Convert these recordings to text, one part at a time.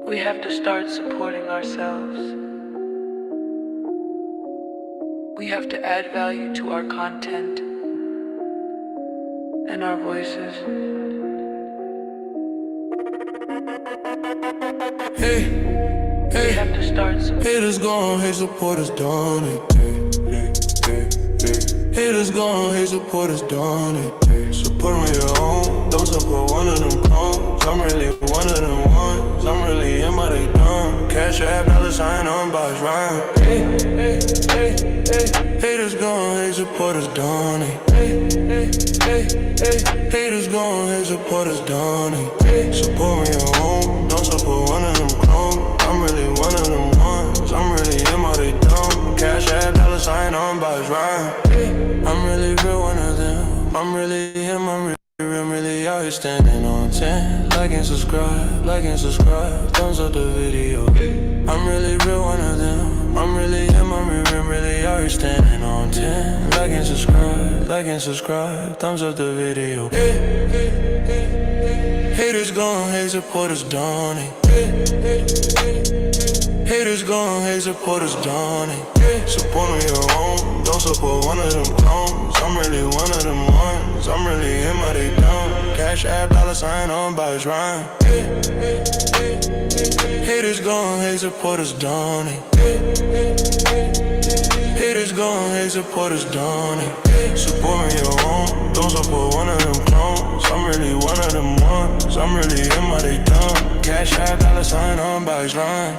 We have to start supporting ourselves. We have to add value to our content and our voices. Hey, hey, we have to start haters gone, hate supporters done it. Haters gone, hate supporters done it. Support on your own, don't support one of them clones. I'm really one of them ones. I'm really in my they done. Cash app, $sign on box rhyme. Hey, hey, hey, hey. Haters gone, hate supporters done it. Hey, hey, hey, hey. Haters gone, hate supporters done it. Support on your own, don't support one of them clones. I'm really one of them ones. I'm really in my they done. Cash app, $sign on box rhyme. I'm really real one of them. I'm really him, I'm really out here standing on 10. Like and subscribe, thumbs up the video. I'm really real one of them. I'm really him, I'm really out here standing on 10. Like and subscribe, thumbs up the video. Haters gone, hate supporters done it. Haters gone, hate supporters done it. Support on your own, don't support one of them clones. I'm really one of them ones. I'm really in my they done. Cash app, $sign on box rhyme. Haters gone, hate supporters done it. Haters gone, hate supporters done it. Support on your own, don't support one of them clones. I'm really one of them ones. I'm really in my they done. Cash app, $sign on box rhyme.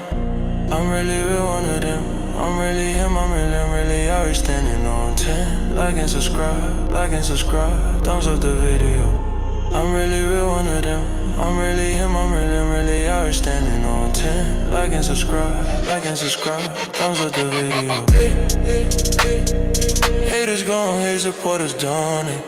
I'm really real one of them. I'm really him, I'm really out here standing on 10. Like and subscribe, thumbs up the video. I'm really real one of them. I'm really him, I'm really out here standing on 10. Like and subscribe, thumbs up the video. Haters gone, hate supporters done it.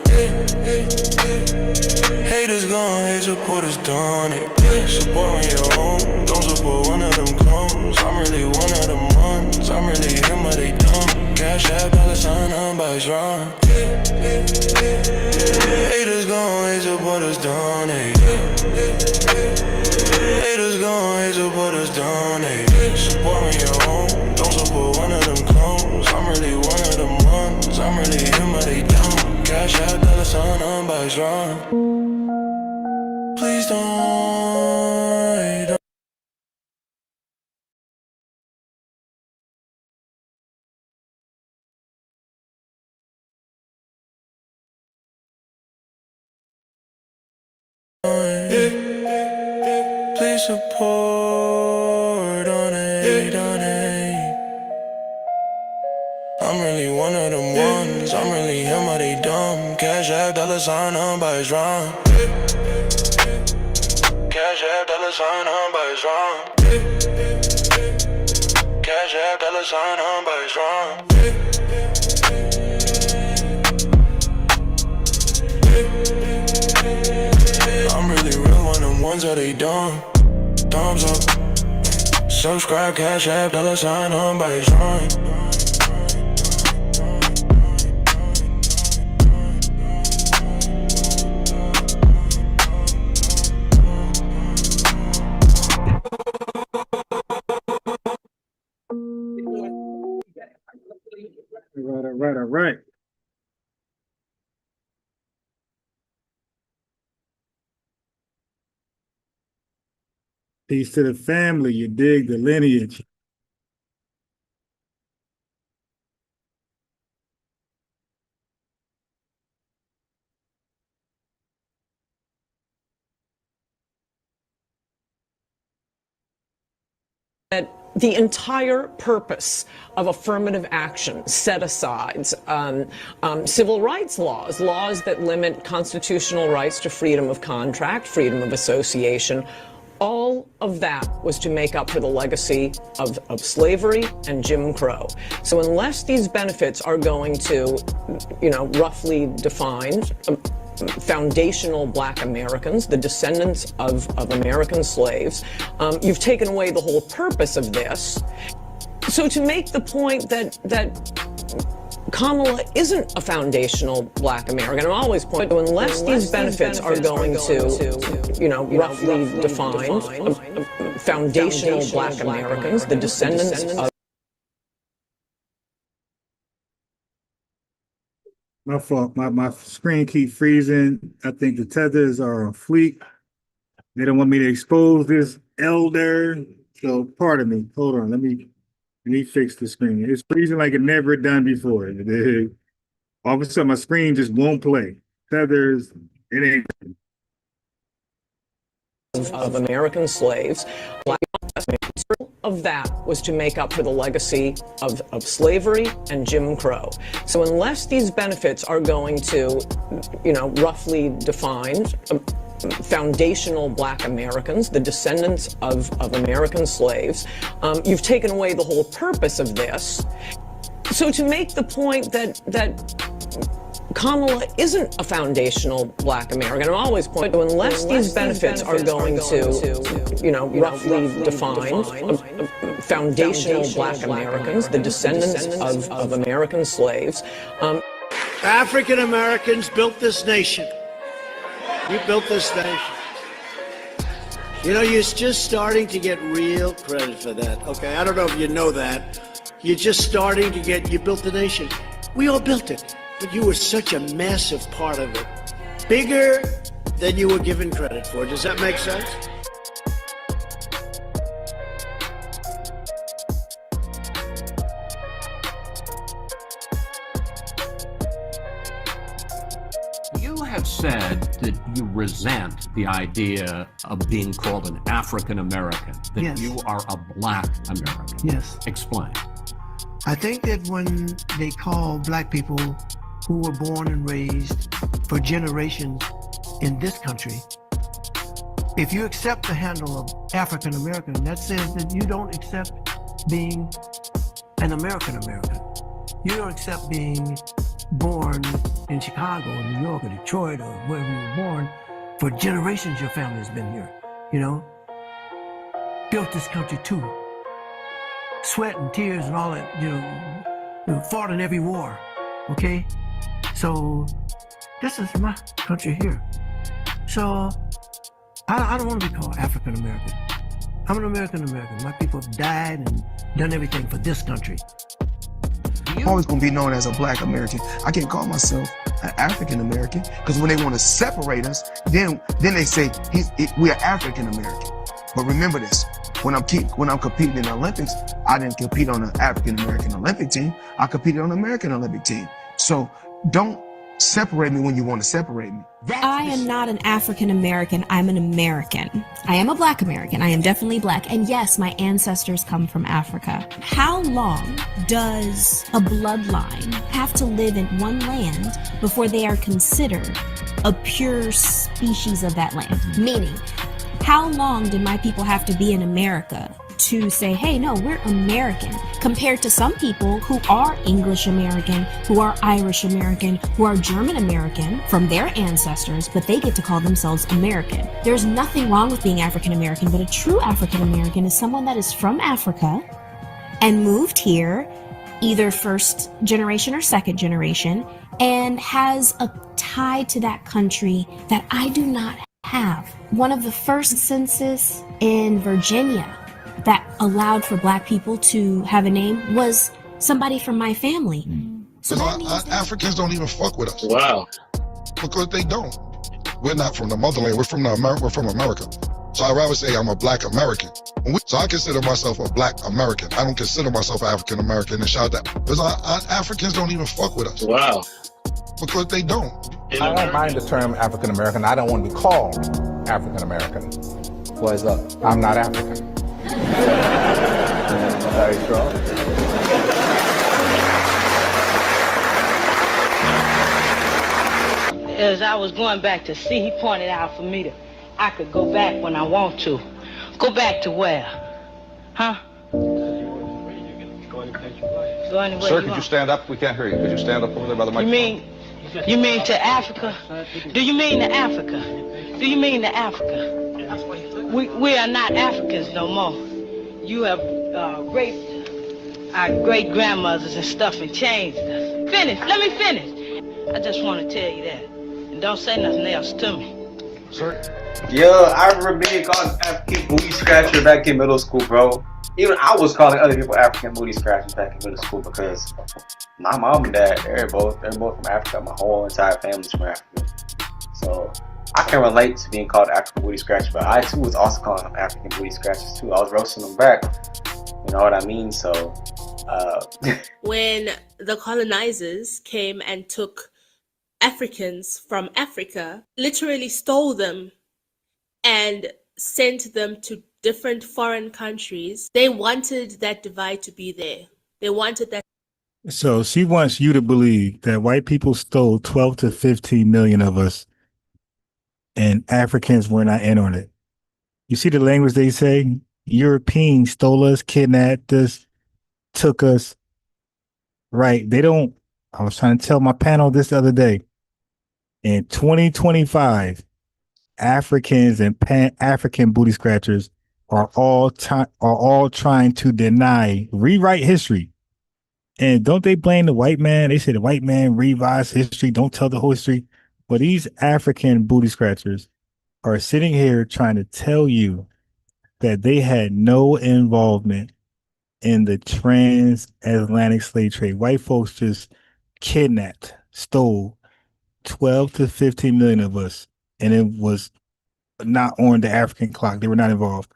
Haters gone, hate supporters done it. Support on your own, don't support one of them clones. I'm really one of them ones. I'm really him, but they dumb. Cash app, $sign on box rhyme. Haters gone, hate supporters done it. Haters gone, hate supporters done it. Support on your own, don't support one of them clones. I'm really one of them ones. I'm really him, but they dumb. Cash app, $sign on box rhyme. Please don't. Please support on it. I'm really one of them ones. I'm really him, or they dumb. Cash app, $sign on box rhyme. Cash app, $sign on box rhyme. Cash app, $sign on box rhyme. I'm really real one of them ones that they dumb. Thumbs up, subscribe, cash app, $sign on box rhyme. All right. Peace to the family. You dig the lineage. The entire purpose of affirmative action set-asides, civil rights laws that limit constitutional rights to freedom of contract, freedom of association, all of that was to make up for the legacy of slavery and Jim Crow. So unless these benefits are going to, roughly defined, foundational Black Americans, the descendants of American slaves, you've taken away the whole purpose of this. So to make the point that Kamala isn't a foundational Black American. I'm always pointing to unless these benefits are going to, you know, roughly defined, foundational Black Americans, the descendants of. My fault. My screen keep freezing. I think the tethers are on fleek. They don't want me to expose this elder. So pardon me. Hold on. Let me fix the screen. It's freezing like it never done before. All of a sudden my screen just won't play. Tethers, it ain't. Of American slaves. Of that was to make up for the legacy of slavery and Jim Crow. So unless these benefits are going to, you know, roughly defined, foundational Black Americans, the descendants of American slaves, you've taken away the whole purpose of this. So to make the point that Kamala isn't a foundational Black American, I'm always pointing to unless these benefits are going to, you know, roughly defined, foundational Black Americans, the descendants of American slaves. African Americans built this nation. You built this nation. You know, you're just starting to get real credit for that. Okay, I don't know if you know that. You're just starting to get, you built the nation. We all built it, but you were such a massive part of it. Bigger than you were given credit for. Does that make sense? You have said that you resent the idea of being called an African American, that Yes. you are a Black American. Yes. Explain. I think that when they call Black people who were born and raised for generations in this country, if you accept the handle of African American, that says that you don't accept being an American American. You don't accept being born in Chicago or New York or Detroit or wherever you were born. For generations your family has been here, you know? Built this country too. Sweat and tears and all that, you know, fought in every war, okay? So this is my country here. So I don't want to be called African American. I'm an American American. My people have died and done everything for this country. I'm always gonna be known as a Black American. I can't call myself an African American because when they want to separate us, then they say we are African American. But remember this: when I'm competing in the Olympics, I didn't compete on the African American Olympic team. I competed on the American Olympic team. So don't separate me when you want to separate me. I am not an African American. I'm an American. I am a Black American. I am definitely Black. And yes, my ancestors come from Africa. How long does a bloodline have to live in one land before they are considered a pure species of that land? Meaning, how long did my people have to be in America to say, hey, no, we're American, compared to some people who are English American, who are Irish American, who are German American from their ancestors, but they get to call themselves American. There's nothing wrong with being African American, but a true African American is someone that is from Africa and moved here, either first generation or second generation, and has a tie to that country that I do not have. One of the first census in Virginia that allowed for Black people to have a name was somebody from my family. So Africans don't even fuck with us. Wow. Because they don't. We're not from the motherland. We're from America. So I'd rather say I'm a Black American. So I consider myself a Black American. I don't consider myself African American and shout that. Because Africans don't even fuck with us. Wow. Because they don't. I don't mind the term African American. I don't want to be called African American. Why is that? I'm not African. Very strong. As I was going back to see, he pointed out for me that I could go back when I want to. Go back to where? Huh? Go anywhere. Sir, could you stand up? We can't hear you. Could you stand up over there by the microphone? You mean to Africa? Do you mean to Africa? Do you mean to Africa? We are not Africans no more. You have raped our great-grandmothers and stuff and changed us. finish. Let me finish. I just want to tell you that. And don't say nothing else to me. Sir? Yeah, I remember being called African booty scratcher back in middle school, bro. Even I was calling other people African booty scratchers back in middle school because my mom and dad, they're both from Africa. My whole entire family's from Africa. So I can relate to being called African booty scratcher, but I too was also calling them African booty scratchers too. I was roasting them back. You know what I mean? So when the colonizers came and took Africans from Africa, literally stole them and sent them to different foreign countries, they wanted that divide to be there. They wanted that. So she wants you to believe that white people stole 12 to 15 million of us and Africans were not in on it. You see the language they say? Europeans stole us, kidnapped us, took us. Right. They don't. I was trying to tell my panel this the other day. In 2025, Africans and Pan-African booty scratchers are all trying to rewrite history. And don't they blame the white man? They say the white man revised history, don't tell the whole history. But these African booty scratchers are sitting here trying to tell you that they had no involvement in the transatlantic slave trade. White folks just kidnapped, stole 12 to 15 million of us, and it was not on the African clock. They were not involved.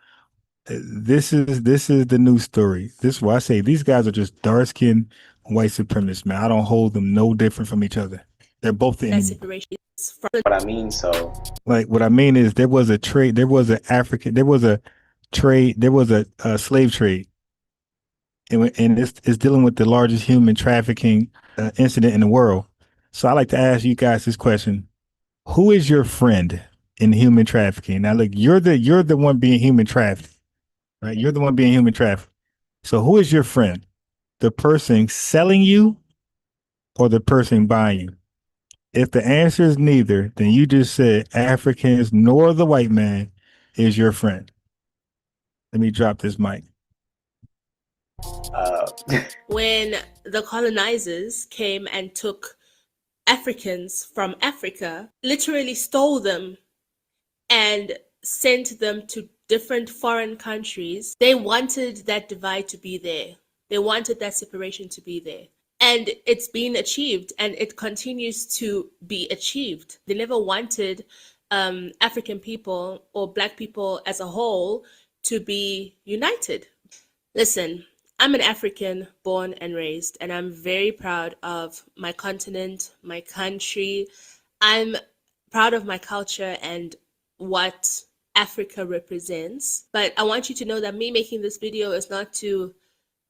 This is the new story. This is why I say these guys are just dark-skinned white supremacists, man. I don't hold them no different from each other. They're both the enemy. what I mean, so Like what I mean is there was a trade, there was a slave trade. And it's dealing with the largest human trafficking incident in the world. So I like to ask you guys this question: who is your friend in human trafficking? Now, look, you're the one being human trafficked, right? You're the one being human trafficked. So who is your friend? The person selling you, or the person buying you? If the answer is neither, then you just said Africans nor the white man is your friend. Let me drop this mic. When the colonizers came and took Africans from Africa, literally stole them and sent them to different foreign countries, they wanted that divide to be there. They wanted that separation to be there. And it's been achieved, and it continues to be achieved. They never wanted African people or Black people as a whole to be united. Listen, I'm an African born and raised, and I'm very proud of my continent, my country. I'm proud of my culture and what Africa represents. But I want you to know that me making this video is not to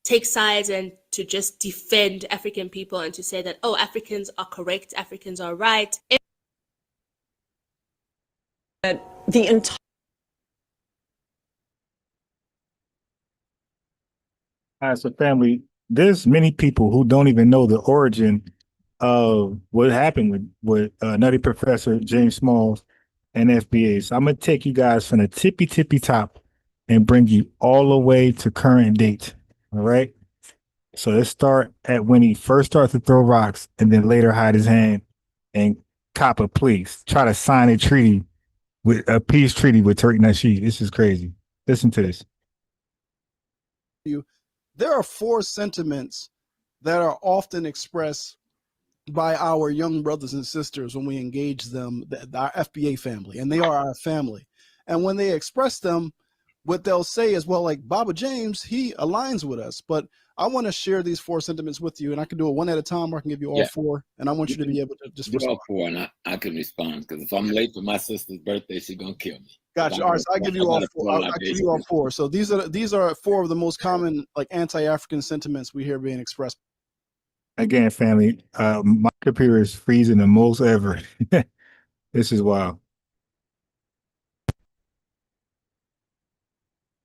take sides and to just defend African people and to say that, oh, Africans are correct, Africans are right. The entire All right, so family, there's many people who don't even know the origin of what happened with Nutty Professor James Smalls and FBA. So I'm gonna take you guys from the tippy top and bring you all the way to current date. All right. So let's start at when he first started to throw rocks and then later hide his hand and cop a plea, try to sign a treaty with a peace treaty with Tariq Nasheed. This is crazy. Listen to this. There are four sentiments that are often expressed by our young brothers and sisters when we engage them, our FBA family, and they are our family. And when they express them, what they'll say is, well, like Baba James, he aligns with us. But I want to share these four sentiments with you, and I can do it one at a time, or I can give you all four, and I want you to be able to just respond. All four, and I can respond, because if I'm late for my sister's birthday, she's gonna kill me. Gotcha. All right, so I give you all four. I'll give you all four. So these are four of the most common like anti-African sentiments we hear being expressed. Again, family, my computer is freezing the most ever. This is wild.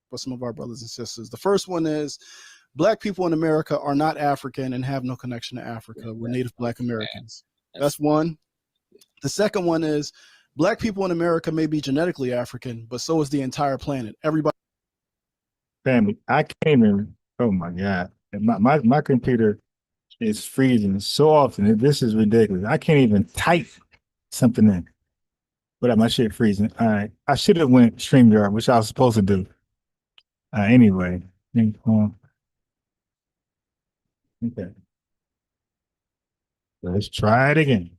For some of our brothers and sisters, the first one is Black people in America are not African and have no connection to Africa. We're Native Black Americans. That's one. The second one is Black people in America may be genetically African, but so is the entire planet. Everybody. Family, I can't even. Oh my God, my computer It's freezing so often. This is ridiculous. I can't even type something in. But my shit freezing. All right. I should have went StreamYard, which I was supposed to do. Anyway. Okay. Let's try it again.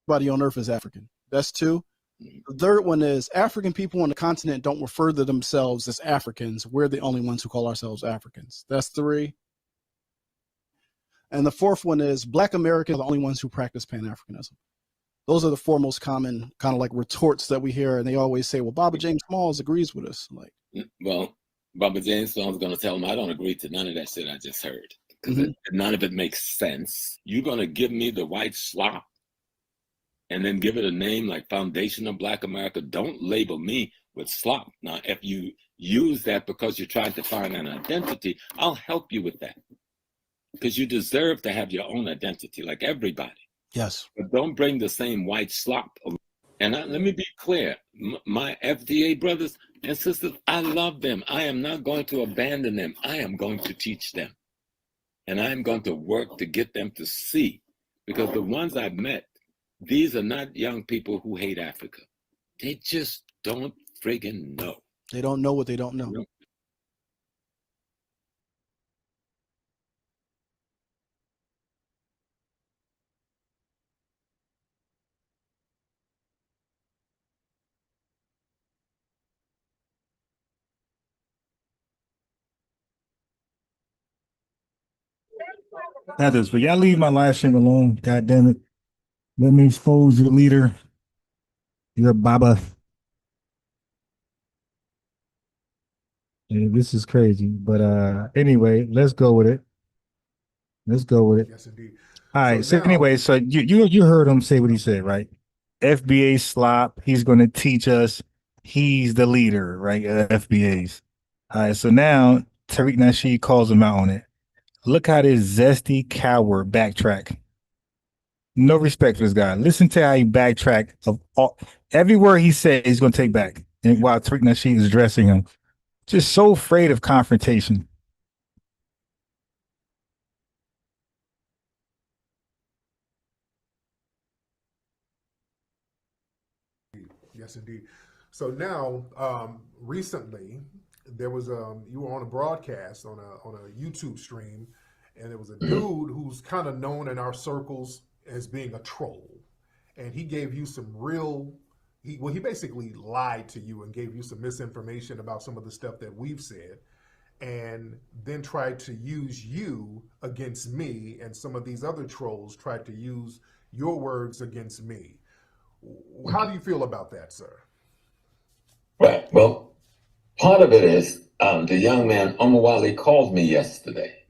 Everybody on Earth is African. That's two. The third one is African people on the continent don't refer to themselves as Africans. We're the only ones who call ourselves Africans. That's three. And the fourth one is Black Americans are the only ones who practice Pan-Africanism. Those are the four most common kind of like retorts that we hear. And they always say, well, Baba James Smalls agrees with us. Like, well, Baba James Smalls is going to tell him I don't agree to none of that shit I just heard. Because none of it makes sense. You're going to give me the white slop and then give it a name like Foundation of Black America. Don't label me with slop. Now, if you use that because you're trying to find an identity, I'll help you with that. Because you deserve to have your own identity like everybody. Yes. But don't bring the same white slop. And let me be clear. My FDA brothers and sisters, I love them. I am not going to abandon them. I am going to teach them. And I'm going to work to get them to see. Because the ones I've met, these are not young people who hate Africa. They just don't friggin' know. They don't know what they don't know. That is, but y'all leave my live stream alone. God damn it. Let me expose your leader. Your Baba. Yeah, this is crazy. But anyway, let's go with it. Let's go with it. Yes, indeed. All right. So anyway, so you heard him say what he said, right? FBA slop. He's going to teach us. He's the leader, right? FBA's. All right. So now Tariq Nasheed calls him out on it. Look how this zesty coward backtrack. No respect for this guy. Listen to how he backtrack of all every word he said he's going to take back. And while Tariq Nasheed is addressing him, just so afraid of confrontation. Yes, indeed. So now, recently, there was you were on a broadcast on a YouTube stream, and there was a dude who's kind of known in our circles as being a troll, and he gave you some real. He basically lied to you and gave you some misinformation about some of the stuff that we've said, and then tried to use you against me, and some of these other trolls tried to use your words against me. How do you feel about that, sir? Right. Well, part of it is the young man, Omawale, called me yesterday.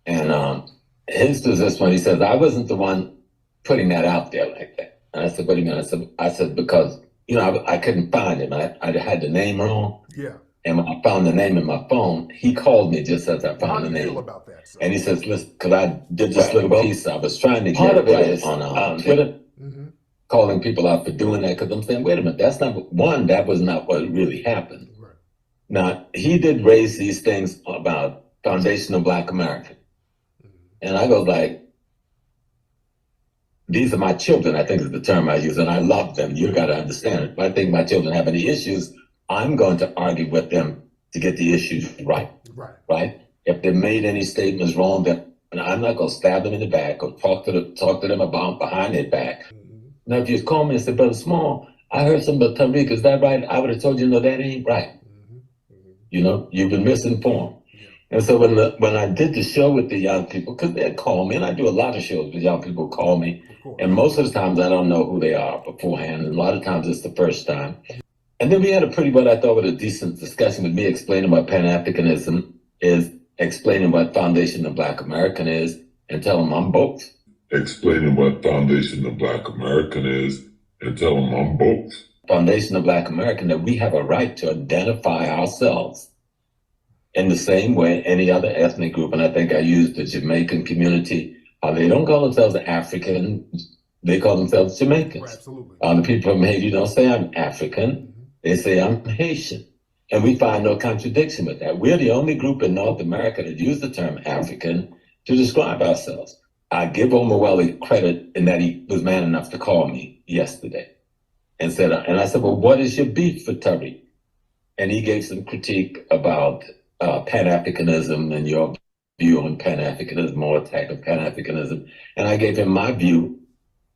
And his position, he says, I wasn't the one putting that out there like that. And I said, what do you mean? I said because, you know, I couldn't find him. I had the name wrong. Yeah. And when I found the name in my phone, he called me just as I found the name. How do you feel about that, sir? And he says, listen, because I did this little piece I was trying to get right on Twitter. Calling people out for doing that, because I'm saying, wait a minute, that's not one, that was not what really happened. Right. Now, he did raise these things about Foundation of Black America. And I go like, these are my children, I think is the term I use, and I love them. You got to understand it. If I think my children have any issues, I'm going to argue with them to get the issues right. Right? If they made any statements wrong, then I'm not going to stab them in the back or talk to them about behind their back. Now, if you call me and say, Brother Small, I heard something about Tariq, is that right? I would have told you, no, that ain't right. You know, you've been misinformed. And so when I did the show with the young people, because they'd call me, and I do a lot of shows with young people call me, and most of the times I don't know who they are beforehand, and a lot of times it's the first time. And then we had a pretty, what I thought was a decent discussion with me explaining what Pan-Africanism is, explaining what Foundation of Black American is, and tell them I'm both. Explaining what Foundation of Black American is and tell them I'm both. Foundation of Black American, that we have a right to identify ourselves in the same way any other ethnic group. And I think I used the Jamaican community. They don't call themselves African, they call themselves Jamaicans. Right, absolutely. The people from Haiti don't say I'm African, they say I'm Haitian. And we find no contradiction with that. We're the only group in North America that use the term African to describe ourselves. I give Omaweli credit in that he was man enough to call me yesterday and I said, well, what is your beef for Tariq? And he gave some critique about Pan-Africanism and your view on Pan-Africanism or attack of Pan-Africanism. And I gave him my view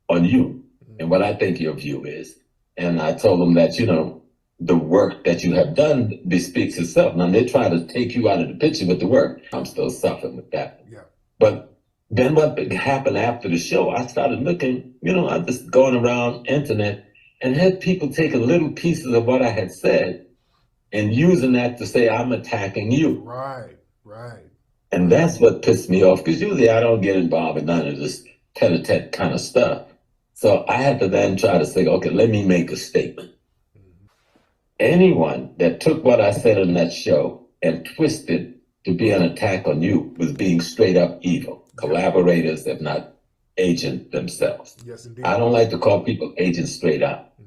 on you and what I think your view is. And I told him that, the work that you have done bespeaks itself. Now they try to take you out of the picture with the work. I'm still suffering with that. Yeah. But then what happened after the show, I started looking, I just going around internet and had people taking little pieces of what I had said and using that to say I'm attacking you. Right. And that's what pissed me off, because usually I don't get involved in none of this tete-a-tete kind of stuff. So I had to then try to say, okay, let me make a statement. Anyone that took what I said in that show and twisted to be an attack on you was being straight up evil. Collaborators, if not agent themselves. Yes, indeed. I don't like to call people agents straight up,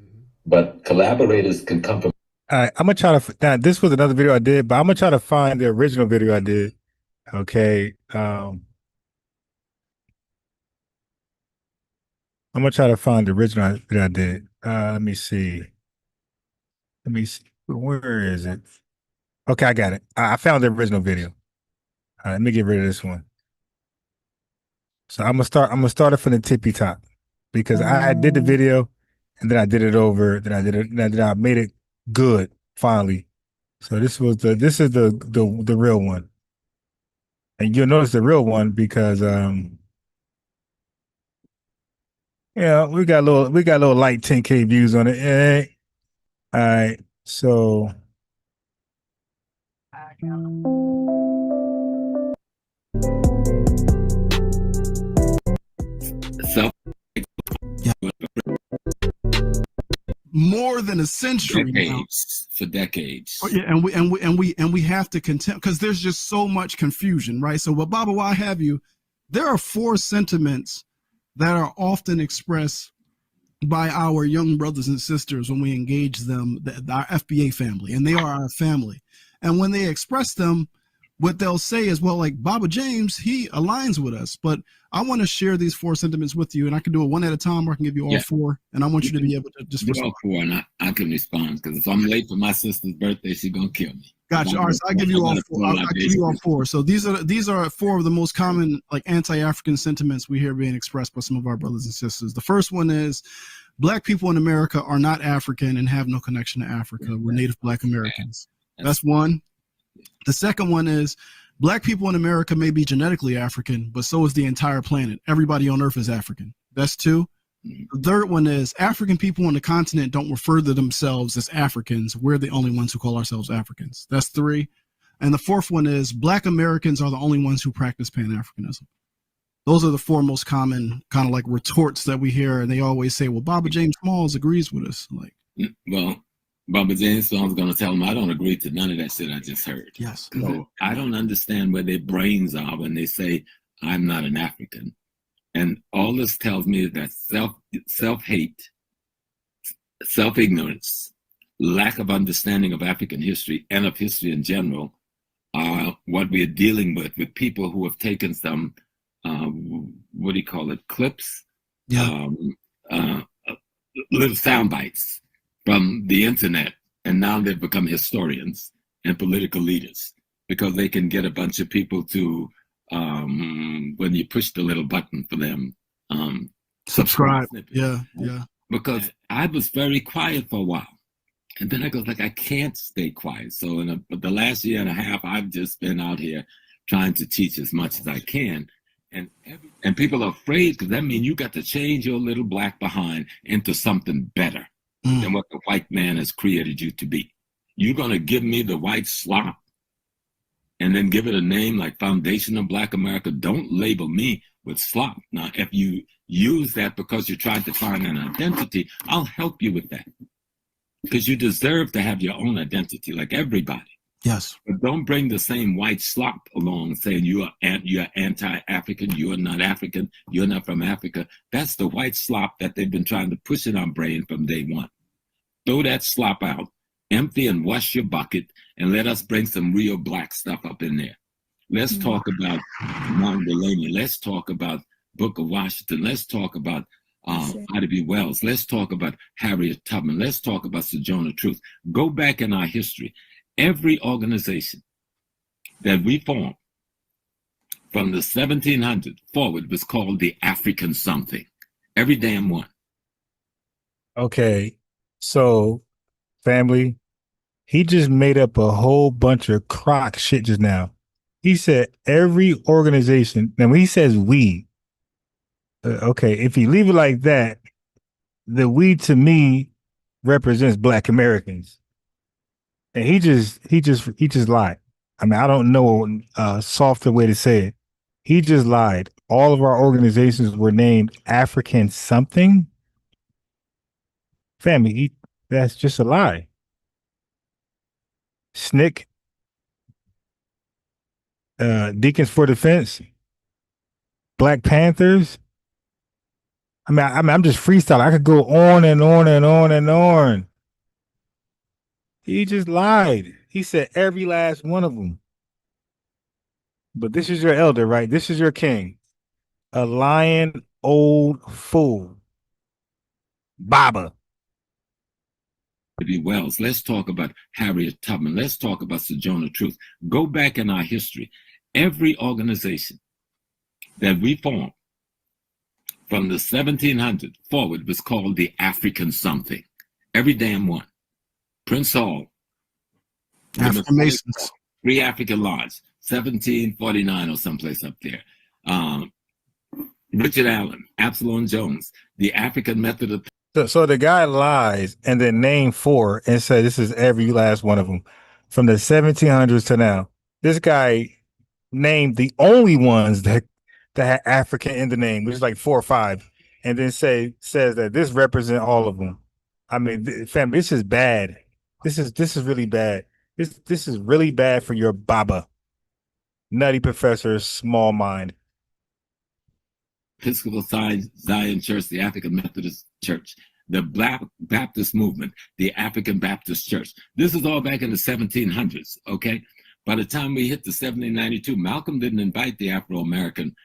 but collaborators can come from. All right, I'm gonna try to. Now, this was another video I did, but I'm gonna try to find the original video I did. Okay. I'm gonna try to find the original video I did. Let me see. Where is it? Okay, I got it. I found the original video. All right, let me get rid of this one. So I'm gonna start it from the tippy top, because I did the video and then I did it over, then I made it good finally. So this is the real one. And you'll notice the real one because we got a little light 10K views on it. Yeah. All right. So more than a century now. For decades. Yeah, and we have to contend, because there's just so much confusion, right? So, but Baba, why have you? There are 4 sentiments that are often expressed by our young brothers and sisters when we engage them, our FBA family, and they are our family. And when they express them, what they'll say is, well, like Baba James, he aligns with us, but I want to share these 4 sentiments with you, and I can do it one at a time, or I can give you all 4, and I want you to be able to just do all 4, and I can respond, because if I'm late for my sister's birthday, she's gonna kill me. Gotcha. All right, so I'll give you all 4. I'll give you all 4. So these are 4 of the most common, like, anti-African sentiments we hear being expressed by some of our brothers and sisters. The first one is, Black people in America are not African and have no connection to Africa. We're Native Black Americans. That's one. The second one is, Black people in America may be genetically African, but so is the entire planet. Everybody on Earth is African. That's 2. The third one is, African people on the continent don't refer to themselves as Africans. We're the only ones who call ourselves Africans. That's 3. And the fourth one is, Black Americans are the only ones who practice Pan-Africanism. Those are the 4 most common kind of like retorts that we hear, and they always say, well, Baba James Smalls agrees with us. Like, well, Baba James Smalls going to tell them I don't agree to none of that shit I just heard. Yes. So I don't understand where their brains are when they say I'm not an African. And all this tells me is that self-hate, self-ignorance, lack of understanding of African history and of history in general are what we are dealing with people who have taken some what do you call it, clips, little sound bites from the internet, and now they've become historians and political leaders because they can get a bunch of people to, when you push the little button for them, subscribe. Yeah. Because I was very quiet for a while. And then I go like, I can't stay quiet. So in the last year and a half, I've just been out here trying to teach as much as I can. And people are afraid, because that means you got to change your little black behind into something better than what the white man has created you to be. You're going to give me the white slop and then give it a name like Foundation of Black America. Don't label me with slop. Now, if you use that because you're trying to find an identity, I'll help you with that. Because you deserve to have your own identity like everybody. Yes. But don't bring the same white slop along saying you're anti-African, you're not African, you're not from Africa. That's the white slop that they've been trying to push in our brain from day one. Throw that slop out, empty and wash your bucket, and let us bring some real black stuff up in there. Let's talk about Martin Delaney. Let's talk about Booker Washington. Let's talk about Ida B. Wells. Let's talk about Harriet Tubman. Let's talk about Sojourner Truth. Go back in our history. Every organization that we formed from the 1700s forward was called the African something. Every damn one. Okay, so family, he just made up a whole bunch of crock shit just now. He said every organization. Now when he says we, okay, if you leave it like that, the we to me represents Black Americans, and he just lied. I mean, I don't know a softer way to say it. He just lied. All of our organizations were named African something. Family, that's just a lie. SNCC, Deacons for Defense, Black Panthers. I mean, I'm just freestyling. I could go on and on and on and on. He just lied. He said every last one of them. But this is your elder, right? This is your king. A lying old fool. Baba. B. Wells. Let's talk about Harriet Tubman. Let's talk about Sojourner Truth. Go back in our history. Every organization that we formed from the 1700s forward was called the African something. Every damn one. Prince Hall. African Masons. Free African Lodge. 1749 or someplace up there. Richard Allen, Absalom Jones, the African Method of... So the guy lies and then named four and said this is every last one of them from the 1700s to now. This guy named the only ones that had African in the name, which is like 4 or 5, and then says that this represent all of them. I mean, family, this is bad. This is really bad. This is really bad for your Baba. Nutty professor, small mind. Episcopal Zion Church, the African Methodist Church, the Black Baptist Movement, the African Baptist Church. This is all back in the 1700s, okay? By the time we hit the 1792, Malcolm didn't invite the Afro-American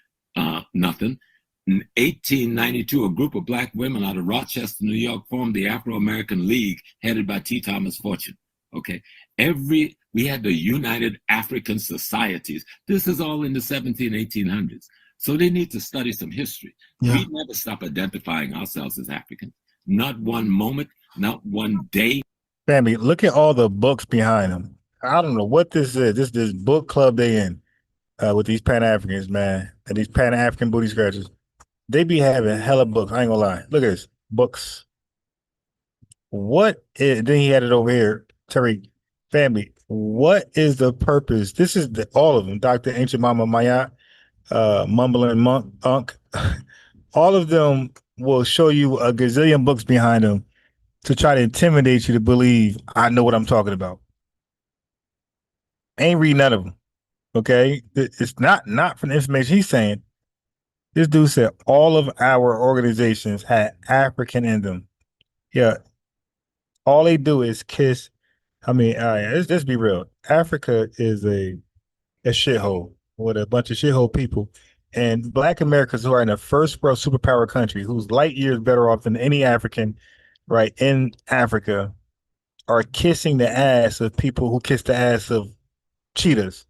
nothing. In 1892, a group of Black women out of Rochester, New York, formed the Afro-American League, headed by T. Thomas Fortune, okay? We had the United African Societies. This is all in the 1800s. So they need to study some history. Yeah. We never stop identifying ourselves as African. Not one moment, not one day. Family, look at all the books behind them. I don't know what this is. This book club they in with these Pan-Africans, man, and these Pan-African booty scratchers. They be having hella books. I ain't gonna lie. Look at this. Books. Then he had it over here, Tariq. Family, what is the purpose? This is all of them. Dr. Ancient Mama Mayat, Mumbling Monk, Unk. All of them will show you a gazillion books behind them to try to intimidate you to believe I know what I'm talking about. Ain't read none of them. Okay? It's not from the information he's saying. This dude said all of our organizations had African in them. Yeah. All they do is kiss. I mean, let's be real. Africa is a shithole with a bunch of shithole people. And Black Americans who are in a first world superpower country, who's light years better off than any African, right, in Africa, are kissing the ass of people who kiss the ass of cheetahs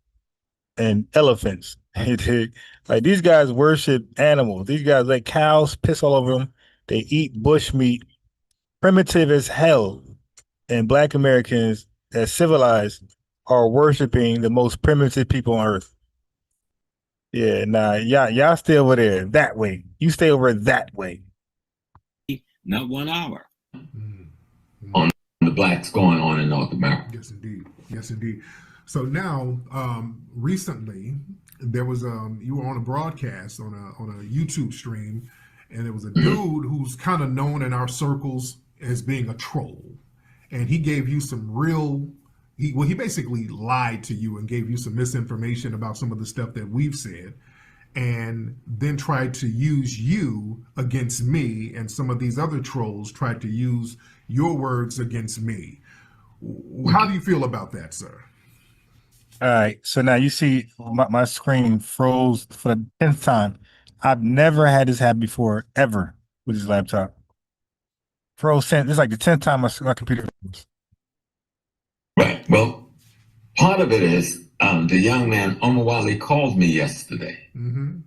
and elephants. Like, these guys worship animals. These guys let cows piss all over them. They eat bush meat, primitive as hell. And Black Americans, as civilized, are worshiping the most primitive people on earth. Yeah, nah, y'all stay over there that way. You stay over that way. Not 1 hour. On the blacks going on in North America. Yes, indeed. Yes, indeed. So now, recently, there was you were on a broadcast on a YouTube stream, and there was a dude who's kind of known in our circles as being a troll, and he gave you some real. He basically lied to you and gave you some misinformation about some of the stuff that we've said, and then tried to use you against me, and some of these other trolls tried to use your words against me. How do you feel about that, sir? All right, so now you see my screen froze for the 10th time. I've never had this happen before, ever, with this laptop. Froze 10, this is like the 10th time my computer froze. Right. Well, part of it is the young man, Omawale, called me yesterday. Mm-hmm.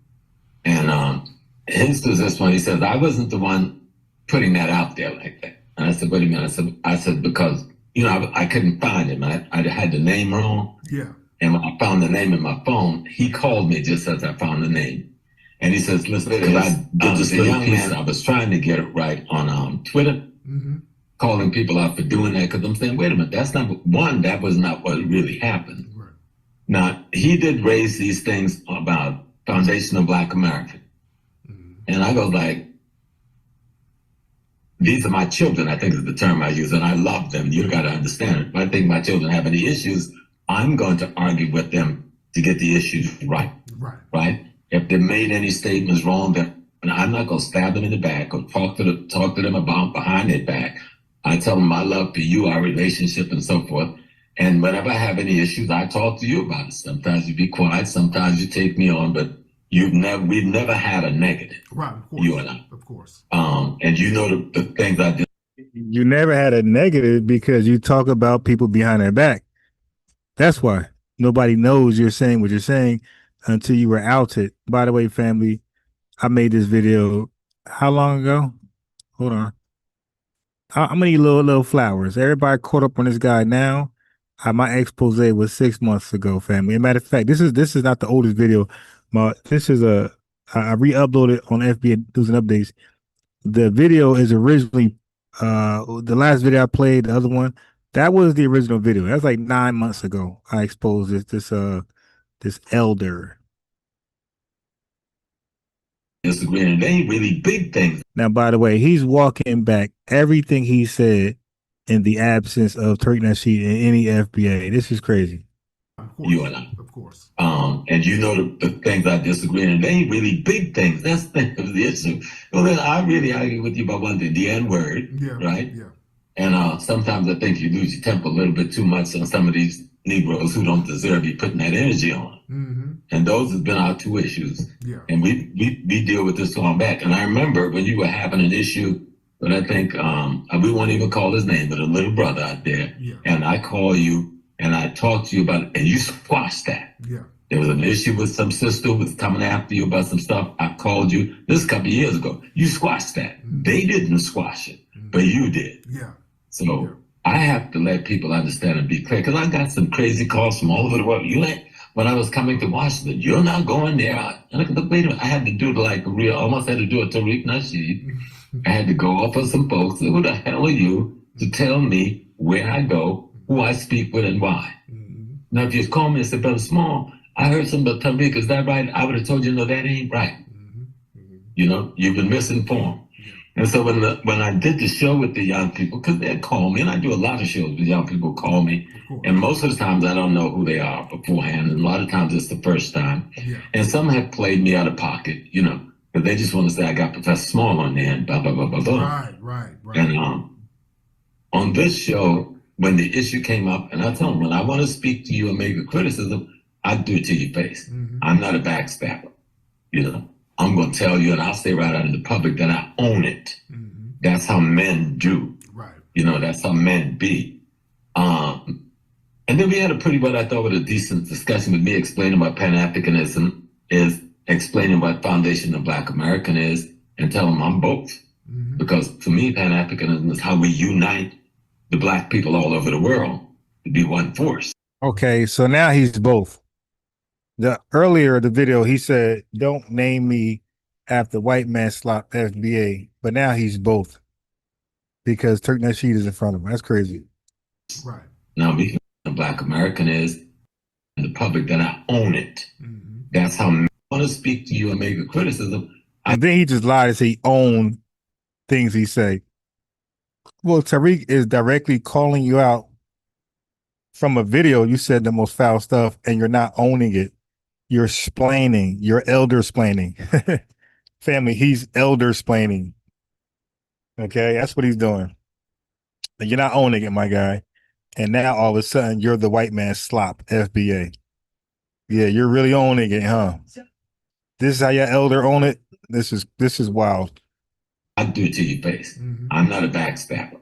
And his position when he says, I wasn't the one putting that out there like that. And I said, what do you mean? I said because, you know, I couldn't find him. I had the name wrong. Yeah. And when I found the name in my phone, he called me just as I found the name. And he says, listen, because I did this the young man, I was trying to get it right on Twitter, calling people out for doing that, because I'm saying, wait a minute, that's not, one, that was not what really happened. Right. Now, he did raise these things about Foundation of Black America. And I go like, these are my children, I think is the term I use, and I love them. You got to understand it. If I think my children have any issues, I'm going to argue with them to get the issues right. Right? If they made any statements wrong, then I'm not going to stab them in the back or talk to them about behind their back. I tell them my love for you, our relationship, and so forth. And whenever I have any issues, I talk to you about it. Sometimes you be quiet, sometimes you take me on, but we've never had a negative. Right, of course. You and I. Of course. And you know the things I did. You never had a negative because you talk about people behind their back. That's why nobody knows you're saying what you're saying until you were outed. By the way, family, I made this video how long ago? Hold on. I'm gonna eat little flowers. Everybody caught up on this guy now. My expose was 6 months ago, family. As a matter of fact, this is not the oldest video. This is I re-uploaded on FBA News Updates. The video is originally the last video I played, the other one, that was the original video. That's like 9 months ago. I exposed this elder. Disagreeing, they ain't really big things. Now, by the way, he's walking back everything he said in the absence of Turk Nasheed in any FBA. This is crazy. You and I. Of course. And you know the things I disagree on, they ain't really big things. That's the issue. Well, then I really argue with you about one thing, the N-word, right? Yeah. And sometimes I think you lose your temper a little bit too much on some of these Negroes who don't deserve you putting that energy on. And those have been our two issues. Yeah. And we deal with this long back. And I remember when you were having an issue, but I think we won't even call his name, but a little brother out there. Yeah. And I call you and I talked to you about it, and you squashed that. Yeah. There was an issue with some sister who was coming after you about some stuff. I called you this a couple of years ago. You squashed that. They didn't squash it, but you did. Yeah. So I have to let people understand and be clear, because I got some crazy calls from all over the world. You ain't, when I was coming to Washington, you're not going there. And I could, wait a minute, I had to do like a real, almost had to do a Tariq Nasheed. I had to go off of some folks. Who the hell are you to tell me where I go, who I speak with, and why? Now, if you called me and said, Brother Small, I heard something about Tariq, is that right? I would have told you, no, that ain't right. You know, you've been misinformed. And so when I did the show with the young people, because they'd call me, and I do a lot of shows with young people call me, and most of the times I don't know who they are beforehand, and a lot of times it's the first time. And some have played me out of pocket, you know, but they just want to say I got Professor Small on there and blah, blah, blah, blah, blah. Right. And on this show, when the issue came up, and I told them, when I want to speak to you and make a criticism, I do it to your face. I'm not a backstabber, you know. I'm going to tell you, and I'll say right out in the public that I own it. That's how men do. Right. You know, that's how men be. And then we had a pretty, what I thought was a decent discussion with me explaining what Pan-Africanism is, explaining what Foundation of Black American is, and telling them I'm both. Because for me, Pan-Africanism is how we unite the Black people all over the world to be one force. Okay, so now he's both. Earlier the video, he said, don't name me after white man slop FBA, but now he's both because Turk Nasheed is in front of him. That's crazy. Right. Now, me, the Black American is in the public that I own it. That's how I want to speak to you and make a criticism. And then he just lied and said he owned things he say. Well, Tariq is directly calling you out from a video. You said the most foul stuff and you're not owning it. You're splaining. You're elder splaining. Family, he's elder splaining. Okay, that's what he's doing. You're not owning it, my guy. And now all of a sudden you're the white man slop, FBA. Yeah, you're really owning it, huh? This is how your elder own it. This is wild. I do it to your face. I'm not a backstabber.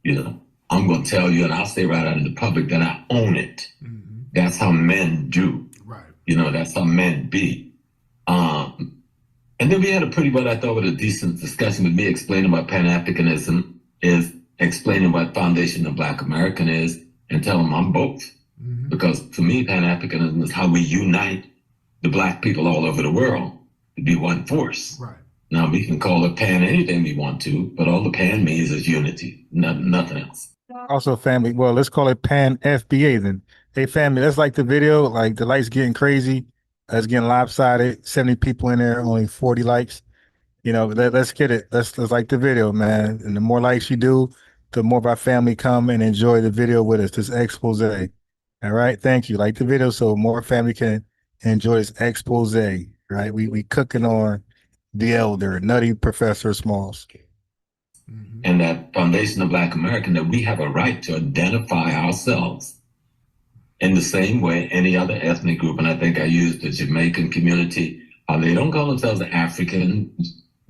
You know, I'm gonna tell you, and I'll say right out in the public that I own it. That's how men do. Right. You know, that's how men be. And then we had a pretty what I thought was a decent discussion with me explaining what Pan-Africanism is, explaining what Foundation of Black American is, and telling them I'm both. Because for me, Pan-Africanism is how we unite the Black people all over the world to be one force. Right. Now, we can call it Pan anything we want to, but all the Pan means is unity, nothing else. Also, family, well, let's call it Pan FBA then. Hey, family, that's like the video, like the lights getting crazy. It's getting lopsided. 70 people in there, only 40 likes. You know, let's get it. Let's like the video, man. And the more likes you do, the more of our family come and enjoy the video with us, this expose. All right, thank you. Like the video so more family can enjoy this expose, right? We cooking on the elder, Nutty Professor Smalls. And that Foundation of Black American, that we have a right to identify ourselves in the same way any other ethnic group. And I think I used the Jamaican community. They don't call themselves African,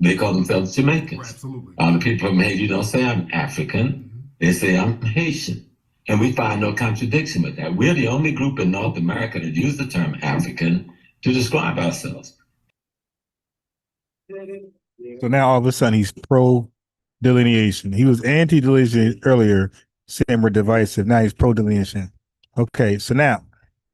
they call themselves Jamaicans. Absolutely. The people from Haiti don't say I'm African, they say I'm Haitian. And we find no contradiction with that. We're the only group in North America that use the term African to describe ourselves. So now all of a sudden he's pro-delineation. He was anti-delineation earlier, saying we're divisive. Now he's pro-delineation. Okay, so now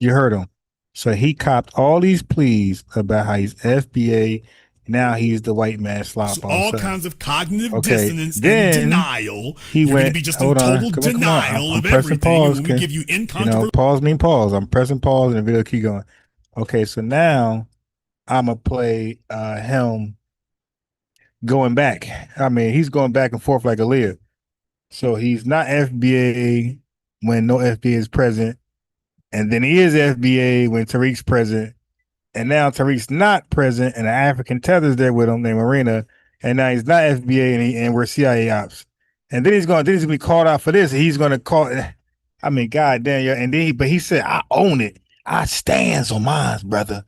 you heard him. So he copped all these pleas about how he's FBA. Now he's the white man slop. So all kinds of cognitive dissonance and denial. He You're went, going to be just in total denial of everything. Pause, and we give you incontrovertible. You know, pause mean pause. I'm pressing pause and the video keep going. Okay, so now I'm going to play him going back. I mean, he's going back and forth like Aaliyah. So he's not FBA when no FBA is present. And then he is FBA when Tariq's present. And now Tariq's not present and the African tether's there with him named Marina. And now he's not FBA and we're CIA ops. And then he's going to be called out for this. He's going to call, I mean, God damn, yeah. And then but he said, I own it. I stands on mine, brother.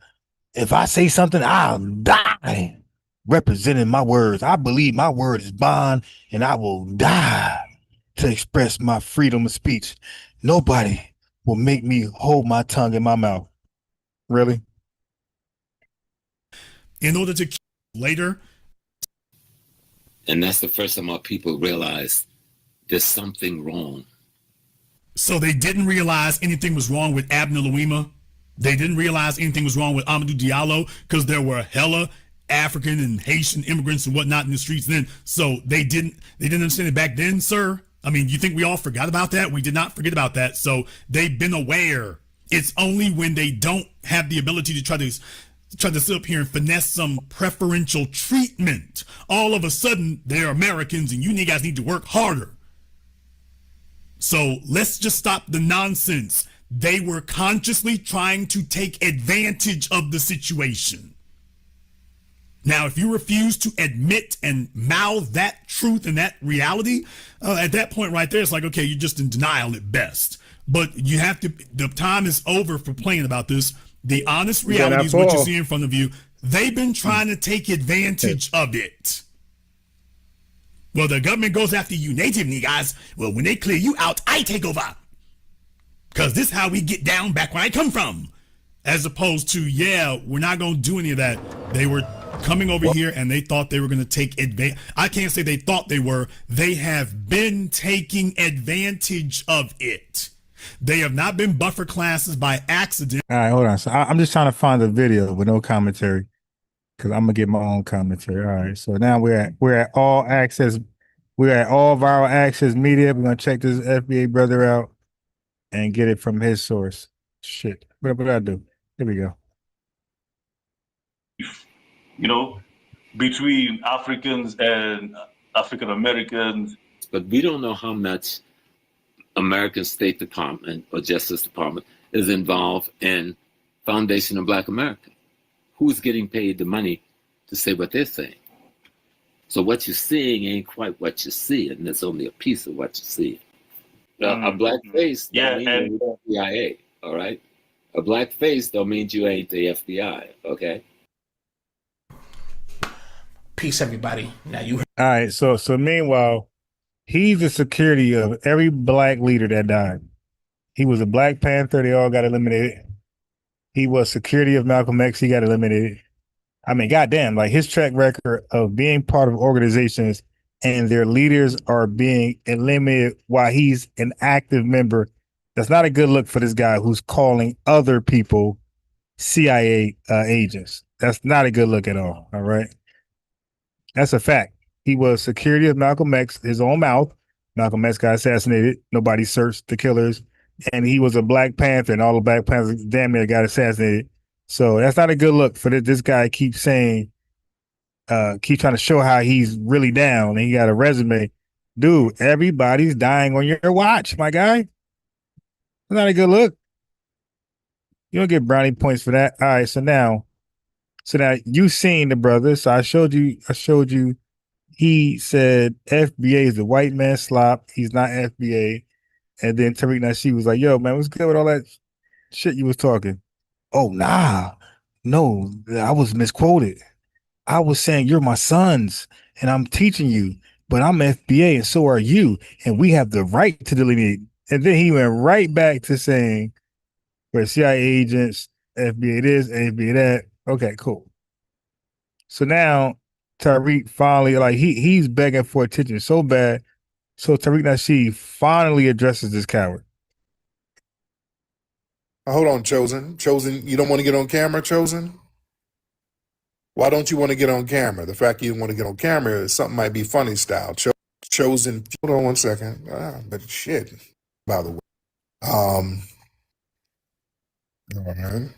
If I say something, I'll die representing my words. I believe my word is bond and I will die to express my freedom of speech. Nobody will make me hold my tongue in my mouth. Really? In order to later. And that's the first time our people realize there's something wrong. So they didn't realize anything was wrong with Abner Louima. They didn't realize anything was wrong with Amadou Diallo because there were hella African and Haitian immigrants and whatnot in the streets then. So they didn't understand it back then, sir. I mean, you think we all forgot about that? We did not forget about that. So they've been aware. It's only when they don't have the ability to try to sit up here and finesse some preferential treatment. All of a sudden, they're Americans and you guys need to work harder. So let's just stop the nonsense. They were consciously trying to take advantage of the situation. Now, if you refuse to admit and mouth that truth and that reality, at that point right there, it's like, okay, you're just in denial at best. But you have to, the time is over for playing about this. The honest reality is what you see in front of you. They've been trying to take advantage of it. Well, the government goes after you native niggas. Well, when they clear you out, I take over. Because this is how we get down back where I come from. As opposed to, yeah, we're not going to do any of that. They were coming over here and they thought they were going to take advantage. I can't say they thought they were. They have been taking advantage of it. They have not been buffer classes by accident. All right, hold on. So I'm just trying to find the video with no commentary because I'm gonna get my own commentary. All right. So now we're at all access. We're at all viral access media. We're gonna check this FBA brother out and get it from his source. Shit. What did I do? Here we go. You know, between Africans and African Americans. But we don't know how much American State Department or Justice Department is involved in Foundation of Black America. Who's getting paid the money to say what they're saying? So what you're seeing ain't quite what you see, and it's only a piece of what you see. A black face don't mean and you're CIA, all right? A black face don't mean you ain't the FBI, okay? Peace, everybody. Now you. All right, so meanwhile, he's the security of every black leader that died. He was a Black Panther, they all got eliminated. He was security of Malcolm X, he got eliminated. I mean, goddamn, like his track record of being part of organizations and their leaders are being eliminated while he's an active member. That's not a good look for this guy who's calling other people CIA agents. That's not a good look at all. All right. That's a fact. He was security of Malcolm X, his own mouth. Malcolm X got assassinated. Nobody searched the killers. And he was a Black Panther, and all the Black Panthers damn near got assassinated. So that's not a good look for this guy. Keep saying, keep trying to show how he's really down, and he got a resume. Dude, everybody's dying on your watch, my guy. That's not a good look. You don't get brownie points for that. All right, so now you seen the brother. So I showed you. He said FBA is the white man slop. He's not FBA. And then Tariq Nasheed was like, "Yo, man, what's good with all that shit you was talking?" "Oh, nah, no, I was misquoted. I was saying you're my sons and I'm teaching you, but I'm FBA and so are you. And we have the right to delineate." And then he went right back to saying, we're CIA agents, FBA this, FBA that. Okay, cool. So now Tariq finally, like he's begging for attention so bad. So Tariq Nasheed finally addresses this coward. Hold on, Chosen. Chosen, you don't want to get on camera, Chosen? Why don't you want to get on camera? The fact you don't want to get on camera is something might be funny style. Chosen, hold on one second. But shit, by the way. All right.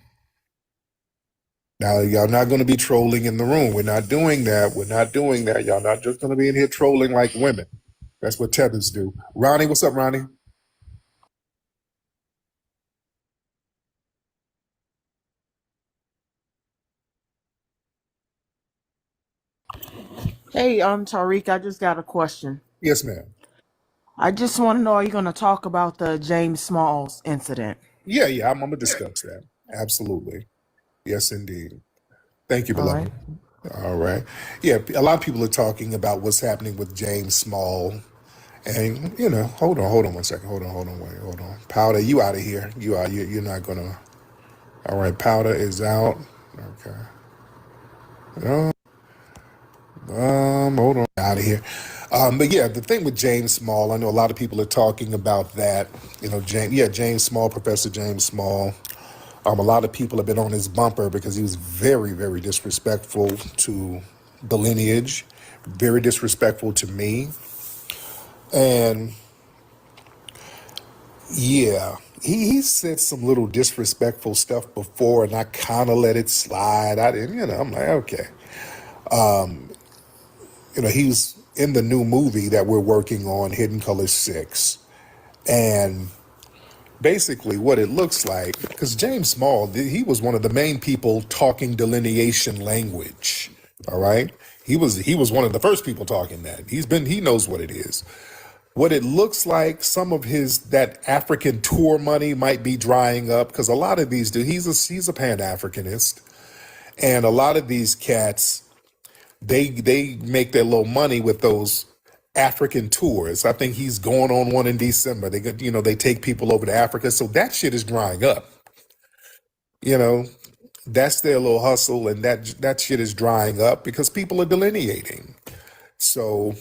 Now, y'all not going to be trolling in the room. We're not doing that. We're not doing that. Y'all not just going to be in here trolling like women. That's what tethers do. Ronnie, what's up, Ronnie? Hey, Tariq, I just got a question. Yes, ma'am. I just want to know, are you going to talk about the James Smalls incident? Yeah, I'm going to discuss that. Absolutely. Yes, indeed. Thank you, beloved. All right. Yeah, a lot of people are talking about what's happening with James Small. And, you know, hold on one second. Hold on. Powder, you out of here. You're not going to. All right, Powder is out. Okay. Hold on, out of here. But yeah, the thing with James Small, I know a lot of people are talking about that. You know, James Small, Professor James Small. A lot of people have been on his bumper because he was very, very disrespectful to the lineage, very disrespectful to me. And yeah, he said some little disrespectful stuff before, and I kind of let it slide. I didn't, I'm like, okay. He was in the new movie that we're working on, Hidden Color 6. And basically what it looks like, because James Small, he was one of the main people talking delineation language. All right. He was one of the first people talking that. He knows what it is. What it looks like, some of that African tour money might be drying up, because a lot of these he's a Pan-Africanist, and a lot of these cats, they make their little money with those African tours. I think he's going on one in December. They take people over to Africa, so that shit is drying up. That's their little hustle, and that shit is drying up because people are delineating. So.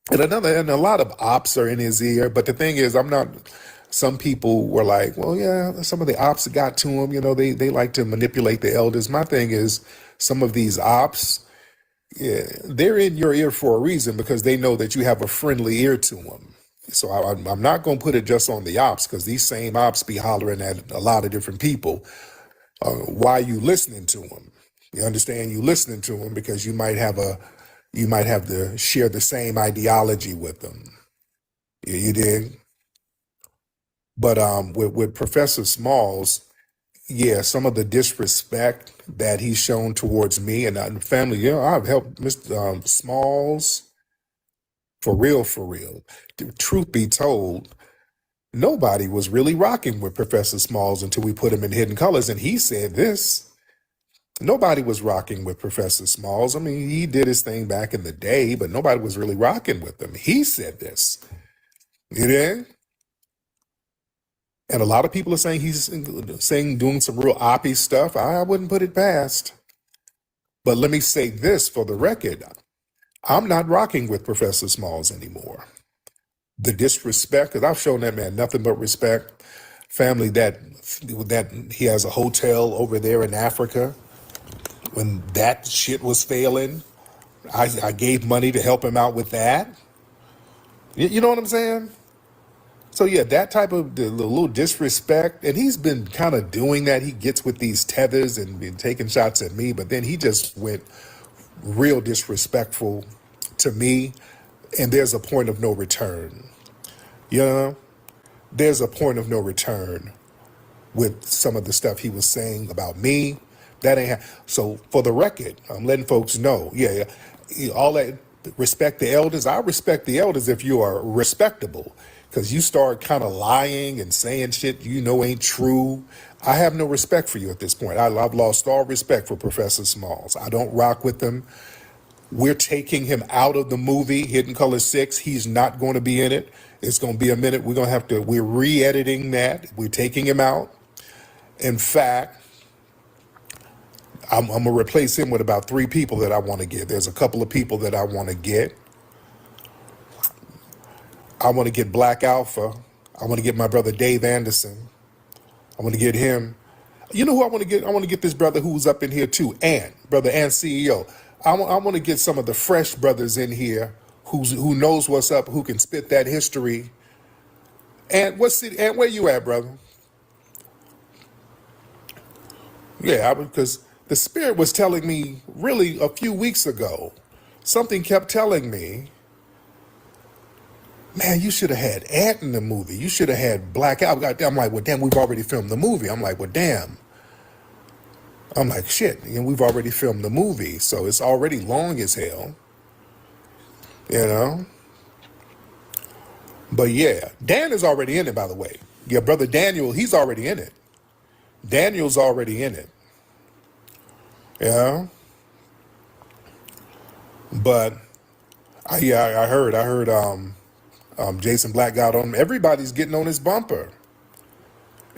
And a lot of ops are in his ear, but the thing is, some people were like, well, yeah, some of the ops got to him, they like to manipulate the elders. My thing is, some of these ops, yeah, they're in your ear for a reason because they know that you have a friendly ear to them. So I'm not going to put it just on the ops, because these same ops be hollering at a lot of different people. Why you listening to them? You understand? You listening to them because you might have to share the same ideology with them. You dig? But with Professor Smalls, yeah, some of the disrespect that he's shown towards me and the family, I've helped Mr. Smalls for real. Truth be told, nobody was really rocking with Professor Smalls until we put him in Hidden Colors, and he said this. Nobody was rocking with Professor Smalls. I mean, he did his thing back in the day, but nobody was really rocking with him. He said this. You know? And a lot of people are saying he's doing some real oppie stuff. I wouldn't put it past. But let me say this for the record. I'm not rocking with Professor Smalls anymore. The disrespect, because I've shown that man nothing but respect. Family that he has a hotel over there in Africa. When that shit was failing, I gave money to help him out with that. You know what I'm saying? So yeah, that type of the little disrespect, and he's been kind of doing that. He gets with these tethers and been taking shots at me, but then he just went real disrespectful to me, and there's a point of no return. You know? There's a point of no return with some of the stuff he was saying about me. That ain't so for the record, I'm letting folks know, all that respect the elders. I respect the elders if you are respectable, because you start kind of lying and saying shit you know ain't true. I have no respect for you at this point. I've lost all respect for Professor Smalls. I don't rock with him. We're taking him out of the movie Hidden Color 6. He's not going to be in it. It's going to be a minute. We're re-editing that. We're taking him out. In fact, I'm going to replace him with about 3 people that I want to get. There's a couple of people that I want to get. I want to get Black Alpha. I want to get my brother Dave Anderson. I want to get him. You know who I want to get? I want to get this brother who's up in here too, brother Ant CEO. I want to get some of the fresh brothers in here who knows what's up, who can spit that history. And where you at, brother? Yeah, because the spirit was telling me really a few weeks ago, something kept telling me, man, you should have had Ant in the movie. You should have had Black Out. I'm like, well, damn, we've already filmed the movie. I'm like, well, damn. I'm like, shit, and we've already filmed the movie, so it's already long as hell. You know? But yeah, Dan is already in it, by the way. Yeah, brother Daniel, he's already in it. Daniel's already in it. Yeah. But I heard Jason Black got on him. Everybody's getting on his bumper.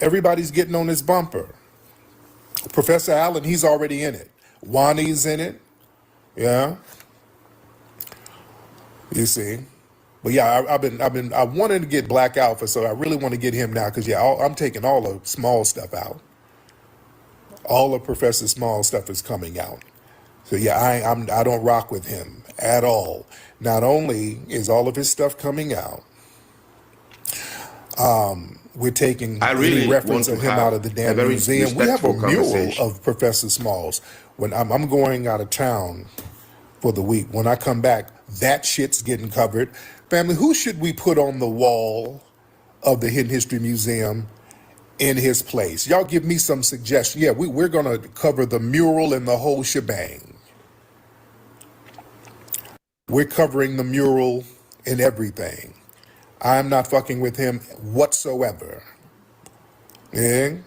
Everybody's getting on his bumper. Professor Allen, he's already in it. Wani's in it. Yeah. You see. But yeah, I wanted to get Black Alpha, so I really want to get him now, because I'm taking all the small stuff out. All of Professor Small stuff is coming out. So yeah, I don't rock with him at all. Not only is all of his stuff coming out, we're taking any reference of him out of the damn museum. We have a mural of Professor Smalls. When I'm going out of town for the week, when I come back, that shit's getting covered. Family, who should we put on the wall of the Hidden History Museum in his place? Y'all give me some suggestions. Yeah, we're going to cover the mural and the whole shebang. We're covering the mural and everything. I'm not fucking with him whatsoever. Yeah?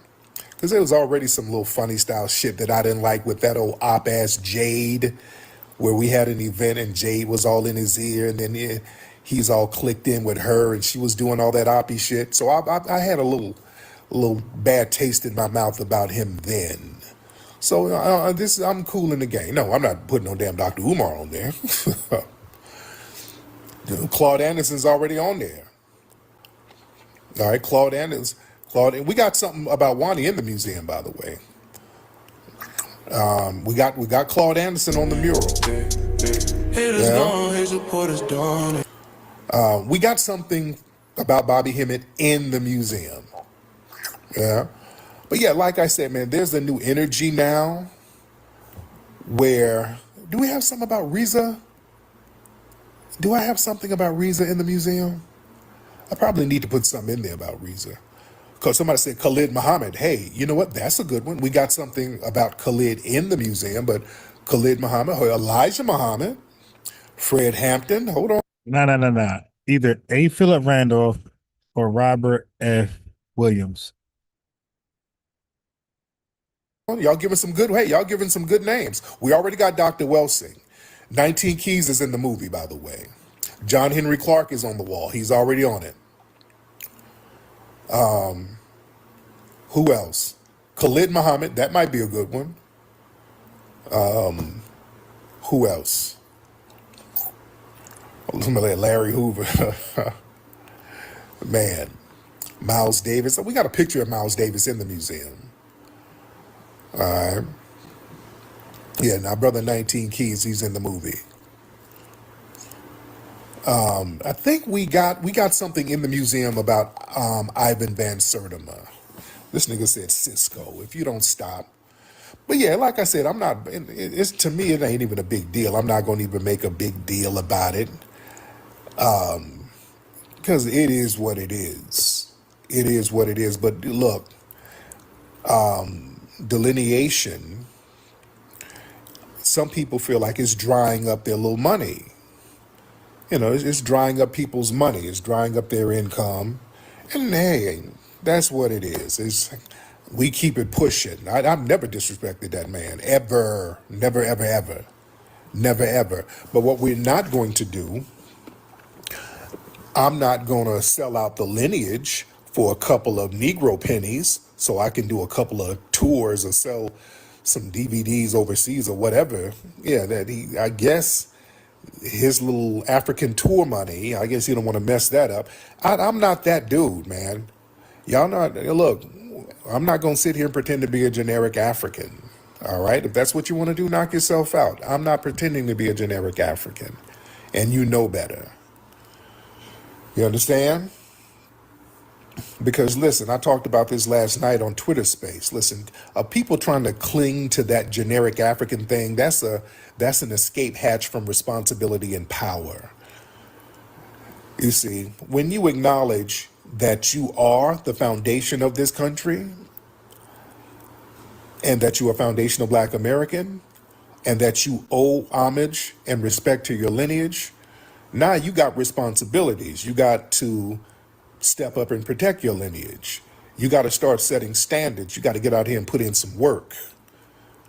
Because there was already some little funny style shit that I didn't like with that old op-ass Jade, where we had an event and Jade was all in his ear, and then he's all clicked in with her, and she was doing all that oppie shit. So I had a little bad taste in my mouth about him then. So I'm cool in the game. No, I'm not putting no damn Dr. Umar on there. Claude Anderson's already on there. All right, Claude Anderson. We got something about Wani in the museum, by the way. We got Claude Anderson on the mural. Yeah. We got something about Bobby Hemmett in the museum. Yeah. But yeah, like I said, man, there's a new energy now where, do we have something about Reza? Do I have something about Reza in the museum? I probably need to put something in there about Reza. Because somebody said Khalid Muhammad. Hey, you know what? That's a good one. We got something about Khalid in the museum, but Khalid Muhammad, or Elijah Muhammad, Fred Hampton, hold on. No. Either A. Philip Randolph or Robert F. Williams? Y'all giving some good, hey, y'all giving some good names. We already got Dr. Welsing. 19 Keys is in the movie, by the way. John Henry Clark is on the wall. He's already on it. Who else? Khalid Muhammad, that might be a good one. Who else? Larry Hoover. Man. Miles Davis. We got a picture of Miles Davis in the museum. All right. Yeah, now brother 19 Keys, he's in the movie. I think we got something in the museum about Ivan Van Sertima. This nigga said Cisco. If you don't stop. But yeah, like I said, I'm not. It's to me, it ain't even a big deal. I'm not going to even make a big deal about it, because it is what it is. It is what it is. But look, delineation. Some people feel like it's drying up their little money. You know, it's drying up people's money. It's drying up their income. And hey, that's what it is. We keep it pushing. I've never disrespected that man. Ever. Never, ever, ever. Never, ever. But what we're not going to do, I'm not going to sell out the lineage for a couple of Negro pennies so I can do a couple of tours or sell some DVDs overseas or whatever. Yeah, I guess his little African tour money, I guess he don't want to mess that up. I'm not that dude, man. Y'all not, look, I'm not going to sit here and pretend to be a generic African. All right? If that's what you want to do, knock yourself out. I'm not pretending to be a generic African. And you know better. You understand? Because listen, I talked about this last night on Twitter Space. Listen, people trying to cling to that generic African thing, that's an escape hatch from responsibility and power. You see, when you acknowledge that you are the foundation of this country, and that you are foundational Black American, and that you owe homage and respect to your lineage, now you got responsibilities. You got to step up and protect your lineage. You got to start setting standards. You got to get out here and put in some work,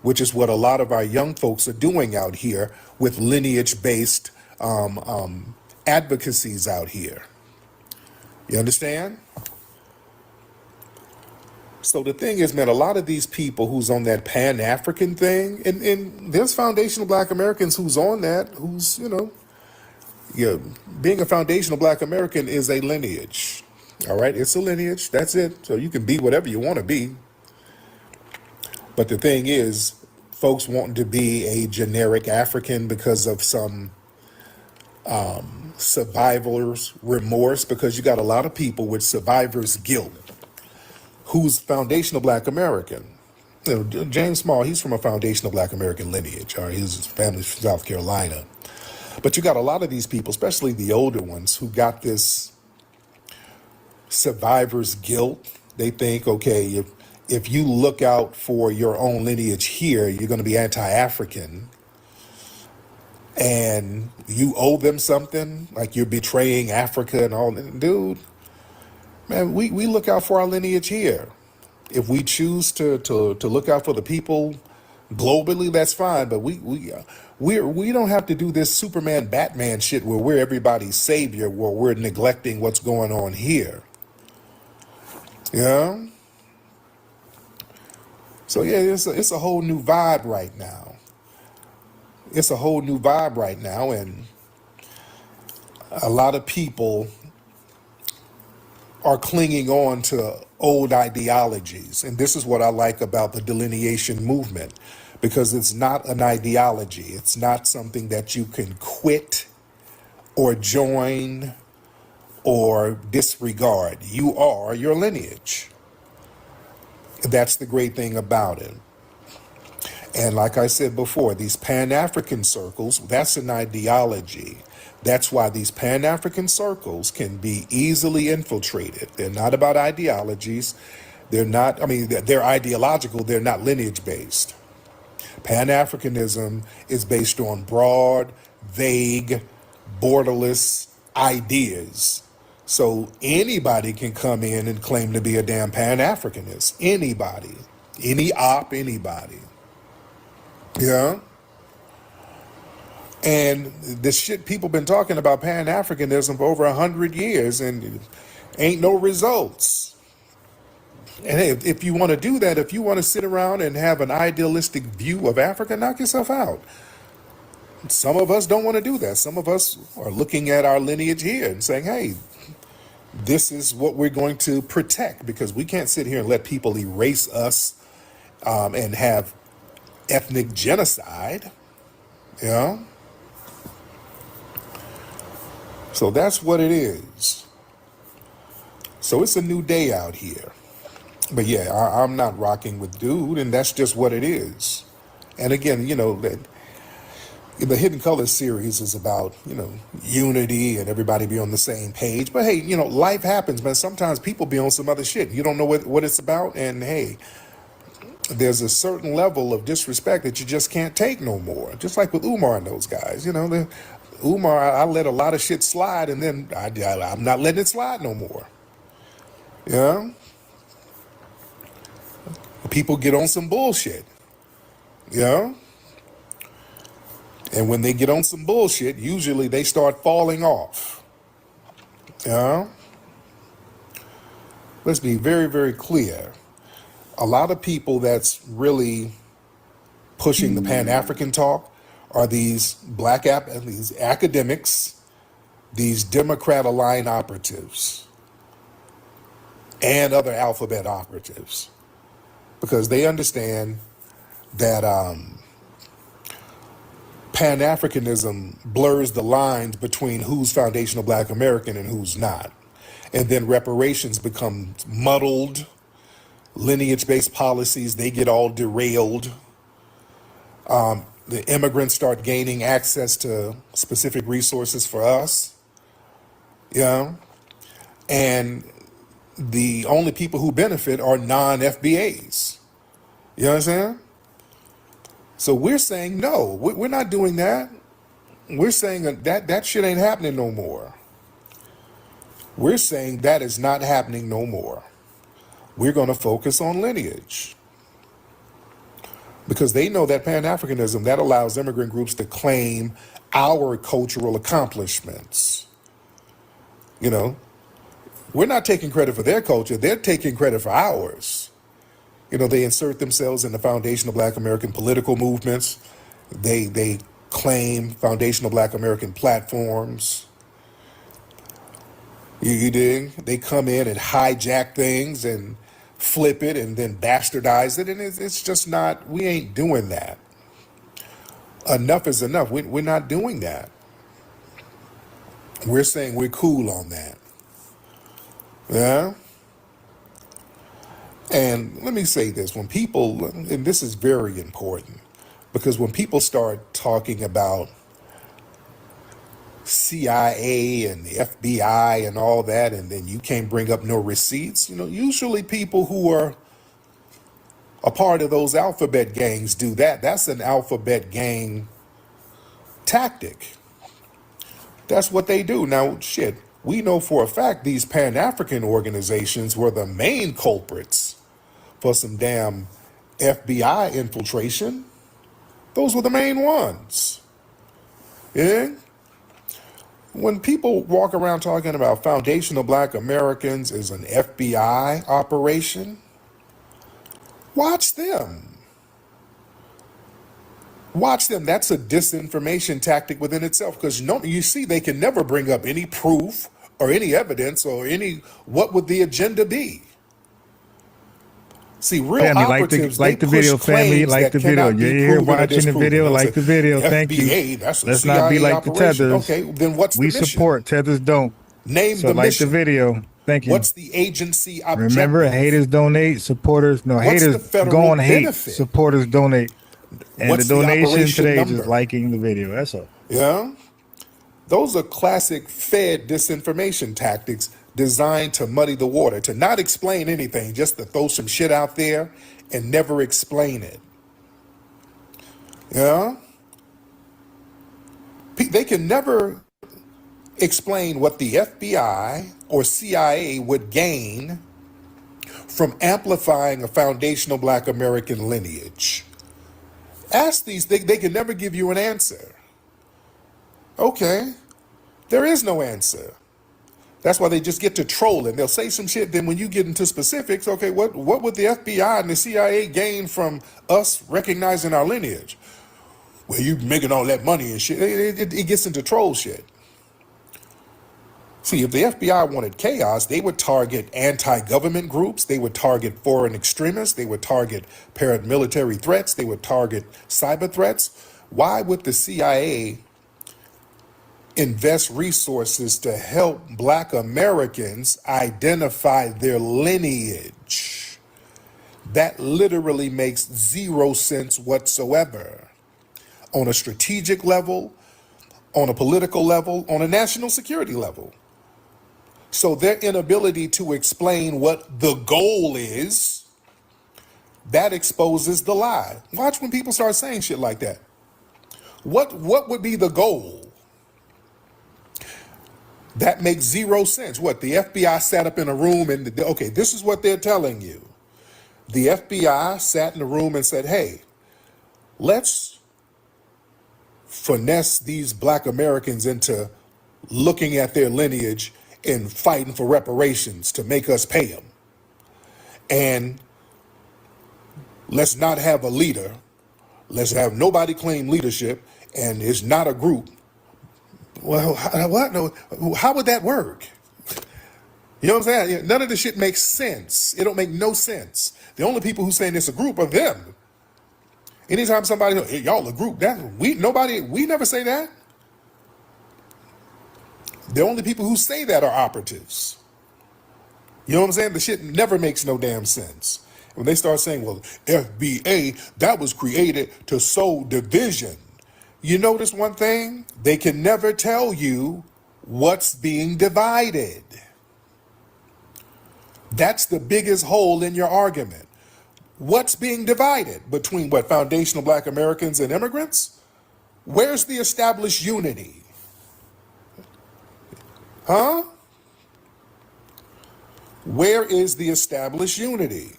which is what a lot of our young folks are doing out here with lineage-based advocacies out here. You understand? So the thing is, man, a lot of these people who's on that Pan-African thing, and there's foundational Black Americans who's on that, who's, you know, yeah, being a foundational Black American is a lineage. All right, it's a lineage. That's it. So you can be whatever you want to be. But the thing is, folks wanting to be a generic African because of some survivor's remorse, because you got a lot of people with survivor's guilt who's foundational Black American. You know, James Small, he's from a foundational Black American lineage. All right, his family's from South Carolina. But you got a lot of these people, especially the older ones, who got this survivor's guilt. They think, okay, if you look out for your own lineage here, you're going to be anti-African, and you owe them something, like you're betraying Africa and all. Dude, man, we look out for our lineage here. If we choose to look out for the people globally, that's fine, but we don't have to do this Superman Batman shit where we're everybody's savior, where we're neglecting what's going on here. Yeah. So yeah, it's a whole new vibe right now. It's a whole new vibe right now, and a lot of people are clinging on to old ideologies. And this is what I like about the delineation movement, because it's not an ideology. It's not something that you can quit or join or disregard. You are your lineage. That's the great thing about it. And like I said before, these Pan-African circles, that's an ideology. That's why these Pan-African circles can be easily infiltrated. They're not about ideologies. They're not, I mean, they're ideological. They're not lineage-based. Pan-Africanism is based on broad, vague, borderless ideas. So anybody can come in and claim to be a damn Pan-Africanist. Anybody. Anybody. Yeah? And the shit people been talking about Pan-Africanism for over 100 years and ain't no results. And hey, if you want to do that, if you want to sit around and have an idealistic view of Africa, knock yourself out. Some of us don't want to do that. Some of us are looking at our lineage here and saying, hey, this is what we're going to protect, because we can't sit here and let people erase us and have ethnic genocide. You know? So that's what it is. So it's a new day out here. But yeah, I'm not rocking with dude, and that's just what it is. And again, you know, the Hidden Colors series is about, you know, unity and everybody be on the same page. But hey, you know, life happens, man. Sometimes people be on some other shit. You don't know what it's about. And hey, there's a certain level of disrespect that you just can't take no more. Just like with Umar and those guys, you know, Umar, I let a lot of shit slide, and then I'm not letting it slide no more. Yeah. People get on some bullshit. Yeah. And when they get on some bullshit, usually they start falling off. Yeah. Let's be very, very clear. A lot of people that's really pushing the Pan-African talk are these these academics, these Democrat-aligned operatives, and other alphabet operatives, because they understand that Pan-Africanism blurs the lines between who's foundational Black American and who's not. And then reparations become muddled, lineage-based policies, they get all derailed. The immigrants start gaining access to specific resources for us. Yeah. And the only people who benefit are non-FBAs. You understand? So we're saying, no, we're not doing that. We're saying that shit ain't happening no more. We're saying that is not happening no more. We're going to focus on lineage. Because they know that Pan-Africanism, that allows immigrant groups to claim our cultural accomplishments. You know, we're not taking credit for their culture. They're taking credit for ours. You know, they insert themselves in the foundational Black American political movements. They claim foundational Black American platforms. You dig? They come in and hijack things and flip it and then bastardize it. And it's just not, we ain't doing that. Enough is enough. We're not doing that. We're saying we're cool on that. Yeah? And let me say this, when people, and this is very important, because when people start talking about CIA and the FBI and all that, and then you can't bring up no receipts, you know, usually people who are a part of those alphabet gangs do that. That's an alphabet gang tactic. That's what they do. Now, shit, we know for a fact these Pan-African organizations were the main culprits for some damn FBI infiltration. Those were the main ones. Yeah? When people walk around talking about foundational Black Americans as an FBI operation, watch them. Watch them. That's a disinformation tactic within itself, because you see, they can never bring up any proof or any evidence or any, what would the agenda be? See, real Family, operatives, like the they push video, family, claims like that the video. cannot be You're here proven or watching the disproven. video, They'll like say, the video. Thank FBA, you. that's a Let's not be CIA like the operation. tethers. Okay, then what's the We mission? support, tethers don't. Name So the like mission. the video. Thank you. What's the agency objective? Remember, haters donate, supporters, no, What's haters the federal go on hate, benefit? supporters donate. And What's the the donation operation today number? just liking the video. That's all. Yeah? Those are classic Fed disinformation tactics designed to muddy the water, to not explain anything, just to throw some shit out there and never explain it. Yeah? They can never explain what the FBI or CIA would gain from amplifying a foundational Black American lineage? Ask these, they can never give you an answer. Okay, there is no answer. That's why they just get to trolling. They'll say some shit, then when you get into specifics, okay, what would the FBI and the CIA gain from us recognizing our lineage? Well, you making all that money and shit. It gets into troll shit. See, if the FBI wanted chaos, they would target anti-government groups, they would target foreign extremists, they would target paramilitary threats, they would target cyber threats. Why would the CIA invest resources to help Black Americans identify their lineage? That literally makes zero sense whatsoever. On a strategic level, on a political level, on a national security level. So their inability to explain what the goal is, that exposes the lie. Watch when people start saying shit like that. What would be the goal? That makes zero sense. What, the FBI sat up in a room and, okay, this is what they're telling you. The FBI sat in a room and said, hey, let's finesse these Black Americans into looking at their lineage and fighting for reparations to make us pay them. And let's not have a leader. Let's have nobody claim leadership, and it's not a group. Well, what? No, how would that work? You know what I'm saying? None of this shit makes sense. It don't make no sense. The only people who saying it's a group are them. Anytime somebody, hey, y'all a group, we never say that. The only people who say that are operatives. You know what I'm saying? The shit never makes no damn sense. When they start saying, well, FBA, that was created to sow division. You notice one thing? They can never tell you what's being divided. That's the biggest hole in your argument. What's being divided between what, foundational Black Americans and immigrants? Where's the established unity? Huh? Where is the established unity?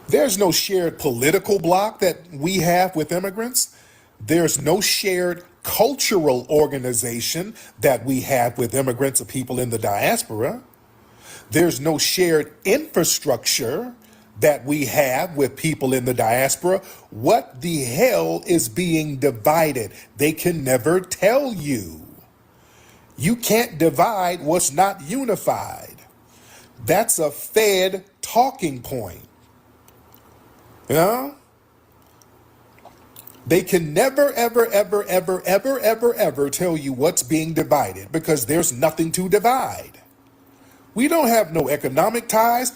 There's no shared political bloc that we have with immigrants. There's no shared cultural organization that we have with immigrants or people in the diaspora. There's no shared infrastructure that we have with people in the diaspora. What the hell is being divided? They can never tell you. You can't divide what's not unified. That's a Fed talking point. You know? They can never, ever, ever, ever, ever, ever, ever tell you what's being divided because there's nothing to divide. We don't have no economic ties.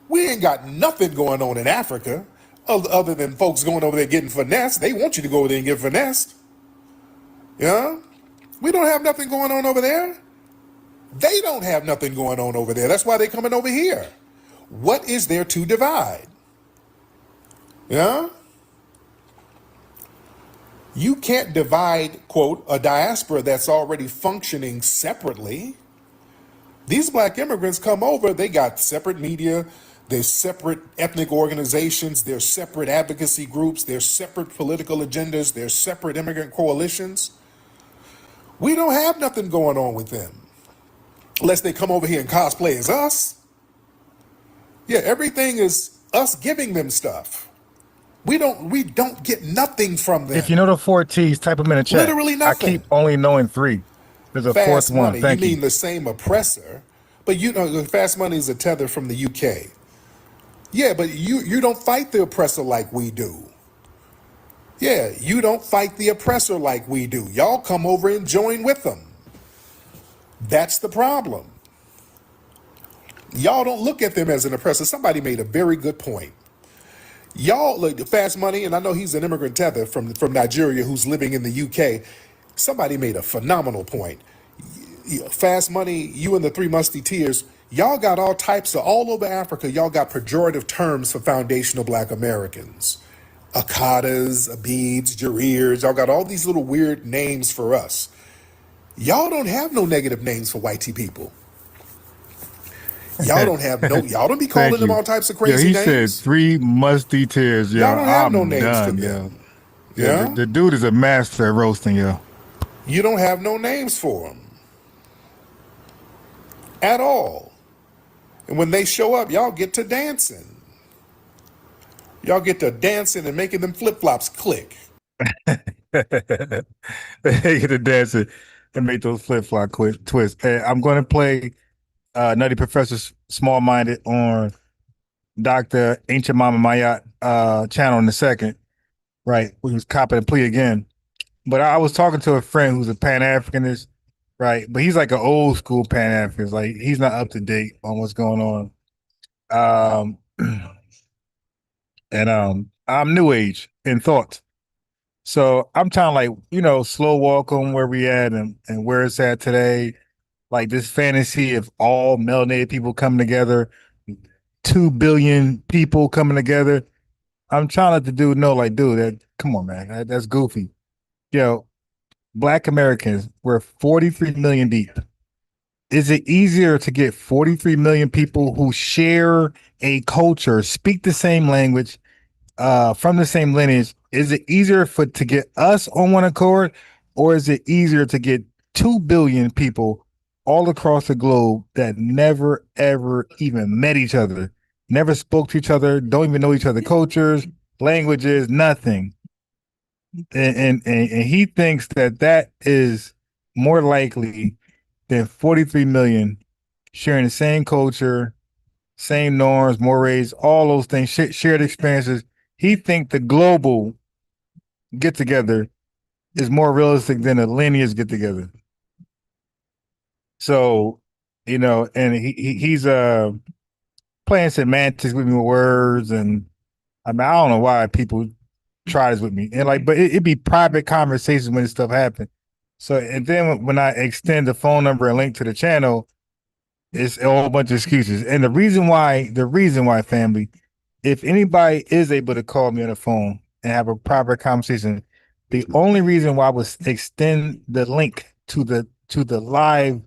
We ain't got nothing going on in Africa other than folks going over there getting finessed. They want you to go over there and get finessed. Yeah? We don't have nothing going on over there. They don't have nothing going on over there. That's why they're coming over here. What is there to divide? Yeah? You can't divide, quote, a diaspora that's already functioning separately. These Black immigrants come over, they got separate media, there's separate ethnic organizations, there's separate advocacy groups, there's separate political agendas, there's separate immigrant coalitions. We don't have nothing going on with them. Unless they come over here and cosplay as us. Yeah, everything is us giving them stuff. We don't get nothing from them. If you know the 4 T's, type them in the chat. Literally nothing. I keep only knowing 3. There's a Fast fourth one. money, Thank you you. mean the same oppressor, but you know, fast money is a tether from the UK. Yeah, but you don't fight the oppressor like we do. Yeah, you don't fight the oppressor like we do. Y'all come over and join with them. That's the problem. Y'all don't look at them as an oppressor. Somebody made a very good point. Y'all, like Fast Money, and I know he's an immigrant tether from Nigeria who's living in the UK. Somebody made a phenomenal point. Fast Money, you and the Three Musketeers, y'all got all types of, all over Africa, y'all got pejorative terms for foundational Black Americans. Akadas, Abibs, Jareers, y'all got all these little weird names for us. Y'all don't have no negative names for white people. Y'all don't have no, y'all don't be calling Thank them you. all types of Yo, crazy he said names. 3 musty tears, yo. Y'all don't have no I'm names for done, yo. them. Yeah, Yeah? the dude is a master at roasting, yo. You don't have no names for them. At all. And when they show up, y'all get to dancing. Y'all get to dancing and making them flip-flops click. They get to dance it and make those flip-flop twists. Hey, I'm going to play Nutty Professor Small Minded on Dr. Ancient Mama Mayat channel in a second. Right, we was copping a plea again. But I was talking to a friend who's a Pan-Africanist, right? But he's like an old school Pan-Africanist. Like he's not up to date on what's going on. And I'm new age in thought. So I'm trying to like, slow walk on where we at and where it's at today. Like this fantasy of all melanated people coming together, 2 billion people coming together. I'm trying to let the dude know, like, dude, come on, man, that's goofy. Yo, Black Americans, we're 43 million deep. Is it easier to get 43 million people who share a culture, speak the same language, from the same lineage? Is it easier to get us on one accord, or is it easier to get 2 billion people all across the globe that never ever even met each other, never spoke to each other, don't even know each other cultures, languages, nothing? And he thinks that is more likely than 43 million sharing the same culture, same norms, mores, all those things, shared experiences. He think the global get together is more realistic than a lineage get together. So, and he's playing semantics with me with words, and I mean I don't know why people try this with me. And like, but it'd be private conversations when this stuff happens. So, and then when I extend the phone number and link to the channel, it's a whole bunch of excuses. And the reason why, family, if anybody is able to call me on the phone and have a proper conversation, the only reason why I would extend the link to the live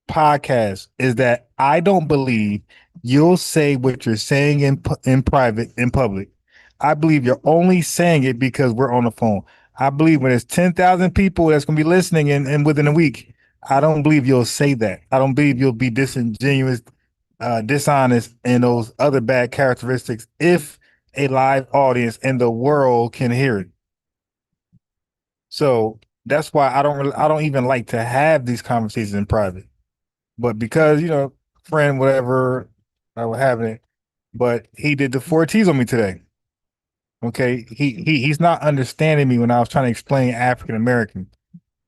podcast is that I don't believe you'll say what you're saying in private, in public. I believe you're only saying it because we're on the phone. I believe when there's 10,000 people that's going to be listening and within a week, I don't believe you'll say that. I don't believe you'll be disingenuous, dishonest, and those other bad characteristics if a live audience in the world can hear it. So that's why I don't even like to have these conversations in private. But because, friend, whatever, I was having it, but he did the 4Ts on me today. Okay. He's not understanding me when I was trying to explain African American.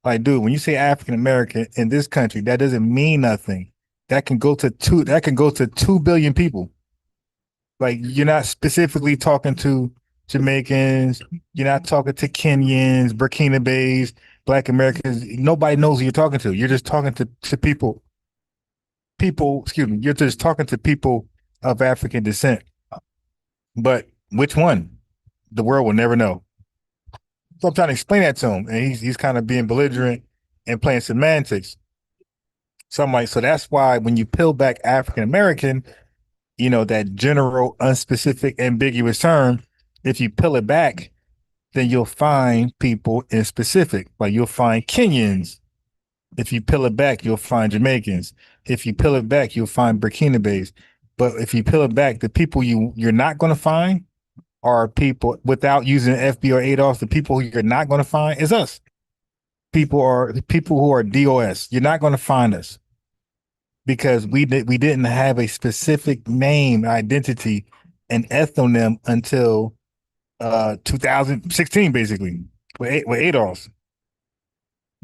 Like, dude, when you say African American in this country, that doesn't mean nothing. That can go to 2 billion people. Like, you're not specifically talking to Jamaicans, you're not talking to Kenyans, Burkina Faso, Black Americans. Nobody knows who you're talking to. You're just talking to people, you're just talking to people of African descent. But which one? The world will never know. So I'm trying to explain that to him, and he's kind of being belligerent and playing semantics. So I'm like, so that's why when you peel back African American, that general, unspecific, ambiguous term, if you peel it back, then you'll find people in specific. Like you'll find Kenyans. If you peel it back, you'll find Jamaicans. If you peel it back, you'll find Burkina Faso. But if you peel it back, the people you're not going to find are people, without using FB or ADOS, the people who you're not going to find is us. People who are DOS. You're not going to find us because we didn't have a specific name, identity, and ethnonym until 2016, basically, with ADOS.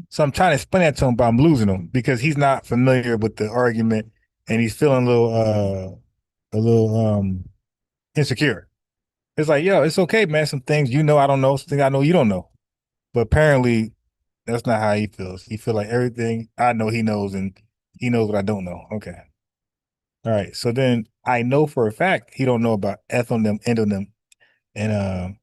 So I'm trying to explain that to him, but I'm losing him because he's not familiar with the argument and he's feeling a little insecure. It's like, yo, it's okay, man. Some things I don't know, some things I know you don't know. But apparently that's not how he feels. He feels like everything I know he knows, and he knows what I don't know. Okay. All right. So then I know for a fact he don't know about ethnonym, endonym, and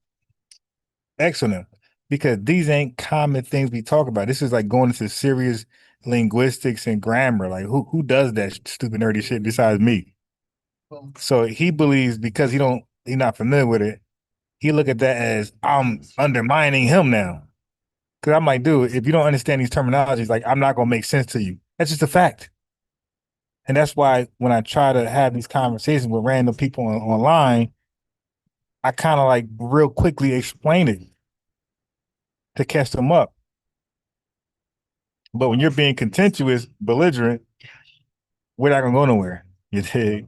exonym. because these ain't common things we talk about. This is like going into serious linguistics and grammar. Like who does that stupid nerdy shit besides me? So he believes because he's not familiar with it, he look at that as I'm undermining him now. Cause I'm like, dude, if you don't understand these terminologies, like I'm not gonna make sense to you. That's just a fact. And that's why when I try to have these conversations with random people online, I kind of like real quickly explain it to catch them up. But when you're being contentious, belligerent, we're not gonna go nowhere. You dig?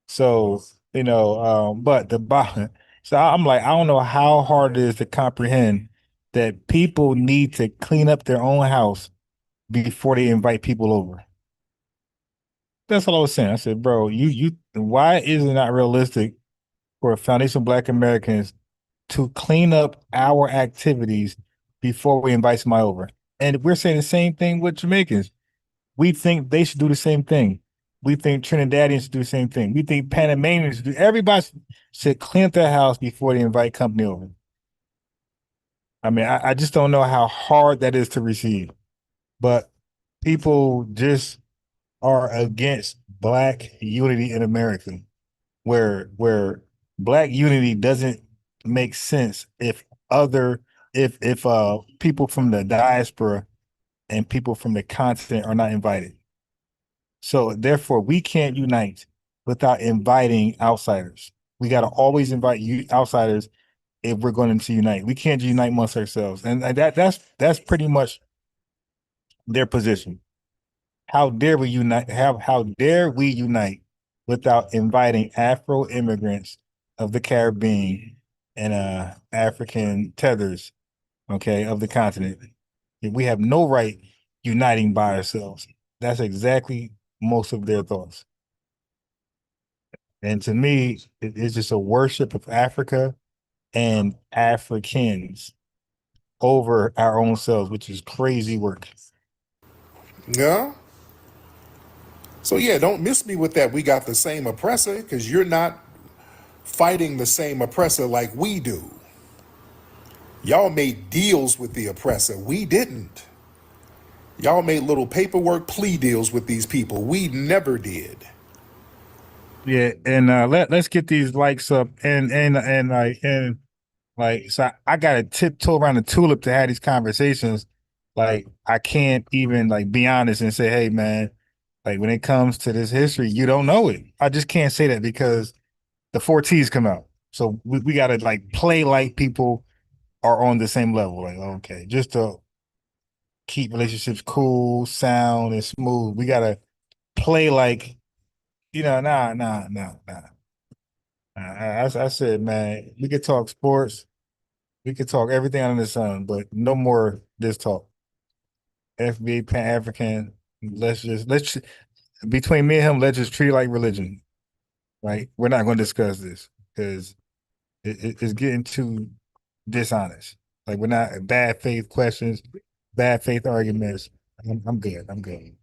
So, but the bottom, so I'm like, I don't know how hard it is to comprehend that people need to clean up their own house before they invite people over. That's all I was saying. I said, bro, why is it not realistic for foundational Black Americans to clean up our activities before we invite somebody over? And we're saying the same thing with Jamaicans. We think they should do the same thing. We think Trinidadians should do the same thing. We think Panamanians should do. Everybody should clean up their house before they invite company over. I mean, I just don't know how hard that is to receive. But people just are against Black unity in America, where Black unity doesn't make sense if people from the diaspora and people from the continent are not invited. So therefore, we can't unite without inviting outsiders. We got to always invite outsiders if we're going to unite. We can't unite amongst ourselves, and that's pretty much their position. How dare we unite? How dare we unite without inviting Afro immigrants of the Caribbean and African tethers, okay, of the continent? We have no right uniting by ourselves. That's exactly most of their thoughts. And to me, it's just a worship of Africa and Africans over our own selves, which is crazy work. Yeah. So yeah, don't miss me with that. We got the same oppressor, because you're not fighting the same oppressor like we do. Y'all made deals with the oppressor. We didn't. Y'all made little paperwork plea deals with these people. We never did. Yeah, and let's get these likes up and so I gotta tiptoe around the tulip to have these conversations. Like I can't even like be honest and say, hey man, like when it comes to this history, you don't know it. I just can't say that because the 4Ts come out. So we gotta like play like people are on the same level. Like, okay, just to keep relationships cool, sound, and smooth. We gotta play like, nah. I said, man, we could talk sports, we could talk everything under the sun, but no more this talk. FBA Pan-African, let's between me and him, let's just treat it like religion, right? We're not going to discuss this because it's getting too dishonest. Like we're not bad faith questions, bad faith arguments. I'm good. I'm good.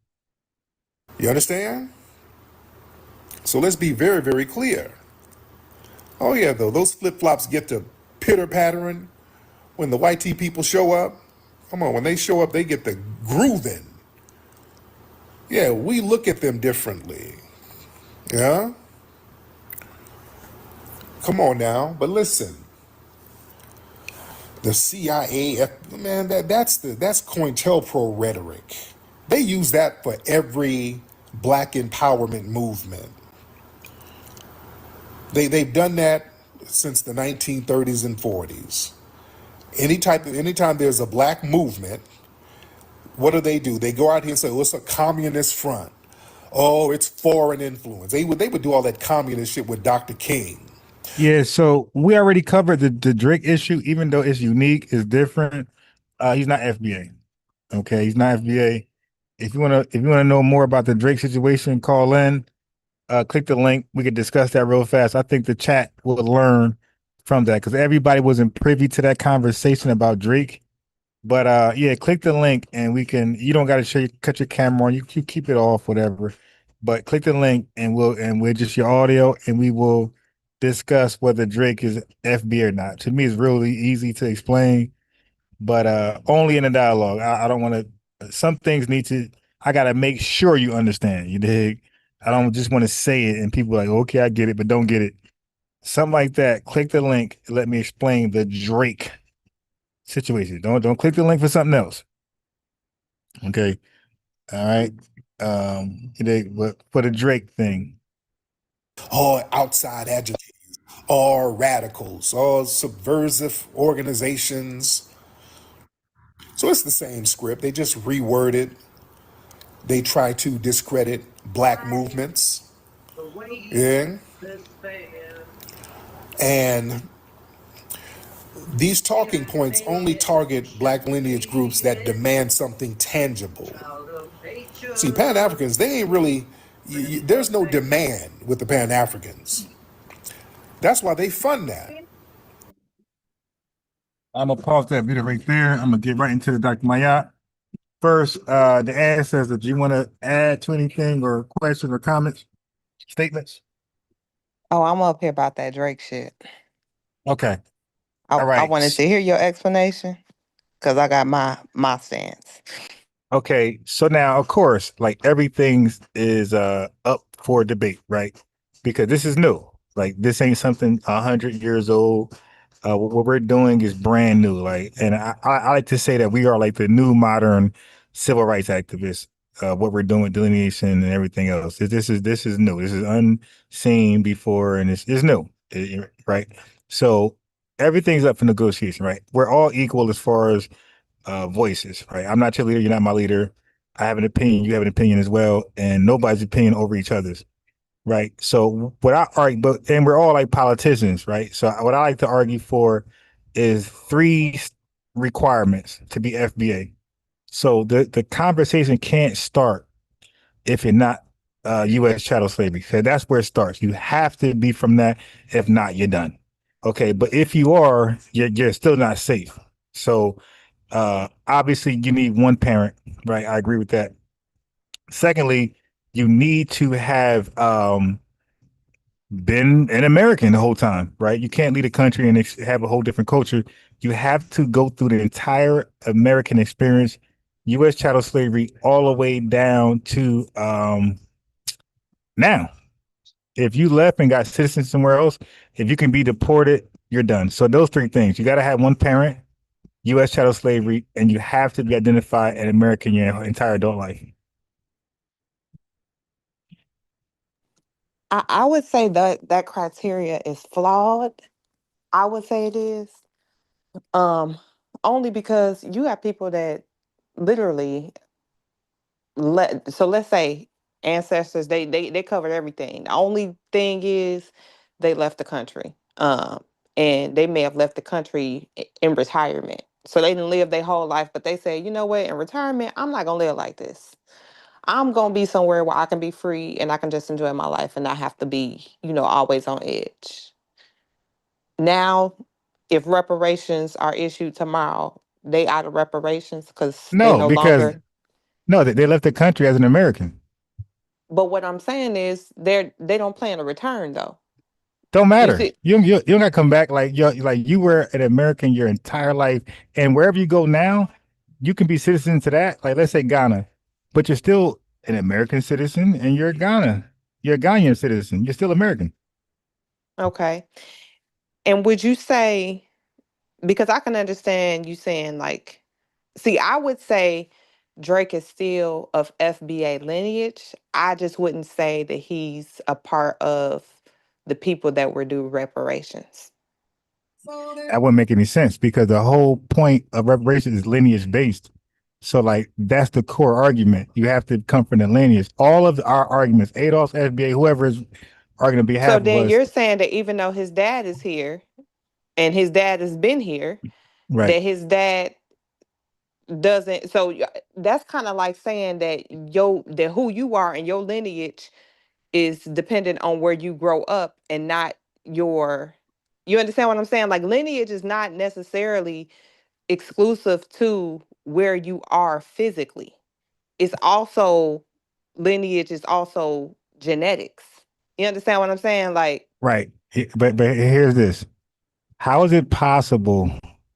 You understand? So let's be very, very clear. Oh yeah, though, those flip-flops get to pitter-pattering when the white tea people show up. Come on, when they show up, they get the grooving. Yeah, we look at them differently. Yeah? Come on now, but listen. The CIA, man, that's COINTELPRO rhetoric. They use that for every Black empowerment movement. They've done that since the 1930s and 40s. Anytime there's a Black movement, what do? They go out here and say, "Oh, it's a communist front. Oh, it's foreign influence." They would do all that communist shit with Dr. King. Yeah, so we already covered the Drake issue, even though it's unique, it's different. He's not FBA. Okay, he's not FBA. If you wanna know more about the Drake situation, call in. Click the link. We could discuss that real fast. I think the chat will learn from that because everybody wasn't privy to that conversation about Drake. But yeah, click the link and you don't got to cut your camera on. You keep it off, whatever. But click the link and we'll just your audio and we will discuss whether Drake is FB or not. To me, it's really easy to explain. but only in a dialogue. I don't want to. Some things need to. I gotta make sure you understand. You dig? I don't just want to say it and people are like, okay, I get it, but don't get it. Something like that. Click the link. Let me explain the Drake situation. Don't click the link for something else. Okay. All right. But for the Drake thing. Or outside agitators, or radicals, or subversive organizations. So it's the same script. They just reword it. They try to discredit black movements. Yeah. And these talking points only target black lineage groups that demand something tangible. See, Pan-Africans, they ain't really, there's no demand with the Pan-Africans. That's why they fund that. I'm gonna pause that video right there. I'm gonna get right into the Dr. Mayat. First, the ancestor, do you want to add to anything or questions or comments, statements? Oh, I'm up here about that Drake shit. Okay. I All right. wanted to hear your explanation because I got my stance. Okay, so now of course, like everything is up for debate, right? Because this is new. Like this ain't something 100 years old. What we're doing is brand new. Like, and I like to say that we are like the new modern civil rights activists. What we're doing, delineation and everything else. This is new. This is unseen before, and it's new, right? So everything's up for negotiation, right? We're all equal as far as voices, right? I'm not your leader, you're not my leader. I have an opinion, you have an opinion as well, and nobody's opinion over each other's, right? So what I argue, and we're all like politicians, right? So what I like to argue for is 3 requirements to be FBA. So the conversation can't start if you're not U.S. chattel slavery. So that's where it starts. You have to be from that. If not, you're done. Okay, but if you are, you're still not safe. So obviously you need one parent, right? I agree with that. Secondly, you need to have been an American the whole time, right? You can't lead a country and have a whole different culture. You have to go through the entire American experience, U.S. chattel slavery, all the way down to now. If you left and got citizenship somewhere else, if you can be deported, you're done. So those 3 things, you got to have one parent, U.S. chattel slavery, and you have to be identified an American your entire adult life. I would say that criteria is flawed. I would say it is. Only because you have people that literally let's say ancestors, they covered everything. The only thing is they left the country. And they may have left the country in retirement. So they didn't live their whole life, but they say, you know what, in retirement, I'm not gonna live like this. I'm gonna be somewhere where I can be free and I can just enjoy my life and not have to be, always on edge. Now, if reparations are issued tomorrow, they out of reparations because they No, no because longer. they left the country as an American. But what I'm saying is they don't plan to return though. Don't You matter. see, You don't got to come back like you were an American your entire life, and wherever you go now, you can be citizen to that. Like let's say Ghana, but you're still an American citizen, and you're Ghana. You're a Ghanaian citizen. You're still American. okay. And would you say, because I can understand you saying like, see, I would say Drake is still of FBA lineage. I just wouldn't say that he's a part of the people that were due reparations. That wouldn't make any sense because the whole point of reparations is lineage based. So like that's the core argument. You have to come from the lineage. All of our arguments, Adolf, FBA, whoever is arguing on behalf So of then us, you're saying that even though his dad is here and his dad has been here, right? that his dad doesn't. So that's kind of like saying that that who you are and your lineage is dependent on where you grow up and not your. You understand what I'm saying? Like lineage is not necessarily exclusive to where you are physically. It's also lineage is also genetics. You understand what I'm saying? Like, Right. But here's this. How is it possible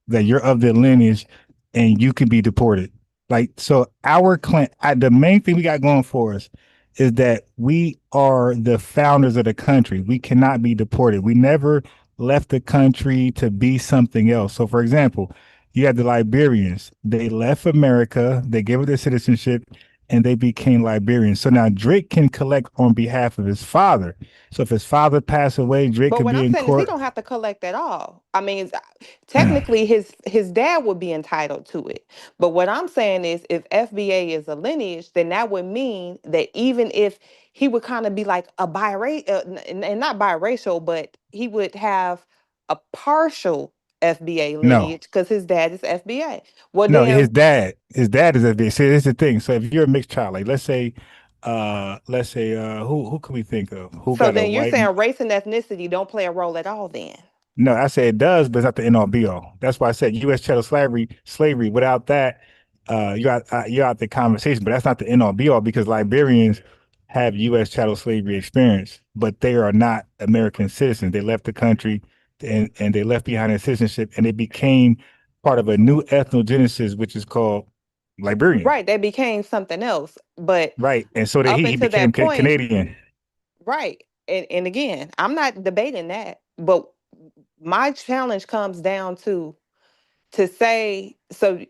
that you're of the lineage and you can be deported. Like, so our claim, the main thing we got going for us is that we are the founders of the country. We cannot be deported. We never left the country to be something else. So, for example, you had the Liberians. They left America, they gave up their citizenship, and they became Liberians. So now Drake can collect on behalf of his father. So if his father passed away, Drake But could what be I'm in saying is he court. don't have to collect at all. I mean, technically his dad would be entitled to it. But what I'm saying is if FBA is a lineage, then that would mean that even if he would kind of be like a and not biracial, but he would have a partial FBA No, lineage because his dad is FBA. Well, no, then, his dad is a big. See, this is the thing. So if you're a mixed child, like let's say, who can we think of who so got a then you're white? saying race and ethnicity don't play a role at all then. No, I said it does, but it's not the end all be all. That's why I said U.S. chattel slavery. Without that, you're out the conversation. But that's not the end all be all because Liberians have U.S. chattel slavery experience, but they are not American citizens. They left the country and they left behind their citizenship, and they became part of a new ethnogenesis, which is called Liberian. Right, they became something else. But Right, and so that up he until became that point, Canadian. right. And again, I'm not debating that, but my challenge comes down to say, so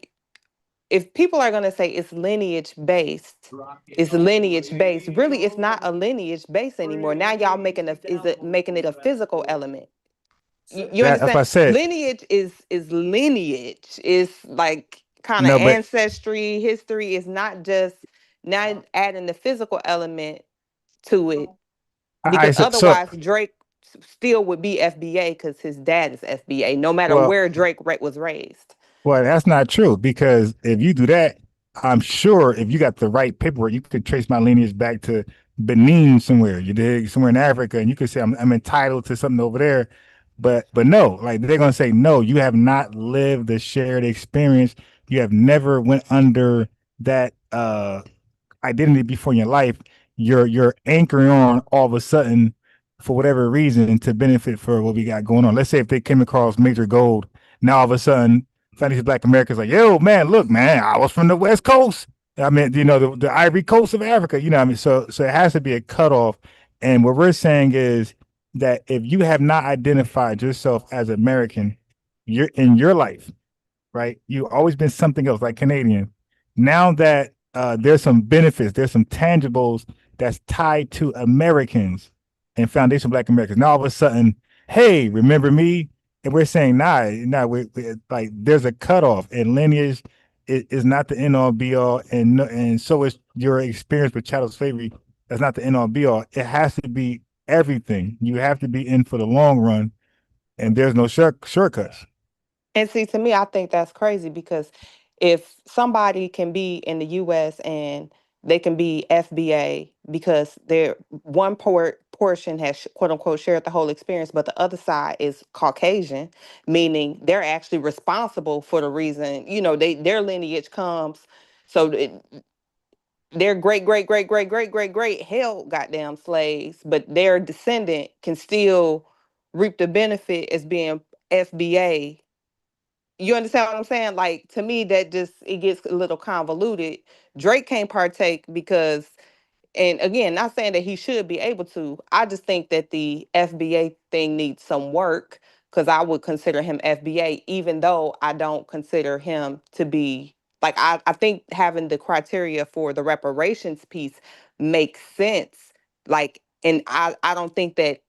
if people are going to say it's lineage based, really it's not a lineage base anymore. Now y'all making it a physical element. You That's understand? what I said. Lineage is lineage. It's like kind of No, but ancestry, history. Is not just now adding the physical element to it I because so otherwise Drake still would be FBA because his dad is FBA, no matter well. where Drake was raised. Well, that's not true because if you do that, I'm sure if you got the right paperwork, you could trace my lineage back to Benin somewhere. You dig somewhere in Africa, and you could say I'm entitled to something over there. But no, like they're gonna say no. You have not lived the shared experience. You have never went under that identity before in your life. You're anchoring on all of a sudden for whatever reason to benefit for what we got going on. Let's say if they came across major gold, now all of a sudden these Black Americans like, yo, man, look, man, I was from the West Coast. I mean, the Ivory Coast of Africa. You know, what I mean, so it has to be a cutoff. And what we're saying is that if you have not identified yourself as American, you're in your life, right? You've always been something else, like Canadian. Now that there's some benefits, there's some tangibles that's tied to Americans and foundational Black Americans. Now all of a sudden, hey, remember me? And we're saying, we like there's a cutoff, and lineage is not the end all be all, and so is your experience with chattel slavery. That's not the end all be all. It has to be everything. You have to be in for the long run, and there's no shortcuts. And see, to me, I think that's crazy because if somebody can be in the US and they can be FBA because they're portion has quote unquote shared the whole experience, but the other side is Caucasian, meaning they're actually responsible for the reason, their lineage comes. So their great held goddamn slaves, but their descendant can still reap the benefit as being FBA. You understand what I'm saying? Like, to me, that just it gets a little convoluted. Drake can't partake because, and again, not saying that he should be able to. I just think that the FBA thing needs some work because I would consider him FBA, even though I don't consider him to be like I think having the criteria for the reparations piece makes sense. Like, and I don't think that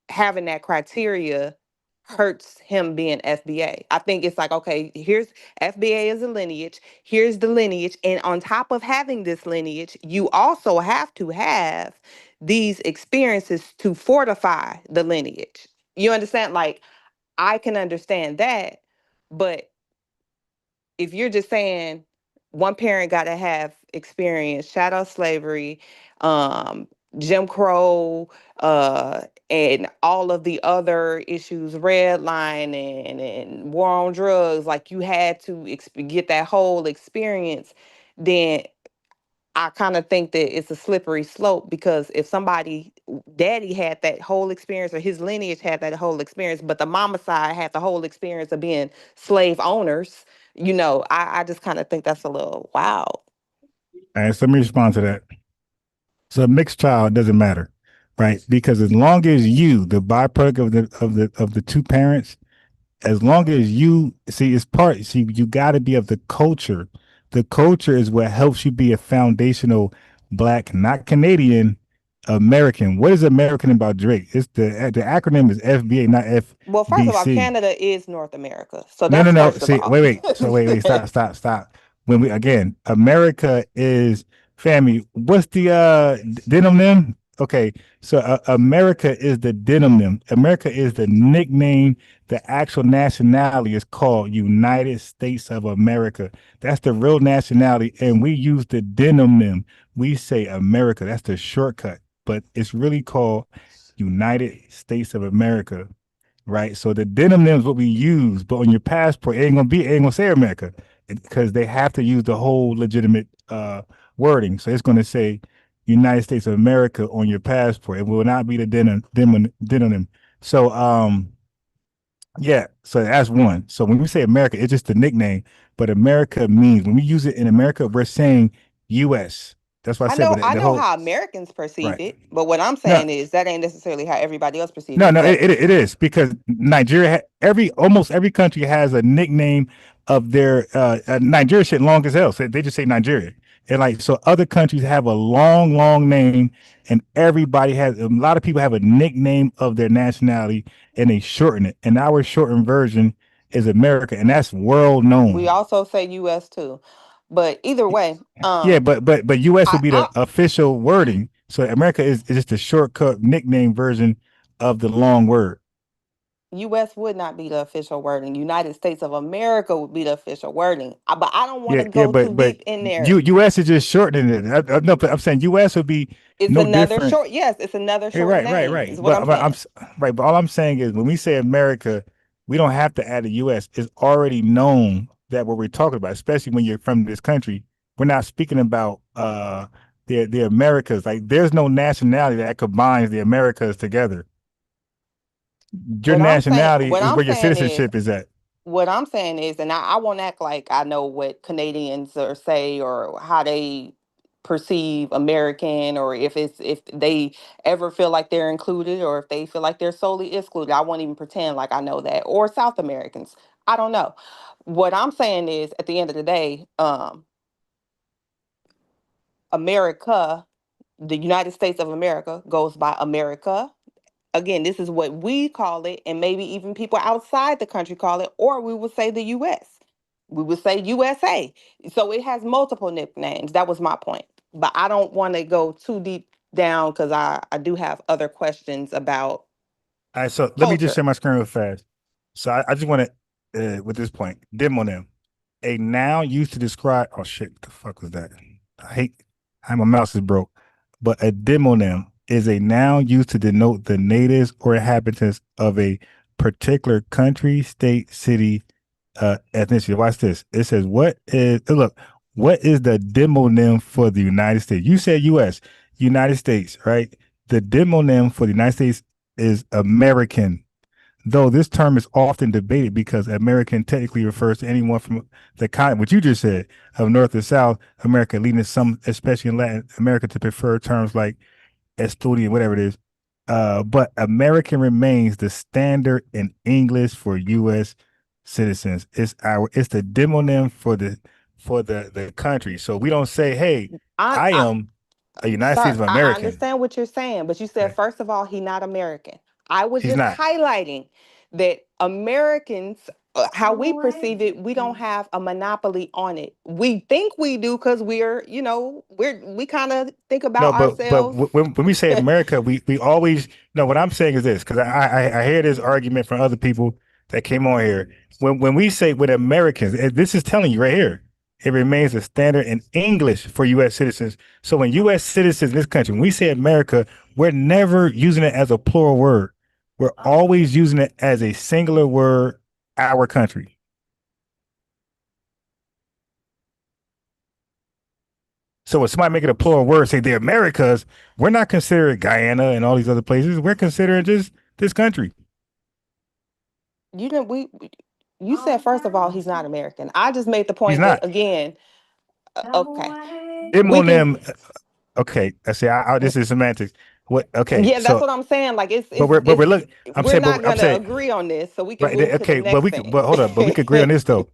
having that criteria hurts him being FBA. I think it's like, okay, here's FBA is a lineage, here's the lineage, and on top of having this lineage, you also have to have these experiences to fortify the lineage. You understand? Like, I can understand that, but if you're just saying one parent got to have experience shadow slavery, um, Jim Crow, and all of the other issues, redlining and war on drugs, like you had to get that whole experience, then I kind of think that it's a slippery slope because if somebody daddy had that whole experience, or his lineage had that whole experience, but the mama side had the whole experience of being slave owners. I just kind of think that's a little wild. All right, so let me respond to that. So a mixed child doesn't matter, right? Because as long as you, the byproduct of the two parents, as long as you see, you got to be of the culture. The culture is what helps you be a foundational Black, not Canadian, American. What is American about Drake? It's the acronym is FBA, not Well, first of all, FBC. Canada is North America, so No, no, that's no. first of See, all. wait. So wait. Stop. When we again, America is family. What's the denom? Okay, so America is the denom. America is the nickname. The actual nationality is called United States of America. That's the real nationality, and we use the denom. We say America. That's the shortcut, but it's really called United States of America. Right, so the denom is what we use, but on your passport, it ain't gonna say America, because they have to use the whole legitimate wording. So it's gonna say United States of America on your passport. It will not be the denom. So yeah, so that's one. So when we say America, it's just the nickname, but America means, when we use it in America, we're saying U.S. That's what I I said. know, But I the know whole how Americans perceive right. it, but what I'm No, saying is that ain't necessarily how everybody else perceives no, it. no, But it is, because Nigeria, almost every country has a nickname of their Nigeria shit long as hell. So they just say Nigeria. And like, so other countries have a long name, and everybody has, a lot of people have a nickname of their nationality, and they shorten it. And our shortened version is America, and that's world we known. also say U.S. too. But either way, Yeah, but US I, would be I the official wording. So America is just a shortcut nickname version of the long word. U.S. would not be the official wording. United States of America would be the official wording. But I don't want Yeah, to yeah, go too but deep in there. US is just shortening it. No, but I'm saying US would be It's no another different. short. Yes, it's another Hey, short right. name. Is what I'm But saying. right. But all I'm saying is, when we say America, we don't have to add the US. It's already known that what we're talking about, especially when you're from this country, we're not speaking about the Americas. Like, there's no nationality that combines the Americas together. Your What I'm saying. nationality What is I'm where your saying is. citizenship is at. What I'm saying is, and I won't act like I know what Canadians or say or how they perceive American, or if they ever feel like they're included, or if they feel like they're solely excluded. I won't even pretend like I know that. Or South Americans. I don't know. What I'm saying is, at the end of the day, America, the United States of America, goes by America. Again, this is what we call it, and maybe even people outside the country call it, or we would say the US. We would say USA. So it has multiple nicknames. That was my point. But I don't want to go too deep down, because I do have other questions about All right, so let me just culture. share my screen real fast. So I just want to, with this point, demonym, a noun used to describe. Oh shit, what the fuck was that? I hate. My mouse is broke. But a demonym is a noun used to denote the natives or inhabitants of a particular country, state, city, ethnicity. Watch this. It says, what is the demonym for the United States? You said U.S., United States, right? The demonym for the United States is American, though this term is often debated, because American technically refers to anyone from the continent, what you just said, of North or South America, leading some, especially in Latin America, to prefer terms like Estonian, whatever it is. But American remains the standard in English for U.S. citizens. It's the demonym for the country. So we don't say, "Hey, I I am a United States Sir, of I American." understand what you're saying, but you said, first of all, he not American. I was He's just not. highlighting that Americans, how we perceive it, we don't have a monopoly on it. We think we do, because we kind of think No, about but ourselves. when we say America, we always no. What I'm saying is this, because I hear this argument from other people that came on here. When we say with Americans, this is telling you right here, it remains a standard in English for U.S. citizens. So when U.S. citizens in this country, when we say America, we're never using it as a plural word. We're always using it as a singular word, our country. So if somebody make it a plural word, say the Americas, we're not considering Guyana and all these other places. We're considering just this country. You know, you said first of all he's not American. I just made the He's point that not. again. Okay, Him we on can. them. Okay, I say this is semantics. What? Okay, Yeah, that's so what I'm saying. Like but we're look. we're not I'm gonna saying agree on this, so we can right. move to the Okay, next thing. but hold on. But we could agree on this though.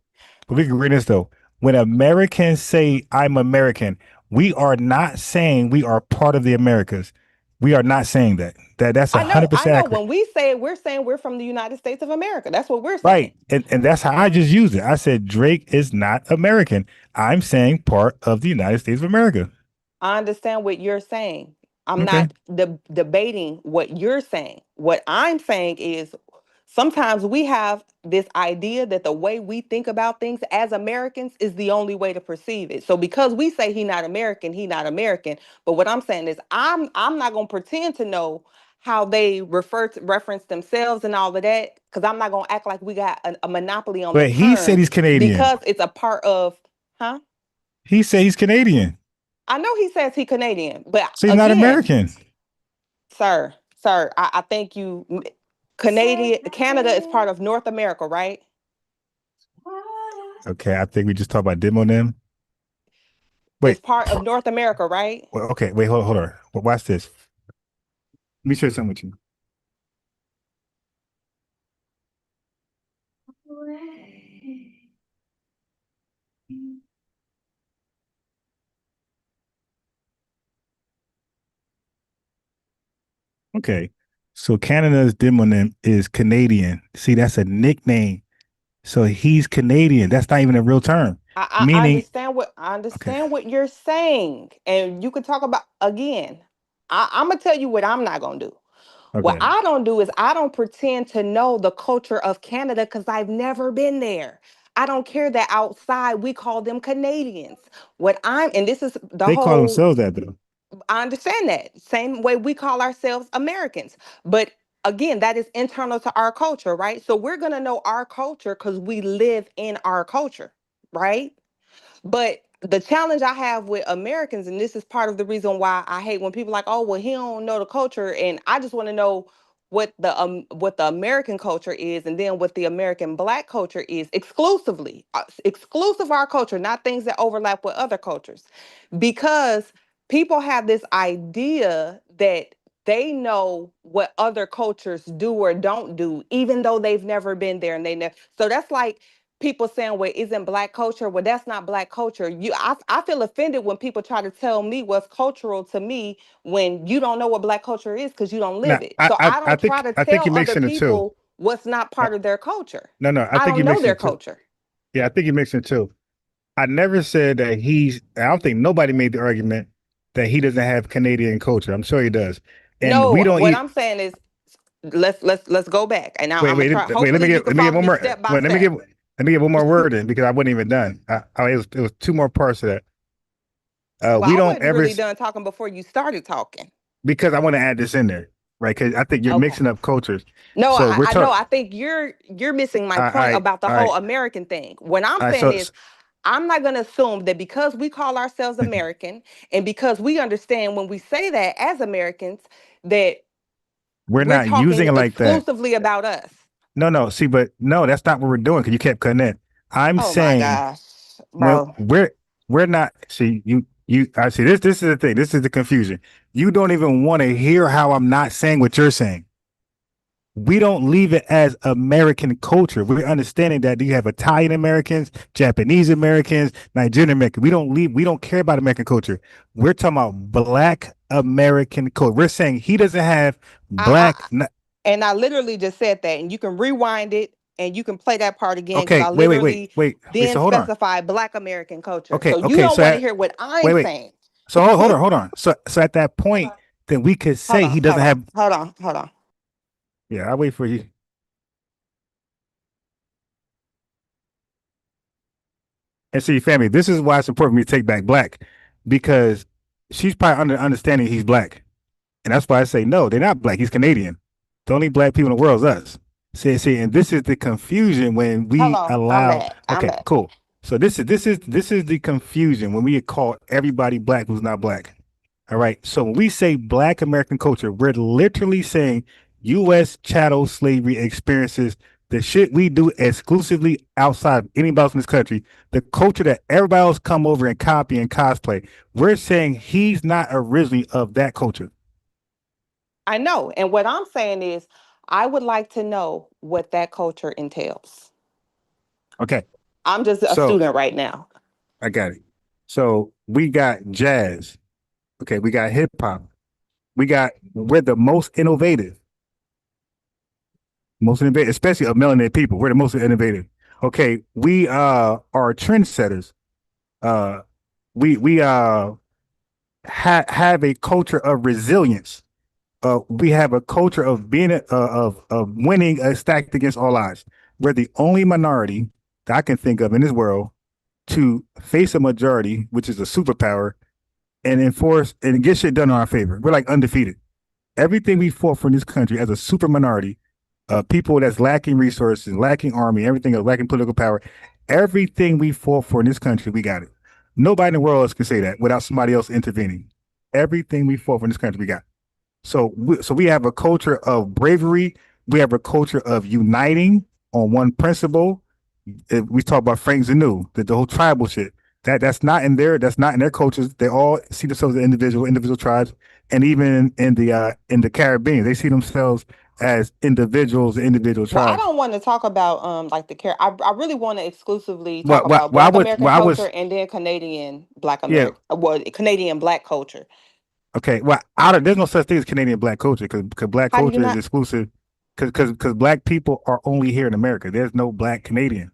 But we can agree on this though. When Americans say I'm American, we are not saying we are part of the Americas. We are not saying that. That's I 100% know. accurate. When we say it, we're saying we're from the United States of America. That's what we're saying. Right. And that's how I just used it. I said Drake is not American. I'm saying part of the United States of America. I understand what you're saying. I'm Okay. not debating what you're saying. What I'm saying is sometimes we have this idea that the way we think about things as Americans is the only way to perceive it. So because we say he not American, he not American. But what I'm saying is I'm not going to pretend to know how they reference themselves and all of that, because I'm not going to act like we got a monopoly on the But he said term he's Canadian. because it's a part of, huh? He said he's Canadian. I know he says he Canadian, but So he's not again, American. sir, I think you Canada is part of North America, right? Okay, I think we just talked about dim on them. It's Wait. part of North America, right? Well, okay, wait, hold on. Watch this. Let me share something with you. Okay. So Canada's demonym is Canadian. See, that's a nickname. So he's Canadian. That's not even a real term. I Meaning, understand what you're saying, and you can talk about again. I'm gonna tell you what I'm not gonna do. What okay. I don't do is I don't pretend to know the culture of Canada because I've never been there. I don't care that outside we call them Canadians. And this is the They call whole. themselves that though. I understand that. Same way we call ourselves Americans. But again, that is internal to our culture, right? So we're going to know our culture because we live in our culture, right? But the challenge I have with Americans, and this is part of the reason why I hate when people like, oh, well, he don't know the culture. And I just want to know what the American culture is, and then what the American Black culture is exclusively, exclusive our culture, not things that overlap with other cultures, because people have this idea that they know what other cultures do or don't do, even though they've never been there and they never. So that's like people saying, well, isn't Black culture? Well, that's not Black culture. I feel offended when people try to tell me what's cultural to me when you don't know what Black culture is because you don't Now, live it. So I don't try to I think tell you're other mixing the two. people what's not part of their culture. No, I I think don't you're know mixing their the two. culture. Yeah, I think you're mixing the two. I never said that I don't think nobody made the argument that he doesn't have Canadian culture. I'm sure he does. And we No, don't what eat. I'm saying is let's go back. And now Wait, I'm gonna wait, try. wait. Hopefully you can Let me get follow one me more. step by Wait, step. let me get one more word in because I wasn't even done. It was two more parts of that. Well, We I don't wasn't ever really done talking before you started talking. because I want to add this in there, right? Because I think you're Okay. mixing up cultures. No, So we're I know. talking. I think you're missing my All point right, about the all right, whole American thing. What I'm all right. saying So is I'm not going to assume that because we call ourselves American and because we understand when we say that as Americans that we're we're not using talking it like that. exclusively about us. No. See, but no, that's not what we're doing because you kept cutting in. I'm Oh my saying gosh, no, bro. we're not. See, I see this. This is the thing. This is the confusion. You don't even want to hear how I'm not saying what you're saying. We don't leave it as American culture. We're understanding that you have Italian Americans, Japanese Americans, Nigerian Americans. We don't care about American culture. We're talking about Black American culture. We're saying he doesn't have black. And I literally just said that, and you can rewind it and you can play that part again because Okay, I wait. literally So then hold on. specified Black American culture. Okay, So you don't So want to hear what I'm wait. saying. So hold on. So at that point, then we could say he doesn't have. Hold on. Yeah, I'll wait for you. And see, family, this is why it's important for me to take back Black, because she's probably understanding he's Black. And that's why I say, no, they're not Black. He's Canadian. The only Black people in the world is us. See, and this is the confusion when we Hold on. I'm allow. back. Okay, cool. So this is the confusion when we call everybody black who's not black. All right. So when we say Black American culture, we're literally saying U.S. chattel slavery experiences, the shit we do exclusively outside of anybody else in this country, the culture that everybody else come over and copy and cosplay. We're saying he's not originally of that culture. I know. And what I'm saying is, I would like to know what that culture entails. Okay. I'm just a So student right now. I got it. So we got jazz. Okay. We got hip hop. We're the most innovative, especially of melanated people. We're the most innovative. Okay. We are trendsetters. Uh, we have a culture of resilience. We have a culture of being of winning stacked against all odds. We're the only minority that I can think of in this world to face a majority, which is a superpower, and enforce and get shit done in our favor. We're like undefeated. Everything we fought for in this country as a super minority, people that's lacking resources, lacking army, everything else, lacking political power, everything we fought for in this country, we got it. Nobody in the world else can say that without somebody else intervening. Everything we fought for in this country, we got. So we have a culture of bravery. We have a culture of uniting on one principle. We talk about Frank Zanu, the whole tribal shit. That's not in their cultures. They all see themselves as individual tribes, and even in the Caribbean, they see themselves as individuals, individual Well, I tribes. don't want to talk about like the care. I really want to exclusively Well, talk well, about well, I Black would, American well, I culture was, and then Canadian Black yeah, American, well, Canadian Black culture. okay. Well, there's no such thing as Canadian Black culture because Black How do you culture is not? exclusive. Because Black people are only here in America. There's no Black Canadian.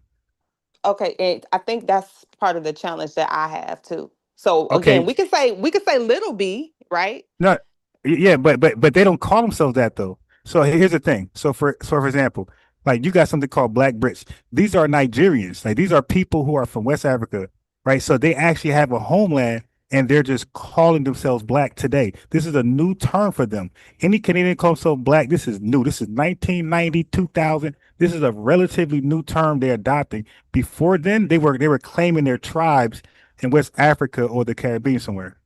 Okay, and I think that's part of the challenge that I have too. So again, Okay, we could say little B, right? no, yeah, but they don't call themselves that though. So here's the thing. So for example, like you got something called Black Brits. These are Nigerians. Like these are people who are from West Africa, right? So they actually have a homeland and they're just calling themselves Black today. This is a new term for them. Any Canadian calls themselves Black. This is new. This is 1990, 2000. This is a relatively new term they're adopting. Before then, they were claiming their tribes in West Africa or the Caribbean somewhere.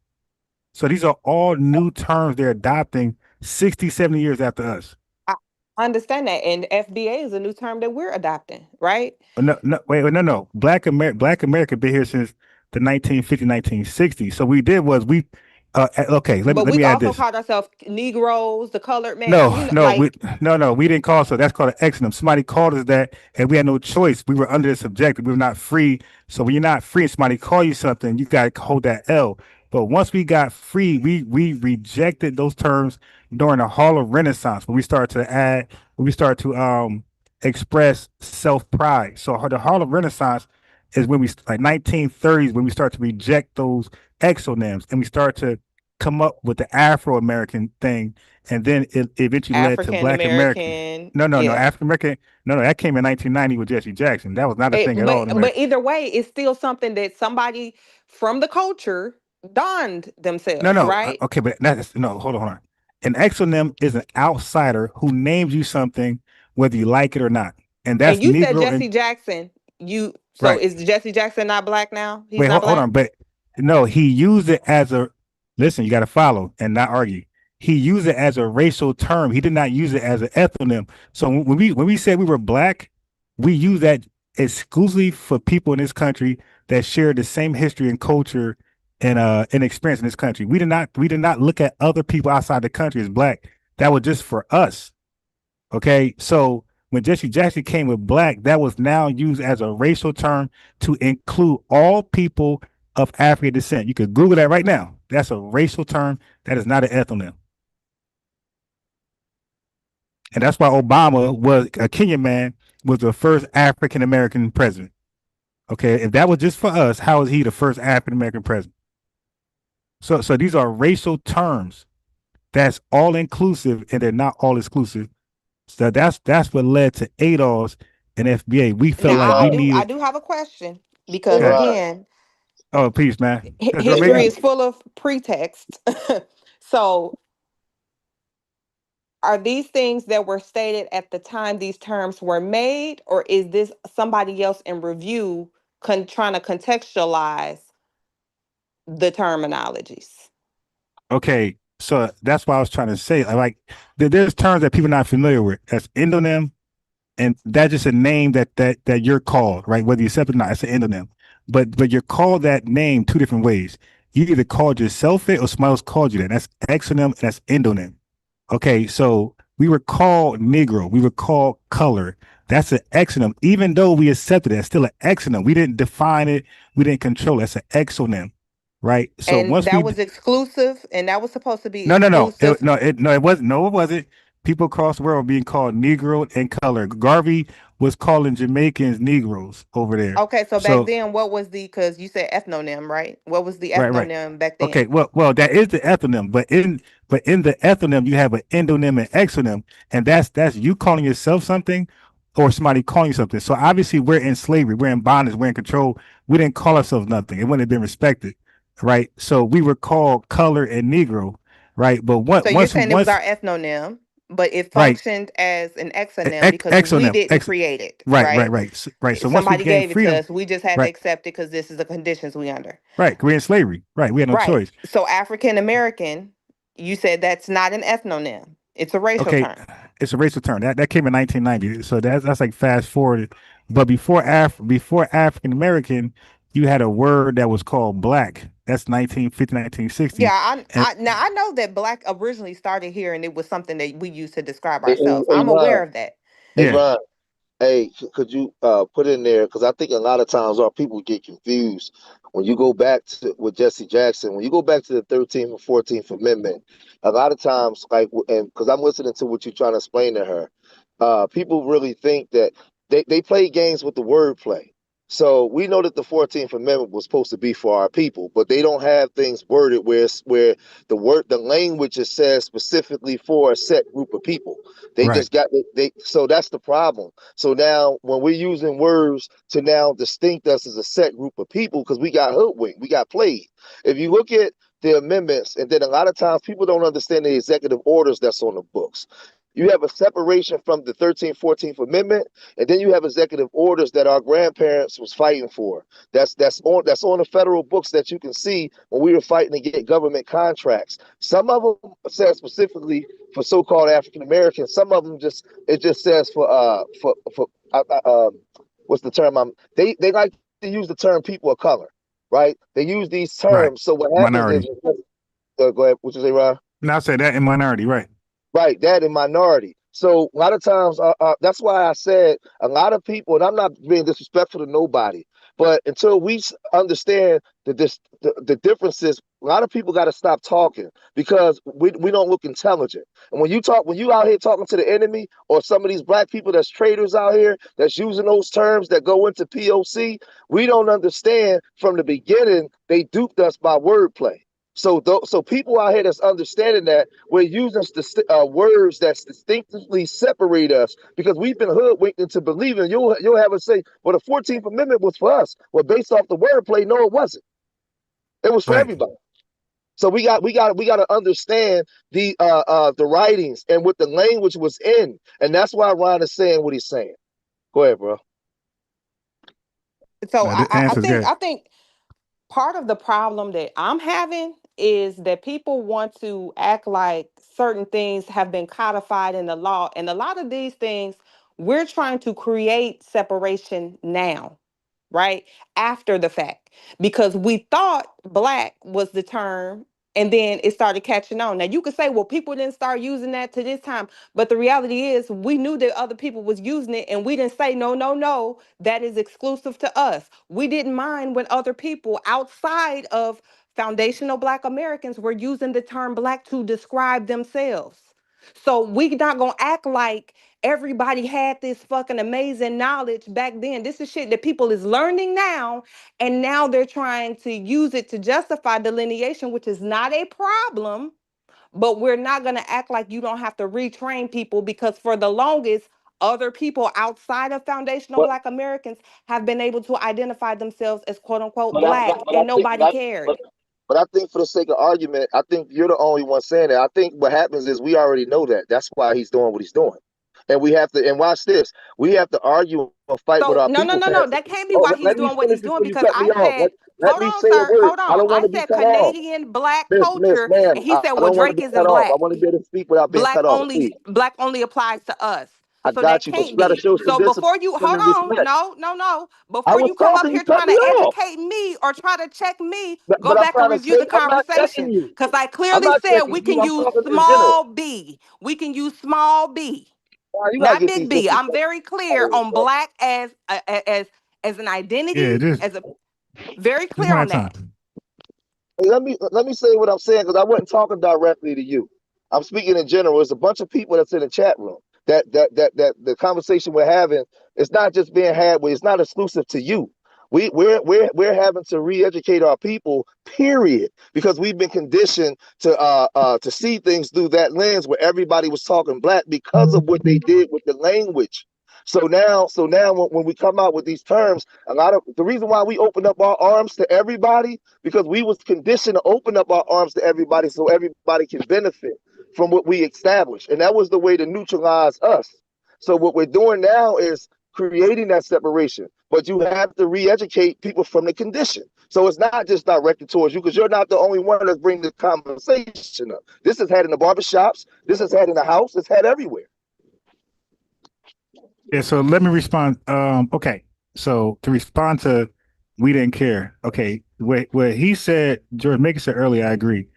So these are all new terms they're adopting 60, 70 years after us. I understand that, and FBA is a new term that we're adopting, right? No, no, wait, no, no. Black America been here since the 1950s, 1960s. So we did was okay, let me But let we've me add also this. called ourselves Negroes, the colored man. No, no, we didn't call so. That's called an exonym. Somebody called us that, and we had no choice. We were under the subjective. We were not free. So when you're not free, and somebody call you something, you got to hold that L. But once we got free, we rejected those terms during the Harlem Renaissance when we started to express self pride. So the Harlem Renaissance is when we like 1930s when we start to reject those exonyms and we start to come up with the Afro American thing, and then it eventually led to African Black American. American, No, yeah. African American. No, that came in 1990 with Jesse Jackson. That was not a thing at all in But America. either way, it's still something that somebody from the culture donned No, themselves, no, right? okay, but that's no. Hold on. An exonym is an outsider who names you something, whether you like it or not, and that's And you said Negro and Jesse Jackson. So right. is Jesse Jackson not black now? He's Wait, not hold black? on, but no, he used it as a listen. You got to follow and not argue. He used it as a racial term. He did not use it as an ethnonym. So when we said we were black, we use that exclusively for people in this country that share the same history and culture and experience in this country. We did not look at other people outside the country as black. That was just for us. Okay, so when Jesse Jackson came with black, that was now used as a racial term to include all people of African descent. You could Google that right now. That's a racial term. That is not an ethnonym. And that's why Obama was a Kenyan man, was the first African American president. Okay, if that was just for us, how is he the first African American president? So these are racial terms. That's all inclusive, and they're not all exclusive. So that's what led to ADOS and FBA. We felt Now like I we do I needed. do have a question because Okay. again, Oh, peace, man. Go history make is full of pretext. So are these things that were stated at the time these terms were made, or is this somebody else in review trying to contextualize the terminologies. Okay, so that's what I was trying to say. Like, there's terms that people are not familiar with. That's endonym, and that's just a name that you're called, right? Whether you accept it or not, it's an endonym. But you're called that name two different ways. You either called yourself it or somebody else called you that. That's exonym and that's endonym. Okay, so we were called Negro, we were called color. That's an exonym. Even though we accepted it, it's still an exonym. We didn't define it, we didn't control it. It's an exonym, right? So And once that we was exclusive, and that was supposed to be no, no, no. exclusive. It wasn't. No, it wasn't. People across the world were being called Negro and color. Garvey was calling Jamaicans Negroes over there. Okay, so back So then, what was the, because you said ethnonym, right? What was the right. ethnonym back then? Okay, well, that is the ethnonym, but in the ethnonym you have an endonym and exonym, and that's you calling yourself something or somebody calling you something. So obviously we're in slavery, we're in bondage, we're in control. We didn't call ourselves nothing. It wouldn't have been respected, right? So we were called color and Negro, right? But So you're saying it was our ethnonym, but it right, functioned as an exonym because we exonym, didn't create it, right, right? right. So once we Somebody gained gave it to freedom, us. We just had to right, accept it because this is the conditions we under. right, we're in slavery, right? We had no Right. choice. So African American, you said that's not an ethnonym. It's a racial Okay, term. it's a racial term that came in 1990. So that's like fast forwarded. But before African American, you had a word that was called black. That's 1950, 1960. Yeah, And now I know that black originally started here, and it was something that we used to describe Hey, hey, ourselves. hey, I'm Ron. aware of that. Hey, yeah, Ron. Hey, could you put in there? Because I think a lot of times our people get confused when you go back to with Jesse Jackson. When you go back to the 13th and 14th Amendment, a lot of times, like, and because I'm listening to what you're trying to explain to her, people really think that they play games with the wordplay. So we know that the 14th Amendment was supposed to be for our people, but they don't have things worded where the language is said specifically for a set group of people. They right. just got they so that's the problem. So now when we're using words to now distinct us as a set group of people, because we got hoodwinked, we got played. If you look at the amendments, and then a lot of times people don't understand the executive orders that's on the books. You have a separation from the 13th, 14th Amendment, and then you have executive orders that our grandparents was fighting for. That's on the federal books that you can see when we were fighting to get government contracts. Some of them said specifically for so-called African Americans. Some of them just says for what's the term? They like to use the term people of color, right? They use these Right. terms. So what happens is, Minority. go ahead. What you say, Ron? Now I say that in minority, right? Right, that in minority. So a lot of times, that's why I said a lot of people, and I'm not being disrespectful to nobody, but until we understand the differences, a lot of people got to stop talking because we don't look intelligent. And when you out here talking to the enemy or some of these black people that's traitors out here that's using those terms that go into POC, we don't understand from the beginning they duped us by wordplay. So people out here that's understanding that we're using words that distinctively separate us because we've been hoodwinked into believing you'll have us say, well, the 14th Amendment was for us. Well, based off the wordplay, no, it wasn't. It was for Right. everybody. So we got to understand the writings and what the language was in, and that's why Ron is saying what he's saying. Go ahead, bro. So The answer's good. I think part of the problem that I'm having is that people want to act like certain things have been codified in the law. And a lot of these things, we're trying to create separation now, right? After the fact, because we thought black was the term. And then it started catching on. Now you could say, well, people didn't start using that to this time. But the reality is we knew that other people was using it and we didn't say, no, no, no, that is exclusive to us. We didn't mind when other people outside of foundational Black Americans were using the term black to describe themselves. So we not gonna act like everybody had this fucking amazing knowledge back then. This is shit that people is learning now, and now they're trying to use it to justify delineation, which is not a problem. But we're not gonna act like you don't have to retrain people because for the longest, other people outside of foundational But Black Americans have been able to identify themselves as quote unquote but I, black, but I and think nobody cared. but I think for the sake of argument, I think you're the only one saying that. I think what happens is we already know that. That's why he's doing what he's doing. And we have to, and watch this, we have to argue and fight with So our no, no, people no, no. past. That can't be Oh, why he's let me doing what finish he's doing before you because cut me I off. said, Let hold me on, say a sir, word. hold I on. don't want I to be said cut off. Canadian black Miss, culture, ma'am, and he I said, well, don't want to Drake be isn't cut off. I black. want to be able to speak without being cut off, please. Black only applies to us. I So that got you, but you can't got to be. show some So discipline before you hold and on, respect. no. I Before was you come up talking, you here cut trying me to off. educate me or try to check me, go But I'm back and trying to review the say, I'm not checking conversation. you. Because I I'm clearly not said checking we you. can I'm use talking in general. small b. We can use small b, Wow, you gotta not get big these B. I'm disrespectful very out of clear here, on bro. black as an Yeah, identity, just as a very just clear one on at a that. time. Hey, let me say what I'm saying because I wasn't talking directly to you. I'm speaking in general. There's a bunch of people that's in the chat room. That the conversation we're having is not just being had with. It's not exclusive to you. We're having to re-educate our people, period, because we've been conditioned to see things through that lens where everybody was talking black because of what they did with the language. So now when we come out with these terms, a lot of the reason why we open up our arms to everybody because we was conditioned to open up our arms to everybody so everybody can benefit from what we established, and that was the way to neutralize us. So what we're doing now is creating that separation, but you have to re-educate people from the condition. So it's not just directed towards you because you're not the only one that's bringing the conversation up. This is had in the barbershops, this is had in the house, it's had everywhere. Yeah, so let me respond. Okay. So to respond to we didn't care. Okay. What he said, George Mason said earlier, I agree.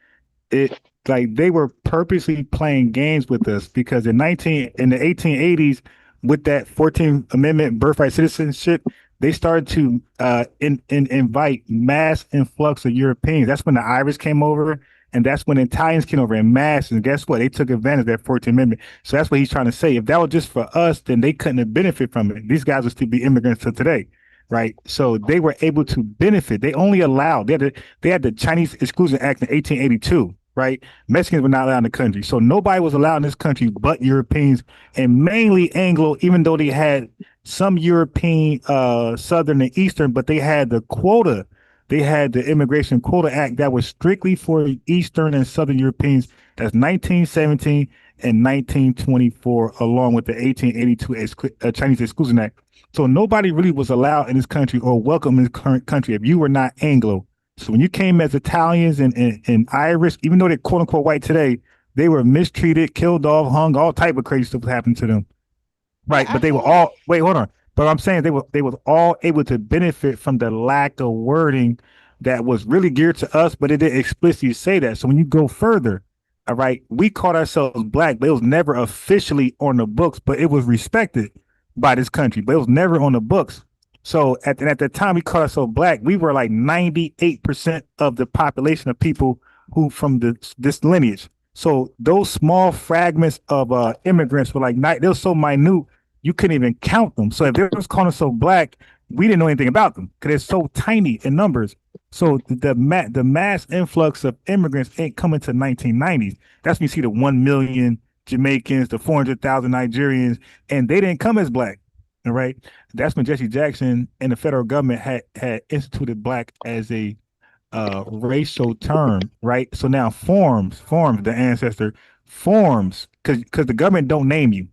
It like they were purposely playing games with us because in the 1880s, with that 14th Amendment birthright citizenship, they started to invite mass influx of Europeans. That's when the Irish came over, and that's when Italians came over in mass. And guess what? They took advantage of that 14th Amendment. So that's what he's trying to say. If that was just for us, then they couldn't have benefited from it. These guys would still be immigrants to today. Right. So they were able to benefit. They only allowed, they had the Chinese Exclusion Act in 1882. Right. Mexicans were not allowed in the country. So nobody was allowed in this country but Europeans and mainly Anglo, even though they had some European, Southern and Eastern, but they had the quota. They had the Immigration Quota Act that was strictly for Eastern and Southern Europeans. That's 1917 and 1924, along with the 1882 Chinese Exclusion Act. So nobody really was allowed in this country or welcome in this current country if you were not Anglo. So when you came as Italians and Irish, even though they're quote unquote white today, they were mistreated, killed off, hung, all type of crazy stuff happened to them. Right. Yeah, But they were absolutely. all wait, hold on. But I'm saying they were all able to benefit from the lack of wording that was really geared to us, but it didn't explicitly say that. So when you go further, all right, we called ourselves black, but it was never officially on the books, but it was respected by this country, but it was never on the books. So at the time we called ourselves black, we were like 98% of the population of people who from this lineage. So those small fragments of immigrants were like they were so minute you couldn't even count them. So if they was calling us so black, we didn't know anything about them because they're so tiny in numbers. So the mass influx of immigrants ain't coming to 1990s. That's when you see the 1 million Jamaicans, the 400,000 Nigerians, and they didn't come as black. All right. That's when Jesse Jackson and the federal government had instituted black as a racial term, right? So now forms, the ancestor forms, because the government don't name you.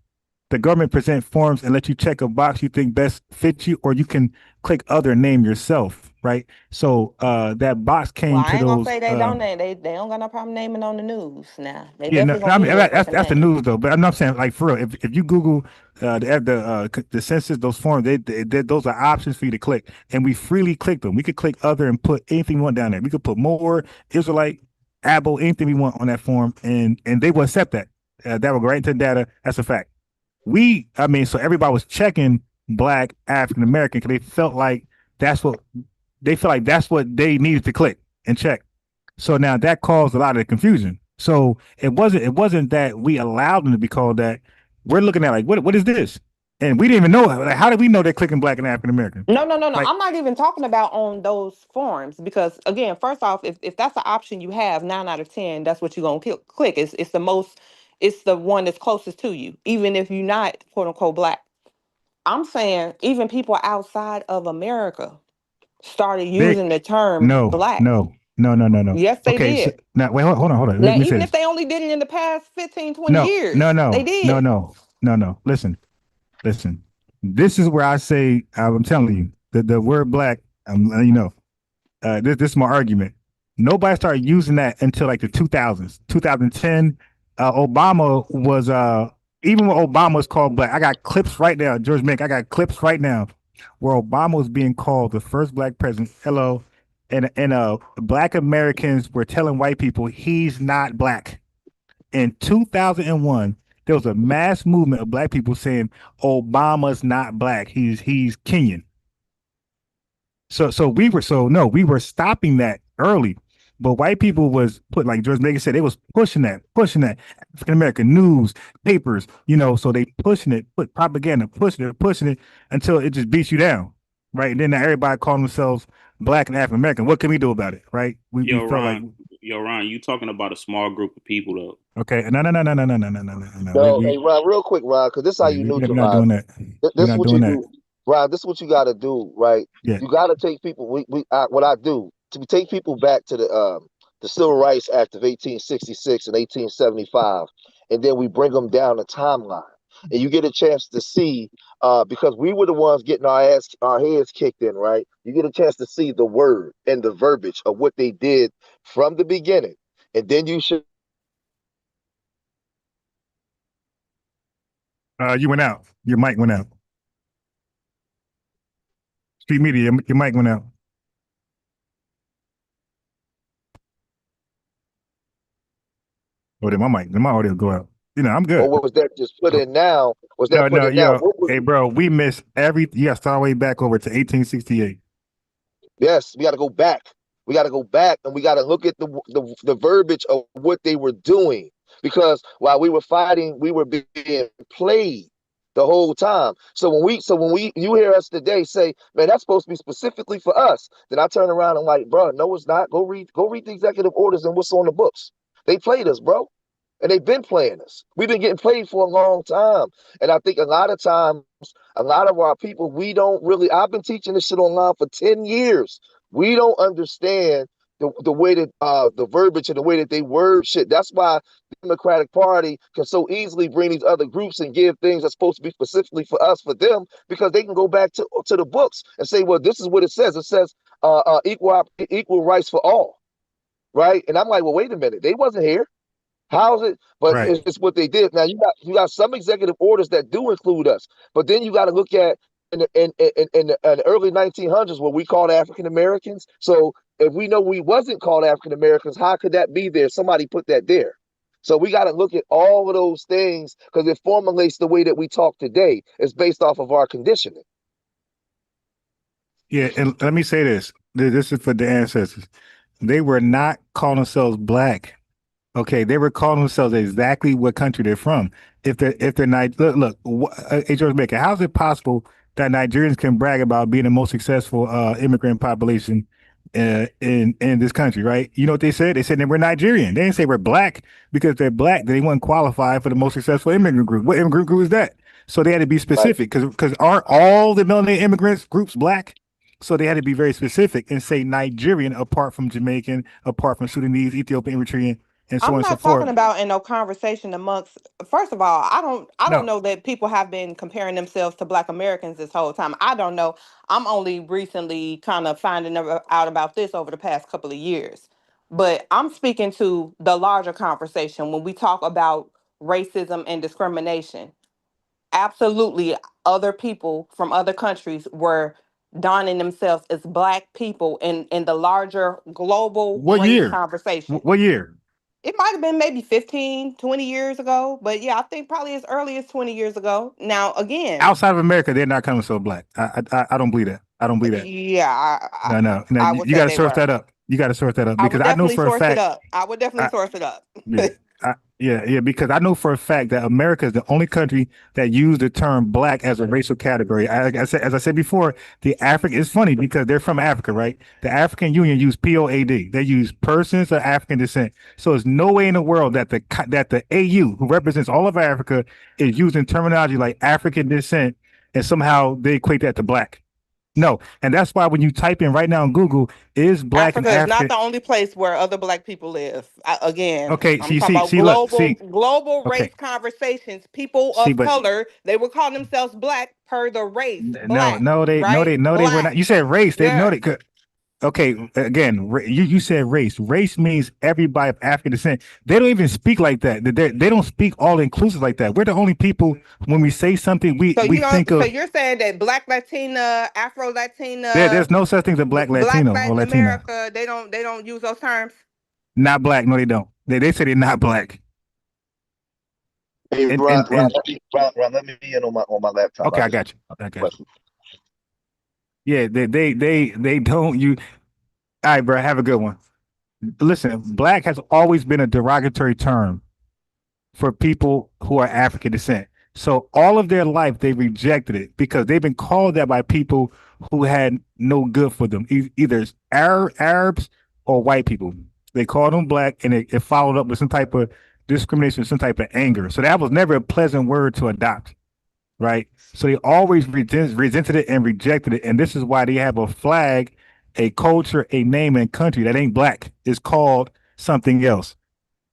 The government present forms and let you check a box you think best fits you, or you can click other name yourself, right? So that box Well, came I to ain't gonna those say they don't name. They don't got no problem naming on the news. Now they yeah, no, definitely no, I gonna mean use your fucking that's the name. news though. But I'm not saying like for real. If you Google the census, those forms, those are options for you to click, and we freely click them. We could click other and put anything we want down there. We could put more Israelite, Abo, anything we want on that form, and they will accept that. That will go right into the data. That's a fact. So everybody was checking Black African American because they felt like that's what they needed to click and check. So now that caused a lot of confusion. So it wasn't that we allowed them to be called that. We're looking at like what is this? And we didn't even know. Like, how did we know they're clicking Black and African American? No. Like I'm not even talking about on those forms because again, first off, if that's an option you have, 9 out of 10, that's what you're gonna click. It's the one that's closest to you, even if you're not quote unquote black. I'm saying even people outside of America started they using the term no black. no no no no no. Yes, they Okay, so did. now wait, hold on. Let Now, me say even if this. they only did it in the past 15, 20 No, no, years, they no, no, did. no, No. Listen. This is where I say, I'm telling you, the word black, this is my argument. Nobody started using that until like the 2000s, 2010. Obama was, even when Obama was called black, I got clips right now, George Macon, I got clips right now where Obama was being called the first black president. Hello. And black Americans were telling white people he's not black. In 2001, there was a mass movement of black people saying Obama's not black. He's Kenyan. We were stopping that early, but white people was put, like George Megan said, they was pushing that African American news, papers, so they pushing it, put propaganda, pushing it until it just beats you down, right? And then now everybody calling themselves black and African American. What can we do about it, right? We felt like, Ron, you talking about a small group of people though. okay, no. No, hey Ron, real quick, Ron, because this is how you We're not doing neutralize. that. This We're is not what doing you that. do, Ron. This is what you got to do, right? Yeah. You got to take people. What I do to take people back to the Civil Rights Act of 1866 and 1875, and then we bring them down the timeline, and you get a chance to see, because we were the ones getting our heads kicked in, right? You get a chance to see the word and the verbiage of what they did from the beginning, and then you should. You went out. Your mic went out. Street Media, your mic went out. Oh, then my audio go out. I'm good. Or was that just put in now? Was that put No, in now? yo, hey, bro, we missed everything. You got to start all the way back over to 1868. Yes, we got to go back. We got to go back, and we got to look at the verbiage of what they were doing. Because while we were fighting, we were being played the whole time. So when you hear us today say, man, that's supposed to be specifically for us, then I turn around and like, bro, no, it's not. Go read the executive orders and what's on the books. They played us, bro. And they've been playing us. We've been getting played for a long time. And I think a lot of times, a lot of our people, I've been teaching this shit online for 10 years. We don't understand the way that the verbiage and the way that they word shit. That's why the Democratic Party can so easily bring these other groups and give things that's supposed to be specifically for us, for them, because they can go back to the books and say, well, this is what it says. It says equal rights for all. Right. And I'm like, well, wait a minute. They wasn't here. How's it? But right. It's what they did. Now you got some executive orders that do include us, but then you got to look at in the early 1900s what we called African Americans. So if we know we wasn't called African Americans, how could that be there? Somebody put that there. So we got to look at all of those things because it formulates the way that we talk today. It's based off of our conditioning. Yeah, and let me say this. This is for the ancestors. They were not calling themselves black. Okay, they were calling themselves exactly what country they're from. If they're not, look, George Macon, how is it possible that Nigerians can brag about being the most successful immigrant population in this country, right? You know what they said? They said they were Nigerian. They didn't say we're black because they're black. They wouldn't qualify for the most successful immigrant group. What immigrant group is that? So they had to be specific because aren't all the melanated immigrants groups black? So they had to be very specific and say Nigerian apart from Jamaican, apart from Sudanese, Ethiopian, Eritrean, and so I'm on and so not forth. talking about in no conversation amongst. First of all, I don't know that people have been comparing themselves to Black Americans this whole time. I don't know. I'm only recently kind of finding out about this over the past couple of years. But I'm speaking to the larger conversation when we talk about racism and discrimination. Absolutely, other people from other countries were donning themselves as Black people in the larger global What race year? conversation. What year? It might have been maybe 15, 20 years ago. But yeah, I think probably as early as 20 years ago. Now, again, Outside of America, they're not coming so black. I don't believe that. I don't believe that. yeah, No. I would You say got to they source were. that up. You got to source that up I because would I know definitely for a source it fact. up. I would definitely source it up. Yeah, because I know for a fact that America is the only country that used the term black as a racial category. As I said before, the African, it's funny because they're from Africa, right? The African Union used POAD. They use persons of African descent. So there's no way in the world that the AU, who represents all of Africa, is using terminology like African descent and somehow they equate that to black. No, and that's why when you type in right now on Google, is black and Africa is not African? the only place where other black people live. Again, Okay, I'm see, talking see, about see, look, see. global Okay, race conversations. People see, of but color, they were calling themselves black per the race, no, black, no, right? they were Black. not. You said race. They know Yeah. they could. Okay, again, you said race. Race means everybody of African descent. They don't even speak like that. They don't speak all inclusive like that. We're the only people when we say something we So we you don't, think so of. you're saying that black Latina, Afro Latina, There's no such thing as a black black Latino or Latin Latina. America, they don't use those terms? Not black. No, they don't. They say they're not black. Hey, And Ron, and Ron, and Ron, let me in on my laptop. okay, I I just got you. I got you. question. Yeah, they don't. You. All right, bro. Have a good one. Listen, black has always been a derogatory term for people who are African descent. So all of their life they rejected it because they've been called that by people who had no good for them, either Arabs or white people. They called them black, and it followed up with some type of discrimination, some type of anger. So that was never a pleasant word to adopt, right? So they always resented it and rejected it, and this is why they have a flag, a culture, a name, and country that ain't black. It's called something else,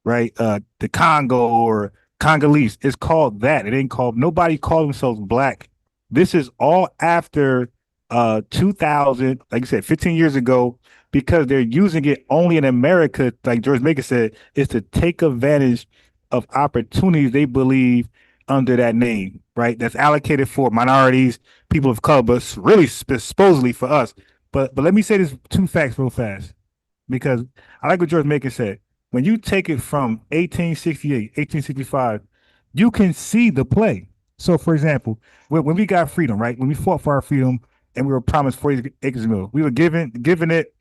right? The Congo or Congolese. It's called that. It ain't called. Nobody called themselves black. This is all after 2000, like I said, 15 years ago, because they're using it only in America. Like George Macon said, is to take advantage of opportunities they believe under that name, right? That's allocated for minorities, people of color, but really supposedly for us. But let me say this two facts real fast, because I like what George Macon said. When you take it from 1868, 1865, you can see the play. So, for example, when we got freedom, right? When we fought for our freedom and we were promised 40 acres of mill, we were given it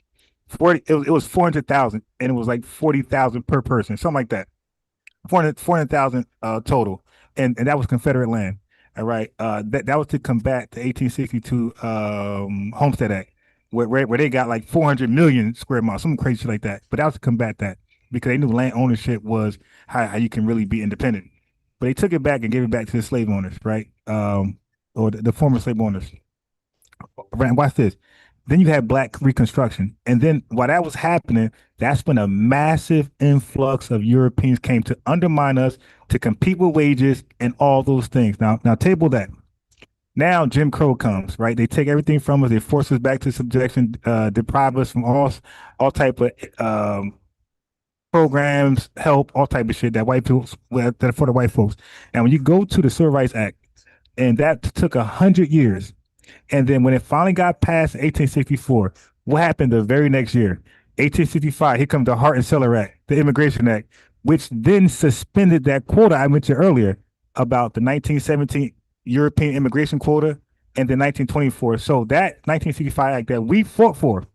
40. It was 400,000, and it was like 40,000 per person, something like that. 400,000 total, and that was Confederate land. All right, that was to combat the 1862 Homestead Act, where they got like 400 million square miles, something crazy like that. But that was to combat that because they knew land ownership was how you can really be independent. But they took it back and gave it back to the slave owners, right? Or the former slave owners. Right, watch this. Then you had Black Reconstruction, and then while that was happening, that's when a massive influx of Europeans came to undermine us, to compete with wages and all those things. Now table that. Now Jim Crow comes, right? They take everything from us, they force us back to subjection, deprive us from all type of programs, help, all type of shit that white folks, that for the white folks. And when you go to the Civil Rights Act, and that took 100 years. And then when it finally got passed in 1864, what happened the very next year? 1865, here comes the Hart and Cellar Act, the Immigration Act, which then suspended that quota I mentioned earlier about the 1917 European immigration quota and the 1924. So that 1965 act that we fought for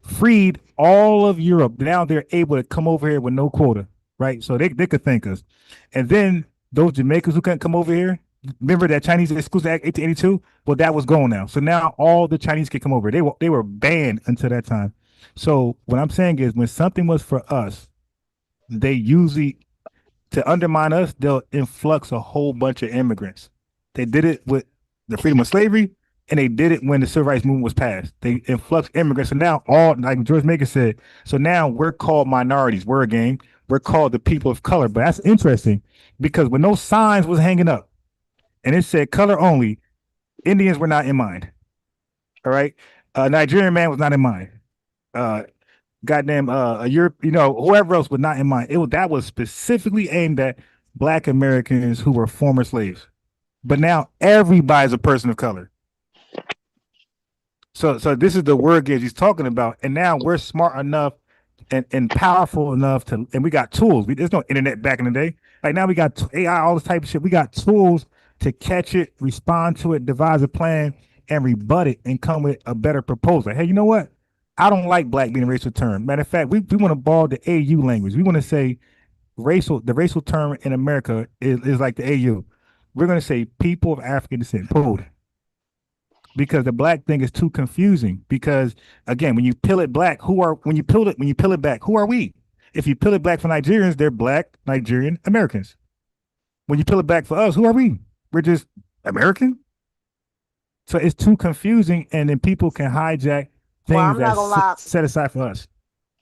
freed all of Europe. Now they're able to come over here with no quota, right? So they could thank us. And then those Jamaicans who couldn't come over here, remember that Chinese Exclusive Act 1882? Well, that was gone now. So now all the Chinese could come over. They were banned until that time. So what I'm saying is when something was for us, they usually, to undermine us, they'll influx a whole bunch of immigrants. They did it with the freedom of slavery, and they did it when the civil rights movement was passed. They influx immigrants. So now all, like George Macon said, so now we're called minorities. We're called the people of color. But that's interesting because when those signs was hanging up and it said color only, Indians were not in mind. All right. Nigerian man was not in mind. Goddamn Europe, whoever else was not in mind. That was specifically aimed at Black Americans who were former slaves. But now everybody's a person of color. So this is the word gauge he's talking about. And now we're smart enough and powerful enough to, and we got tools. There's no internet back in the day. Like now we got AI, all this type of shit. We got tools to catch it, respond to it, devise a plan, and rebut it and come with a better proposal. Hey, you know what? I don't like black being a racial term. Matter of fact, we want to borrow the AU language. We want to say the racial term in America is like the AU. We're going to say people of African descent, pulled. Because the black thing is too confusing. Because again, when you peel it black, when you peel it back, who are we? If you peel it back for Nigerians, they're Black Nigerian Americans. When you peel it back for us, who are we? We're just American. So it's too confusing, and then people can hijack Well, things I'm not that's gonna lie. set aside for us.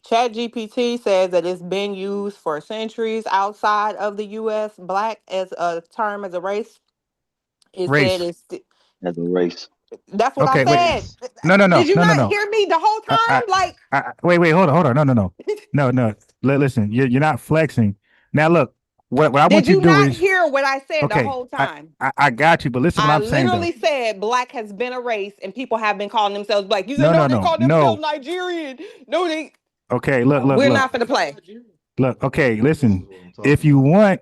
ChatGPT says that it's been used for centuries outside of the U.S. Black as a term, as a race. It said Race. it's. As a race. That's what I Okay, wait. said. No, no, no, Did you no, no, not no. hear me the whole time? Like, Wait, hold on, no, no, no, no, no. Listen, you're not flexing. Now, look, what I did want you to you do not is, hear what I said the okay, whole time? I got you, but listen, what I I'm saying though. literally said Black has been a race and people have been calling themselves Black. You said, No, no, no, they no, call themselves no. Nigerian. No, they. Okay, look, look, We're look, not going to play. look. Okay, listen. If you want,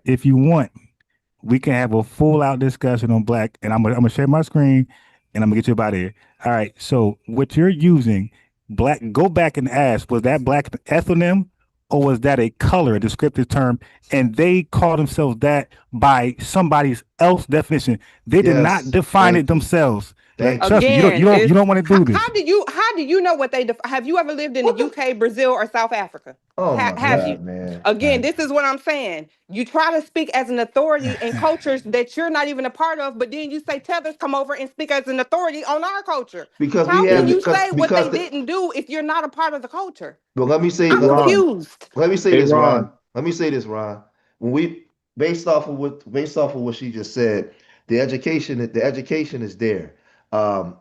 we can have a full out discussion on Black, and I'm gonna share my screen, and I'm gonna get you about here. All right. So what you're using, Black, go back and ask, was that Black ethnonym, or was that a color, a descriptive term? And they call themselves that by somebody else's definition. They did not Yes, define thank it themselves. Like, trust me, Again, you don't want to do this. how do you know what they have you ever lived in the UK, Brazil, or South Africa? Oh my Have you? God, man. Again, this is what I'm saying. You try to speak as an authority in cultures that you're not even a part of, but then you say tethers come over and speak as an authority on our culture. Because we How have can you say what because they didn't do if you're not a part of the culture? But let me say, I'm confused. let me say Hey, this, Ron. Ron. Let me say this, Ron. When we based off of what she just said, the education is there.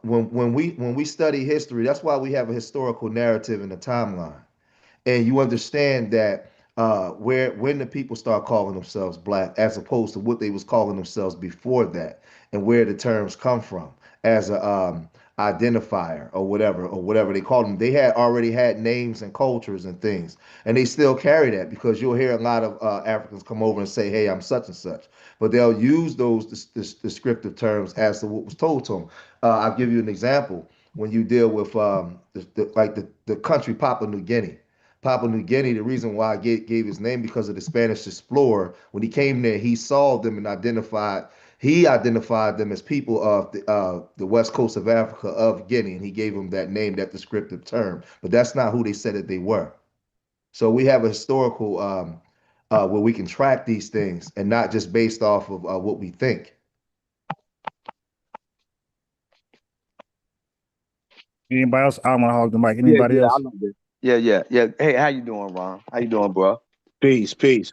When we study history, that's why we have a historical narrative and a timeline, and you understand that where when the people start calling themselves black as opposed to what they was calling themselves before that, and where the terms come from as a identifier or whatever they call them. They had already had names and cultures and things, and they still carry that, because you'll hear a lot of Africans come over and say, hey, I'm such and such, but they'll use those descriptive terms as to what was told to them. I'll give you an example. When you deal with the country Papua New Guinea. Papua New Guinea, the reason why I gave his name, because of the Spanish explorer. When he came there, he saw them and identified them as people of the west coast of Africa, of Guinea, and he gave them that name, that descriptive term. But that's not who they said that they were. So we have a historical where we can track these things and not just based off of what we think. Anybody else? I don't want to hog the mic. Yeah, Anybody yeah, I else? know this. Yeah. Hey, how you doing, Ron? How you doing, bro? Peace, peace.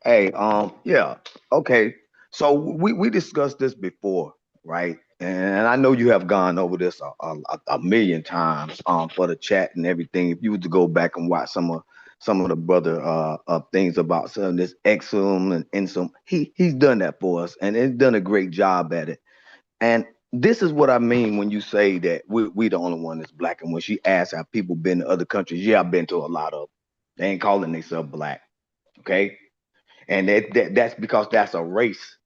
Hey, yeah. Okay. So we discussed this before, right? And I know you have gone over this a million times for the chat and everything. If you were to go back and watch some of the brother things about some of this exum and insum, he's done that for us, and he's done a great job at it. And this is what I mean when you say that we the only one that's black. And when she asks have people been to other countries, yeah, I've been to a lot of them. They ain't calling themselves black, okay? And that's because that's a race.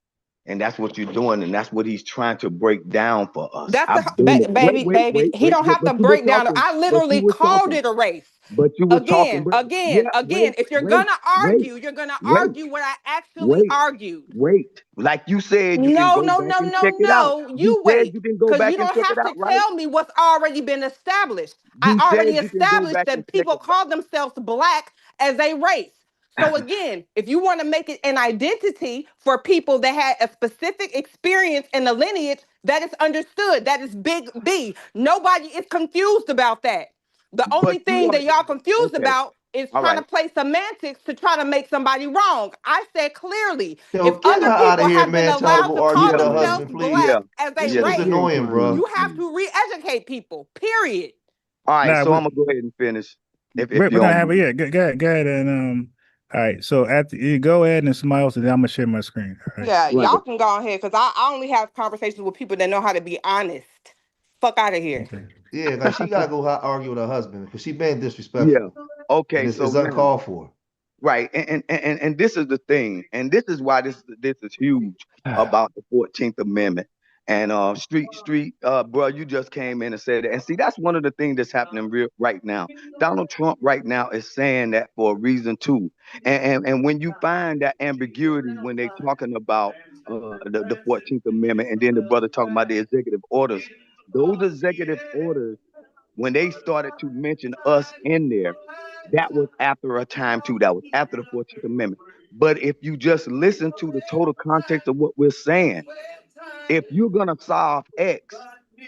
And that's what you're doing, and that's what he's trying to break down for us. That's I've done it. baby. He don't have to But you were break down. talking. I But you literally were called talking. it a race. But you were talking. But yeah, Again. If you're gonna wait, argue, you're gonna wait, argue what I actually wait, argued. wait. Like you said, you can No, go no, back no, and no, check it out. no. You You said wait. you can go Because you back and don't check it have out, to right? tell me what's already been established. I You said already you can go established back and that check people it out. call themselves black as a race. So again, if you want to make it an identity for people that had a specific experience in the lineage, that is understood. That is big B. Nobody is confused about that. The only But you thing are that y'all confused okay. about is All trying right. to play semantics to try to make somebody wrong. I said clearly, Yo, if get her other out of people here, have been man. Trying to allowed go to argue call with her themselves husband, black please. Yeah. as This a shit is race, annoying, bro. you have to re-educate people, period. All right. Nah, So I'm gonna go ahead and finish, if we're you gonna don't have it. mind. Yeah, go ahead and all right. So after you go ahead and somebody else, and then I'm gonna share my screen. All right. Yeah, Right. y'all can go ahead because I only have conversations with people that know how to be honest. Fuck out of here. Okay. Yeah, like she gotta go argue with her husband because she being Yeah. disrespectful, and Okay. it's So now. uncalled for. Right, and this is the thing, and this is why this is huge about the 14th Amendment. And bro, you just came in and said that. And see, that's one of the things that's happening right now. Donald Trump right now is saying that for a reason too. And when you find that ambiguity when they talking about the 14th Amendment, and then the brother talking about the executive orders, those executive orders, when they started to mention us in there, that was after a time too. That was after the 14th Amendment. But if you just listen to the total context of what we're saying, if you're gonna solve X,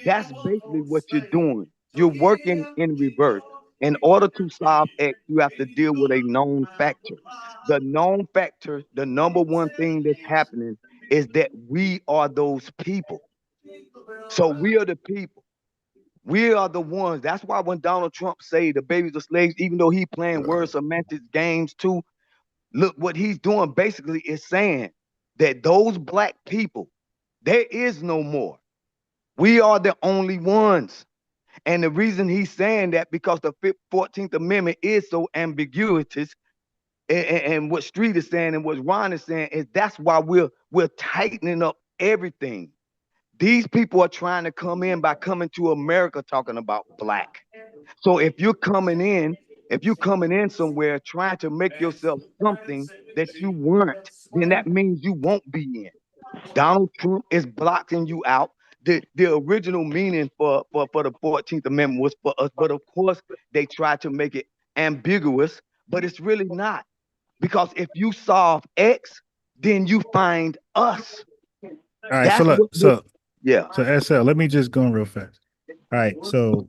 That's basically what you're doing. You're working in reverse. In order to solve X, you have to deal with a known factor. The known factor, the number one thing that's happening is that we are those people. So we are the people. We are the ones. That's why when Donald Trump say the babies are slaves, even though he playing word semantics games too, look what he's doing basically is saying that those black people, there is no more. We are the only ones. And the reason he's saying that because the 14th Amendment is so ambiguous, and what Street is saying and what Ron is saying is that's why we're tightening up everything. These people are trying to come in by coming to America talking about black. So if you're coming in somewhere trying to make yourself something that you weren't, then that means you won't be in. Donald Trump is blocking you out. The original meaning for the 14th Amendment was for us, but of course they tried to make it ambiguous, but it's really not. Because if you solve X, then you find us. All right, That's so look, so yeah. So SL, let me just go in real fast. All right, so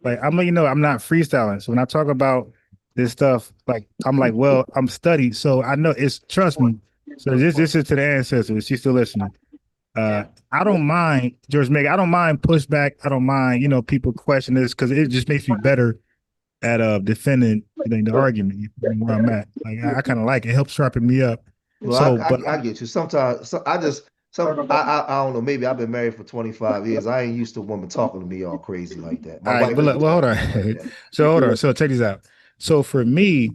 like I'm letting you know I'm not freestyling. So when I talk about this stuff, like I'm like, well, I'm studied, so I know it's trust me. So this is to the ancestors. She's still listening. I don't mind George Megan. I don't mind pushback. I don't mind people question this because it just makes me better at defending the argument where I'm at. Like I kind of like it. It helps sharpen me up. Well, So, I get you. Sometimes I don't know. Maybe I've been married for 25 years. I ain't used to a woman talking to me all crazy like that. My all right, wife. but look, well, hold on. Like So hold on. So check this out. So for me,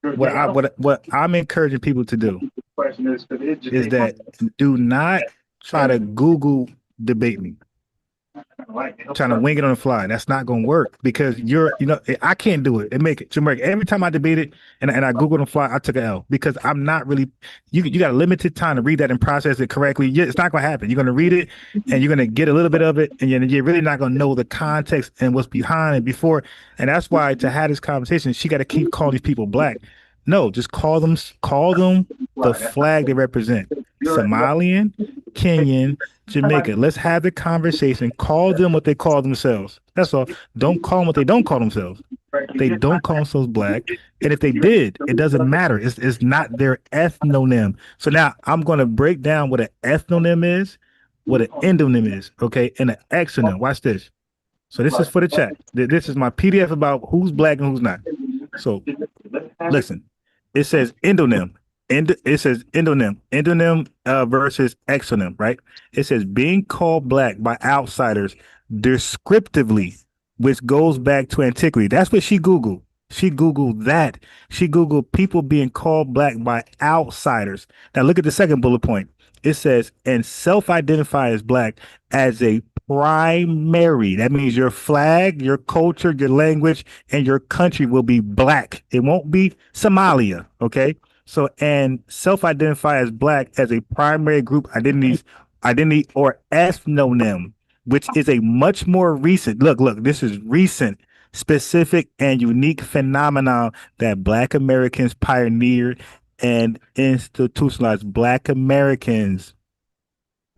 what I'm encouraging people to do is that do not try to Google debate me. Trying to wing it on the fly. That's not going to work because I can't do it. Every time I debate it and I Google on the fly, I took an L because I'm not really, you got a limited time to read that and process it correctly. It's not going to happen. You're going to read it and you're going to get a little bit of it and you're really not going to know the context and what's behind it before. And that's why to have this conversation, she got to keep calling these people black. No, just call them the flag they represent. Somalian, Kenyan, Jamaica. Let's have the conversation. Call them what they call themselves. That's all. Don't call them what they don't call themselves. They don't call themselves black. And if they did, it doesn't matter. It's not their ethnonym. So now I'm going to break down what an ethnonym is, what an endonym is, okay, and an exonym. Watch this. So this is for the chat. This is my PDF about who's black and who's not. So listen, it says endonym. It says endonym versus exonym, right? It says being called black by outsiders descriptively, which goes back to antiquity. That's what she Googled. She Googled that. She Googled people being called black by outsiders. Now look at the second bullet point. It says, and self-identify as black as a primary. That means your flag, your culture, your language, and your country will be black. It won't be Somalia, okay? So, and self-identify as black as a primary group identity or ethnonym, which is a much more recent, look, this is recent, specific, and unique phenomenon that Black Americans pioneered and institutionalized. Black Americans,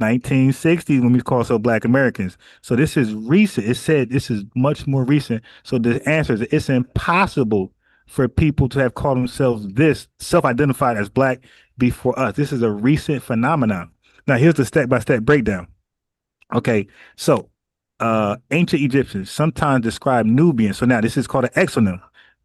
1960s when we call ourselves Black Americans. So this is recent. It said this is much more recent. So the answer is it's impossible for people to have called themselves this self-identified as black before us. This is a recent phenomenon. Now here's the step-by-step breakdown. Okay, so ancient Egyptians sometimes describe Nubians. So now this is called an exonym.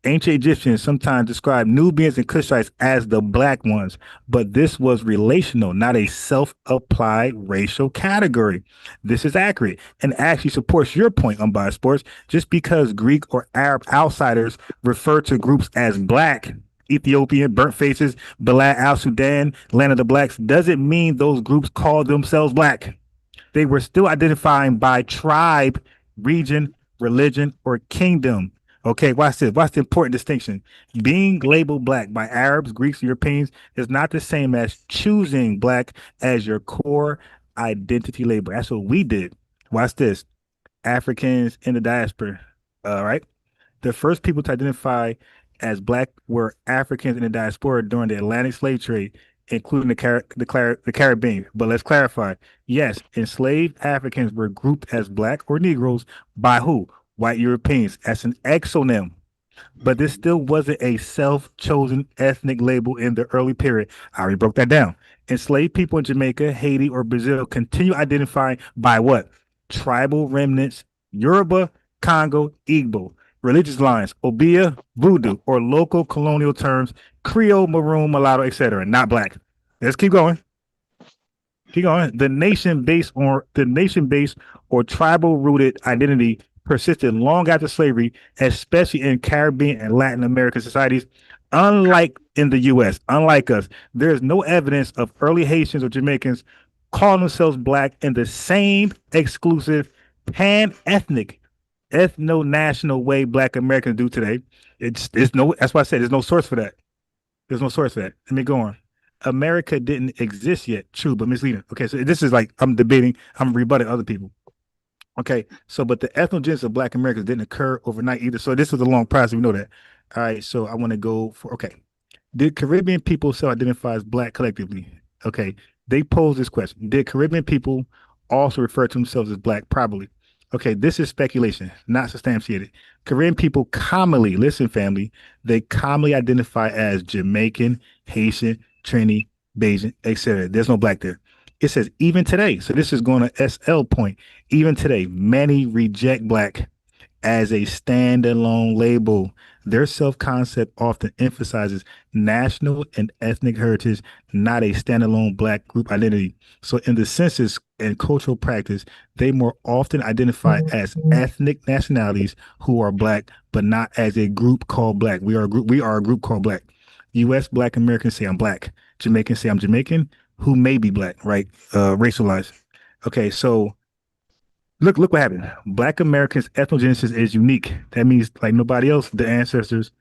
Ancient Egyptians sometimes describe Nubians and Cushites as the black ones, but this was relational, not a self-applied racial category. This is accurate and actually supports your point, Unbiased Sports. Just because Greek or Arab outsiders refer to groups as black, Ethiopian, burnt faces, Balad al-Sudan, land of the blacks, doesn't mean those groups call themselves black. They were still identifying by tribe, region, religion, or kingdom. Okay, watch this. Watch the important distinction. Being labeled black by Arabs, Greeks, Europeans is not the same as choosing black as your core identity label. That's what we did. Watch this. Africans in the diaspora. All right. The first people to identify as black were Africans in the diaspora during the Atlantic slave trade. including the Caribbean. But let's clarify. Yes, enslaved Africans were grouped as black or Negroes by who? White Europeans. That's an exonym. But this still wasn't a self-chosen ethnic label in the early period. I already broke that down. Enslaved people in Jamaica, Haiti, or Brazil continue identifying by what? Tribal remnants, Yoruba, Congo, Igbo. Religious lines, Obeah, Voodoo, or local colonial terms, Creole, Maroon, Mulatto, etc. Not black. Let's keep going. Keep going. The nation-based or tribal-rooted identity persisted long after slavery, especially in Caribbean and Latin American societies. Unlike in the U.S., unlike us, there is no evidence of early Haitians or Jamaicans calling themselves black in the same exclusive pan-ethnic, ethno-national way Black Americans do today. That's why I said there's no source for that. There's no source for that. Let me go on. America didn't exist yet. True, but misleading. Okay, so this is like I'm debating, I'm rebutting other people. Okay, so but the ethnogenesis of Black Americans didn't occur overnight either. So this was a long process. We know that. All right, so I want to go for Did Caribbean people self-identify as Black collectively? Okay, they pose this question. Did Caribbean people also refer to themselves as Black? Probably. Okay, this is speculation, not substantiated. Caribbean people commonly, listen, family, they commonly identify as Jamaican, Haitian, Trini, Bajan, etc. There's no Black there. It says even today. So this is going to SL point. Even today, many reject Black as a standalone label. Their self-concept often emphasizes national and ethnic heritage, not a standalone Black group identity. So in the census and cultural practice, they more often identify as ethnic nationalities who are Black, but not as a group called Black. We are a group called Black. U.S. Black Americans say I'm Black. Jamaicans say I'm Jamaican, who may be Black, right? Racialized. Okay, so look what happened. Black Americans' ethnogenesis is unique. That means, like nobody else, the ancestors.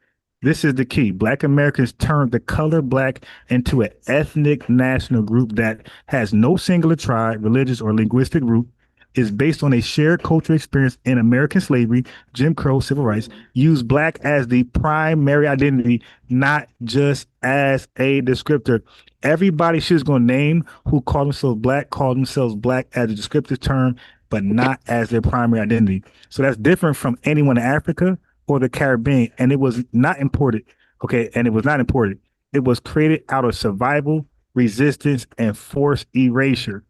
This is the key. Black Americans turned the color Black into an ethnic national group that has no singular tribe, religious, or linguistic root, is based on a shared cultural experience in American slavery, Jim Crow, civil rights, use Black as the primary identity, not just as a descriptor. Everybody she's going to name who call themselves Black as a descriptive term, but not as their primary identity. So that's different from anyone in Africa or the Caribbean. And it was not imported. Okay. And it was not imported. It was created out of survival, resistance, and forced erasure.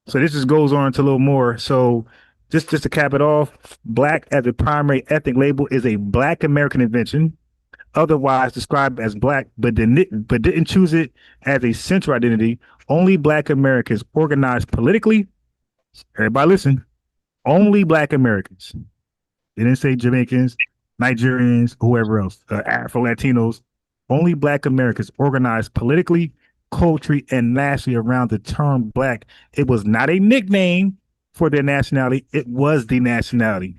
So this just goes on to a little more. So just to cap it off, Black as a primary ethnic label is a Black American invention, otherwise described as Black, but didn't choose it as a central identity. Only Black Americans organized politically. Everybody listen. Only Black Americans. They didn't say Jamaicans, Nigerians, whoever else, Afro-Latinos. Only Black Americans organized politically, culturally, and nationally around the term Black. It was not a nickname for their nationality. It was the nationality.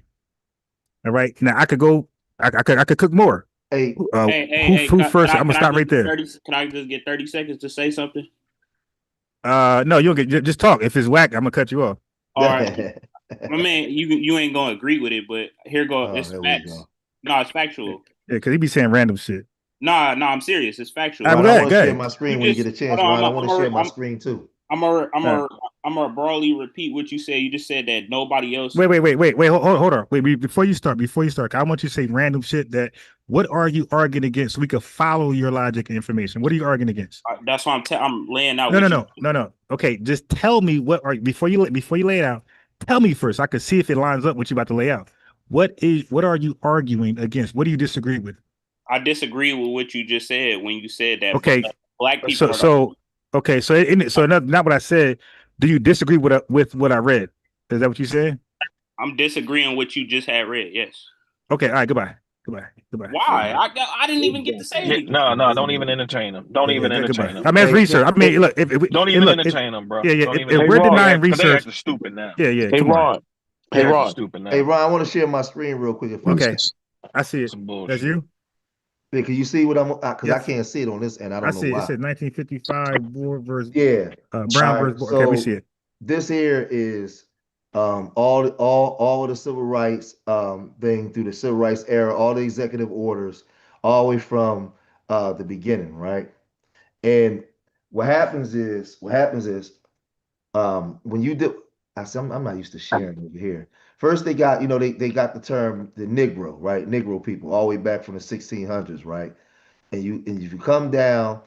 All right. Now I could go. I could cook more. Hey, who first? I'm gonna can I stop right just there. Can I just get 30 seconds to say something? No, you'll get just talk. If it's whack, I'm gonna cut you off. All right, my man, you ain't gonna agree with it, but here go. It's facts. No, it's factual. Yeah, because he be saying random shit. Nah, I'm serious. It's factual. I'm Ron, I want to share my You screen when you just get a chance, hold on. Ron. I want to share my screen too. I'm gonna broadly repeat what you said. You just said that nobody else. Wait. Hold on. Wait, before you start, I want you to say random shit that what are you arguing against so we could follow your logic and information. What are you arguing against? That's why I'm laying out. No. Okay, just tell me before you lay it out. Tell me first. I could see if it lines up what you about to lay out. What are you arguing against? What do you disagree with? I disagree with what you just said when you said that. Okay, Black people. So not what I said. Do you disagree with what I read? Is that what you said? I'm disagreeing with what you just had read. Yes. Okay. All right. Goodbye. Why? I didn't even get to say anything. No, don't even entertain them. Don't even entertain them. I mean, it's research. I mean, look, don't even entertain them, bro. Yeah. If we're denying research, they acting stupid now. Yeah. Hey, Ron. Hey, Ron. Stupid now. Hey, Ron. I want to share my screen real quick. Okay. I see it. That's you. Yeah, can you see what I'm? Because I can't see it on this end. I don't know why. It said 1955 war versus Brown versus. Okay, we see it. This here is all of the civil rights thing through the civil rights era, all the executive orders, all the way from the beginning, right? And what happens is when you do, I'm not used to sharing over here. First, they got, they got the term the Negro, right? Negro people, all the way back from the 1600s, right? And if you come down,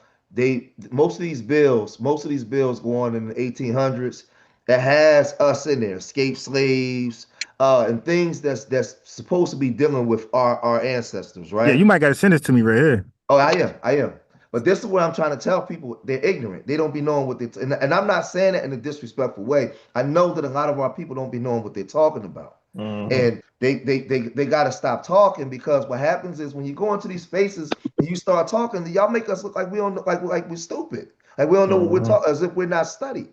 most of these bills go on in the 1800s that has us in there, escaped slaves, and things that's supposed to be dealing with our ancestors, Yeah, right? you might gotta send this to me right here. Oh, I am. But this is what I'm trying to tell people. They're ignorant. They don't be knowing what they and I'm not saying it in a disrespectful way. I know that a lot of our people don't be knowing what they're talking about. And they got to stop talking, because what happens is when you go into these spaces and you start talking, y'all make us look like we don't like we're stupid. Like we don't know what we're talking, as if we're not studied.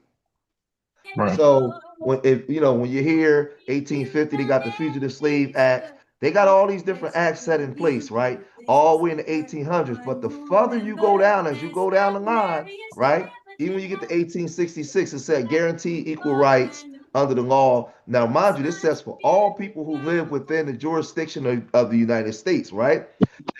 Right. So when you hear 1850, they got the Fugitive Slave Act. They got all these different acts set in place, right? All the way in the 1800s. But the further you go down, as you go down the line, right? Even when you get to 1866, it said guaranteed equal rights under the law. Now, mind you, this says for all people who live within the jurisdiction of the United States, right?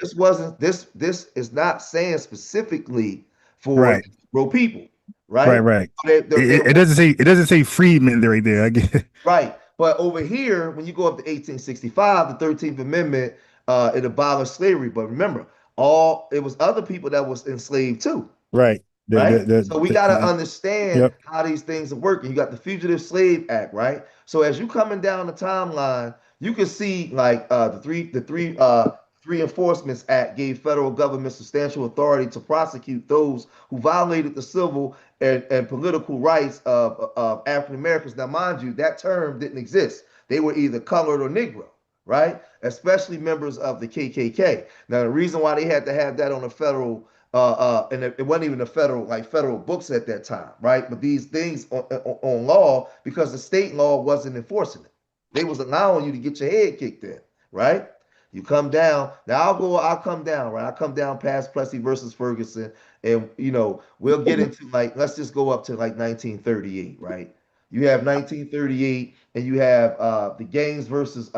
This is not saying specifically for Right. Negro people, right? Right. They It doesn't say freedmen right there. I get it. Right. But over here, when you go up to 1865, the 13th Amendment, it abolished slavery. But remember, it was other people that was enslaved too. Right. Right. So we got to understand Yep. how these things are working. You got the Fugitive Slave Act, right? So as you coming down the timeline, you can see like the three Enforcements Act gave federal government substantial authority to prosecute those who violated the civil and political rights of African Americans. Now, mind you, that term didn't exist. They were either colored or Negro, right? Especially members of the KKK. Now, the reason why they had to have that on a federal and it wasn't even federal books at that time, right? But these things on law, because the state law wasn't enforcing it. They was allowing you to get your head kicked in, right? You come down. Now I'll come down, right? I'll come down past Plessy versus Ferguson, and we'll get into let's just go up to 1938, right? You have 1938, and you have the Gaines versus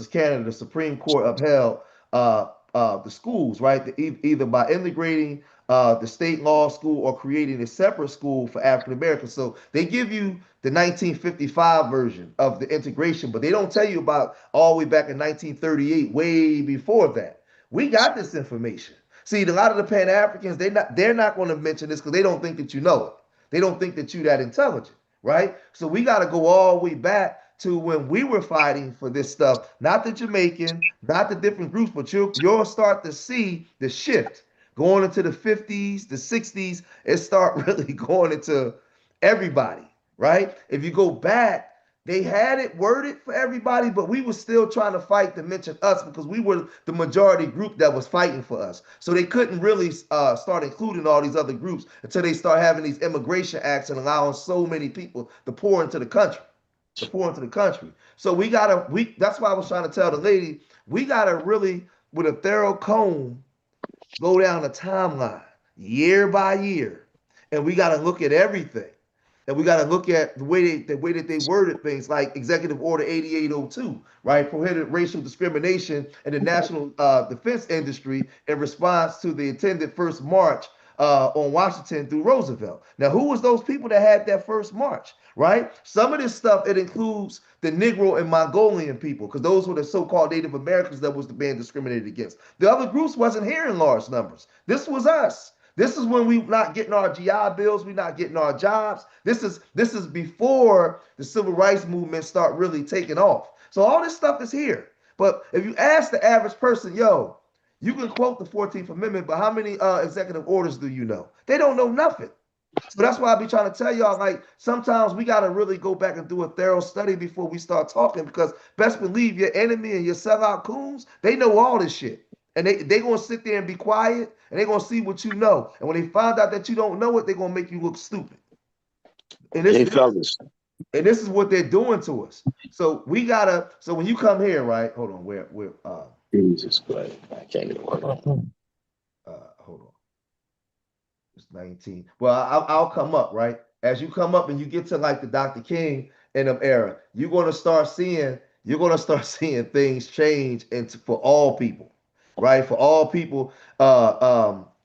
Canada. The Supreme Court upheld the schools, right? Either by integrating the state law school or creating a separate school for African Americans. So they give you the 1955 version of the integration, but they don't tell you about all the way back in 1938, way before that. We got this information. See, a lot of the Pan-Africans, they're not going to mention this because they don't think that you know it. They don't think that you're that intelligent, right? So we got to go all the way back to when we were fighting for this stuff, not the Jamaican, not the different groups, but you'll start to see the shift going into the 50s, the 60s. It start really going into everybody, right? If you go back, they had it worded for everybody, but we were still trying to fight to mention us because we were the majority group that was fighting for us. So they couldn't really start including all these other groups until they start having these immigration acts and allowing so many people to pour into the country. So that's why I was trying to tell the lady, we gotta really, with a thorough comb, go down the timeline year by year, and we gotta look at everything. And we got to look at the way that they worded things, like Executive Order 8802, right? Prohibited racial discrimination in the national defense industry in response to the intended first march on Washington through Roosevelt. Now, who was those people that had that first march, right? Some of this stuff, it includes the Negro and Mongolian people, because those were the so-called Native Americans that was being discriminated against. The other groups wasn't here in large numbers. This was us. This is when we not getting our GI bills, we not getting our jobs. This is before the civil rights movement start really taking off. So all this stuff is here. But if you ask the average person, yo, you can quote the 14th Amendment, but how many executive orders do you know? They don't know nothing. So that's why I be trying to tell y'all, like, sometimes we got to really go back and do a thorough study before we start talking, because best believe your enemy and your sellout coons, they know all this shit. And they going to sit there and be quiet, and they're going to see what you know. And when they find out that you don't know it, they're going to make you look stupid. And this is what they're doing to us. So we got to, so when you come here, right? Hold on, where Jesus Christ. I can't even work on hold on. It's 19. Well, I'll come up, right? As you come up and you get to like the Dr. King and them era, you're going to start seeing things change for all people. Right, for all people,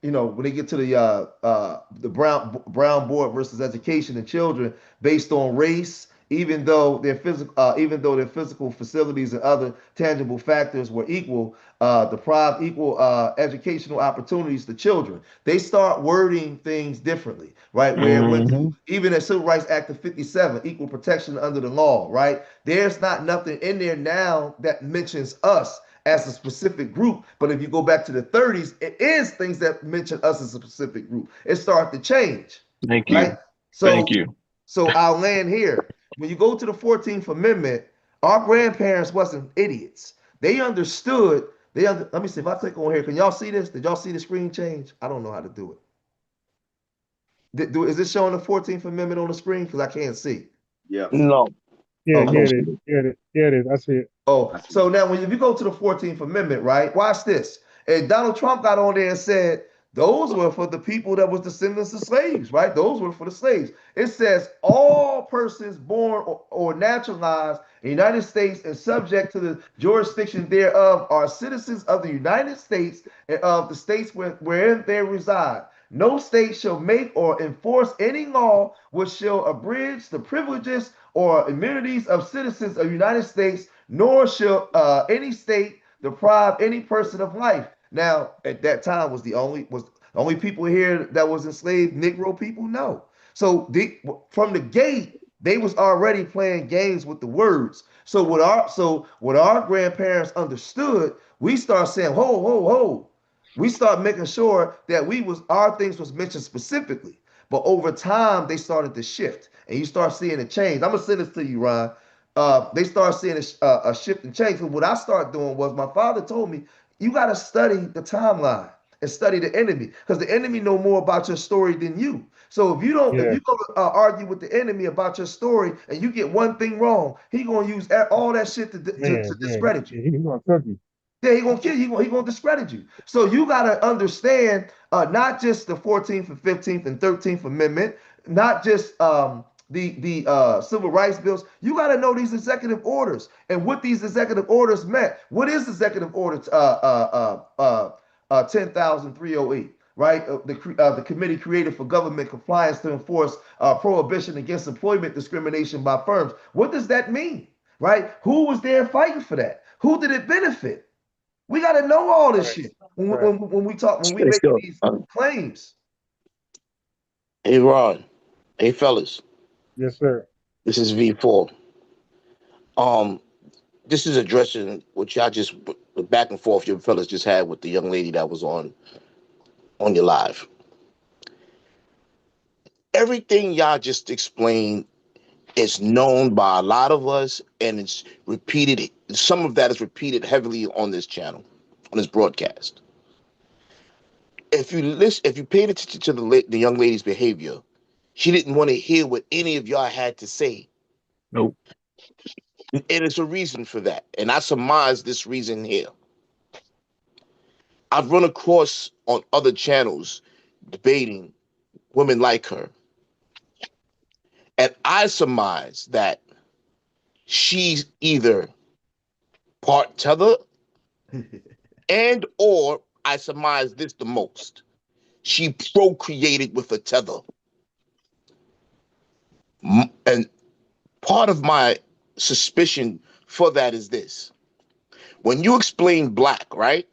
when they get to the Brown Board versus education and children based on race, even though their physical facilities and other tangible factors were equal, deprived equal educational opportunities to children. They start wording things differently, right? Where it went to, even the Civil Rights Act of 57, equal protection under the law, right? There's not nothing in there now that mentions us as a specific group. But if you go back to the 30s, it is things that mention us as a specific group. It started to change. Thank you. Right? Thank you. So I'll land here. When you go to the 14th Amendment, our grandparents wasn't idiots. They understood. Let me see if I click on here. Can y'all see this? Did y'all see the screen change? I don't know how to do it. Is this showing the 14th Amendment on the screen? Because I can't see. Yeah. No. Yeah, it is. I see it. Oh, so now if you go to the 14th Amendment, right? Watch this. And Donald Trump got on there and said, those were for the people that was descendants of slaves, right? Those were for the slaves. It says all persons born or naturalized in the United States and subject to the jurisdiction thereof are citizens of the United States and of the states wherein they reside. No state shall make or enforce any law which shall abridge the privileges or immunities of citizens of the United States, nor shall any state deprive any person of life. Now, at that time, was the only people here that was enslaved Negro people? No. So from the gate, they was already playing games with the words. So what our grandparents understood, we start saying, ho, ho, ho. We start making sure that our things was mentioned specifically. But over time, they started to shift, and you start seeing a change. I'm gonna send this to you, Ron. They start seeing a shift and change. So what I started doing was, my father told me, you got to study the timeline and study the enemy, because the enemy know more about your story than you. So if you go to argue with the enemy about your story and you get one thing wrong, he gonna use all that shit to discredit you. He's gonna cook you. Yeah, he gonna kill you. He gonna discredit you. So you gotta understand not just the 14th and 15th and 13th Amendment, not just the civil rights bills. You got to know these executive orders and what these executive orders meant. What is executive order 10,308? Right, the committee created for government compliance to enforce prohibition against employment discrimination by firms. What does that mean? Right? Who was there fighting for that? Who did it benefit? We got to know all this shit when we make these claims. Hey, Ron. Hey, fellas. Yes, sir. This is V4. This is addressing what y'all just, the back and forth your fellas just had with the young lady that was on your live. Everything y'all just explained is known by a lot of us, and it's repeated. Some of that is repeated heavily on this channel, on this broadcast. If you paid attention to the young lady's behavior, she didn't want to hear what any of y'all had to say. Nope. And it's a reason for that. And I surmise this reason here. I've run across on other channels debating women like her. And I surmise that she's either part tether and or I surmise this the most. She procreated with a tether. And part of my suspicion for that is this. When you explain black, right?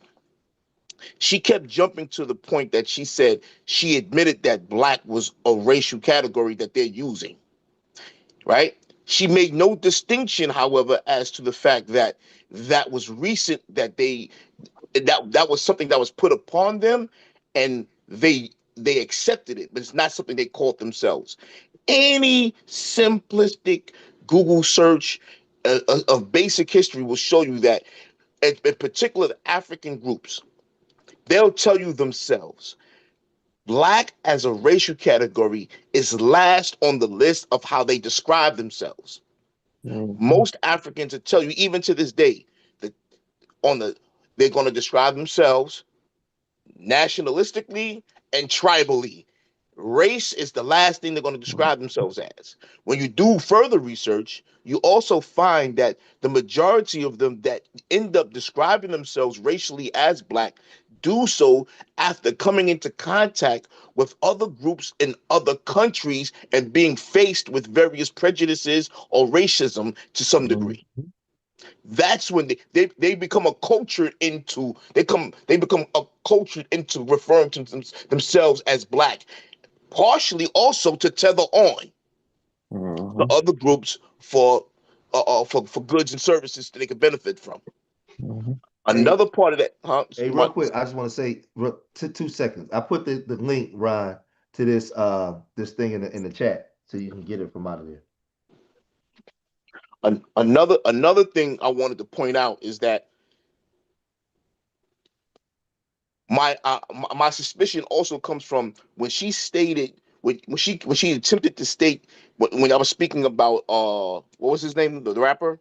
She kept jumping to the point that she said she admitted that black was a racial category that they're using, right? She made no distinction, however, as to the fact that that was recent, that that was something that was put upon them and they accepted it, but it's not something they called themselves. Any simplistic Google search of basic history will show you that, in particular the African groups, they'll tell you themselves, black as a racial category is last on the list of how they describe themselves. Most Africans will tell you, even to this day, that they're going to describe themselves nationalistically and tribally. Race is the last thing they're going to describe themselves as. When you do further research, you also find that the majority of them that end up describing themselves racially as black do so after coming into contact with other groups in other countries and being faced with various prejudices or racism to some degree. That's when they become acculturated into referring to themselves as black, partially also to tether on the other groups for goods and services that they could benefit from. Another part of that, Hey, real quick, I just want to say 2 seconds. I put the link, Ryan, to this this thing in the chat so you can get it from out of there. Another thing I wanted to point out is that my suspicion also comes from when she stated when she attempted to state when I was speaking about what was his name, the rapper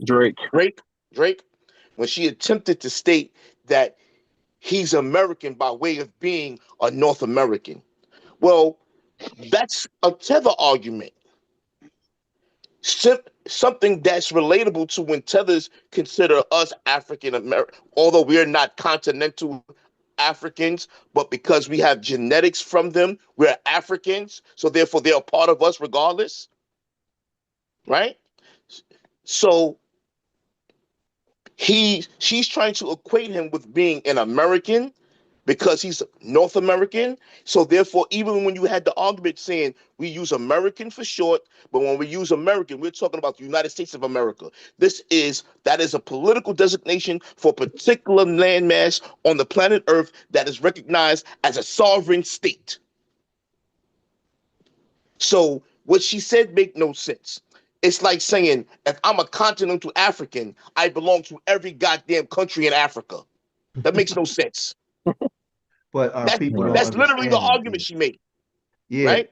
Drake. When she attempted to state that he's American by way of being a North American. Well, that's a tether argument. Something that's relatable to when tethers consider us African American, although we are not continental Africans, but because we have genetics from them, we're Africans, so therefore they're a part of us regardless, right? So she's trying to equate him with being an American because he's North American. So therefore, even when you had the argument saying we use American for short, but when we use American, we're talking about the United States of America. That is a political designation for a particular landmass on the planet Earth that is recognized as a sovereign state. So what she said make no sense. It's like saying, if I'm a continental African, I belong to every goddamn country in Africa. That makes no sense. But that's literally the argument she made. Yeah. Right?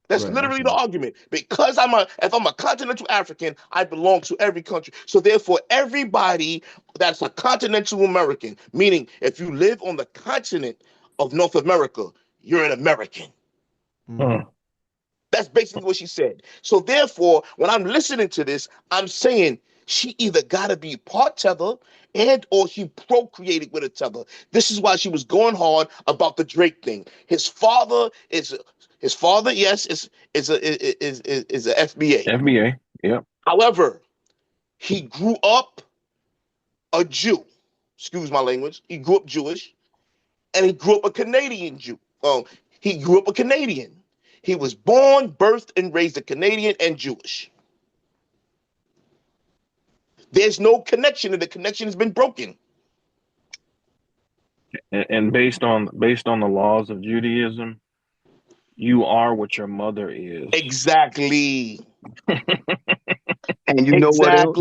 That's literally the argument. Because if I'm a continental African, I belong to every country. So therefore, everybody that's a continental American, meaning if you live on the continent of North America, you're an American. That's basically what she said. So therefore, when I'm listening to this, I'm saying she either got to be part tether and or she procreated with a tether. This is why she was going hard about the Drake thing. His father, yes, is a FBA. FBA, yeah. However, he grew up a Jew. Excuse my language. He grew up Jewish, and he grew up a Canadian Jew. He grew up a Canadian. He was born, birthed, and raised a Canadian and Jewish. There's no connection, and the connection has been broken. And based on the laws of Judaism, you are what your mother is. Exactly. And you know what else?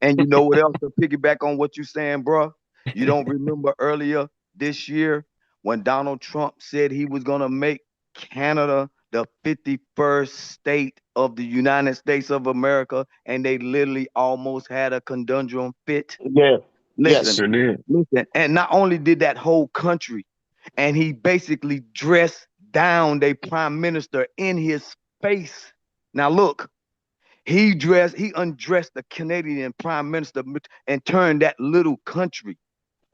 And you know what else to piggyback on what you're saying, bro? You don't remember earlier this year when Donald Trump said he was gonna make Canada the 51st state of the United States of America, and they literally almost had a conundrum fit. Yeah. Listen, yes, listen, and not only did that whole country, and he basically dressed down their prime minister in his face. Now look, he undressed the Canadian prime minister and turned that little country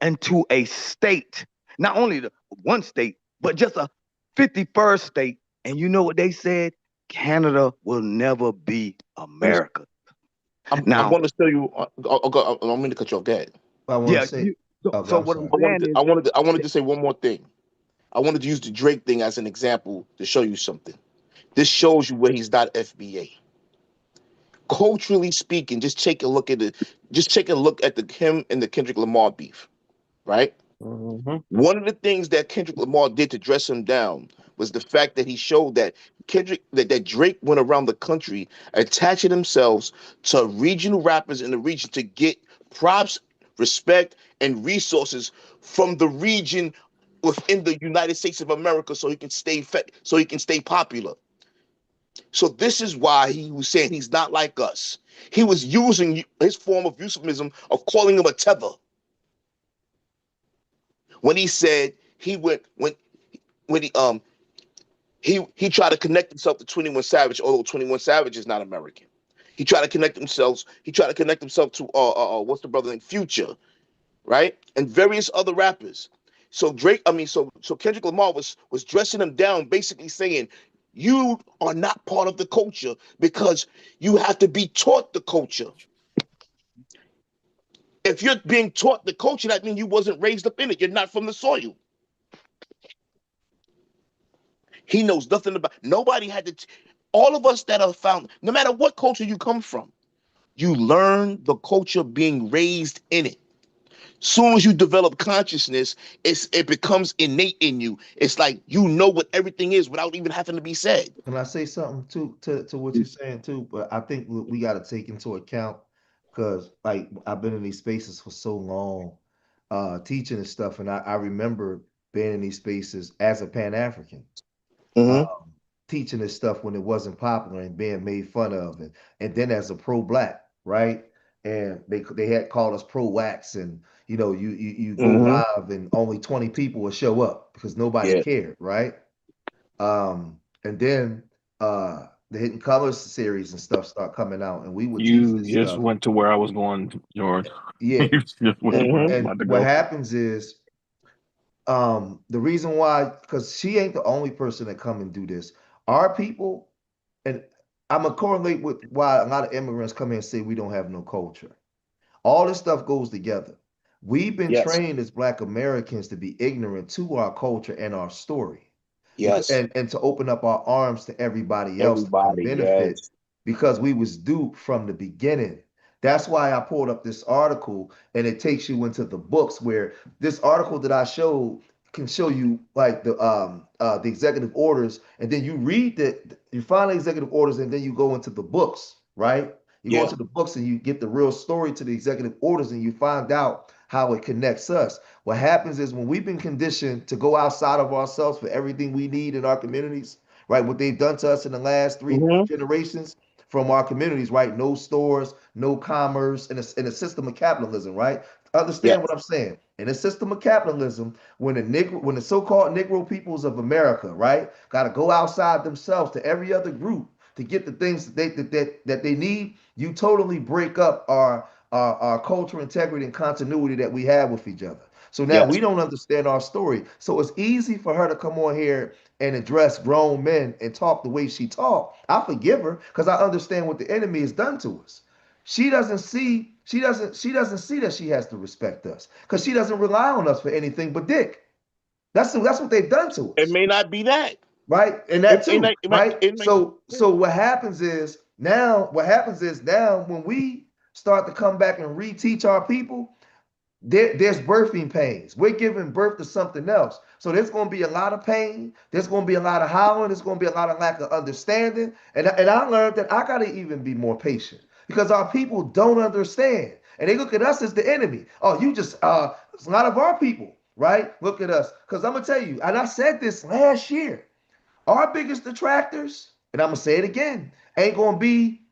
into a state. Not only the one state, but just a 51st state. And you know what they said? Canada will never be America. I'm going to tell you. I'm going to cut you off. Go ahead. I wanted to say one more thing. I wanted to use the Drake thing as an example to show you something. This shows you where he's not FBA. Culturally speaking, just take a look at it. Just take a look at him and the Kendrick Lamar beef, right? One of the things that Kendrick Lamar did to dress him down was the fact that he showed that that Drake went around the country attaching themselves to regional rappers in the region to get props, respect, and resources from the region within the United States of America, so he can stay popular. So this is why he was saying he's not like us. He was using his form of euphemism of calling him a tether. When he said he tried to connect himself to 21 Savage, although 21 Savage is not American. He tried to connect himself to what's the brother named Future, right? And various other rappers. So so Kendrick Lamar was dressing them down, basically saying, you are not part of the culture because you have to be taught the culture. If you're being taught the culture, that means you wasn't raised up in it. You're not from the soil. He knows nothing about. Nobody had to. All of us that are found, no matter what culture you come from, you learn the culture being raised in it. Soon as you develop consciousness, it becomes innate in you. It's like you know what everything is without even having to be said. Can I say something to what you're saying too? But I think we got to take into account because like I've been in these spaces for so long, teaching and stuff, and I remember being in these spaces as a Pan-African, teaching this stuff when it wasn't popular and being made fun of, and then as a pro-black, right? And they had called us pro-wax, and you go live and only 20 people will show up because nobody Yeah. cared, right? And then the Hidden Colors series and stuff start coming out, and we would teach You this just stuff. went to where I was going, George. Yeah. You just went where I was And about to what go. happens is, the reason why, because she ain't the only person that come and do this. Our people, and I'm gonna correlate with why a lot of immigrants come here and say we don't have no culture. All this stuff goes together. We've been Yes. trained as Black Americans to be ignorant to our culture and our story. Yes. And to open up our arms to everybody else to come Everybody, benefit yes. because we was duped from the beginning. That's why I pulled up this article and it takes you into the books where this article that I showed can show you like the executive orders, and then you read you find the executive orders and then you go into the books, right? You go Yeah. into the books and you get the real story to the executive orders and you find out how it connects us. What happens is when we've been conditioned to go outside of ourselves for everything we need in our communities, right? What they've done to us in the last 3 generations from our communities, right? No stores, no commerce, in a system of capitalism, right? Understand what I'm saying? In a system of capitalism, when the so-called Negro peoples of America, right, got to go outside themselves to every other group to get the things that they need, you totally break up our cultural integrity and continuity that we have with each other. So now Yes. we don't understand our story. So it's easy for her to come on here and address grown men and talk the way she talked. I forgive her because I understand what the enemy has done to us. She doesn't see that she has to respect us because she doesn't rely on us for anything but dick. That's what they've done to us. It may not be that. Right? And that too, It right? may- So what happens is now when we start to come back and reteach our people, there's birthing pains. We're giving birth to something else. So there's going to be a lot of pain. There's going to be a lot of howling. There's going to be a lot of lack of understanding. And I learned that I got to even be more patient because our people don't understand. And they look at us as the enemy. Oh, it's a lot of our people, right? Look at us. Because I'm going to tell you, and I said this last year, our biggest detractors, and I'm going to say it again, ain't going to be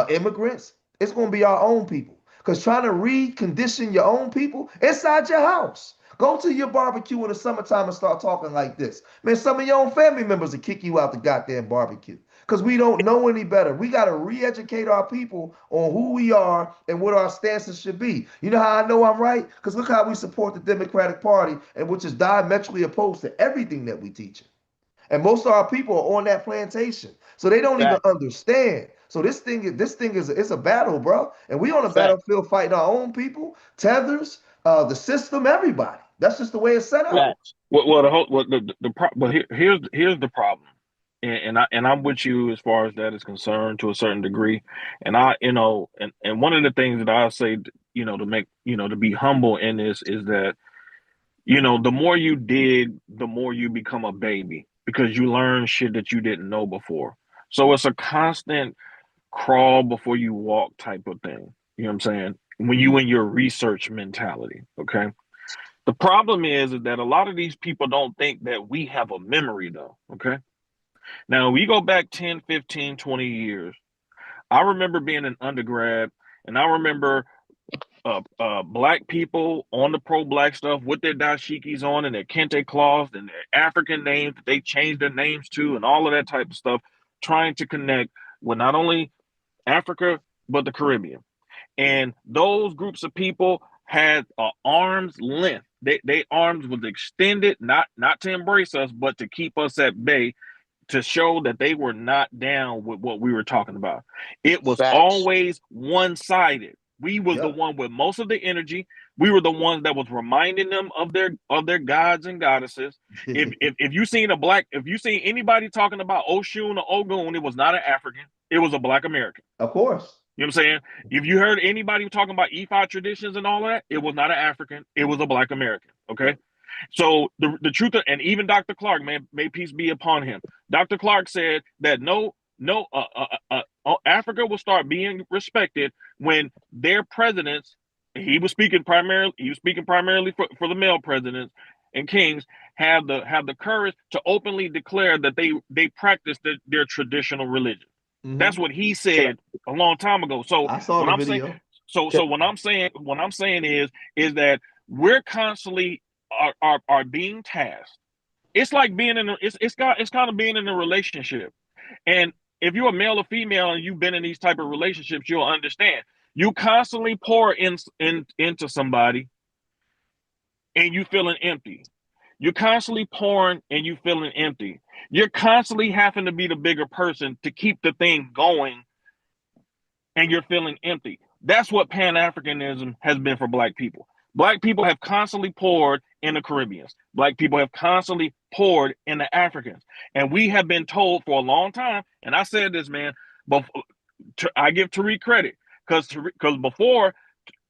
immigrants. It's going to be our own people. Because trying to recondition your own people inside your house. Go to your barbecue in the summertime and start talking like this. Man, some of your own family members will kick you out the goddamn barbecue. Because we don't know any better. We got to re-educate our people on who we are and what our stances should be. You know how I know I'm right? Because look how we support the Democratic Party, and which is diametrically opposed to everything that we teach. And most of our people are on that plantation. So they don't even understand. So this thing is it's a battle, bro. And we on a battlefield fighting our own people, tethers, the system, everybody. That's just the way it's set up. Here's the problem, and I'm with you as far as that is concerned to a certain degree, and and one of the things that I say, to make to be humble in this is that the more you dig, the more you become a baby because you learn shit that you didn't know before. So it's a constant crawl before you walk type of thing. You know what I'm saying? When you in your research mentality, okay? The problem is that a lot of these people don't think that we have a memory though, okay? Now, we go back 10, 15, 20 years. I remember being an undergrad and I remember black people on the pro-black stuff with their dashikis on and their kente cloths and their African names that they changed their names to and all of that type of stuff, trying to connect with not only Africa, but the Caribbean. And those groups of people had an arm's length. They arms was extended, not to embrace us, but to keep us at bay, to show that they were not down with what we were talking about. It was always one-sided. We was the one with most of the energy. We were the ones that was reminding them of their gods and goddesses. If you seen anybody talking about Oshun or Ogun, it was not an African. It was a Black American. Of course. You know what I'm saying? If you heard anybody talking about Ifa traditions and all that, it was not an African. It was a Black American. Okay. So the truth, and even Dr. Clark, man, may peace be upon him. Dr. Clark said that Africa will start being respected when their presidents, he was speaking primarily for the male presidents and kings, have the courage to openly declare that they practice their traditional religion. Mm-hmm. That's what he said a long time ago. So I saw the video. So what I'm saying is that we're constantly are being tasked. It's like being in it's kind of being in a relationship. And if you're a male or female and you've been in these type of relationships, you'll understand. You constantly pour into somebody and you feeling empty. You're constantly pouring and you feeling empty. You're constantly having to be the bigger person to keep the thing going and you're feeling empty. That's what Pan-Africanism has been for Black people. Black people have constantly poured in the Caribbeans. Black people have constantly poured in the Africans. And we have been told for a long time, and I said this, man, but I give Tariq credit, because before,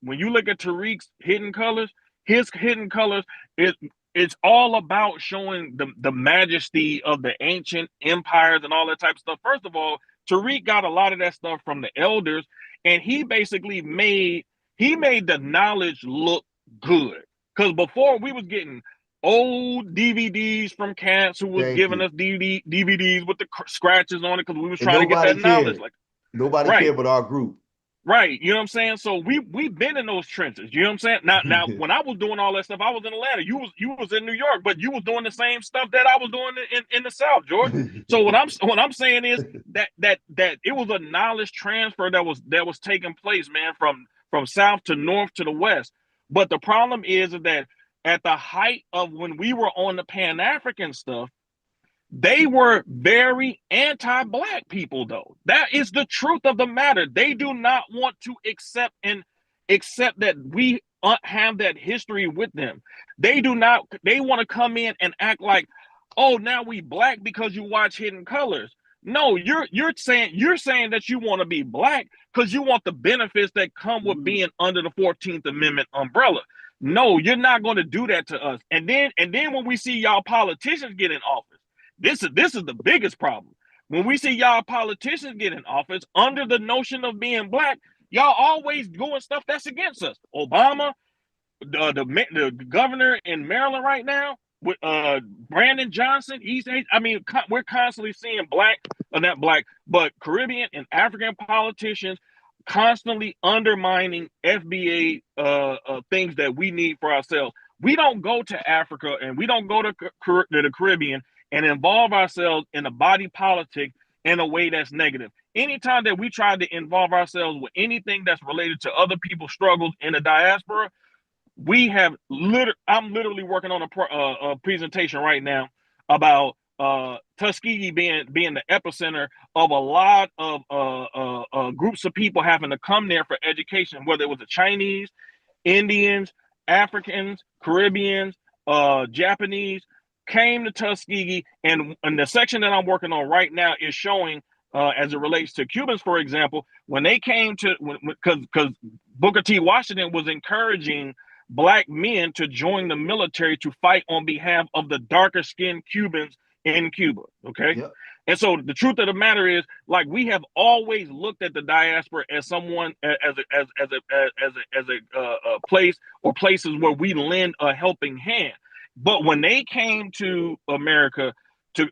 when you look at Tariq's hidden colors, his hidden colors, it's all about showing the majesty of the ancient empires and all that type of stuff. First of all, Tariq got a lot of that stuff from the elders, and he basically made the knowledge look good. Because before, we was getting old DVDs from cats who was giving us DVDs with the scratches on it, because we was trying to get that knowledge. Like, nobody cared but our group. Right. You know what I'm saying? So we've been in those trenches. You know what I'm saying? Now when I was doing all that stuff, I was in Atlanta. You was in New York, but you was doing the same stuff that I was doing in the South, George. So what I'm saying is that it was a knowledge transfer that was taking place, man, from South to North to the West. But the problem is that at the height of when we were on the Pan-African stuff, they were very anti-Black people, though. That is the truth of the matter. They do not want to accept that we have that history with them. They want to come in and act like, oh, now we Black because you watch Hidden Colors. No, you're saying that you want to be Black because you want the benefits that come with being under the 14th Amendment umbrella. No, you're not going to do that to us. And then when we see y'all politicians get in office, this is the biggest problem. When we see y'all politicians get in office under the notion of being Black, y'all always doing stuff that's against us. Obama, the governor in Maryland right now, with Brandon Johnson, we're constantly seeing not Black, but Caribbean and African politicians constantly undermining FBA things that we need for ourselves. We don't go to Africa and we don't go to the Caribbean and involve ourselves in a body politic in a way that's negative. Anytime that we try to involve ourselves with anything that's related to other people's struggles in the diaspora, I'm literally working on a presentation right now about Tuskegee being the epicenter of a lot of groups of people having to come there for education, whether it was the Chinese, Indians, Africans, Caribbeans, Japanese, came to Tuskegee, and the section that I'm working on right now is showing, as it relates to Cubans, for example, when they came to, because Booker T. Washington was encouraging Black men to join the military to fight on behalf of the darker skinned Cubans in Cuba. Okay. Yep. And so the truth of the matter is, like, we have always looked at the diaspora as someone, as a place or places where we lend a helping hand. But when they came to America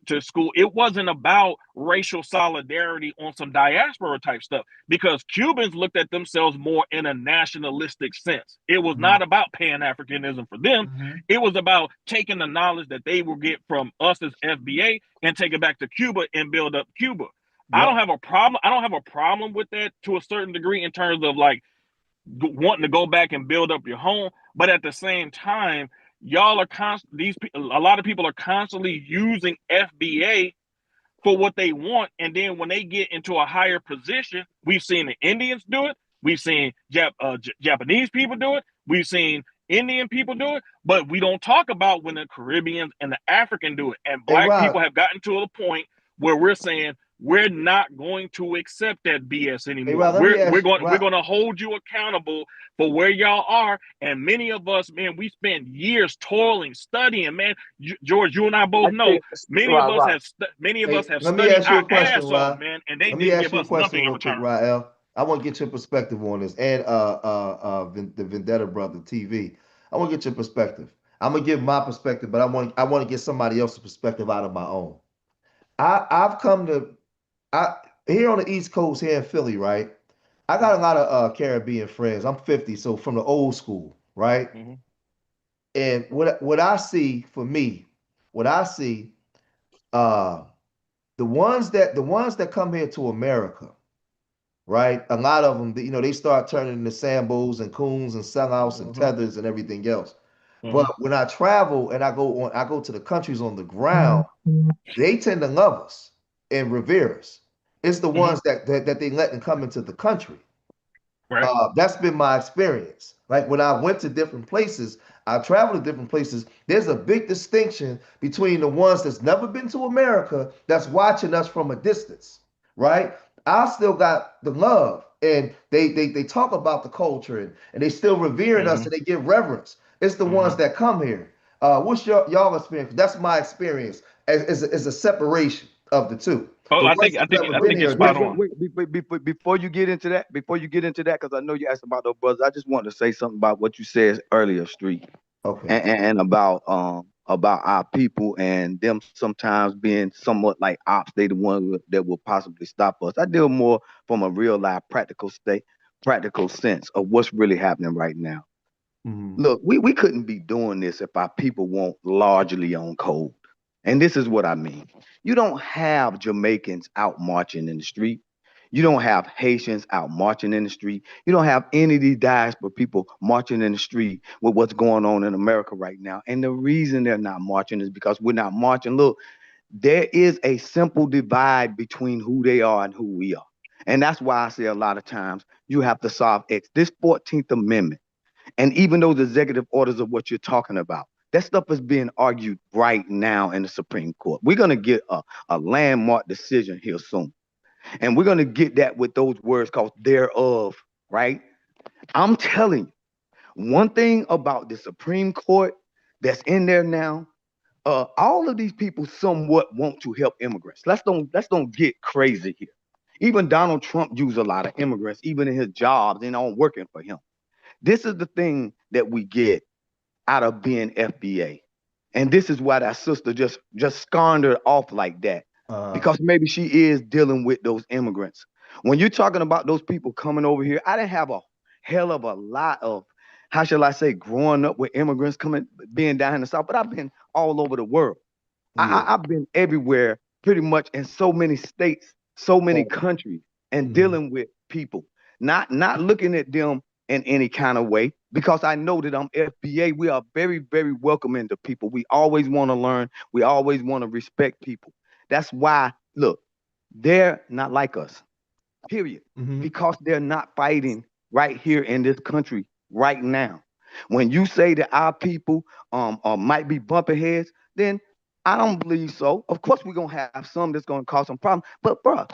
to school, it wasn't about racial solidarity on some diaspora type stuff, because Cubans looked at themselves more in a nationalistic sense. It was not about Pan-Africanism for them. It was about taking the knowledge that they will get from us as FBA and take it back to Cuba and build up Cuba. Yep. I don't have a problem with that to a certain degree in terms of, like, wanting to go back and build up your home, but at the same time, y'all are a lot of people are constantly using FBA for what they want, and then when they get into a higher position, we've seen the Indians do it, we've seen Japanese people do it, we've seen Indian people do it, but we don't talk about when the Caribbeans and the African do it. And black people have gotten to a point where we're saying we're not going to accept that BS anymore. We're going to hold you accountable for where y'all are. And many of us, man, we spend years toiling, studying, man. George, you and I both know many of us have studied our ass off, man, and they didn't give us nothing in return. Rael. I want to get your perspective on this, and the Vendetta Brother TV. I want to get your perspective. I'm gonna give my perspective, but I want to get somebody else's perspective out of my own. I've come to here on the East Coast, here in Philly, right? I got a lot of Caribbean friends. I'm 50, so from the old school, right? Mm-hmm. And what I see for me, the ones that come here to America, right? A lot of them, they start turning into Sambos and coons and sellouts and tethers and everything else. But when I travel and I go to the countries on the ground, they tend to love us and revere us. It's the ones that they let them come into the country. Right. That's been my experience. Like when I went to different places, I traveled to different places. There's a big distinction between the ones that's never been to America that's watching us from a distance, right? I still got the love, and they talk about the culture and they still revering us and they give reverence. It's the ones that come here. What's y'all experience? That's my experience as a separation of the two. Oh, I think it's spot on. Before you get into that, because I know you asked about those brothers, I just want to say something about what you said earlier, Street. Okay. And about our people and them sometimes being somewhat like ops. They the ones that will possibly stop us. I deal more from a real life practical sense of what's really happening right now. Mm-hmm. Look, we couldn't be doing this if our people weren't largely on code. And this is what I mean. You don't have Jamaicans out marching in the street. You don't have Haitians out marching in the street. You don't have any of these diaspora people marching in the street with what's going on in America right now. And the reason they're not marching is because we're not marching. Look, there is a simple divide between who they are and who we are. And that's why I say a lot of times you have to solve this 14th Amendment. And even those executive orders of what you're talking about, that stuff is being argued right now in the Supreme Court. We're going to get a landmark decision here soon. And we're going to get that with those words called thereof, right? I'm telling you, one thing about the Supreme Court that's in there now, all of these people somewhat want to help immigrants. Let's don't get crazy here. Even Donald Trump used a lot of immigrants, even in his jobs and on working for him. This is the thing that we get out of being FBA. And this is why that sister just squandered off like that. Because maybe she is dealing with those immigrants. When you're talking about those people coming over here, I didn't have a hell of a lot of, how shall I say, growing up with immigrants being down in the South, but I've been all over the world. Yeah. I've been everywhere, pretty much in so many states, so many countries, and dealing with people, not looking at them in any kind of way, because I know that I'm FBA. We are very, very welcoming to people. We always want to learn. We always want to respect people. That's why, look, they're not like us, period, because they're not fighting right here in this country right now. When you say that our people might be bumping heads, then I don't believe so. Of course, we're going to have some that's going to cause some problems. But, bro,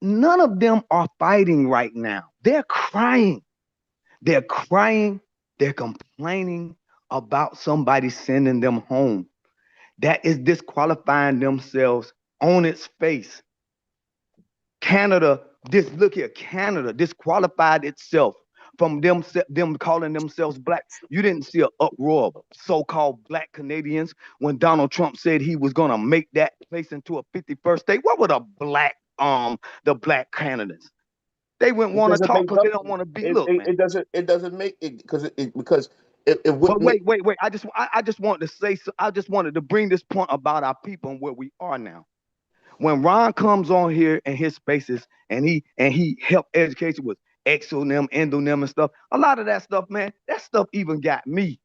none of them are fighting right now. They're crying. They're crying. They're complaining about somebody sending them home. That is disqualifying themselves on its face. Canada disqualified itself from them calling themselves black. You didn't see an uproar of so-called black Canadians when Donald Trump said he was going to make that place into a 51st state. What were the black Canadians? They wouldn't want to talk because they don't want to be. Look, man. It doesn't make it because wait. I just wanted to say. I just wanted to bring this point about our people and where we are now. When Ron comes on here in his spaces and he helped education with exonym, endonym, and stuff. A lot of that stuff, man, that stuff even got me.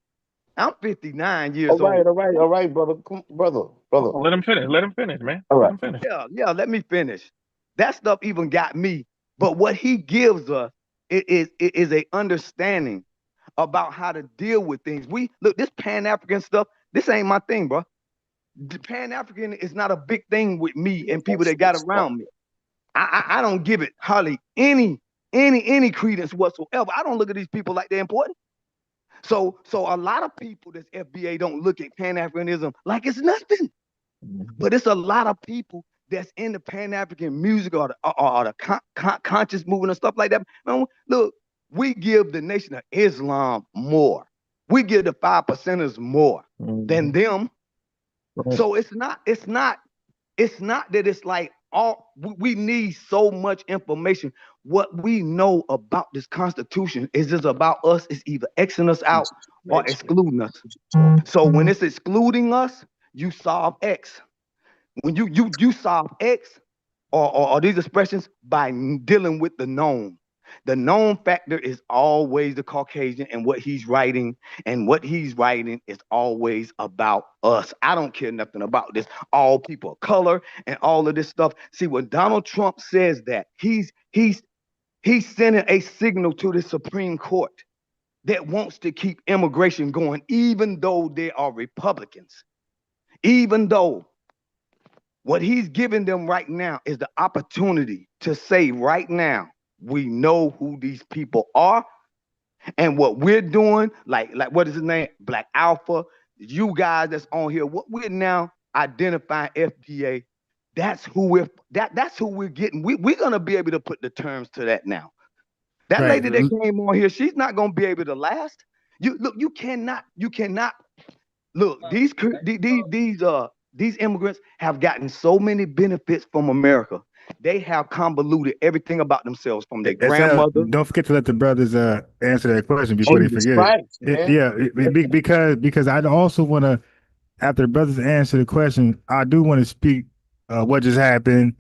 I'm 59 years old. All right, brother. Brother. Let him finish. Let him finish, man. All right. Let him finish. Yeah, let me finish. That stuff even got me. But what he gives us is a understanding about how to deal with things. Look, this Pan-African stuff, this ain't my thing, bro. The Pan-African is not a big thing with me and people that got around me. I don't give it hardly any credence whatsoever. I don't look at these people like they're important. So a lot of people that's FBA don't look at Pan-Africanism like it's nothing. But it's a lot of people that's in the Pan-African music or the conscious movement and stuff like that. Man, look, we give the Nation of Islam more. We give the 5%ers more than them. So it's not that it's like we need so much information. What we know about this Constitution is just about us. It's either Xing us out or excluding us. So when it's excluding us, you solve X. When you solve X or these expressions by dealing with the known. The known factor is always the Caucasian and what he's writing, and what he's writing is always about us. I don't care nothing about this, all people of color and all of this stuff. See, when Donald Trump says that, he's sending a signal to the Supreme Court that wants to keep immigration going, even though they are Republicans. Even though what he's giving them right now is the opportunity to say right now, we know who these people are, and what we're doing, like what is his name? Black Alpha, you guys that's on here, what we're now identifying FBA, that's who we're getting. We're gonna be able to put the terms to that now. That lady that came on here, she's not gonna be able to last. You cannot look, these immigrants have gotten so many benefits from America. They have convoluted everything about themselves from their grandmother. Don't forget to let the brothers answer that question before they forget it. Because I also want to, after the brothers answer the question, I do want to speak what just happened,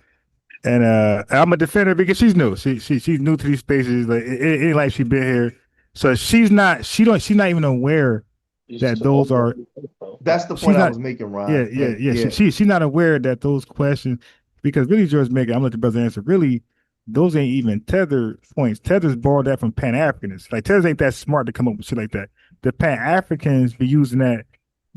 and I'm a defender because she's new. She's new to these spaces. Like it ain't like she been here, so she's not even aware that those are. That's the point I was making, Ron. Yeah. She's not aware that those questions. Because really, George Macon, I'm gonna let the brother answer. Really, those ain't even Tether points. Tether's borrowed that from Pan-Africanists. Like Tether ain't that smart to come up with shit like that. The Pan-Africans be using that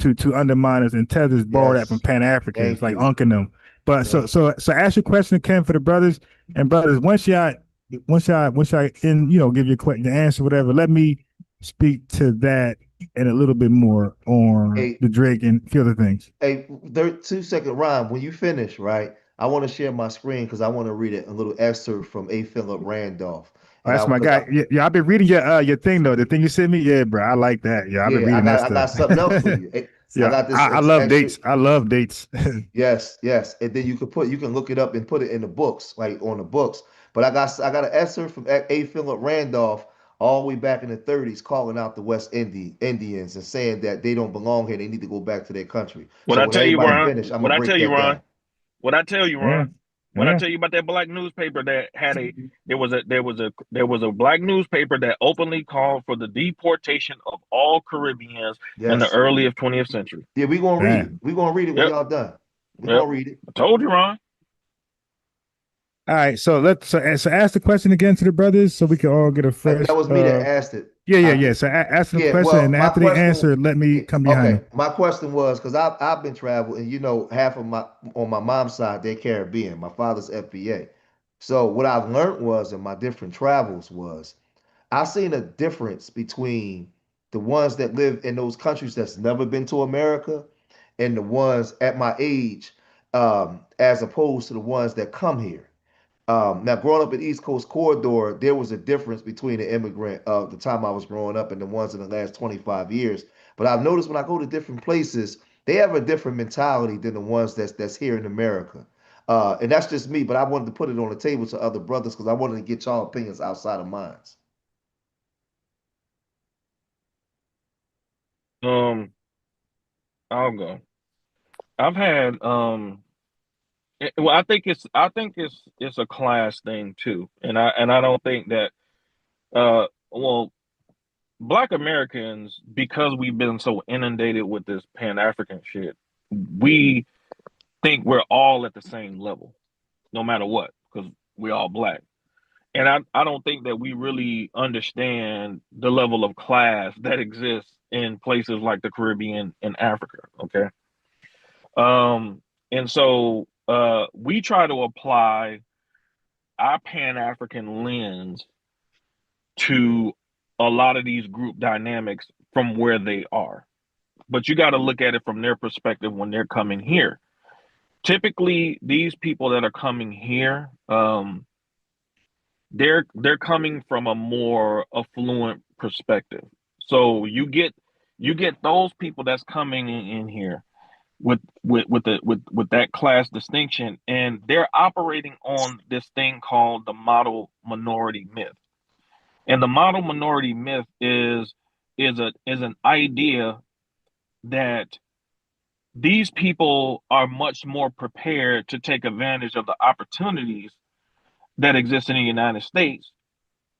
to undermine us, and Tether's borrowed that from Pan-Africans, like unking them. But so ask your question, Ken, for the brothers and brothers. Once y'all give you the answer, whatever. Let me speak to that and a little bit more on the Drake and a few other things. Hey, 2-second, Ron. When you finish, right? I want to share my screen because I want to read a little excerpt from A. Philip Randolph. That's my guy. Yeah, I've been reading your thing though. The thing you sent me, yeah, bro. I like that. Yeah, I've been reading that stuff. I got something else for you. I love dates. I love dates. Yes. And then you can look it up and put it in the books, like on the books. But I got an excerpt from A. Philip Randolph all the way back in the 30s, calling out the West Indians and saying that they don't belong here. They need to go back to their country. What I tell you, Ron? What I tell you, Ron? What I tell you about that black newspaper that had there was a black newspaper that openly called for the deportation of all Caribbeans in the early 20th century. Yeah, we're gonna read it. We're gonna read it when y'all done. We're gonna read it. I told you, Ron. All right, so ask the question again to the brothers so we can all get a fresh. That was me that asked it. Yeah. So ask the question, and after they answer, let me come behind them. My question was, because I've been traveling, and half of on my mom's side, they're Caribbean. My father's FBA. So what I've learned was in my different travels was I've seen a difference between the ones that live in those countries that's never been to America and the ones at my age, as opposed to the ones that come here. Now, growing up in East Coast Corridor, there was a difference between the immigrant of the time I was growing up and the ones in the last 25 years. But I've noticed when I go to different places, they have a different mentality than the ones that's here in America. And that's just me, but I wanted to put it on the table to other brothers because I wanted to get y'all opinions outside of mine. I'll go. I've had well, I think it's a class thing too, and I don't think that Well, Black Americans, because we've been so inundated with this Pan-African shit, we think we're all at the same level, no matter what, because we're all Black. And I don't think that we really understand the level of class that exists in places like the Caribbean and Africa. Okay. And so we try to apply our Pan-African lens to a lot of these group dynamics from where they are. But you got to look at it from their perspective when they're coming here. Typically, these people that are coming here, they're coming from a more affluent perspective. So you get those people that's coming in here with that class distinction, and they're operating on this thing called the model minority myth. And the model minority myth is an idea that these people are much more prepared to take advantage of the opportunities that exist in the United States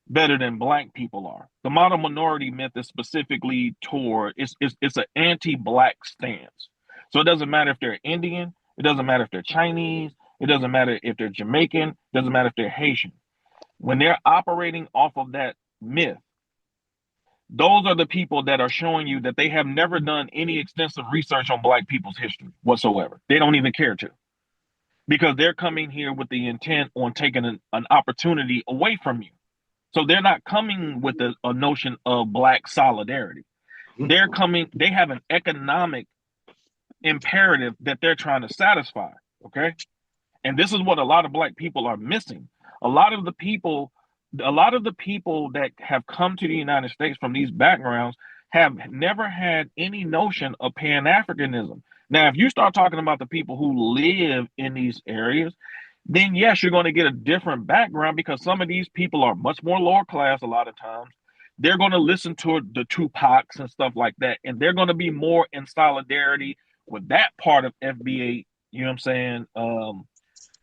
better than Black people are. The model minority myth is specifically toward it's an anti-Black stance. So it doesn't matter if they're Indian, it doesn't matter if they're Chinese, it doesn't matter if they're Jamaican, it doesn't matter if they're Haitian. When they're operating off of that myth, those are the people that are showing you that they have never done any extensive research on Black people's history whatsoever. They don't even care to, because they're coming here with the intent on taking an opportunity away from you. So they're not coming with a notion of Black solidarity. They're coming, they have an economic imperative that they're trying to satisfy, okay? And this is what a lot of Black people are missing. A lot of the people that have come to the United States from these backgrounds have never had any notion of Pan-Africanism. Now, if you start talking about the people who live in these areas, then yes, you're going to get a different background, because some of these people are much more lower class a lot of times. They're going to listen to the Tupacs and stuff like that, and they're going to be more in solidarity with that part of FBA, you know what I'm saying,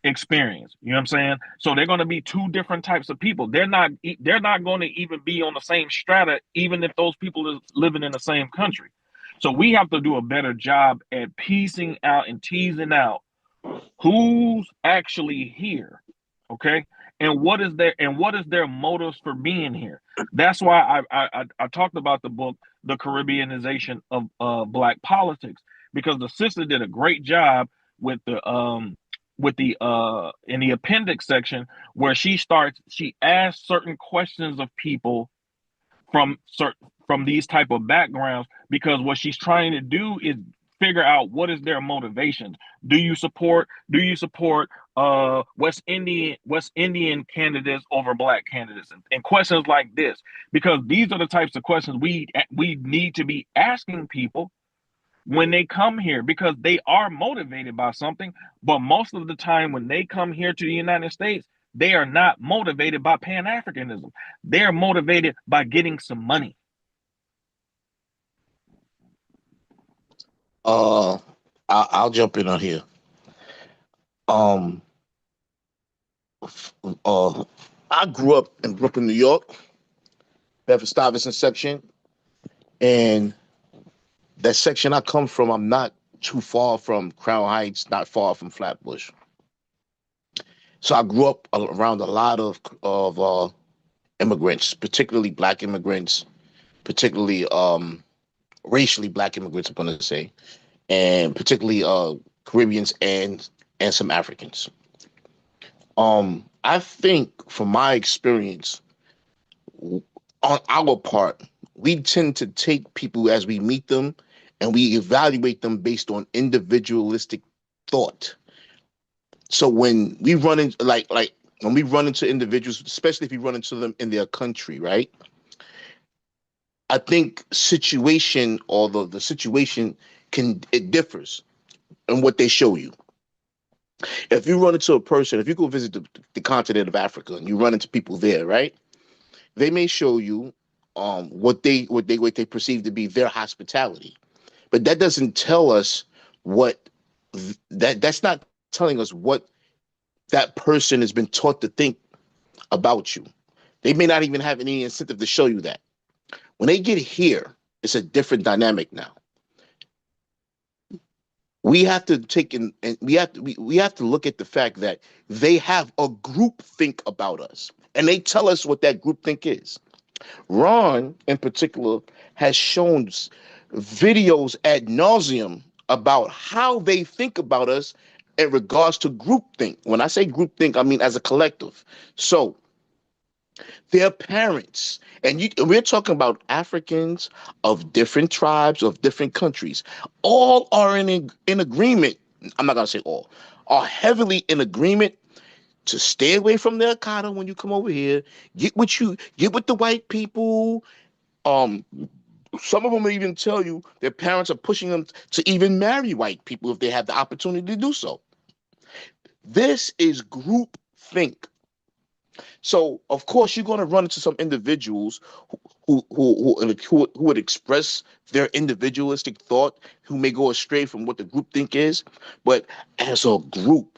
experience, you know what I'm saying? So they're going to be two different types of people. They're not going to even be on the same strata, even if those people are living in the same country. So we have to do a better job at piecing out and teasing out who's actually here, okay, and what is their motives for being here. That's why I talked about the book, The Caribbeanization of Black Politics, because the sister did a great job with the in the appendix section, where she asks certain questions of people from these type of backgrounds, because what she's trying to do is figure out what is their motivations. Do you support West Indian candidates over Black candidates, and questions like this, because these are the types of questions we need to be asking people when they come here, because they are motivated by something. But most of the time when they come here to the United States, they are not motivated by Pan-Africanism. They're motivated by getting some money. I'll jump in on here. I grew up in Brooklyn, New York, Bedford-Stuyvesant section, and that section I come from, I'm not too far from Crown Heights, not far from Flatbush. So I grew up around a lot of immigrants, particularly Black immigrants, particularly racially Black immigrants, I'm going to say, and particularly Caribbeans and some Africans. I think from my experience, on our part, we tend to take people as we meet them, and we evaluate them based on individualistic thought. So when we run into like when we run into individuals, especially if we run into them in their country, right? I think situation, or the situation it differs in what they show you. If you run into a person, if you go visit the continent of Africa and you run into people there, right? They may show you what they perceive to be their hospitality. But that doesn't tell us that's not telling us what that person has been taught to think about you. They may not even have any incentive to show you that. When they get here, it's a different dynamic now. We have to take in, and we have to look at the fact that they have a group think about us, and they tell us what that group think is. Ron, in particular, has shown videos ad nauseum about how they think about us in regards to groupthink. When I say groupthink, I mean as a collective. So their parents, and we're talking about Africans of different tribes, of different countries, all are in agreement. I'm not gonna say all, are heavily in agreement to stay away from the Okada when you come over here. Get with the white people. Some of them will even tell you their parents are pushing them to even marry white people if they have the opportunity to do so. This is group think. So of course you're going to run into some individuals who would express their individualistic thought, who may go astray from what the group think is, but as a group,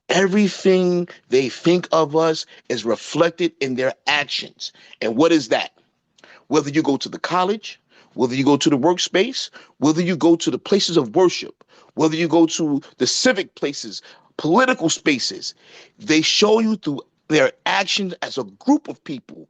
everything they think of us is reflected in their actions. And what is that? Whether you go to the college, whether you go to the workspace, whether you go to the places of worship, whether you go to the civic places, political spaces, they show you through their actions as a group of people.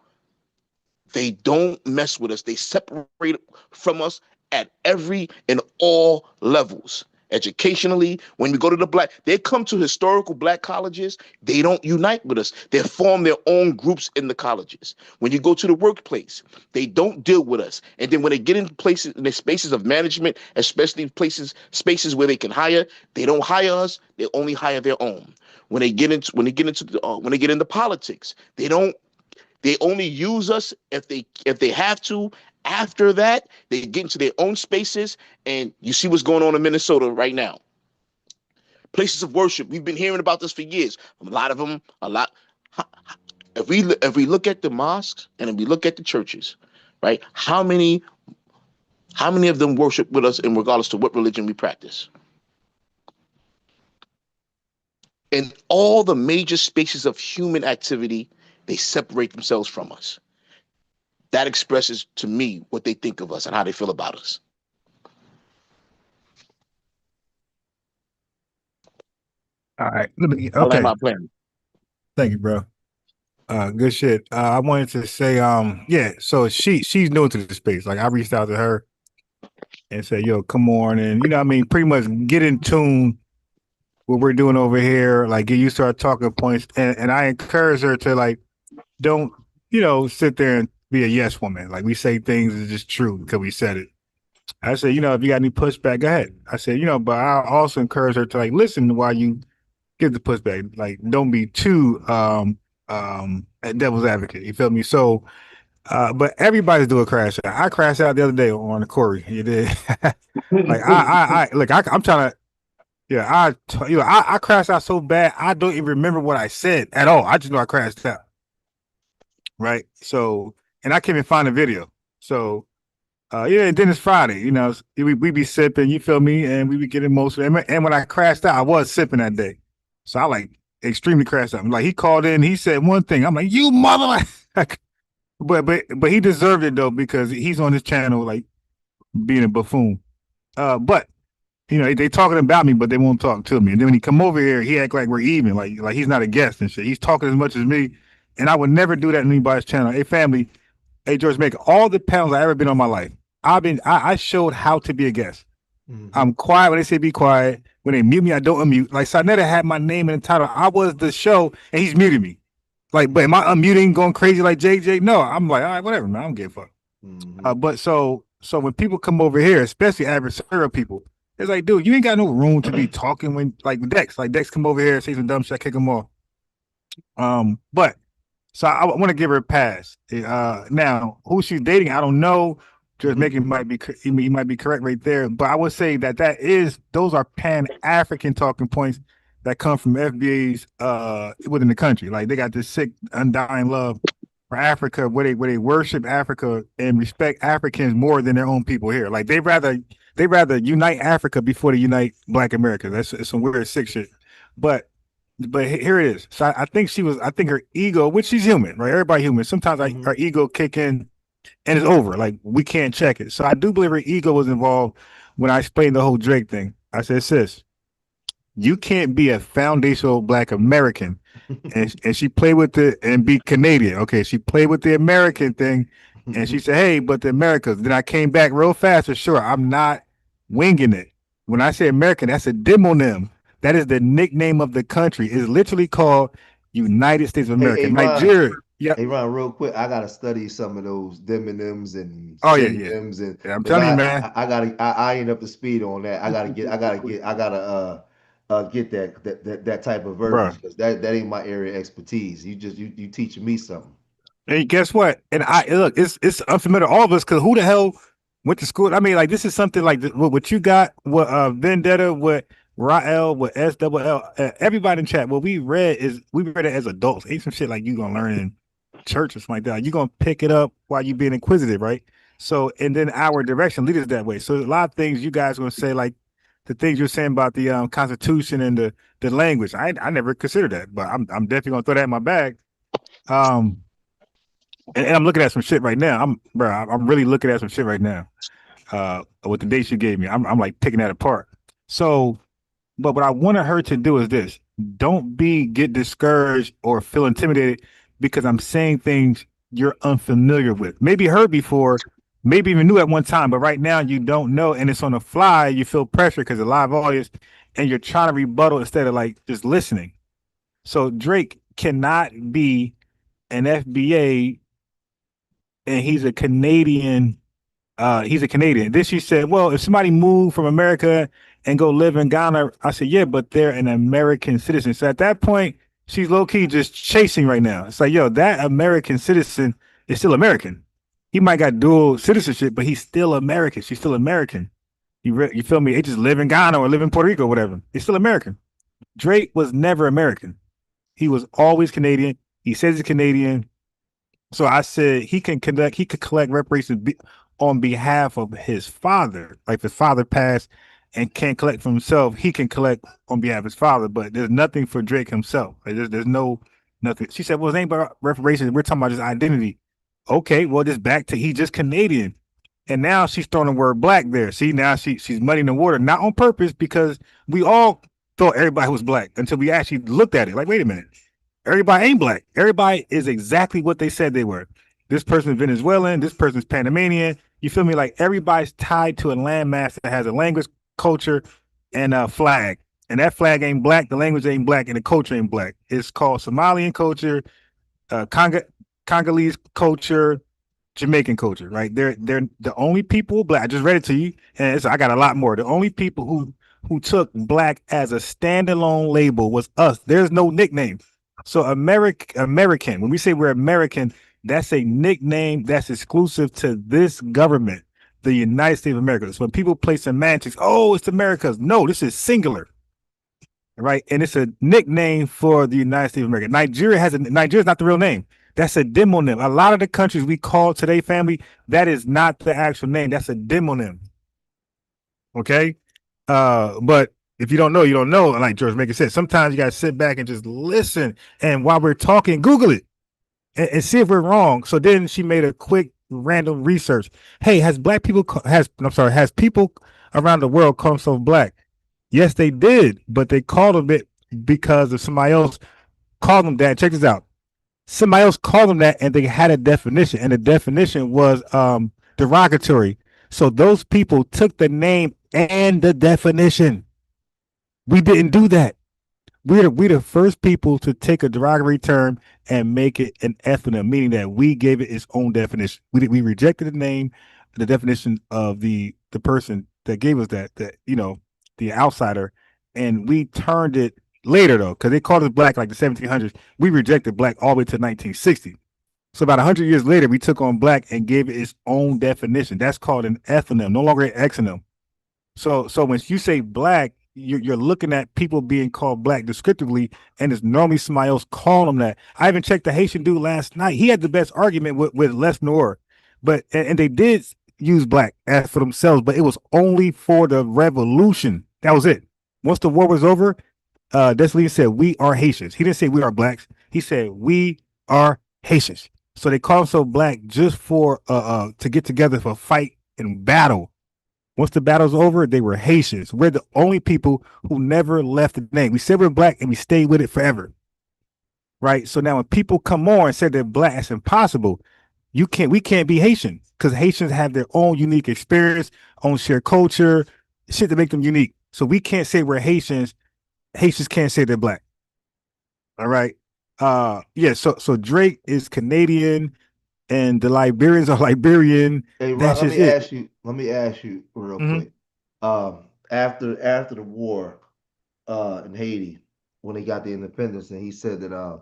They don't mess with us. They separate from us at every and all levels. Educationally, when we go to they come to historical black colleges, they don't unite with us. They form their own groups in the colleges. When you go to the workplace, they don't deal with us. And then when they get into places, in the spaces of management, especially spaces where they can hire, they don't hire us. They only hire their own. When they get into politics, they only use us if they have to. After that, they get into their own spaces, and you see what's going on in Minnesota right now. Places of worship, we've been hearing about this for years. If we look at the mosques and if we look at the churches, right? How many of them worship with us in regardless to what religion we practice? In all the major spaces of human activity, they separate themselves from us. That expresses to me what they think of us and how they feel about us. All right. I like Okay. my plan. Thank you, bro. Good shit. I wanted to say, yeah, so she's new to the space. Like I reached out to her and said, yo, come on, and you know what I mean, pretty much get in tune what we're doing over here, like get used to our talking points. And I encourage her to like don't, sit there and be a yes woman. Like we say things is just true because we said it. I said, if you got any pushback, go ahead. I said, but I also encourage her to like listen while you give the pushback. Like don't be too a devil's advocate. You feel me? So but everybody's doing crash out. I crashed out the other day on the Corey. You did. Like I'm trying to I crashed out so bad I don't even remember what I said at all. I just know I crashed out. Right. So and I can't even find the video. So and then it's Friday, we be sipping, you feel me, and we be getting emotional. And when I crashed out, I was sipping that day. So I like extremely crashed out. Like he called in, he said one thing. I'm like, you mother. But he deserved it though, because he's on his channel like being a buffoon. But they talking about me, but they won't talk to me. And then when he come over here, he act like we're even, like he's not a guest and shit. He's talking as much as me, and I would never do that on anybody's channel. Hey family, hey George, make all the panels I ever been on my life. I showed how to be a guest. Mm-hmm. I'm quiet when they say be quiet. When they mute me, I don't unmute. Like Sarnetta had my name in the title. I was the show, and he's muted me. Like, but am I unmuting, going crazy like JJ? No, I'm like, all right, whatever, man. I don't give a fuck. Mm-hmm. But so when people come over here, especially adversarial people, it's like, dude, you ain't got no room to be talking when like Dex come over here, say some dumb shit, kick him off. But so I want to give her a pass. Now who she's dating, I don't know. Just making he might be correct right there, but I would say those are Pan-African talking points that come from FBA's within the country. Like they got this sick, undying love for Africa, where they worship Africa and respect Africans more than their own people here. Like they rather unite Africa before they unite Black America. That's some weird sick shit. But but here it is. So I think I think her ego, which she's human, right? Everybody human. Sometimes like her ego kick in and it's over. Like we can't check it. So I do believe her ego was involved when I explained the whole Drake thing. I said, sis, you can't be a foundational Black American. And she played with it and be Canadian. Okay, she played with the American thing, and she said, "Hey, but the Americas." Then I came back real fast for sure. I'm not winging it. When I say American, that's a demonym. That is the nickname of the country. It's literally called United States of America. Hey, Nigeria. Yeah. Hey, Ron, real quick, I gotta study some of those demonyms and Oh yeah, synonyms, and yeah. I'm because telling you, man. I ain't up to speed on that. I gotta get that type of verbiage, Bruh. because that ain't my area of expertise. You teaching me something. Hey, guess what? And I look, it's unfamiliar to all of us because who the hell went to school? I mean, like this is something like what you got, what Vendetta, what Rael, what SLL, everybody in chat. What we read it as adults. Ain't some shit like you gonna learn in church or something like that. You gonna pick it up while you being inquisitive, right? So, and then our direction lead us that way. So, a lot of things you guys gonna say, like the things you're saying about the Constitution and the language. I never considered that, but I'm definitely gonna throw that in my bag. And I'm looking at some shit right now. I'm really looking at some shit right now. With the dates you gave me, I'm like picking that apart. So, but what I wanted her to do is this: don't get discouraged or feel intimidated because I'm saying things you're unfamiliar with. Maybe heard before, maybe even knew at one time, but right now you don't know, and it's on the fly. You feel pressure because a live audience, and you're trying to rebuttal instead of like just listening. So Drake cannot be an FBA, and he's a Canadian. He's a Canadian. Then she said, well, if somebody moved from America and go live in Ghana, I said, yeah, but they're an American citizen. So at that point, she's low-key just chasing right now. It's like, yo, that American citizen is still American. He might got dual citizenship, but he's still American. She's still American. You feel me? They just live in Ghana or live in Puerto Rico or whatever. He's still American. Drake was never American. He was always Canadian. He says he's Canadian. So I said he could collect reparations on behalf of his father. Like if his father passed and can't collect for himself, he can collect on behalf of his father. But there's nothing for Drake himself. Like there's no nothing. She said, well, it ain't about reparations. We're talking about his identity. Okay, well, just back to he just Canadian. And now she's throwing the word black there. See, now she's muddying the water, not on purpose, because we all thought everybody was black until we actually looked at it. Like, wait a minute. Everybody ain't black. Everybody is exactly what they said they were. This person is Venezuelan. This person's Panamanian. You feel me? Like everybody's tied to a landmass that has a language, culture, and a flag. And that flag ain't black. The language ain't black, and the culture ain't black. It's called Somalian culture, Congolese culture, Jamaican culture. Right? They're the only people black. I just read it to you, and I got a lot more. The only people who took black as a standalone label was us. There's no nickname. So American, when we say we're American, that's a nickname that's exclusive to this government, the United States of America. So when people play semantics, oh, it's America's. No, this is singular, right? And it's a nickname for the United States of America. Nigeria's not the real name. That's a demonym. A lot of the countries we call today family, that is not the actual name. That's a demonym. Okay? But if you don't know, you don't know. Like George making sense. Sometimes you gotta sit back and just listen. And while we're talking, Google it and see if we're wrong. So then she made a quick random research. Hey, has people around the world called themselves black? Yes, they did, but they called them it because of somebody else called them that. Check this out. Somebody else called them that, and they had a definition, and the definition was derogatory. So those people took the name and the definition. We didn't do that. We're the first people to take a derogatory term and make it an ethnonym, meaning that we gave it its own definition. We rejected the name, the definition of the person that gave us that the outsider, and we turned it later though, because they called us black like the 1700s. We rejected black all the way to 1960. So about 100 years later, we took on black and gave it its own definition. That's called an ethnonym, no longer an exonym. So when you say black, you're looking at people being called black descriptively, and it's normally somebody else calling them that. I even checked the Haitian dude last night. He had the best argument with Les Noir, but and they did use black as for themselves, but it was only for the revolution. That was it. Once the war was over, Dessalines said, "We are Haitians." He didn't say we are blacks. He said, "We are Haitians." So they call themselves black just for to get together for fight and battle. Once the battle's over, they were Haitians. We're the only people who never left the name. We said we're black and we stayed with it forever. Right? So now when people come on and say they're black, it's impossible. We can't be Haitian because Haitians have their own unique experience, own shared culture, shit to make them unique. So we can't say we're Haitians. Haitians can't say they're black. All right. Yeah, so Drake is Canadian and the Liberians are Liberian. Hey, Rob, That's just it. let me ask you real Mhm. quick. After the war in Haiti, when they got the independence, and he said that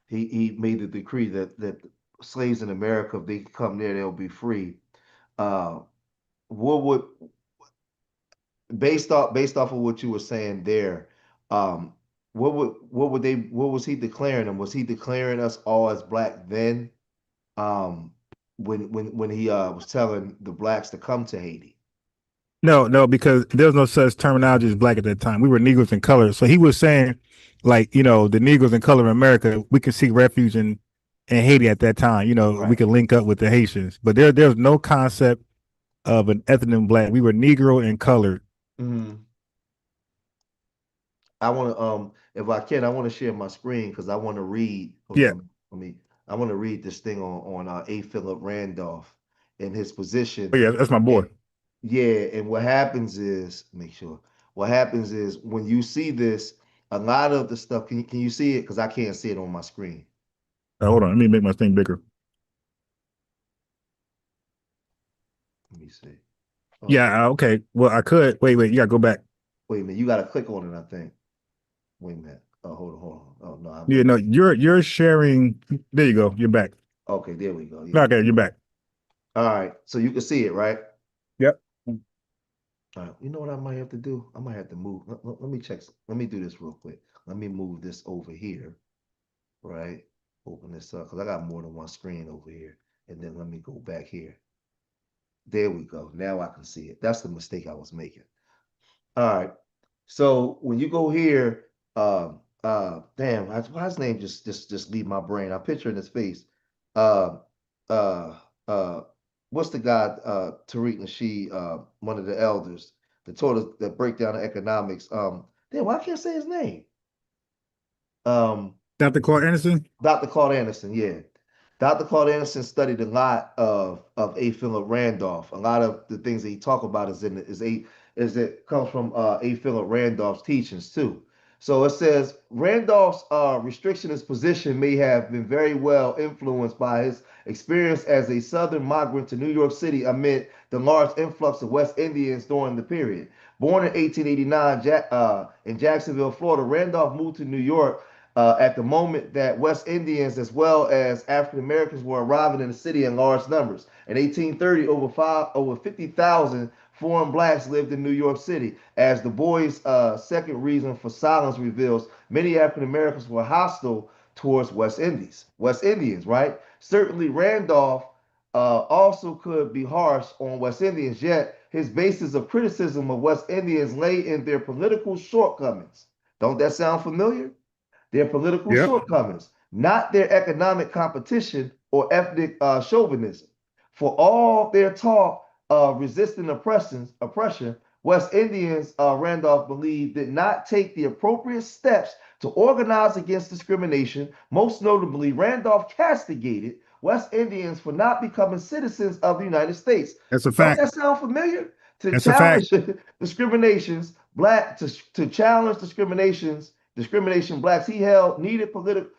he made the decree that slaves in America, if they come there, they'll be free. What would based off of what you were saying there, what was he declaring them? Was he declaring us all as black then? When he was telling the blacks to come to Haiti. No, because there was no such terminology as black at that time. We were Negroes in color. So he was saying, like, the Negroes in color in America, we could seek refuge in Haiti at that time. We could link up with the Haitians. But there's no concept of an ethnic black. We were Negro and colored. Mm-hmm. I want to if I can, I want to share my screen because I want to read. Yeah. I want to read this thing on A. Philip Randolph and his position. Oh, yeah, that's my boy. Yeah, and what happens is, what happens is when you see this, a lot of the stuff, can you see it? Because I can't see it on my screen. Hold on, let me make my thing bigger. Let me see. Yeah, okay. Well, I could. Wait, you gotta go back. Wait a minute, you gotta click on it, I think. Wait a minute. Oh, hold on. Oh no. Yeah, no, you're sharing. There you go. You're back. Okay, there we go. Yeah. Okay, you're back. All right, so you can see it, right? Yep. All right. You know what I might have to do? I might have to move. Let me check. Let me do this real quick. Let me move this over here. Right. Open this up because I got more than one screen over here. And then let me go back here. There we go. Now I can see it. That's the mistake I was making. All right. So when you go here, damn, why his name just leave my brain. I'm picturing his face. Uh, uh, what's the guy? Tariq Nasheed, one of the elders that taught us that breakdown of economics. Damn, why can't I say his name? Dr. Claude Anderson? Dr. Claude Anderson, yeah. Dr. Claude Anderson studied a lot of A. Philip Randolph. A lot of the things that he talk about is it comes from A. Philip Randolph's teachings too. So it says Randolph's restrictionist position may have been very well influenced by his experience as a Southern migrant to New York City amid the large influx of West Indians during the period. Born in 1889 in Jacksonville, Florida, Randolph moved to New York at the moment that West Indians as well as African Americans were arriving in the city in large numbers. In 1830, over 50,000 foreign blacks lived in New York City. As Du Bois' second reason for silence reveals, many African Americans were hostile towards West Indians, right? Certainly Randolph also could be harsh on West Indians, yet his basis of criticism of West Indians lay in their political shortcomings. Don't that sound familiar? Their political shortcomings, not their economic competition or ethnic chauvinism. For all their talk of resisting oppression, West Indians, Randolph believed, did not take the appropriate steps to organize against discrimination. Most notably, Randolph castigated West Indians for not becoming citizens of the United States. That's a fact. Don't that sound familiar? To That's a challenge fact. discriminations, to challenge discrimination blacks he held needed political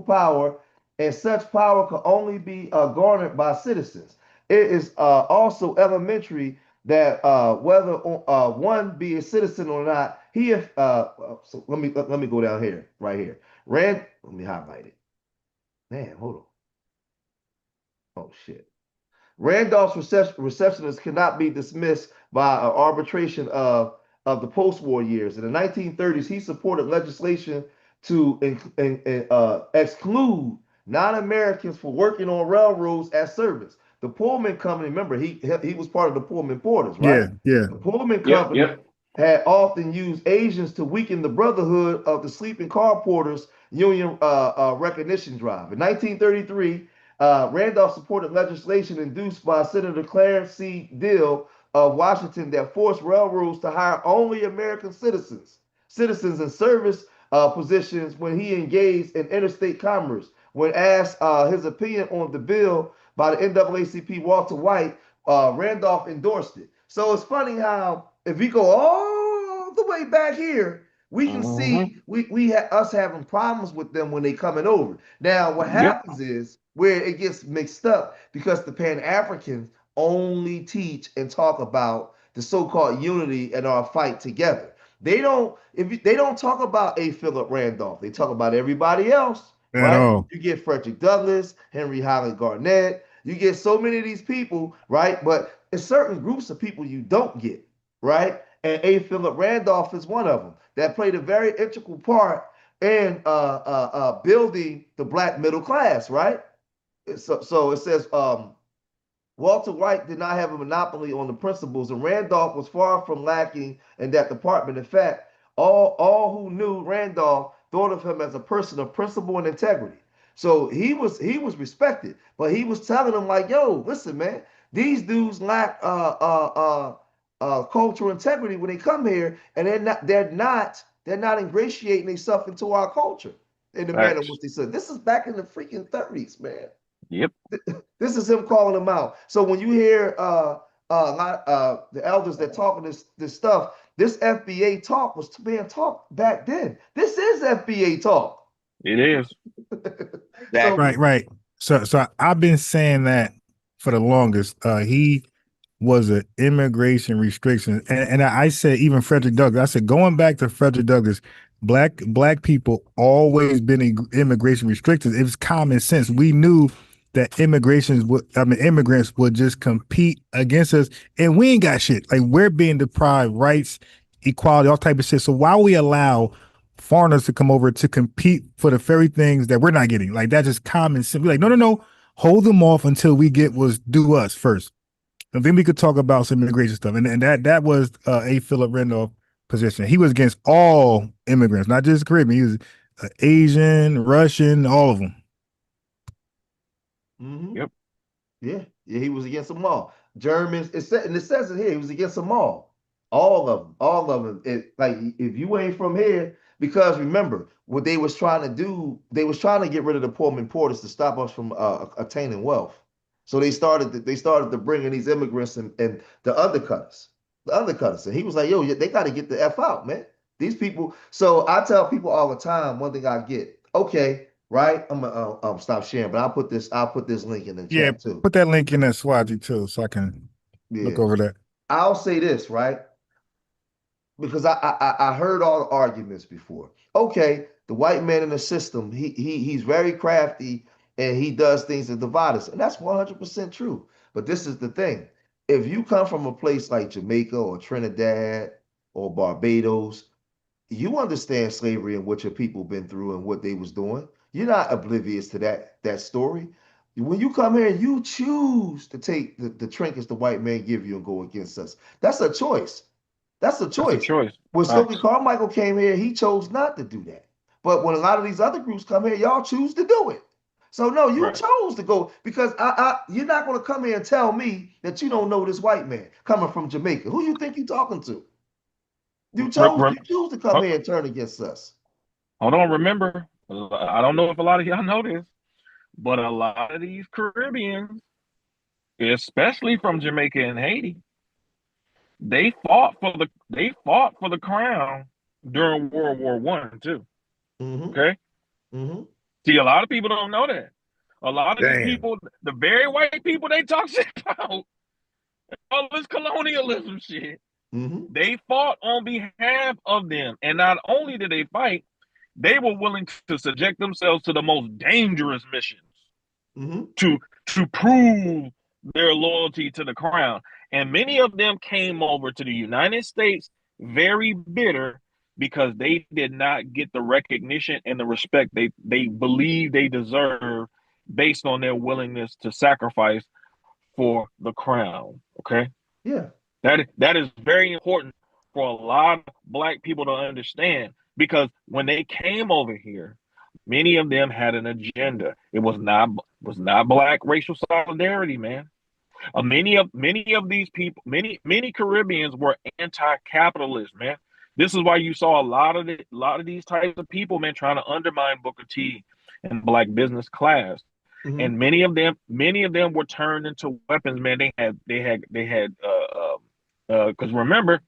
power, and such power could only be garnered by citizens. It is also elementary that whether one be a citizen or not, so let me go down here, right here. Let me highlight it. Man, hold on. Oh shit. Randolph's receptionists cannot be dismissed by arbitration of the post-war years. In the 1930s, he supported legislation to exclude non-Americans for working on railroads as servants. The Pullman Company, remember, he was part of the Pullman Porters, right? Yeah. The Pullman Company had often used Asians to weaken the brotherhood of the sleeping car porters union recognition drive. In 1933, Randolph supported legislation induced by Senator Clarence C. Dill of Washington that forced railroads to hire only American citizens in service positions when he engaged in interstate commerce. When asked his opinion on the bill by the NAACP Walter White, Randolph endorsed it. So it's funny how if we go all the way back here, we can see us having problems with them when they coming over. Now, what happens is where it gets mixed up because the Pan-Africans only teach and talk about the so-called unity and our fight together. They don't they don't talk about A. Philip Randolph. They talk about everybody else, At all. You get Frederick Douglass, Henry Highland Garnett. You get so many of these people, right? But it's certain groups of people you don't get, right? And A. Philip Randolph is one of them that played a very integral part in building the black middle class, right? So it says Walter White did not have a monopoly on the principles, and Randolph was far from lacking in that department. In fact, all who knew Randolph thought of him as a person of principle and integrity. So he was respected, but he was telling them like, "Yo, listen, man, these dudes lack cultural integrity when they come here, and they're not ingratiating themselves into our culture in the manner in which they said." This is back in the freaking 30s, man. Yep. This is him calling them out. So when you hear the elders that talking this stuff, this FBA talk was being talked back then. This is FBA talk. It is. Right. So I've been saying that for the longest. He was an immigration restriction, and I said even Frederick Douglass. I said going back to Frederick Douglass, black people always been immigration restricted. It was common sense. We knew that immigrants would just compete against us, and we ain't got shit. Like we're being deprived rights, equality, all type of shit. So why we allow foreigners to come over to compete for the very things that we're not getting? Like that's just common sense. We're like, no, hold them off until we get what's due us first. And then we could talk about some immigration stuff. And that was A. Philip Randolph position. He was against all immigrants, not just Caribbean. He was Asian, Russian, all of them. Yep. Yeah, he was against them all. Germans, it says it here, he was against them all. All of them. Like if you ain't from here, because remember what they was trying to do, they was trying to get rid of the Pullman porters to stop us from attaining wealth. So they started to bring in these immigrants and the undercutters. And he was like, yo, they got to get the F out, man. These people. So I tell people all the time, one thing I get, okay, right? I'm gonna stop sharing, but I'll put this link in the chat too. Put that link in that Swazi too, so I can look over that. I'll say this, right? Because I heard all the arguments before. Okay, the white man in the system, he's very crafty and he does things that divide us, and that's 100% true. But this is the thing: if you come from a place like Jamaica or Trinidad or Barbados, you understand slavery and what your people been through and what they was doing. You're not oblivious to that story. When you come here, you choose to take the trinkets the white man give you and go against us. That's a choice. That's a choice. When Stokely Carmichael came here, he chose not to do that. But when a lot of these other groups come here, y'all choose to do it. So no, you chose to go because you're not going to come here and tell me that you don't know this white man coming from Jamaica. Who you think you talking to? You choose to come here and turn against us. Hold on, remember, I don't know if a lot of y'all know this, but a lot of these Caribbeans, especially from Jamaica and Haiti, they fought for the crown during World War I too. Okay. See, a lot of people don't know that. A lot of these people, the very white people they talk shit about, all this colonialism shit, they fought on behalf of them. And not only did they fight, they were willing to subject themselves to the most dangerous missions to prove their loyalty to the crown. And many of them came over to the United States very bitter because they did not get the recognition and the respect they believe they deserve based on their willingness to sacrifice for the crown. Okay. Yeah. That is very important for a lot of Black people to understand, because when they came over here, many of them had an agenda. It was not Black racial solidarity, man. Many of these people, many Caribbeans were anti-capitalist, man. This is why you saw a lot of these types of people, man, trying to undermine Booker T and the Black business class. Mm-hmm. And many of them were turned into weapons, man. They had because remember,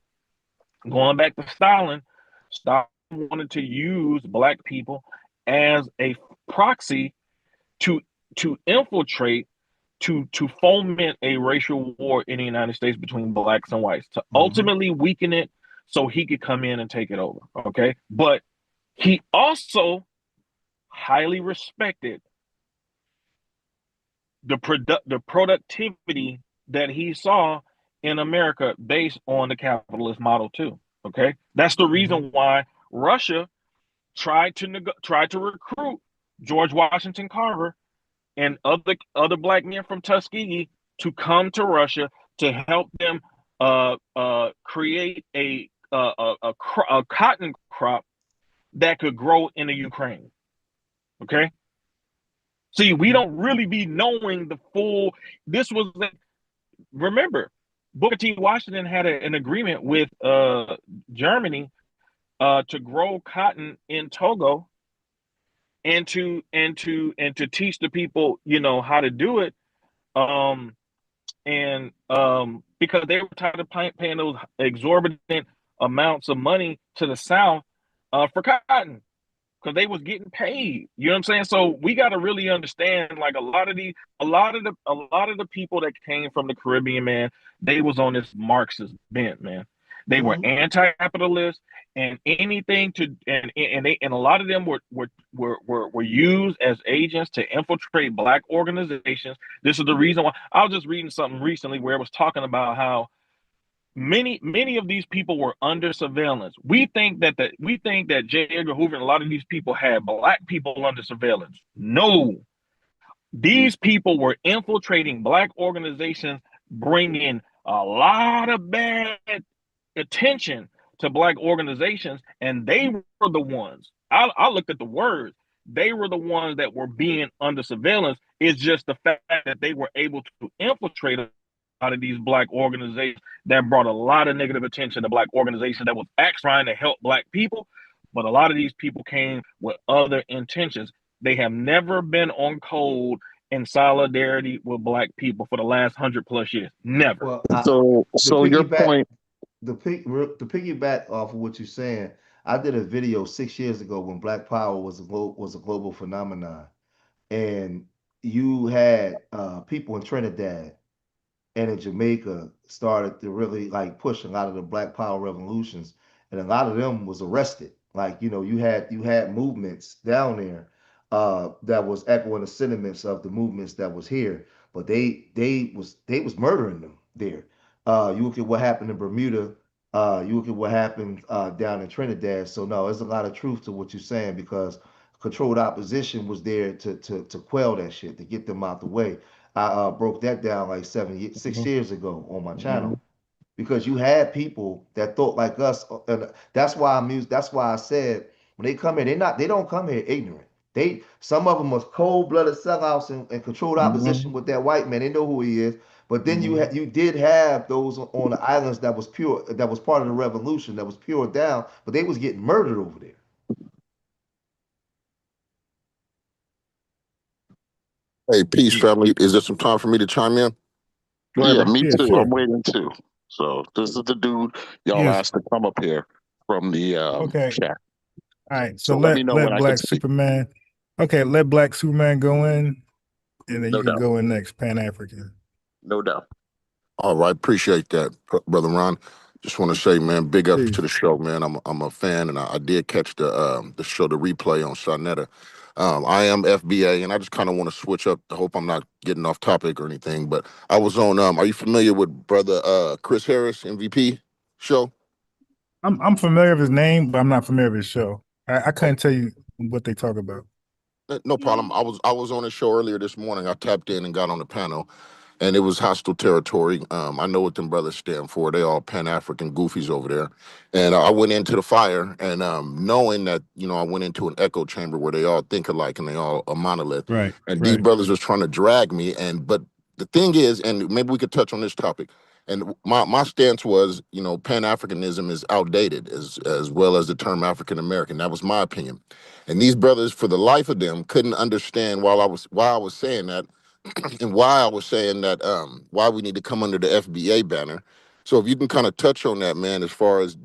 going back to Stalin wanted to use Black people as a proxy to infiltrate, to foment a racial war in the United States between Blacks and whites, to ultimately weaken it so he could come in and take it over. Okay. But he also highly respected the productivity that he saw in America based on the capitalist model too. Okay. That's the reason why Russia tried to recruit George Washington Carver and other Black men from Tuskegee to come to Russia to help them create a cotton crop that could grow in the Ukraine. Okay. See, we don't really be knowing the full. This was remember, Booker T. Washington had an agreement with Germany to grow cotton in Togo, and to teach the people, how to do it, because they were tired of paying those exorbitant amounts of money to the South for cotton, because they was getting paid. You know what I'm saying? So we got to really understand, like, a lot of the people that came from the Caribbean, man, they was on this Marxist bent, man. They were anti-capitalist, and anything to and a lot of them were used as agents to infiltrate Black organizations. This is the reason why. I was just reading something recently where it was talking about how many of these people were under surveillance. We think that J. Edgar Hoover and a lot of these people had Black people under surveillance. No, these people were infiltrating Black organizations, bringing a lot of bad attention to Black organizations, and they were the ones. I looked at the words. They were the ones that were being under surveillance. It's just the fact that they were able to infiltrate a lot of these Black organizations that brought a lot of negative attention to Black organizations that was actually trying to help Black people. But a lot of these people came with other intentions. They have never been on code in solidarity with Black people for the last 100+ years. Never. Well, so your point. To piggyback off of what you're saying, I did a video 6 years ago when Black Power was a global phenomenon, and you had people in Trinidad and in Jamaica started to really like push a lot of the Black Power revolutions, and a lot of them was arrested. Like, you had movements down there that was echoing the sentiments of the movements that was here, but they was murdering them there. You look at what happened in Bermuda. You look at what happened down in Trinidad. So no, there's a lot of truth to what you're saying, because controlled opposition was there to quell that shit, to get them out the way. I broke that down like 6 years ago on my channel, because you had people that thought like us, and that's why I said when they come here, they don't come here ignorant. Some of them was cold-blooded sellouts and controlled opposition with that white man. They know who he is. But then you did have those on the islands that was pure, that was part of the revolution, that was pure down, but they was getting murdered over there. Hey, peace, family. Is there some time for me to chime in? Go ahead, me too. Sure. I'm waiting too. So this is the dude y'all asked to come up here from the chat. All right. So let me know when I can Black speak. Superman. Okay, let Black Superman go in, and then you can go in next, Pan-African. No doubt. All right, appreciate that, brother Ron. Just want to say, man, big up to the show, man. I'm a fan, and I did catch the show, the replay on Sonetta. I am FBA, and I just kind of want to switch up. I hope I'm not getting off topic or anything, but I was on. Are you familiar with brother Chris Harris, MVP show? I'm familiar with his name, but I'm not familiar with his show. I couldn't tell you what they talk about. No problem. I was on his show earlier this morning. I tapped in and got on the panel. and it was hostile territory. I know what them brothers stand for. They all Pan-African goofies over there. And I went into the fire, and knowing that, I went into an echo chamber where they all think alike and they all a monolith. Right. And these brothers was trying to drag me. But the thing is, and maybe we could touch on this topic, and my stance was, Pan-Africanism is outdated as well as the term African American. That was my opinion. And these brothers, for the life of them, couldn't understand why I was saying that, and why I was saying that, why we need to come under the FBA banner. So if you can kind of touch on that, man, as far as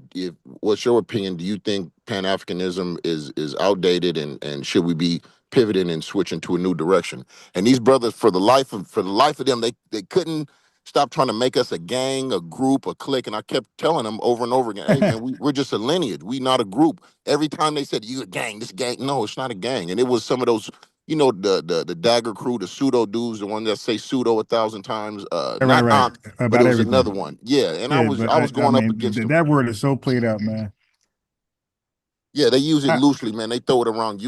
what's your opinion? Do you think Pan-Africanism is outdated, and should we be pivoting and switching to a new direction? And these brothers, for the life of them, they couldn't stop trying to make us a gang, a group, a clique. And I kept telling them over and over again, hey, man, we're just a lineage. We not a group. Every time they said, you a gang, this gang. No, it's not a gang. And it was some of those, the Dagger crew, the pseudo dudes, the one that say pseudo 1,000 times. Not Ankh, but it was everything. another one. Yeah, and I was going up against them. That word is so played out, man. Yeah, they use it loosely, man. They throw it around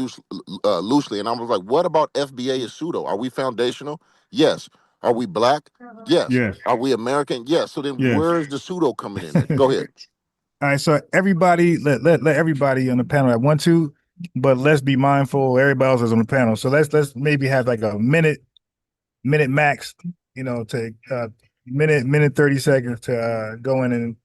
loosely. And I was like, what about FBA is pseudo? Are we foundational? Yes. Are we black? Yes. Yes. Are we American? Yes. So then Yes. where is the pseudo coming in at? Go ahead. All right, so everybody, let everybody on the panel at 1, 2, but let's be mindful. Everybody else is on the panel, so let's maybe have like a minute max. To minute 30 seconds to go in and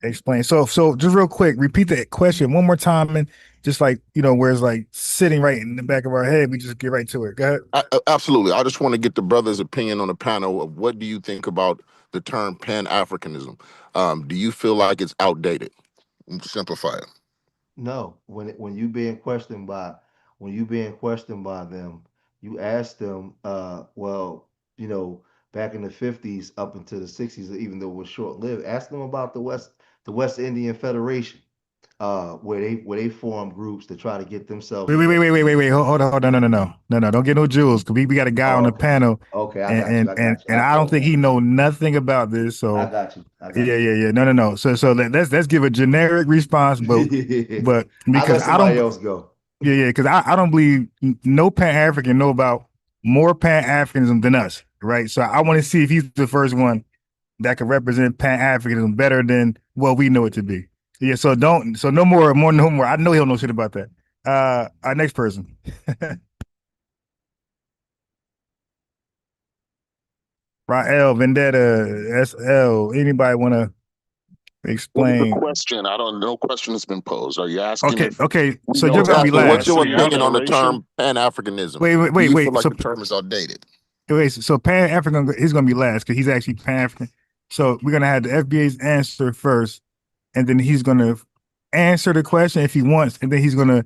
explain. So just real quick, repeat the question one more time, and just like where it's like sitting right in the back of our head, we just get right to it. Go ahead. Absolutely. I just want to get the brothers' opinion on the panel of what do you think about the term Pan-Africanism? Do you feel like it's outdated? Simplify it. No, when you being questioned by them, you ask them, back in the 50s up into the 60s, even though it was short lived, ask them about the West Indian Federation, where they formed groups to try to get themselves. Wait. Hold on. No. Don't get no jewels. Cause we got a guy on the panel. Okay, I got you. I don't think he know nothing about this. So I got you. Yeah. No. So let's give a generic response, but because I don't else go. Yeah, because I don't believe no Pan-African know about more Pan-Africanism than us, right? So I want to see if he's the first one that can represent Pan-Africanism better than what we know it to be. Yeah, so no more. I know he don't know shit about that. Our next person. Rael, Vendetta, SL, anybody want to explain? What's the question? I don't know. Question has been posed. Are you asking? Okay. So you're gonna be last. What's your opinion on the term Pan-Africanism? Wait. Do you feel like the term is outdated? Wait. So Pan-African, he's gonna be last because he's actually Pan-African. So we're gonna have the FBA's answer first, and then he's gonna answer the question if he wants, and then he's gonna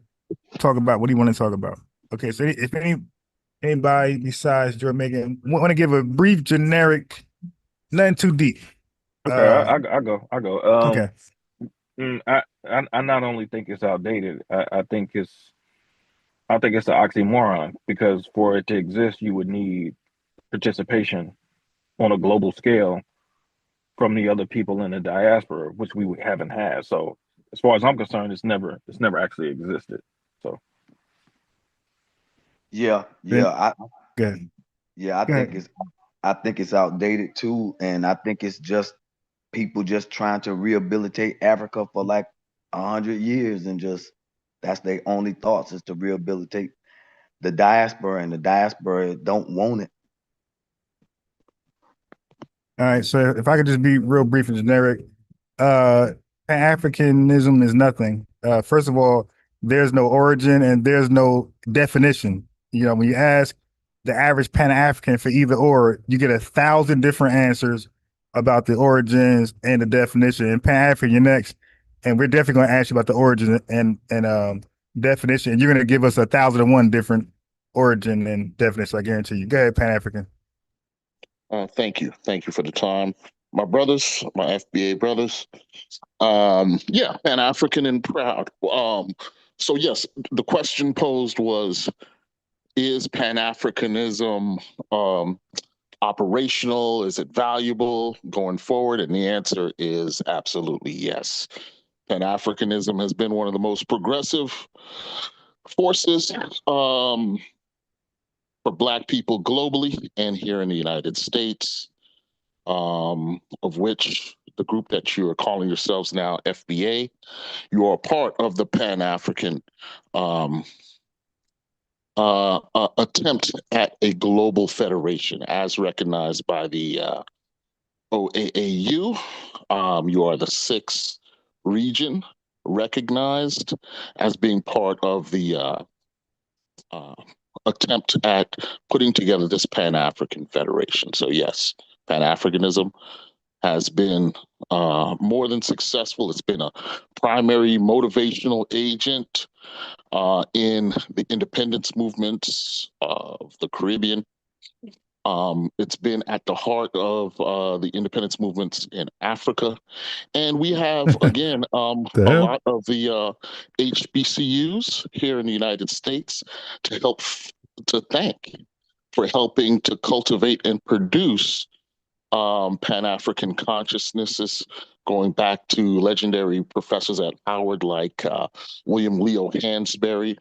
talk about what he want to talk about. Okay. So if anybody besides Jordan Macon want to give a brief, generic, nothing too deep. Okay, I go. Okay. I not only think it's outdated. I think it's an oxymoron, because for it to exist, you would need participation on a global scale from the other people in the diaspora, which we haven't had. So, as far as I'm concerned, it's never actually existed. So, I think it's outdated too, and I think it's just people just trying to rehabilitate Africa for like 100 years, and just that's their only thoughts is to rehabilitate the diaspora, and the diaspora don't want it. All right, so if I could just be real brief and generic, Pan-Africanism is nothing. First of all, there's no origin and there's no definition. When you ask the average Pan-African for either or, you get 1,000 different answers about the origins and the definition. And Pan-African, you're next, and we're definitely going to ask you about the origin and definition. And you're going to give us 1,001 different origin and definition. I guarantee you. Go ahead, Pan-African. Thank you for the time, my brothers, my FBA brothers. Pan-African and proud. So yes, the question posed was, is Pan-Africanism operational? Is it valuable going forward? And the answer is absolutely yes. Pan-Africanism has been one of the most progressive forces for Black people globally and here in the United States. of which the group that you are calling yourselves now FBA, you are part of the Pan-African attempt at a global federation as recognized by the OAAU. You are the sixth region recognized as being part of the attempt at putting together this Pan-African Federation. So yes, Pan-Africanism has been more than successful. It's been a primary motivational agent in the independence movements of the Caribbean. It's been at the heart of the independence movements in Africa. And we have, again, a lot of the HBCUs here in the United States to thank for helping to cultivate and produce Pan-African consciousnesses, going back to legendary professors at Howard like William Leo Hansberry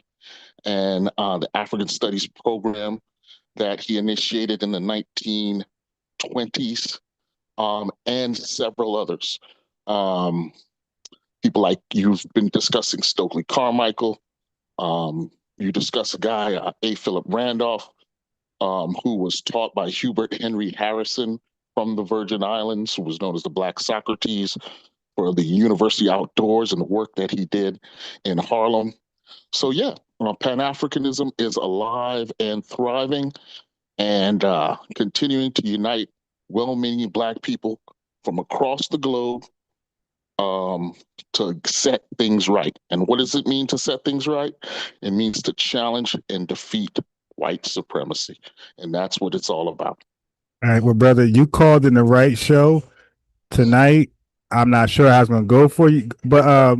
and the African Studies program that he initiated in the 1920s, and several others. People like you've been discussing Stokely Carmichael. You discuss a guy, A. Philip Randolph, who was taught by Hubert Henry Harrison from the Virgin Islands, who was known as the Black Socrates, for the university outdoors and the work that he did in Harlem. So yeah, Pan-Africanism is alive and thriving and continuing to unite well-meaning Black people from across the globe to set things right. And what does it mean to set things right? It means to challenge and defeat white supremacy. And that's what it's all about. All right, well, brother, you called in the right show tonight. I'm not sure how it's gonna go for you, but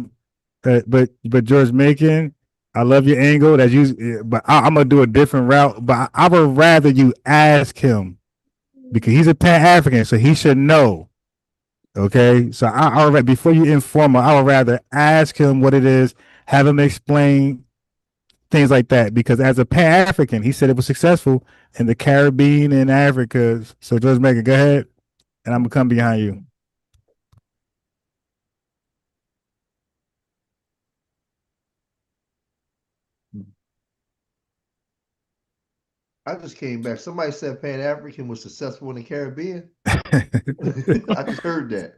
George Macon, I love your angle that you, but I'm gonna do a different route. But I would rather you ask him because he's a Pan-African, so he should know. Okay, so I would, before you inform him, I would rather ask him what it is, have him explain things like that. Because as a Pan-African, he said it was successful in the Caribbean and Africa. So George Macon, go ahead, and I'm gonna come behind you. I just came back. Somebody said Pan-African was successful in the Caribbean. I just heard that.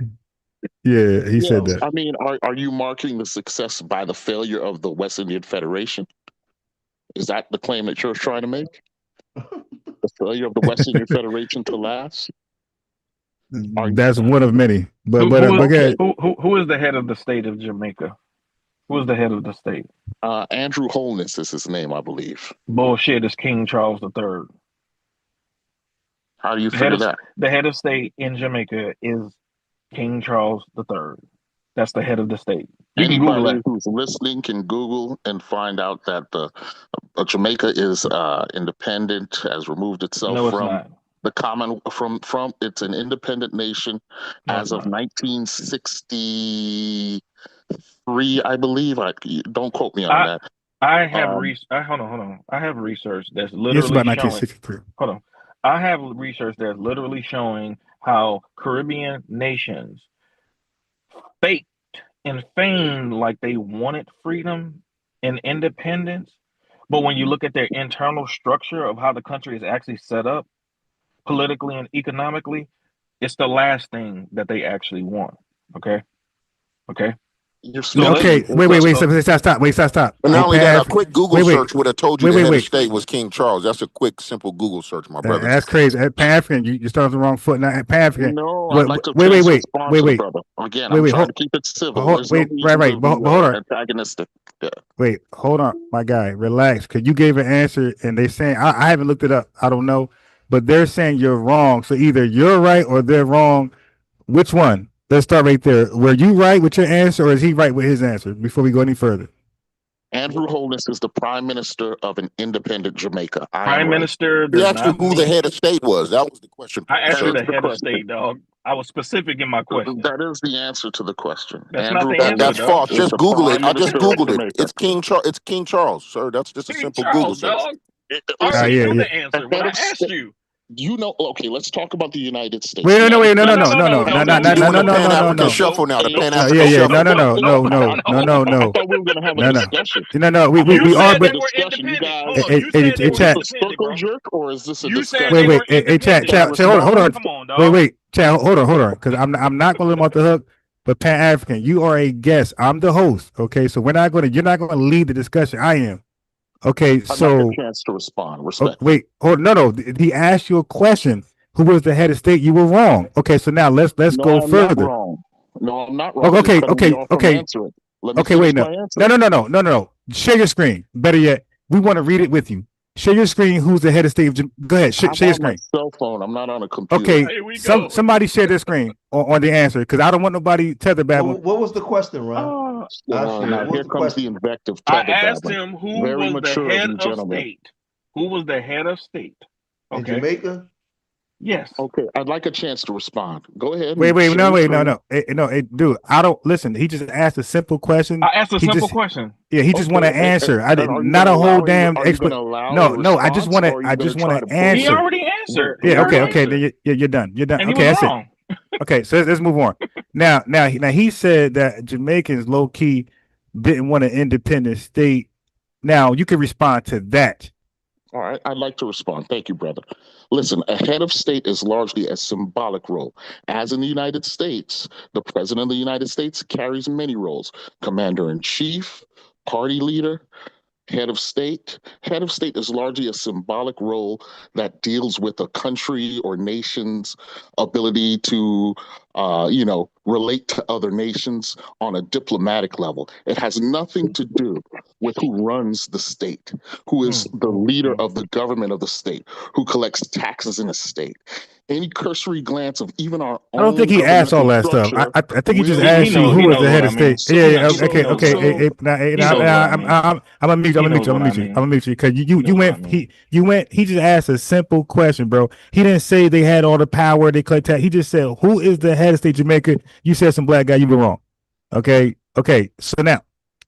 Yeah, he said that. I mean, are you marking the success by the failure of the West Indian Federation? Is that the claim that you're trying to make? The failure of the West Indian Federation to last? That's one of many. But who is the head of the state of Jamaica? Who is the head of the state? Andrew Holness is his name, I believe. Bullshit, it's King Charles III. How do you figure that? The head of state in Jamaica is King Charles III. That's the head of the state. You can Google Anybody it. who's listening can Google and find out that the Jamaica is independent, has removed itself from the common from it's an independent nation as of 1963, I believe. Don't quote me on that. I have hold on. I have research that's literally it's about showing. 1963. Hold on. I have research that's literally showing how Caribbean nations faked and feigned like they wanted freedom and independence, but when you look at their internal structure of how the country is actually set up, politically and economically, it's the last thing that they actually want. Okay. Stop. But not only that, a quick Google search would have told you the head of state was King Charles. That's a quick, simple Google search, my brother. That's crazy. Pan-African, you started on the wrong foot. Now, Pan-African. No, I'd like to wait, brother. Again, I'm trying to keep it civil. But hold on. Antagonistic. Yeah. Wait, hold on, my guy. Relax, because you gave an answer, and they saying I haven't looked it up. I don't know, but they're saying you're wrong. So either you're right or they're wrong. Which one? Let's start right there. Were you right with your answer, or is he right with his answer? Before we go any further, Andrew Holness is the prime minister of an independent Jamaica. Prime minister. You asked who the head of state was. That was the question. I asked you the head of state, dog. I was specific in my question. That is the answer to the question. That's not the answer. That's false. Just Google it. I just Googled it. It's King Charles. It's King Charles, sir. That's just a simple Google search. I already knew the answer when I asked you. You know, okay, let's talk about the United States. Wait, no, United no, States no. Doing the Pan-African shuffle now. The Pan-African Yeah, shuffle. I thought we were going to have a discussion. No. We You are, said but they were independent. Hold on. hey, You said they were chat. independent, bro. Jerk, or is this a You said discussion? they were Hey, independent. chat. Hold on. Come on, dog. Wait, chat. Hold on. Because I'm not going to let him off the hook. But Pan-African, you are a guest. I'm the host. Okay, so you're not going to lead the discussion. I am. Okay, so I'd like a chance to respond. Respect. wait, no. He asked you a question. Who was the head of state? You were wrong. Okay, so now let's go further. Not wrong. No, I'm not wrong. Okay. Answer it. Let me finish my answer. No. Share your screen. Better yet, we want to read it with you. Share your screen. Who's the head of state? Go ahead. Share your screen. Cell phone. I'm not on a computer. Okay. Somebody share their screen on the answer because I don't want nobody tether babbling. What was the question, Ron? Now here comes the invective. I asked him who was the head of state. Who was the head of state? In Jamaica? Yes. Okay, I'd like a chance to respond. Go ahead. No. Dude, I don't listen. He just asked a simple question. I asked a simple question. Yeah, he just want to answer. I didn't. Not a whole damn explanation. No. I just want to answer. He already answered. Yeah. Okay. Then you're done. And okay, that's wrong. it. Okay, so let's move on. Now he said that Jamaicans low key didn't want an independent state. Now you can respond to that. All right, I'd like to respond. Thank you, brother. Listen, a head of state is largely a symbolic role. As in the United States, the president of the United States carries many roles: commander-in-chief, party leader, head of state. Head of state is largely a symbolic role that deals with a country or nation's ability to, relate to other nations on a diplomatic level. It has nothing to do with who runs the state, who is the leader of the government of the state, who collects taxes in a state. Any cursory glance of even our own. I don't think he asked all that stuff. I think he just asked you who was the head of state. Yeah. Okay. I'm gonna mute you because you went. He just asked a simple question, bro. He didn't say they had all the power. They collect tax. He just said, "Who is the head of state Jamaica?" You said some black guy. You were wrong. Okay. So now,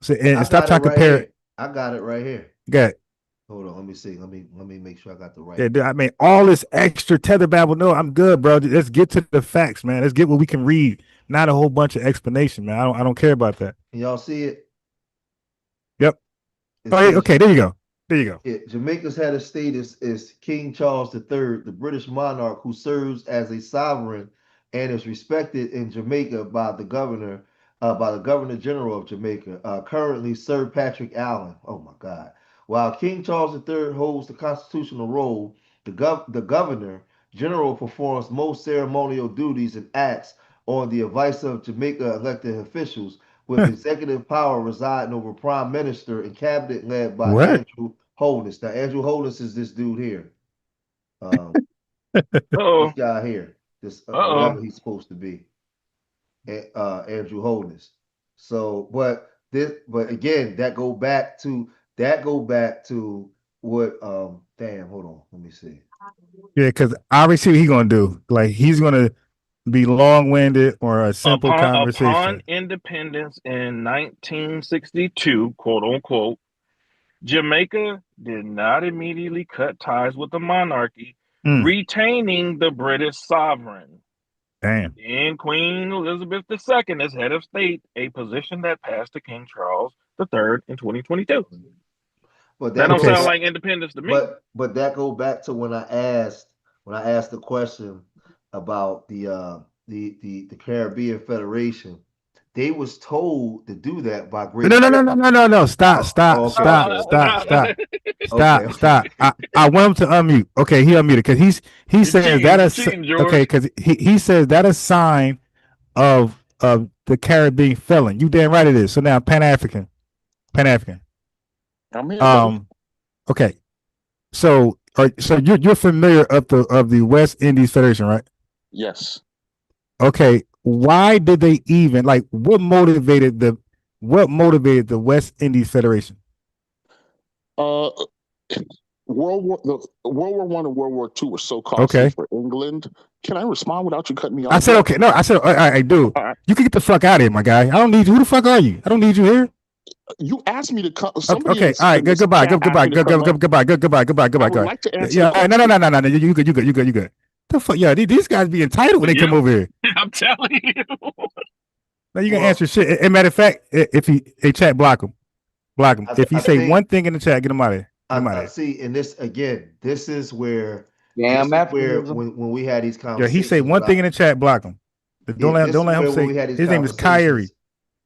and stop trying to compare. I got it right here. Got it. Hold on, let me see. Let me make sure I got the right. Yeah, dude, I mean, all this extra tether babble. No, I'm good, bro. Let's get to the facts, man. Let's get what we can read, not a whole bunch of explanation, man. I don't care about that. Can y'all see it? Yep. Okay, there you go. Yeah, Jamaica's head of state is King Charles III, the British monarch who serves as a sovereign and is respected in Jamaica by the governor general of Jamaica. Currently, Sir Patrick Allen. Oh my God. While King Charles III holds the constitutional role, the governor general performs most ceremonial duties and acts on the advice of Jamaica elected officials, with executive power residing over prime minister and cabinet led by Andrew Holness. Now, Andrew Holness is this dude here. This guy here. Whatever he's supposed to be. Andrew Holness. So, but again, that go back to what damn, hold on, let me see. Yeah, because I already see what he's gonna do. Like he's gonna be long-winded or a simple conversation. Upon independence in 1962, quote unquote, Jamaica did not immediately cut ties with the monarchy, retaining the British sovereign. Damn. And Queen Elizabeth II as head of state, a position that passed to King Charles III in 2022. But that don't sound like independence to me. But that go back to when I asked the question about the Caribbean Federation. They was told to do that by Great Britain. No. Stop. I want him to unmute. Okay, he unmuted because he says he says that a sign of the Caribbean felon. You damn right it is. So now Pan-African. I'm here. Okay. So you're familiar of the West Indies Federation, right? Yes. Okay. Why did they even what motivated the West Indies Federation? World War I and World War II were so costly for England. Can I respond without you cutting me off? I said okay. No, I said all right, dude. All right. You can get the fuck out of here, my guy. I don't need you. Who the fuck are you? I don't need you here. you asked me to come. Okay, Somebody okay, all right, in this goodbye, chat goodbye, asked me to come up. goodbye, goodbye, goodbye, I would goodbye. like to answer Yeah, the all right, no, question. no, you good. The fuck, yeah, these guys be entitled when they come over here. I'm telling you. Now you can answer shit. And matter of fact, if he chat, block him. If he say one thing in the chat, get him out of here. See, and this again, this is where Damn when we had these Yeah, conversations. he say one thing in the chat, block him. Don't let him say. His name is Kyrie.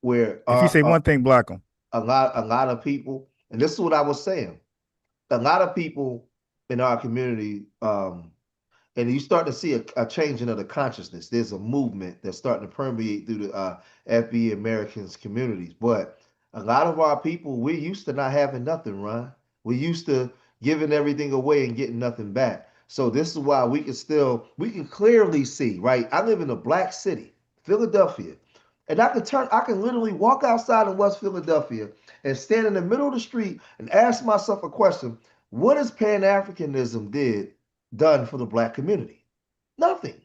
Where if he say one thing, block him. A lot of people, and this is what I was saying. A lot of people in our community, and you start to see a changing of the consciousness. There's a movement that's starting to permeate through the FBA Americans communities. But a lot of our people, we're used to not having nothing, Ron. We're used to giving everything away and getting nothing back. So this is why we can clearly see, right? I live in a black city, Philadelphia. And I can literally walk outside in West Philadelphia and stand in the middle of the street and ask myself a question: what has Pan-Africanism done for the black community? Nothing.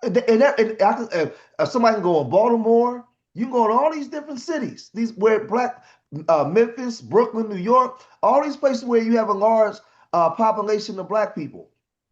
Somebody can go in Baltimore. You can go to all these different cities. These where black Memphis, Brooklyn, New York, all these places where you have a large population of black people,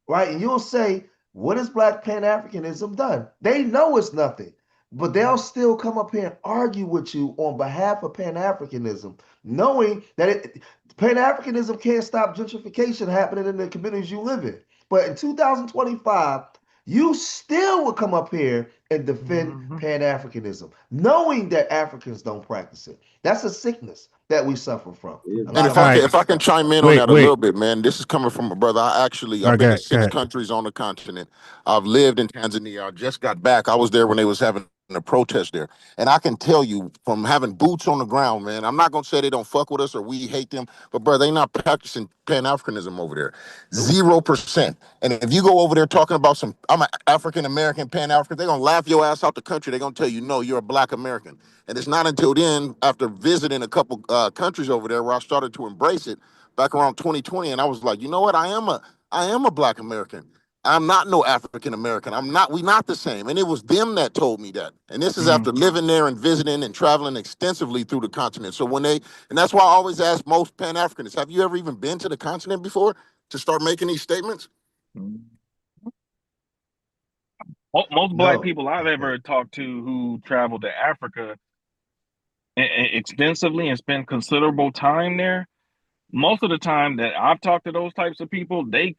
right? And you'll say, what has Black Pan-Africanism done? They know it's nothing, but they'll still come up here and argue with you on behalf of Pan-Africanism, knowing that Pan-Africanism can't stop gentrification happening in the communities you live in. But in 2025, you still will come up here and defend Pan-Africanism, knowing that Africans don't practice it. That's a sickness that we suffer from. And if I can chime in on that a little bit, man, this is coming from a brother. I've been to 6 countries on the continent. I've lived in Tanzania. I just got back. I was there when they was having a protest there. And I can tell you from having boots on the ground, man, I'm not going to say they don't fuck with us or we hate them, but bro, they not practicing Pan-Africanism over there. 0%. And if you go over there talking about I'm an African-American, Pan-African, they're going to laugh your ass out the country. They're going to tell you, no, you're a black American. And it's not until then, after visiting a couple countries over there, where I started to embrace it back around 2020. And I was like, you know what? I am a black American. I'm not no African American. We not the same. And it was them that told me that. And this is after living there and visiting and traveling extensively through the continent. So and that's why I always ask most Pan-Africanists, have you ever even been to the continent before to start making these statements? Most black people I've ever talked to who traveled to Africa extensively and spent considerable time there, most of the time that I've talked to those types of people, they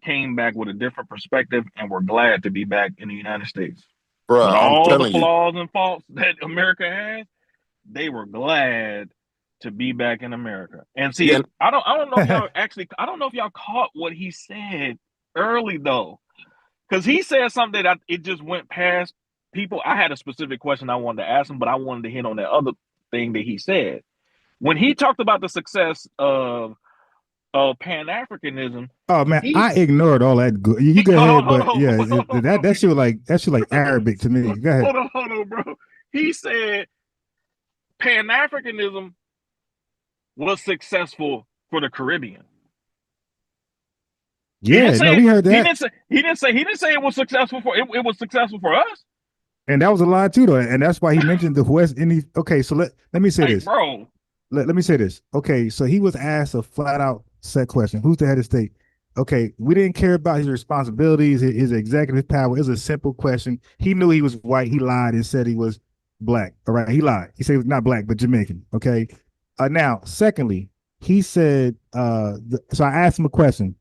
came back with a different perspective and were glad to be back in the United States. Bruh, with all I'm the flaws and faults that America has, they were glad to be back in America. And see, I don't know if y'all I don't know if y'all caught what he said early though, because he said something that it just went past people. I had a specific question I wanted to ask him, but I wanted to hit on that other thing that he said. When he talked about the success of Pan-Africanism. Oh man, I ignored all that. You go ahead, but that shit like Arabic to me. Go ahead. Hold on, bro. He said Pan-Africanism was successful for the Caribbean. Yeah, no, we heard that. He didn't say it was successful for it was successful for us. And that was a lie too, though. And that's why he mentioned the West Indies. Okay, so let me say this, bro. Let me say this. Okay, so he was asked a flat out set question: who's the head of state? Okay, we didn't care about his responsibilities, his executive power. It was a simple question. He knew he was white. He lied and said he was black. All right, he lied. He said he was not black, but Jamaican. Okay. Now, secondly, he said. So I asked him a question.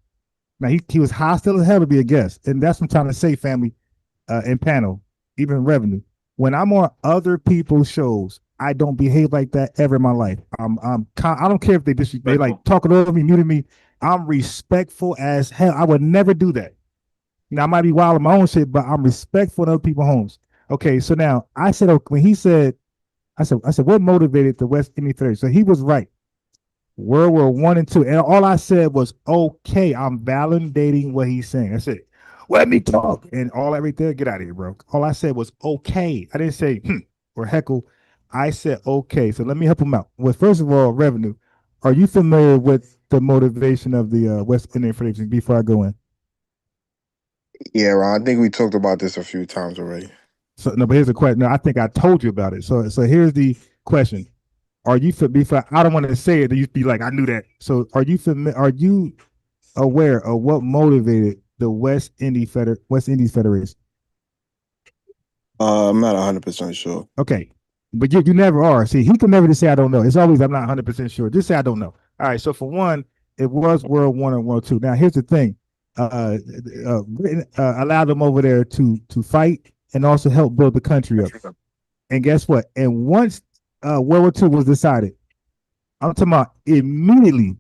Now he was hostile as hell to be a guest, and that's what I'm trying to say, family, and panel, even revenue. When I'm on other people's shows, I don't behave like that ever in my life. I don't care if they like talking over me, muting me. I'm respectful as hell. I would never do that. Now I might be wild in my own shit, but I'm respectful of other people's homes. Okay, so now I said when he said, I said what motivated the West Indian Federation? So he was right. World War I and II, and all I said was okay. I'm validating what he's saying. That's it. Let me talk, and all that right there. Get out of here, bro. All I said was okay. I didn't say or heckle. I said okay. So let me help him out. Well, first of all, revenue. Are you familiar with the motivation of the West Indian Federation? Before I go in. Yeah, Ron. I think we talked about this a few times already. So no, but here's the question. No, I think I told you about it. So here's the question. are you I don't want to say it. You be like, I knew that. So are you aware of what motivated the West Indies Federation? I'm not 100% sure. Okay, but you never are. See, he can never just say I don't know. It's always I'm not 100% sure. Just say I don't know. All right. So for one, it was World War I and World War II. Now here's the thing. Britain allowed them over there to fight and also help build the country up. And guess what? And once World War II was decided, I'm talking about immediately,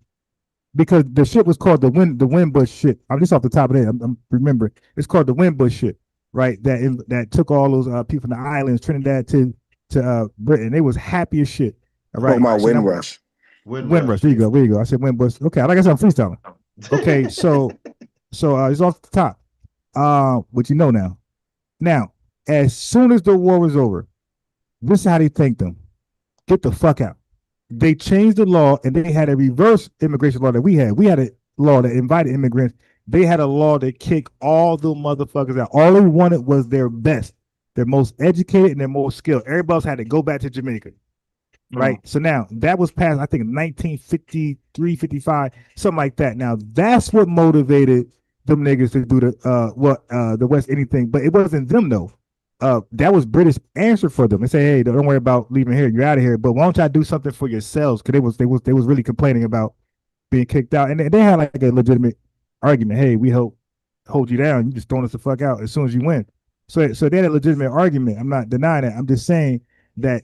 because the ship was called the Windbush ship. I'm just off the top of it. I'm remembering. It's called the Windbush ship, right? That took all those people from the islands, Trinidad to Britain. They was happy as shit. All right. Talking about Windrush. Windrush. There you go. I said Windbush. Okay, like I said, I'm freestyling. Okay, so it's off the top. What you know now. Now, as soon as the war was over, this is how they thanked them. Get the fuck out. They changed the law, and they had a reverse immigration law that we had. We had a law that invited immigrants. They had a law that kicked all the motherfuckers out. All they wanted was their best, their most educated and their most skilled. Everybody else had to go back to Jamaica. Right. So now that was passed, I think, in 1953, 55, something like that. Now that's what motivated them niggas to do the West Indies thing. But it wasn't them though. That was British answer for them. They say, hey, don't worry about leaving here. You're out of here. But why don't y'all do something for yourselves? Because they was really complaining about being kicked out, and they had like a legitimate argument. Hey, we hold you down. You just throwing us the fuck out as soon as you win. So they had a legitimate argument. I'm not denying that. I'm just saying that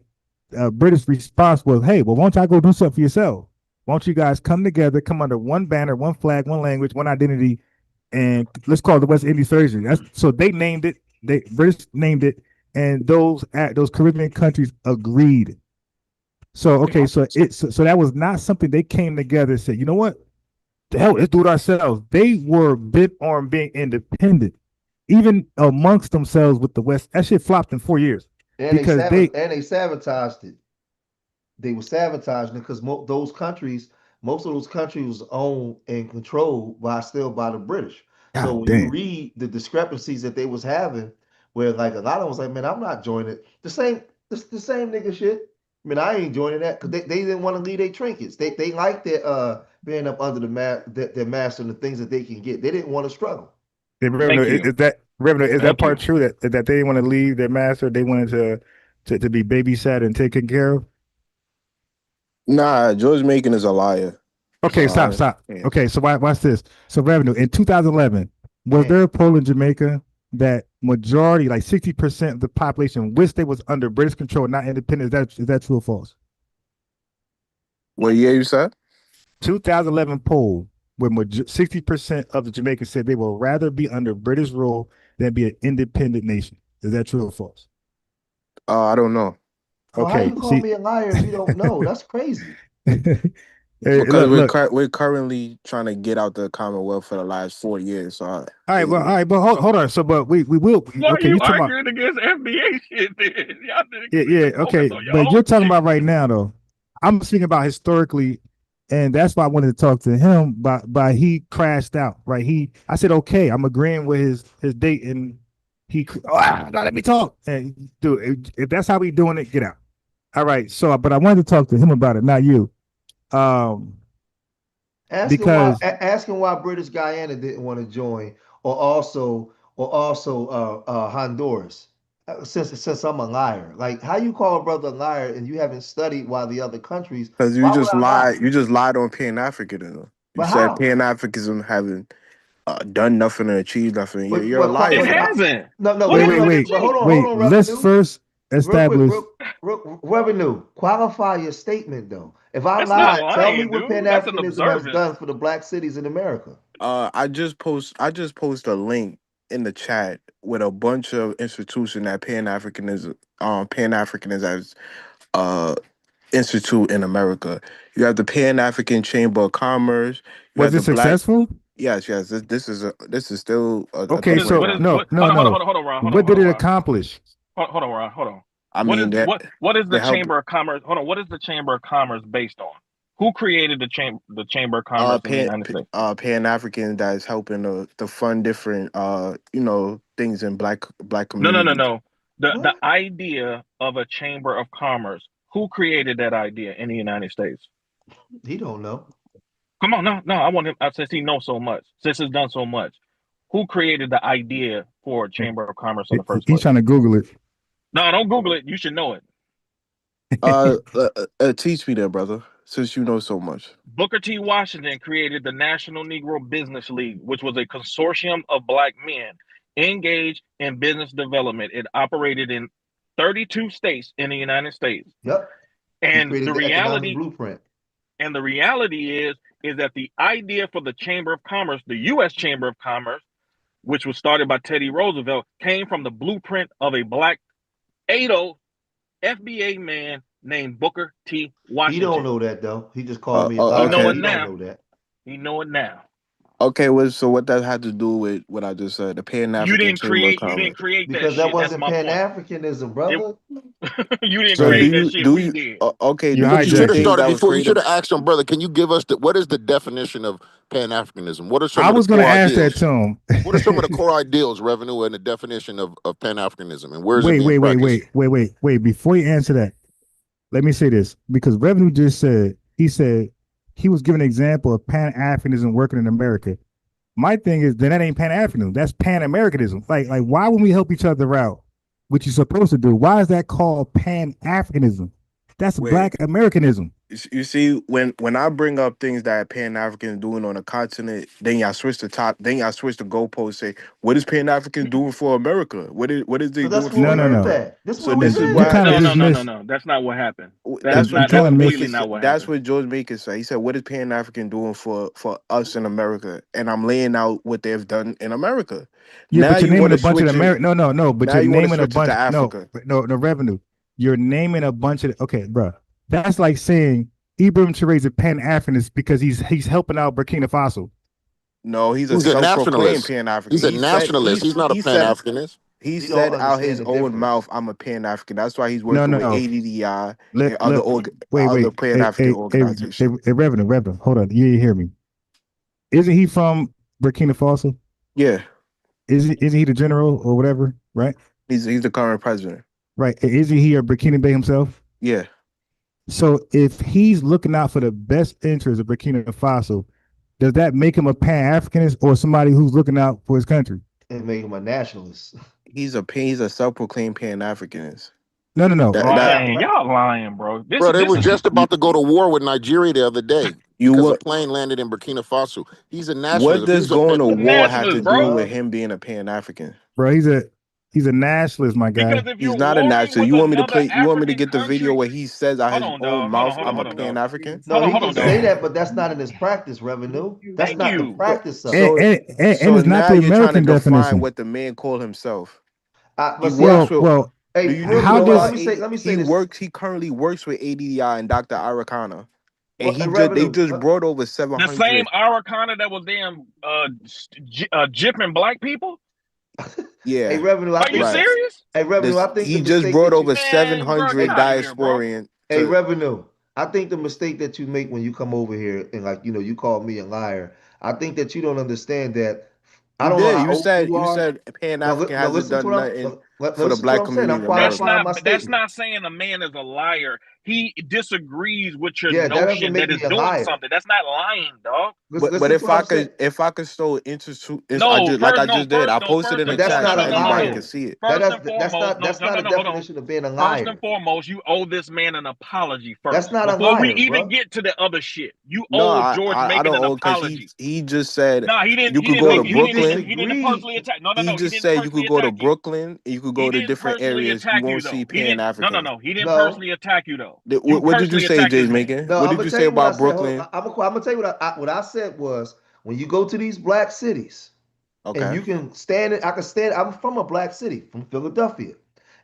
British response was, hey, well, why don't y'all go do something for yourself? Why don't you guys come together, come under one banner, one flag, one language, one identity, and let's call it the West Indies Federation. So they named it. British named it, and those Caribbean countries agreed. So okay, so that was not something they came together and said, you know what, the hell, let's do it ourselves. They were bent on being independent, even amongst themselves with the West. That shit flopped in 4 years. And they sabotaged it. They were sabotaging it because most of those countries was owned and controlled by the British. God so when damn. you read the discrepancies that they was having, where like a lot of them was like, man, I'm not joining it. The same nigga shit. I mean, I ain't joining that because they didn't want to leave their trinkets. They like their being up under their master and the things that they can get. They didn't want to struggle. Is that part true that they didn't want to leave their master? They wanted to be babysat and taken care of? Nah, George Macon is a liar. Okay, stop. Yeah. Okay, so watch this. So Revenue, in 2011, was there a poll in Jamaica that majority, like 60% of the population, wished they was under British control, not independent? Is that true or false? What year you said? 2011 poll where 60% of the Jamaicans said they would rather be under British rule than be an independent nation. Is that true or false? I don't know. Okay. How you call me a liar if you don't know? That's crazy. Because we're currently trying to get out the Commonwealth for the last 4 years. So all right, but hold on. So, but we will. Why okay, are you talking arguing against FBA shit? Then? Yeah. Okay, but you're talking about right now, though. I'm speaking about historically, and that's why I wanted to talk to him. By he crashed out, right? I said, okay, I'm agreeing with his date, and he. Let me talk. And dude, if that's how we doing it, get out. All right. So, but I wanted to talk to him about it, not you. Asking why British Guyana didn't want to join, or also Honduras. Since I'm a liar, like how you call a brother a liar and you haven't studied why the other countries? Because you just lied. You just lied on Pan-Africanism. You said Pan-Africanism haven't done nothing and achieved nothing. You're a liar. It hasn't. No. Wait. Hold on. Let's first establish. Revenue. Qualify your statement though. If I lie, tell me what Pan-Africanism has done for the black cities in America. I just post a link in the chat with a bunch of institutions that Pan-Africanism has institute in America. You have the Pan-African Chamber of Commerce. Was it successful? Yes. This is still okay. So no. Hold on, Ron. What did it accomplish? Hold on, Ron. Hold on. I mean, what is the Chamber of Commerce? Hold on. What is the Chamber of Commerce based on? Who created the Chamber of Commerce in the United States? Pan-African that is helping to fund different things in black communities. No. The idea of a Chamber of Commerce. Who created that idea in the United States? He don't know. Come on, no, I want him. Since he knows so much, since he's done so much, who created the idea for Chamber of Commerce in the first He's place? trying to Google it. No, don't Google it. You should know it. Teach me that, brother, since you know so much. Booker T. Washington created the National Negro Business League, which was a consortium of black men engaged in business development. It operated in 32 states in the United States. Yep. And the reality blueprint. And the reality is that the idea for the Chamber of Commerce, the U.S. Chamber of Commerce, which was started by Teddy Roosevelt, came from the blueprint of a black ADO FBA man named Booker T. Washington. He don't know that though. He just called me a liar. liar. He know it He now. don't know that. He know it now. Okay, so what that had to do with what I just said? The Pan-African Chamber of Commerce. You didn't create because that that shit. wasn't Pan-Africanism, brother. You didn't create that shit. We did. Okay, You should have started before. You should have asked him, brother. Can you give us what is the definition of Pan-Africanism? What are some I of was the going to core ask ideals? that to him. What are some of the core ideals, Revenue, and the definition of Pan-Africanism, and where is it being practiced? Wait. Before you answer that, let me say this, because Revenue just said he was giving an example of Pan-Africanism working in America. My thing is, then that ain't Pan-Africanism. That's Pan-Americanism. Like, why wouldn't we help each other out? Which you're supposed to do. Why is that called Pan-Africanism? That's Black Americanism. You see, when I bring up things that Pan-Africans doing on a continent, then y'all switch the goalposts. Say, what is Pan-Africans doing for America? What is they doing for America? No. This is why. No. That's not what happened. That's not what That's happened. what George Macon said. He said, "What is Pan-African doing for us in America?" And I'm laying out what they've done in America. Yeah, now but you're you naming a to bunch of switch it- America. No. But now you're you wanna naming a switch it bunch. to Africa. No, Revenue. You're naming a bunch of. Okay, bro. That's like saying Ibrahim Traoré is a Pan-Africanist because he's helping out Burkina Faso. No, he's a He's a self-proclaimed nationalist. Pan-African. He's a nationalist. He's not a Pan-Africanist. He You said don't out understand his the own difference. mouth, "I'm a Pan-African." That's why he's working with ADDI and other Pan-African organizations. Hey, Revenue, hold on. You didn't hear me. Isn't he from Burkina Faso? Yeah. Isn't he the general or whatever? Right. He's the current president. Right. Isn't he a Burkina Faso himself? Yeah. So if he's looking out for the best interests of Burkina Faso, does that make him a Pan-Africanist or somebody who's looking out for his country? It make him a nationalist. He's a self-proclaimed Pan-Africanist. No. Y'all lying, bro. They were just about to go to war with Nigeria the other day because a plane landed in Burkina Faso. He's a nationalist. What does going to war have to do bro? with him being a Pan-African? Bro, he's a nationalist, my guy. Because if He's not a nationalist. You want me to play? You want me to get the video where he says out his own mouth, "I'm a Pan-African"? No, he can say that, but that's not in his practice, Revenue. That's not the practice of it. And it's not the American definition. What the man called himself. Hey, let me say this. He currently works with ADDI and Dr. Arakana. And they just brought over 700. The same Arakana that was damn jipping black people? Yeah. Hey, Revenue, Are you serious? Hey, Revenue, I think he just brought over 700 diasporians. Hey, Revenue, I think the mistake that you make when you come over here and you call me a liar, I think that you don't understand that. I don't know. You said Pan-African hasn't done nothing for the black community. That's not saying a man is a liar. He disagrees with your notion that is doing something. That's not lying, dog. But if I could show interest, I posted it in the chat so everybody can see it. That's not a definition of being a liar. First and foremost, you owe this man an apology first. That's not a before liar, we even get to the other shit. You owe George Macon an apology. He just said he didn't. You could go to Brooklyn. He didn't personally attack. He just said you could go to Brooklyn and you could go to different areas. You won't see Pan-African. No. He didn't personally attack you though. What did you say, Jay Macon? What did you say about Brooklyn? I'm gonna tell you what I said was when you go to these black cities, and you can stand it. I'm from a black city, from Philadelphia,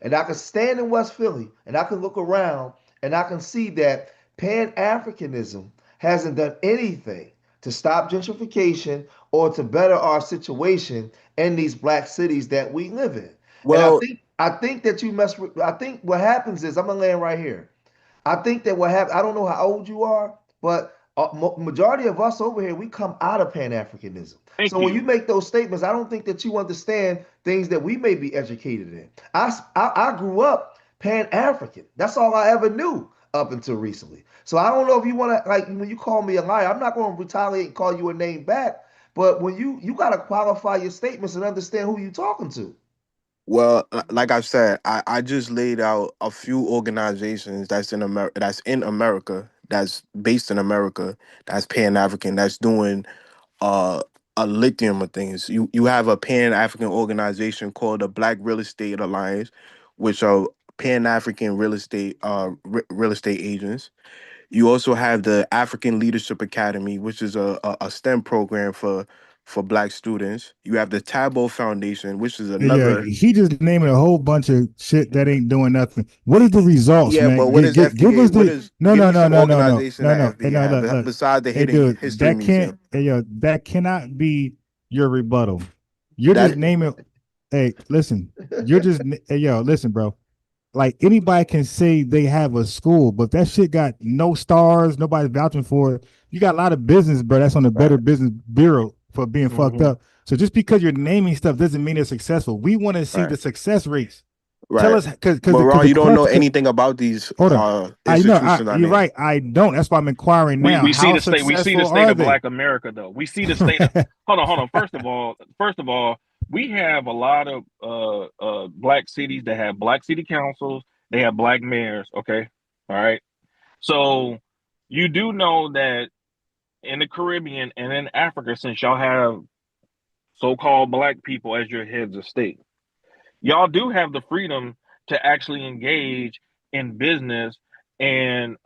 and I can stand in West Philly and I can look around and I can see that Pan-Africanism hasn't done anything to stop gentrification or to better our situation in these black cities that we live in. Well, and I think that you mess with. I think what happens is I'm gonna land right here. I think that what happens. I don't know how old you are, but majority of us over here, we come out of Pan-Africanism. So when you make those statements, I don't think that you understand things that we may be educated in. I grew up Pan-African. That's all I ever knew. up until recently. So I don't know if you want to, like, when you call me a liar, I'm not going to retaliate and call you a name back. But when you got to qualify your statements and understand who you're talking to. Well, like I said, I just laid out a few organizations that's in America, that's based in America, that's Pan-African, that's doing a lithium of things. You have a Pan-African organization called the Black Real Estate Alliance, which are Pan-African real estate agents. You also have the African Leadership Academy, which is a STEM program for Black students. You have the Tabo Foundation, which is Yeah, another. he just naming a whole bunch of shit that ain't doing nothing. What is the results, Yeah, but man? what is Give FBA? us What the is? no, Give no, me no, some no, no, no, organization no, that no. Hey, FBA no, have look, look. besides the Hey, Hidden dude, History that Museum. can't. Hey, yo, that cannot be your rebuttal. You're just That naming. Hey, listen. You're just. Hey, yo, listen, bro. Like anybody can say they have a school, but that shit got no stars. Nobody's vouching for it. You got a lot of business, bro. That's on the Better Business Bureau for being fucked up. So just because you're naming stuff doesn't mean it's successful. We want to see the success rates. Tell right. us, because But Ron, the you don't know question. anything about these Hold on. institutions I You're named. right. I don't. That's why I'm inquiring now. We see How the state. We see the successful state are of they? Black America, though. We see the state of. Hold on. First of all, we have a lot of Black cities that have Black city councils. They have Black mayors. Okay, all right. So you do know that in the Caribbean and in Africa, since y'all have so-called Black people as your heads of state, y'all do have the freedom to actually engage in business and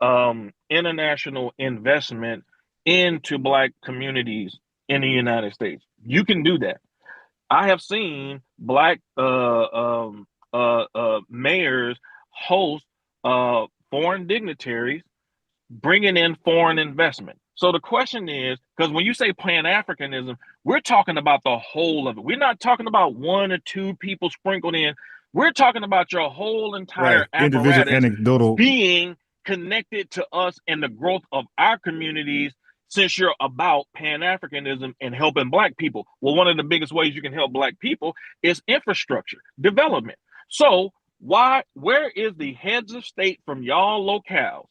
international investment into Black communities in the United States. You can do that. I have seen Black mayors host foreign dignitaries bringing in foreign investment. So the question is, because when you say Pan-Africanism, we're talking about the whole of it. We're not talking about one or two people sprinkled in. We're talking about your whole entire Right. Individual apparatus anecdotal. being connected to us and the growth of our communities, since you're about Pan-Africanism and helping Black people. Well, one of the biggest ways you can help Black people is infrastructure development. So where is the heads of state from y'all locales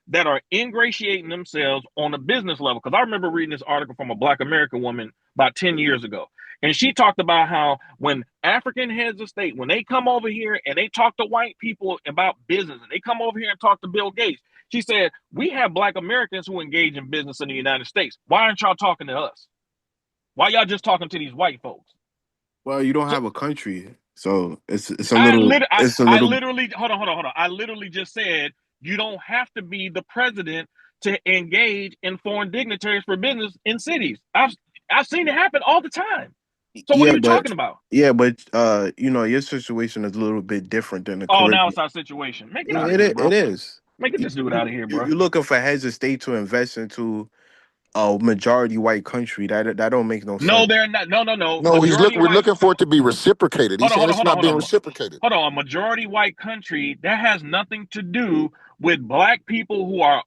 that are ingratiating themselves on a business level? Because I remember reading this article from a Black American woman about 10 years ago. And she talked about how when African heads of state, when they come over here and they talk to white people about business, and they come over here and talk to Bill Gates, she said, we have Black Americans who engage in business in the United States. Why aren't y'all talking to us? Why y'all just talking to these white folks? Well, you don't have a country, so it's a I little. literally hold on. I literally just said you don't have to be the president to engage in foreign dignitaries for business in cities. I've seen it happen all the time. So what are Yeah, you but talking about? your situation is a little bit different than the Oh, now it's Caribbean. our situation. Man, get out of It here, it bro. is. Man, get this dude out of here, bro. You're looking for heads of state to invest into a majority white country. That don't make no No, sense. they're not. No. No, Majority we're white. looking for it to be reciprocated. He's Hold on, saying hold on, it's hold on, not hold being on. reciprocated. Hold on. A majority white country that has nothing to do with Black people who are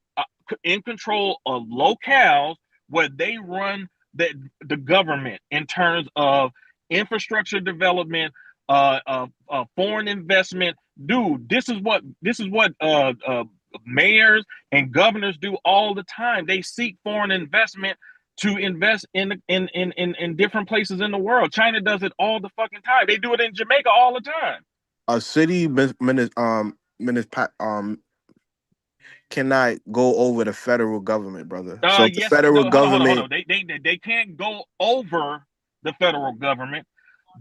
in control of locales where they run the government in terms of infrastructure development, foreign investment. Dude, this is what mayors and governors do all the time. They seek foreign investment to invest in different places in the world. China does it all the fucking time. They do it in Jamaica all the time. A city cannot go over the federal government, brother. So if the Yes, federal no, hold on. government, They can't go over the federal government,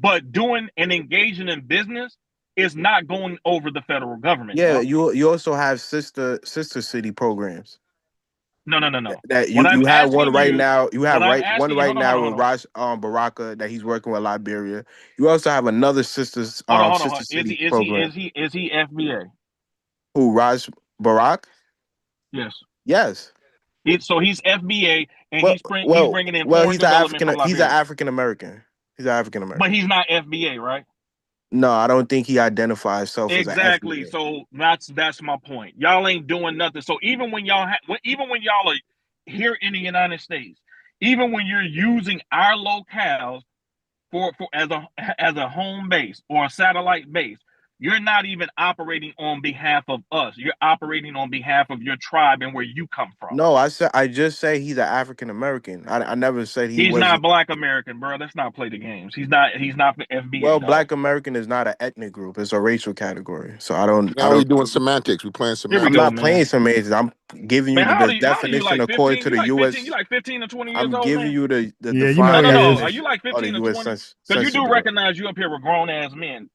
but doing and engaging in business is not going over the federal government, yeah, dog. you also have sister city programs. No. That What I'm you have one asking right you, now. You what have I'm one asking you, right now hold with on. Raj Baraka that he's working with Liberia. You also have another sister Hold on. Is he city is he program. is he is he FBA? Who, Raj Barak? Yes. Yes. So he's FBA and Well, he's bringing in foreign development from He's an Liberia, African American. He's an African but American. he's not FBA, right? No, I don't think he identifies himself as an Exactly. FBA. So that's my point. Y'all ain't doing nothing. So even when even when y'all are here in the United States, even when you're using our locales for as a home base or a satellite base, you're not even operating on behalf of us. You're operating on behalf of your tribe and where you come from. No, I just say he's an African American. I never said he He's was. not Black American, bro. Let's not play the games. He's not FBA. Well, dog. Black American is not an ethnic group; it's a racial category. So I don't. Now we're doing semantics. We're playing Here we I'm go, semantics. not playing man. semantics. I'm giving you Man, how the old are you? definition Like according 15? to You the like 15? You U.S. like 15 or 20 years I'm old, giving man? you the Yeah, you know defined he No. is. Are you definition like of the 15 or U.S. 20? Because you do Census. recognize you up here with grown ass men.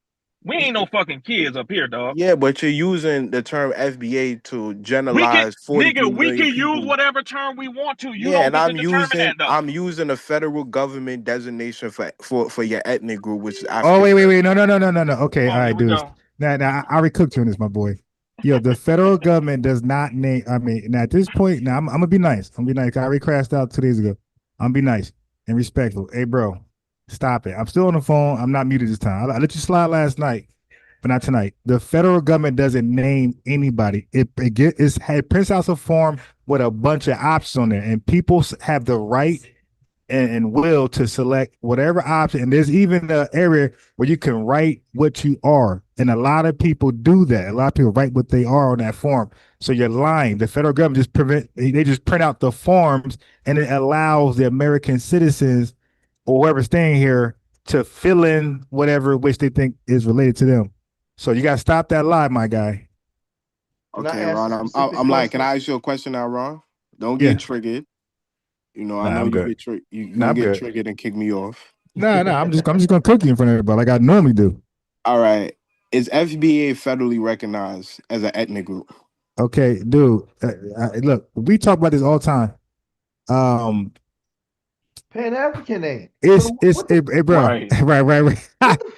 We ain't no fucking kids up here, dog. Yeah, but you're using the term FBA to We can, generalize 43 nigga, we million can use people. whatever term we want to. You Yeah, don't and get to determine that, though. I'm using a federal government designation for your ethnic group, which is Oh, African. wait. No. Okay, Come all on, right, here we dudes. go. Now, I already cooked you on this, my boy. Yo, the federal government does not name. I mean, now at this point, now I'm gonna be nice. I'm gonna be nice. I already crashed out 2 days ago. I'm gonna be nice and respectful. Hey, bro, stop it. I'm still on the phone. I'm not muted this time. I let you slide last night, but not tonight. The federal government doesn't name anybody. It prints out a form with a bunch of options on there, and people have the right and will to select whatever option. And there's even an area where you can write what you are. And a lot of people do that. A lot of people write what they are on that form. So you're lying. The federal government they just print out the forms, and it allows the American citizens or whoever's staying here to fill in whatever which they think is related to them. So you got to stop that lie, my guy. Okay, Ron, I'm like, can I ask you a question now, Ron? Don't get triggered. You know, I know I'm you good. get you Nah, I'm get good. triggered and kick me off. No, I'm just gonna cook you in front of everybody like I normally do. All right. Is FBA federally recognized as an ethnic group? Okay, dude. Look, we talk about this all the time. Pan-African ain't. It's So hey, bro. Right. right.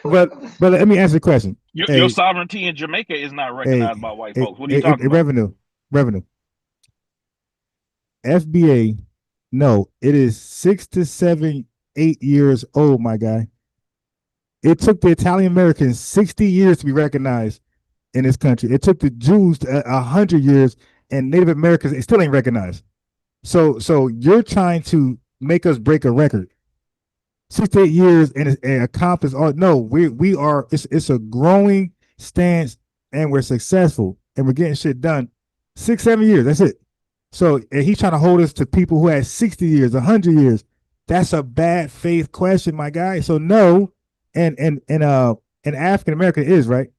but let me answer the question. Your sovereignty in Jamaica is not recognized by white folks. What are you talking about? Revenue. FBA, no, it is 6 to 7, 8 years old, my guy. It took the Italian Americans 60 years to be recognized in this country. It took the Jews 100 years, and Native Americans it still ain't recognized. So you're trying to make us break a record. 6 to 8 years and accomplish all. No, we are. It's a growing stance, and we're successful, and we're getting shit done. 6, 7 years. That's it. So and he's trying to hold us to people who had 60 years, 100 years. That's a bad faith question, my guy. So no, and African American is right.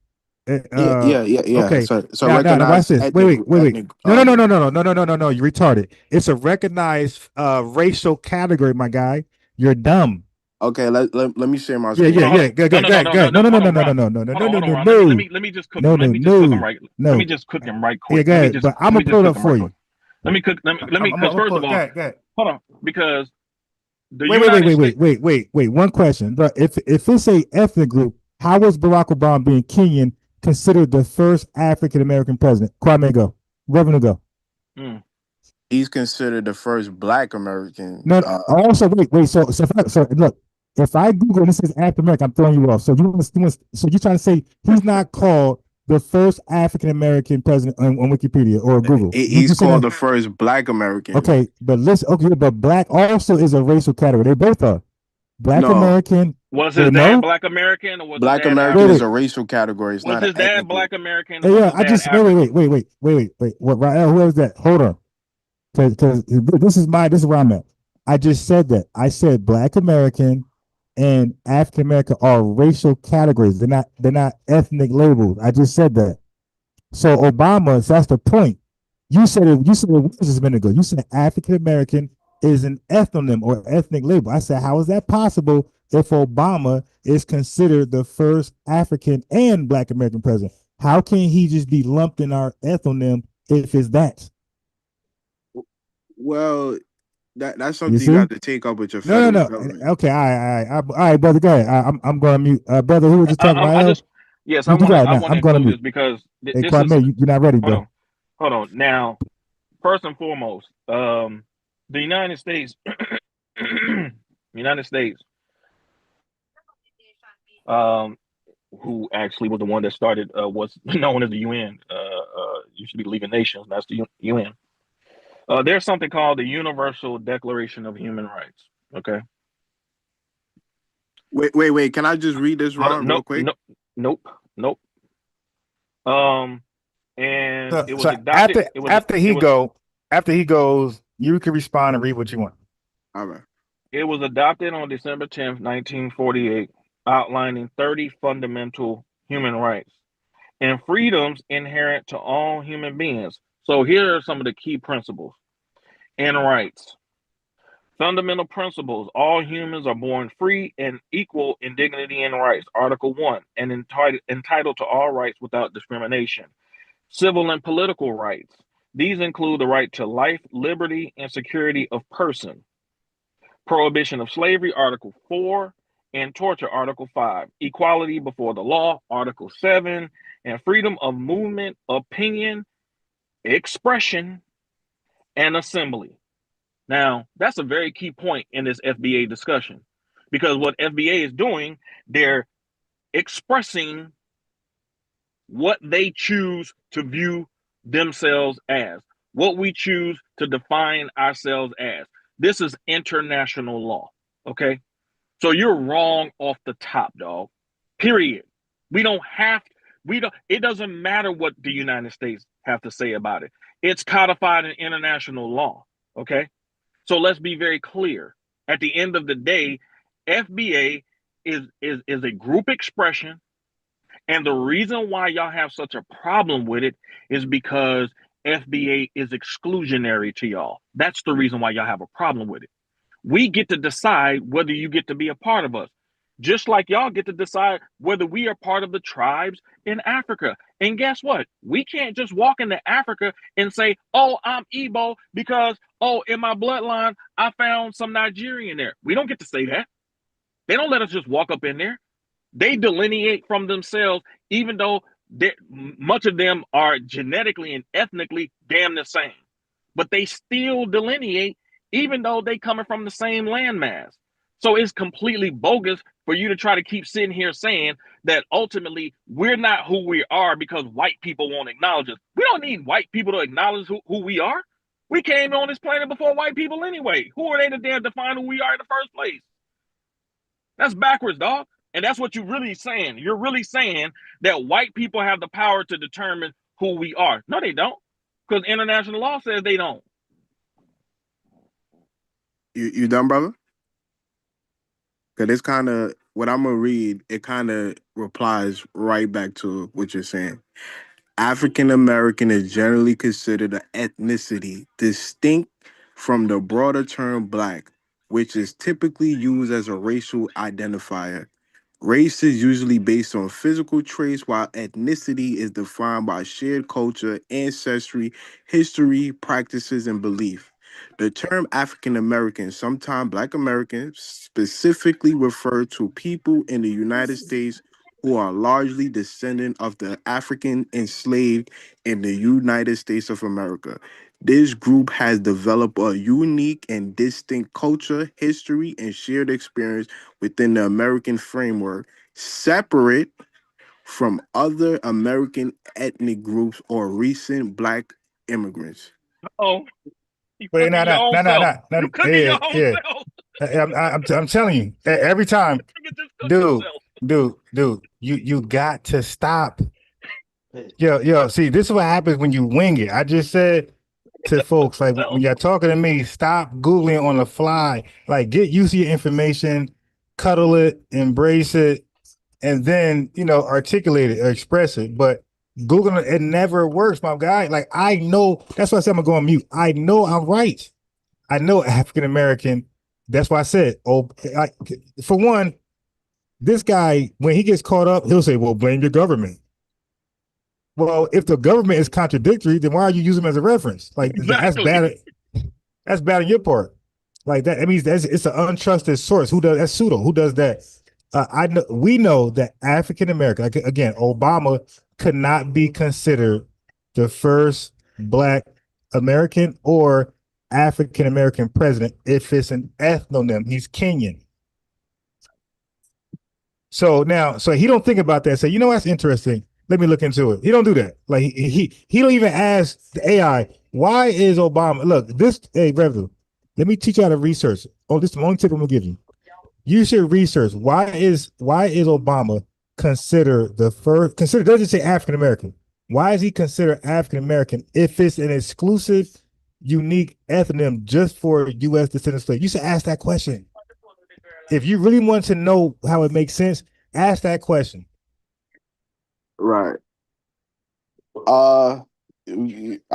Yeah. Okay. So now watch recognized this. Wait. ethnic, No. You retarded. It's a recognized racial category, my guy. You're dumb. Okay, let me share my screen. Yeah. Go. No. Let me just cook him. Let me just cook him right. Let me just cook him right quick. Yeah, go ahead. But I'm gonna pull it up for you. Let me cook. Let me. Because first of all, hold on. Because wait. One question, but if it's a ethnic group, how was Barack Obama, being Kenyan, considered the first African American president? Kwame, go. Revenue, go. He's considered the first Black American. No. Also, wait. So look. If I Google and this is African American, I'm throwing you off. So you're trying to say he's not called the first African American president on Wikipedia or Google? He's called the first Black American. Okay, but listen. Okay, but Black also is a racial category. They both are. Black American. Was his dad Black American or was Black his dad American is a racial category? It's not his an dad ethnic Black group. American? Yeah, I just wait. What, Rael? Who is that? Hold on, because this is where I'm at. I just said that. I said Black American and African American are racial categories. They're not ethnic labels. I just said that. So Obama, that's the point. You said it just a minute ago. You said African American is an ethnonym or ethnic label. I said, how is that possible if Obama is considered the first African and Black American president? How can he just be lumped in our ethnonym if it's that? Well, that's something you got to take up with your federal government. Okay, all right, brother. Go ahead. I'm going to mute. Brother, who was just talking about? Yes, I want to include this because hey, Kwame, you're not ready, bro. Hold on. Now, first and foremost, the United States, who actually was the one that started what's known as the UN, used to be the League of Nations. That's the UN. There's something called the Universal Declaration of Human Rights. Okay. Wait. Can I just read this, Ron, real quick? Nope. And So, it was so adopted. after he goes, you can respond and read what you want. All right. It was adopted on December 10th, 1948, outlining 30 fundamental human rights and freedoms inherent to all human beings. So here are some of the key principles and rights. Fundamental principles: all humans are born free and equal in dignity and rights. Article 1, and entitled to all rights without discrimination. Civil and political rights. These include the right to life, liberty, and security of person. Prohibition of slavery, Article 4, and torture, Article 5. Equality before the law, Article 7, and freedom of movement, opinion, expression, and assembly. Now, that's a very key point in this FBA discussion, because what FBA is doing, they're expressing what they choose to view themselves as, what we choose to define ourselves as. This is international law, okay? So you're wrong off the top, dog. Period. It doesn't matter what the United States have to say about it. It's codified in international law, okay? So let's be very clear. At the end of the day, FBA is a group expression. And the reason why y'all have such a problem with it is because FBA is exclusionary to y'all. That's the reason why y'all have a problem with it. We get to decide whether you get to be a part of us, just like y'all get to decide whether we are part of the tribes in Africa. And guess what? We can't just walk into Africa and say, oh, I'm Igbo because, oh, in my bloodline, I found some Nigerian there. We don't get to say that. They don't let us just walk up in there. They delineate from themselves, even though much of them are genetically and ethnically damn the same. But they still delineate, even though they coming from the same landmass. So it's completely bogus for you to try to keep sitting here saying that ultimately we're not who we are because white people won't acknowledge us. We don't need white people to acknowledge who we are. We came on this planet before white people anyway. Who are they to dare define who we are in the first place? That's backwards, dog. And that's what you're really saying. You're really saying that white people have the power to determine who we are. No, they don't. Because international law says they don't. You done, brother? Because it's kind of, what I'm going to read, it kind of replies right back to what you're saying. African American is generally considered an ethnicity distinct from the broader term black, which is typically used as a racial identifier. Race is usually based on physical traits, while ethnicity is defined by shared culture, ancestry, history, practices, and belief. The term African American, sometimes Black Americans, specifically refer to people in the United States who are largely descendant of the African enslaved in the United States of America. This group has developed a unique and distinct culture, history, and shared experience within the American framework, separate from other American ethnic groups or recent Black immigrants. Oh, you Wait, cooking your own self. You cooking your own yeah. self. I'm telling you, every time, dude, you got to stop. Yo, see, this is what happens when you wing it. I just said to folks, like, when you're talking to me, stop Googling on the fly. Like, get used to your information, cuddle it, embrace it, and then, articulate it or express it. But Googling it never works, my guy. Like, I know, that's why I said I'm gonna go on mute. I know I'm right. I know African American. That's why I said, for one, this guy, when he gets caught up, he'll say, well, blame your government. Well, if the government is contradictory, then why are you using them as a reference? Like, exactly. That's bad on your part. Like that, it means it's an untrusted source. That's pseudo. Who does that? We know that African American, like, again, Obama could not be considered the first Black American or African American president if it's an ethnonym. He's Kenyan. So he don't think about that. Say, that's interesting. Let me look into it. He don't do that. Like he don't even ask the AI, why is Obama? Look, Reverend, let me teach you how to research. Oh, this is the only tip I'm gonna give you. You should research why is Obama considered the first? Doesn't say African American. Why is he considered African American if it's an exclusive, unique ethnonym just for U.S. descendant slaves? You should ask that question. If you really want to know how it makes sense, ask that question. Right. I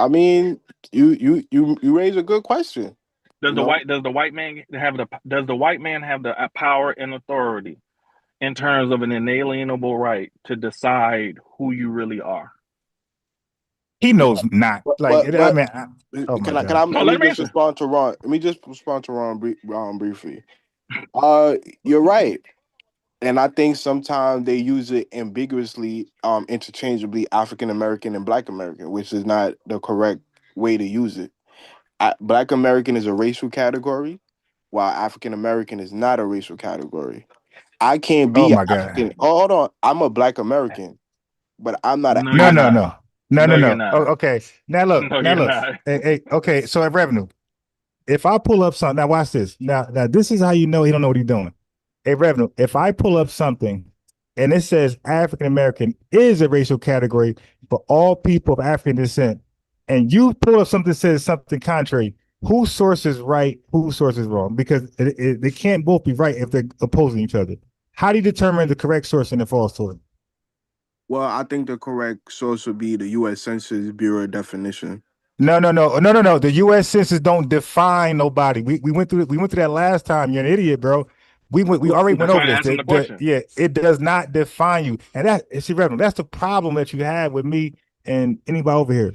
mean, you raise a good question. Does the white man have the power and authority in terms of an inalienable right to decide who you really are? He knows not. Like, But I mean, oh my can I God. let me just respond to Ron. Let me just respond to Ron briefly. You're right. And I think sometimes they use it ambiguously, interchangeably, African American and Black American, which is not the correct way to use it. Black American is a racial category, while African American is not a racial category. I can't be African. God. Oh, hold on. I'm a Black American, but I'm not an No, you're No. not. Oh, okay. Now look. No, now you're look. not. Hey, okay. So at revenue, if I pull up something, now watch this. Now this is how you know he don't know what he's doing. Hey, revenue. If I pull up something and it says African American is a racial category for all people of African descent, and you pull up something that says something contrary, whose source is right, whose source is wrong? Because they can't both be right if they're opposing each other. How do you determine the correct source and the false source? Well, I think the correct source would be the U.S. Census Bureau definition. No. The U.S. Census don't define nobody. We went through that last time. You're an idiot, bro. We already went over this. It does not define you, and it's irrelevant. That's the problem that you have with me and anybody over here.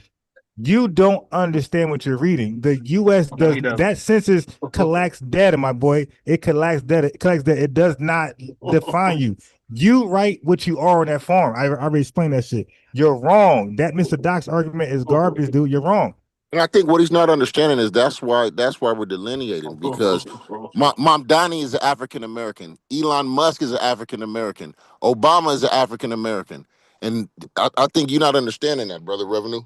You don't understand what you're reading. The U.S. does that census collects data, my boy. It collects data. It does not define you. You write what you are on that form. I already explained that shit. You're wrong. That Mr. Doc's argument is garbage, dude. You're wrong. And I think what he's not understanding is that's why we're delineating, because Mom Donnie is an African American, Elon Musk is an African American, Obama is an African American, and I think you're not understanding that, brother Revenue.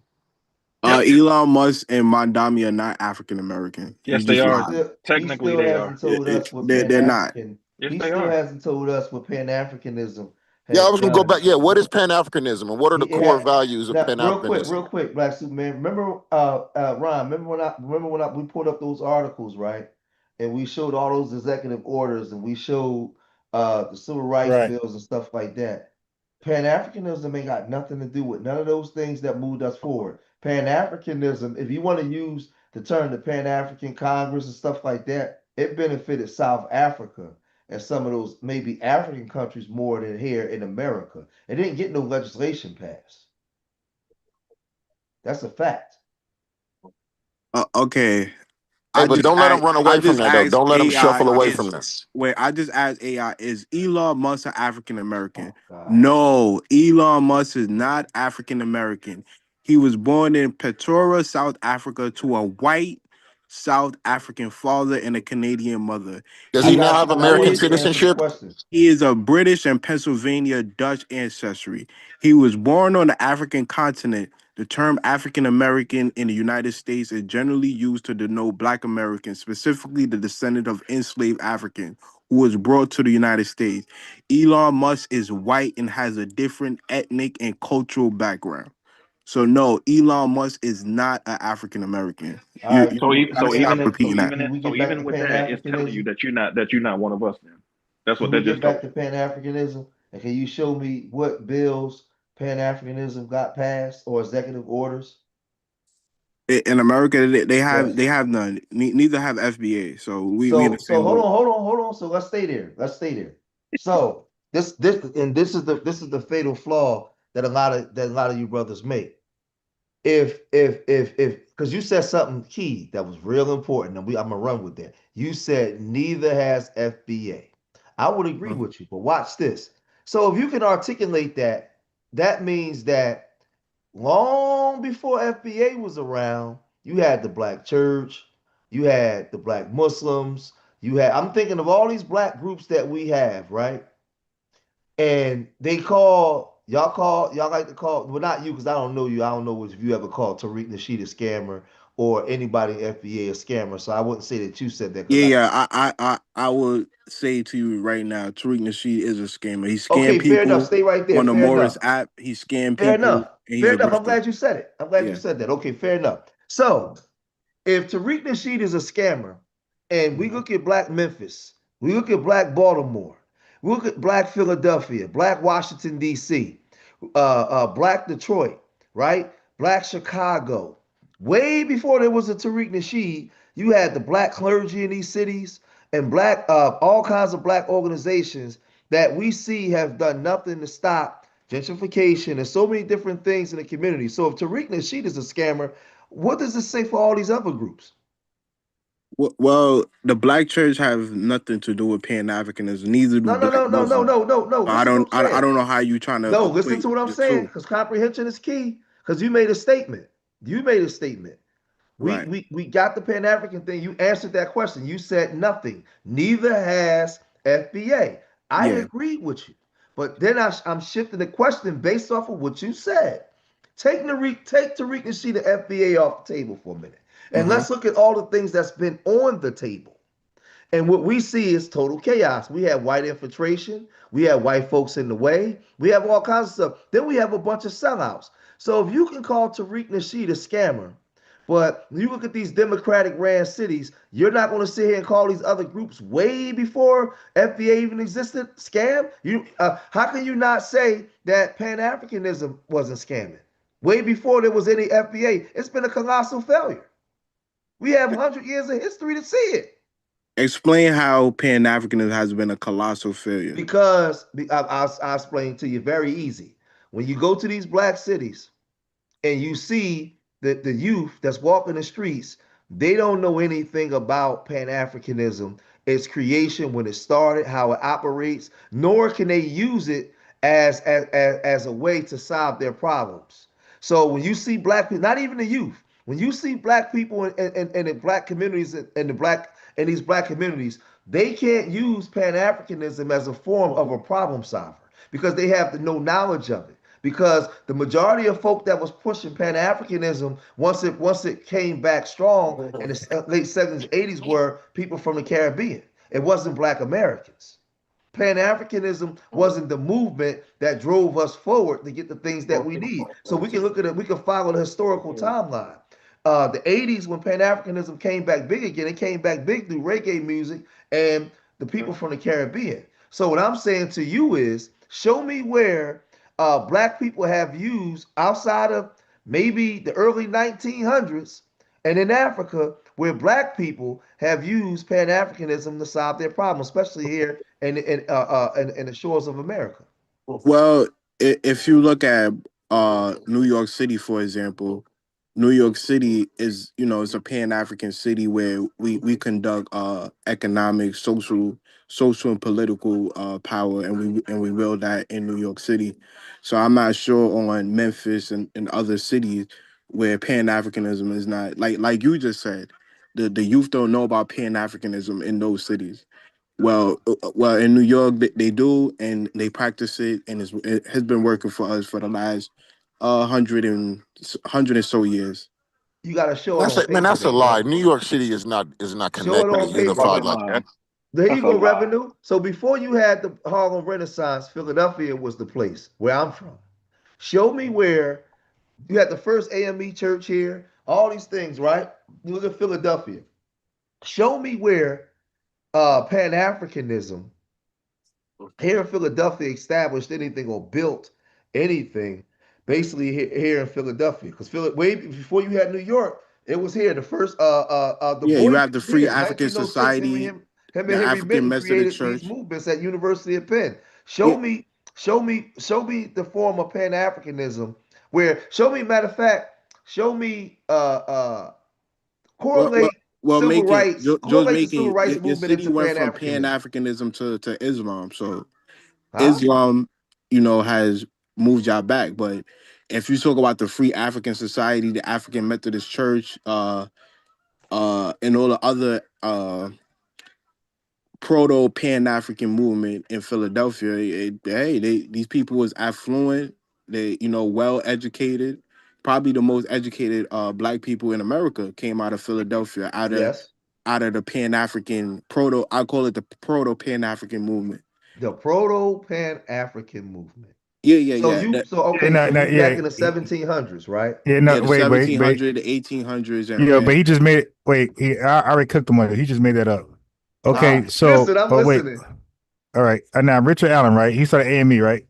Elon Musk and Mondami are not African American. Yes, they are. Technically, they are. They're not. Yes, he they still are. hasn't told us what Pan-Africanism. Yeah, I was gonna go back. Yeah, what is Pan-Africanism, and what are the core values of Pan-Africanism? Real quick, Black Superman. Remember, Ron. Remember when we pulled up those articles, right? And we showed all those executive orders, and we showed the civil rights bills and stuff like that. Pan-Africanism ain't got nothing to do with none of those things that moved us forward. Pan-Africanism, if you want to use the term the Pan-African Congress and stuff like that, it benefited South Africa and some of those maybe African countries more than here in America. It didn't get no legislation passed. That's a fact. Okay. Hey, but don't let him run away from that, though. Don't let him shuffle away from this. Wait, I just asked AI, is Elon Musk an African American? No, Elon Musk is not African American. He was born in Pretoria, South Africa, to a white South African father and a Canadian mother. Does he now have American citizenship? He is of British and Pennsylvania Dutch ancestry. He was born on the African continent. The term African American in the United States is generally used to denote Black Americans, specifically the descendant of enslaved African who was brought to the United States. Elon Musk is white and has a different ethnic and cultural background. So no, Elon Musk is not an African American. So even with that, it's telling you that you're not one of us. Then that's what that just told. Get back to Pan-Africanism, and can you show me what bills Pan-Africanism got passed or executive orders? In America, they have none. Neither have FBA. So we in the same hold on. So let's stay there. So this is the fatal flaw that a lot of you brothers make. If because you said something key that was real important, and I'm gonna run with that. You said neither has FBA. I would agree with you, but watch this. So if you can articulate that, that means that long before FBA was around, you had the Black Church, you had the Black Muslims, I'm thinking of all these Black groups that we have, right? And y'all like to call, well, not you, because I don't know you. I don't know if you ever called Tariq Nasheed a scammer or anybody FBA a scammer. So I wouldn't say that you said that. I would say to you right now, Tariq Nasheed is a scammer. He scammed people fair enough. Stay right there. on the Fair Morris enough. app. He scammed Fair people enough. he's Fair a enough. I'm grifter. glad you said it. I'm glad you Yeah. said that. Okay, fair enough. So if Tariq Nasheed is a scammer, and we look at Black Memphis, we look at Black Baltimore, we look at Black Philadelphia, Black Washington D.C., Black Detroit, right? Black Chicago. Way before there was a Tariq Nasheed, you had the Black clergy in these cities and Black, all kinds of Black organizations that we see have done nothing to stop gentrification and so many different things in the community. So if Tariq Nasheed is a scammer, what does it say for all these other groups? Well, the Black church have nothing to do with Pan-Africanism. Neither do No, no, Black no, no, no, Muslims. no, no, no. I Listen to what don't. I'm I saying. don't know how you trying to No, listen equate to what I'm the saying, two. because comprehension is key. Because you made a statement. You made a statement. We Right. we got the Pan African thing. You answered that question. You said nothing. Neither has FBA. I Yeah. agreed with you, but then I'm shifting the question based off of what you said. Take Tariq and see the FBA off the table for a minute, and let's look at all the things that's been on the table. And what we see is total chaos. We have white infiltration. We have white folks in the way. We have all kinds of stuff. Then we have a bunch of sellouts. So if you can call Tariq Nasheed a scammer, but when you look at these Democratic ran cities, you're not going to sit here and call these other groups way before FBA even existed scam. How can you not say that Pan-Africanism wasn't scamming? Way before there was any FBA, it's been a colossal failure. We have 100 years of history to see it. Explain how Pan-Africanism has been a colossal failure. Because I'll explain to you very easy. When you go to these Black cities and you see the youth that's walking the streets, they don't know anything about Pan-Africanism, its creation, when it started, how it operates, nor can they use it as a way to solve their problems. So when you see Black people, not even the youth, when you see Black people in the Black communities in these Black communities, they can't use Pan-Africanism as a form of a problem solver because they have no knowledge of it. Because the majority of folk that was pushing Pan-Africanism once it came back strong in the late 70s, 80s were people from the Caribbean. It wasn't Black Americans. Pan-Africanism wasn't the movement that drove us forward to get the things that we need. So we can look at it, we can follow the historical timeline. The 80s, when Pan-Africanism came back big again, it came back big through reggae music and the people from the Caribbean. So what I'm saying to you is, show me where Black people have used outside of maybe the early 1900s and in Africa, where Black people have used Pan-Africanism to solve their problems, especially here in the shores of America. Well, if you look at New York City, for example, New York City is, it's a Pan-African city where we conduct economic, social and political power, and we will that in New York City. So I'm not sure on Memphis and other cities where Pan-Africanism is not like you just said. The youth don't know about Pan-Africanism in those cities. Well, in New York they do, and they practice it, and it has been working for us for the last hundred and so years. You got to show it on Man, paper, that's a then, lie. brother. New York City is not Show it connected or on paper. unified like that. There you That's a go, lie. revenue. So before you had the Harlem Renaissance, Philadelphia was the place where I'm from. Show me where you had the first AME church here, all these things, right? You look at Philadelphia. Show me where Pan-Africanism here in Philadelphia established anything or built anything basically here in Philadelphia. Because way before you had New York, it was here. The first the Yeah, you boy have the Free here, African 1906, Society, him the and Henry African Minton Methodist created these Church. movements at University of Penn. Yeah, Show me the form of Pan-Africanism where matter of fact, show me well, well, correlate well, Macon, Joe's the civil making rights your movement city into went from Pan-Africanism. Pan-Africanism to Islam. So Huh? Islam, has moved y'all back. But if you talk about the Free African Society, the African Methodist Church, and all the other proto Pan-African movement in Philadelphia, these people was affluent, they, well educated. Probably the most educated Black people in America came out of Philadelphia, Yes. out of the Pan-African I call it the proto Pan-African movement. The Proto Pan African movement. So yeah. you so Yeah, okay, no, so no, we back yeah, in the 1700s, right? yeah, Yeah, no, the wait. 1700s, the 1800s, Yeah, but and he just made it. Wait, I already cooked him on it. He just made that up. Okay, so Listen, I'm oh wait, listening. all right. Now Richard Allen, right? He started AME, right?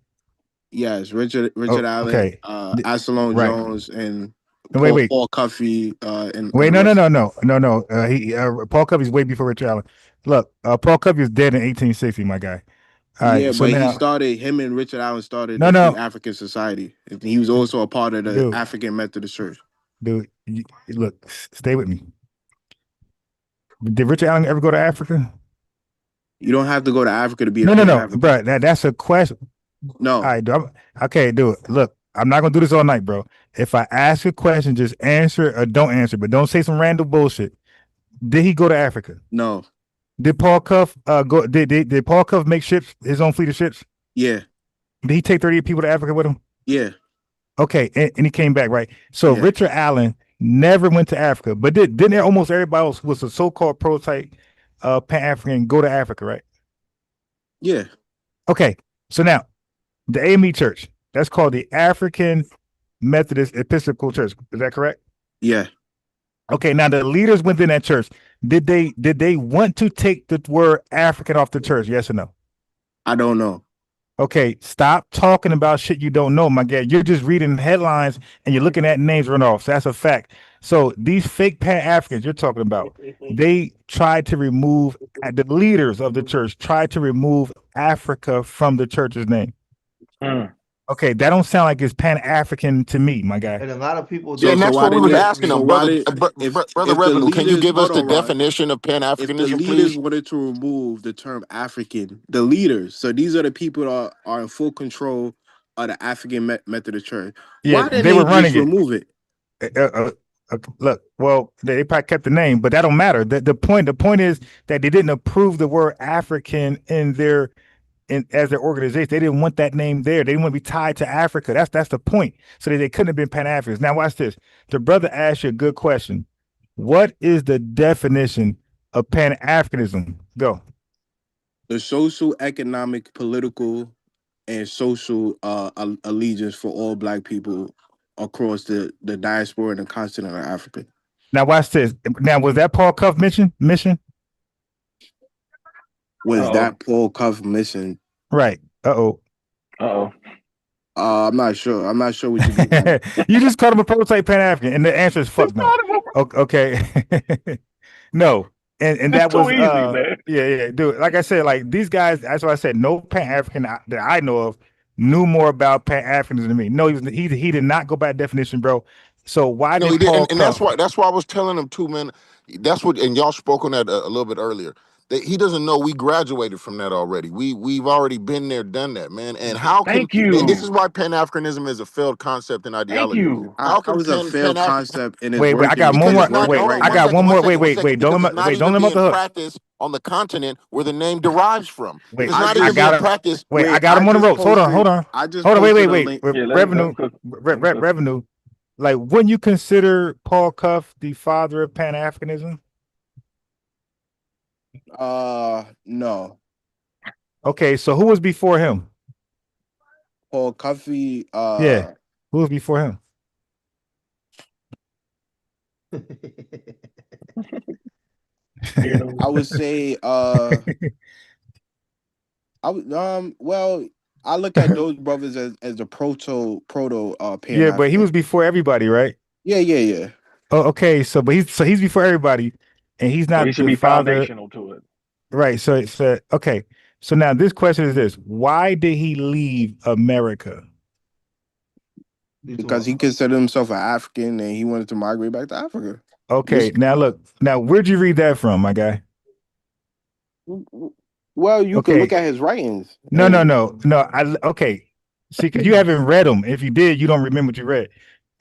yes, Richard Oh, Allen, okay, Absalom right. Jones, and No, wait. Paul Cuffey, and Wait, the no, no, rest. no, no, no, no. Paul Covey's way before Richard Allen. Look, Paul Covey was dead in 1860, my guy. All Yeah, right, so but now, him and Richard Allen started no, the Free no, African Society. He was also a part of the dude, African Methodist Church. look, stay with me. Did Richard Allen ever go to Africa? You don't have to go to Africa to be a No, no, no, Pan-African. bro. That's a question. No, All right, okay, do it. Look, I'm not gonna do this all night, bro. If I ask a question, just answer it or don't answer, but don't say some random bullshit. Did he go to Africa? no, Did Paul Cuff go? Did Paul Cuff make ships, his own fleet of ships? yeah, Did he take 38 people to Africa with him? yeah, Okay, and he came back, right? So yeah. Richard Allen never went to Africa, but didn't almost everybody else was a so-called prototype Pan-African go to Africa, right? Yeah. Okay, so now the AME Church, that's called the African Methodist Episcopal Church. Is that correct? Yeah. Okay, now the leaders within that church, did they want to take the word African off the church? Yes or no? I don't know. Okay, stop talking about shit you don't know, my guy. You're just reading headlines and you're looking at names run off. So that's a fact. So these fake Pan-Africans you're talking about, they tried to remove, the leaders of the church tried to remove Africa from the church's name. Okay, that don't sound like it's Pan-African to me, my guy. And a lot of people Yeah, and that's what we was asking so him, why brother. did Brother if the Revenue, can you leaders give us hold the on, Ron, definition of Pan if the Africanism, leaders please? wanted to remove the term African, the leaders, so these are the people that are in full control of the African Methodist Church. Yeah, Why didn't they were they just running it. remove it? Look, well, they probably kept the name, but that don't matter. The point is that they didn't approve the word African in their as their organization. They didn't want that name there. They didn't want to be tied to Africa. That's the point. So they couldn't have been Pan-Africans. Now watch this. The brother asked you a good question. What is the definition of Pan-Africanism? Go. The social, economic, political, and social allegiance for all Black people across the diaspora and the continent of Africa. Now watch this. Now was that Paul Cuff mission? Was that Paul Cuff mission? Right. I'm not sure. I'm not sure what you mean. You just called him a prototype Pan-African, and the answer is fuck no. Okay. No. And that was easy, man. Yeah, dude. Like I said, like these guys, that's why I said no Pan-African that I know of knew more about Pan-Africanism than me. No, he did not go by definition, bro. So why No, did he did, Paul and that's why I was telling him too, man. That's what, and y'all spoke on that a little bit earlier. That he doesn't know we graduated from that already. We've already been there, done that, man. And how can and this is why Pan-Africanism is a failed concept and ideology. How How can was a failed concept in his Wait, I got one more. Wait, I got one more. Wait, don't let me don't let off the hook. practice on the continent where the name derives from. Wait, It's not I even got being practiced. Wait, I got him on the ropes. Hold on. I just Hold on. Wait. Yeah, Revenue. Like, wouldn't you consider Paul Cuff the father of Pan-Africanism? No. Okay, so who was before him? Paul Cuffey. Yeah, who was before him? I would say well, I look at those brothers as the proto Pan-African. Yeah, but he was before everybody, right? Yeah. Oh, okay. So he's before everybody, and he's not He should the be father. foundational to it. Right. So it's okay. So now this question is this: why did he leave America? Because he considered himself an African and he wanted to migrate back to Africa. Okay. Now look. Now where'd you read that from, my guy? Well, you can look at his writings. No. Okay. See, because you haven't read them. If you did, you don't remember what you read.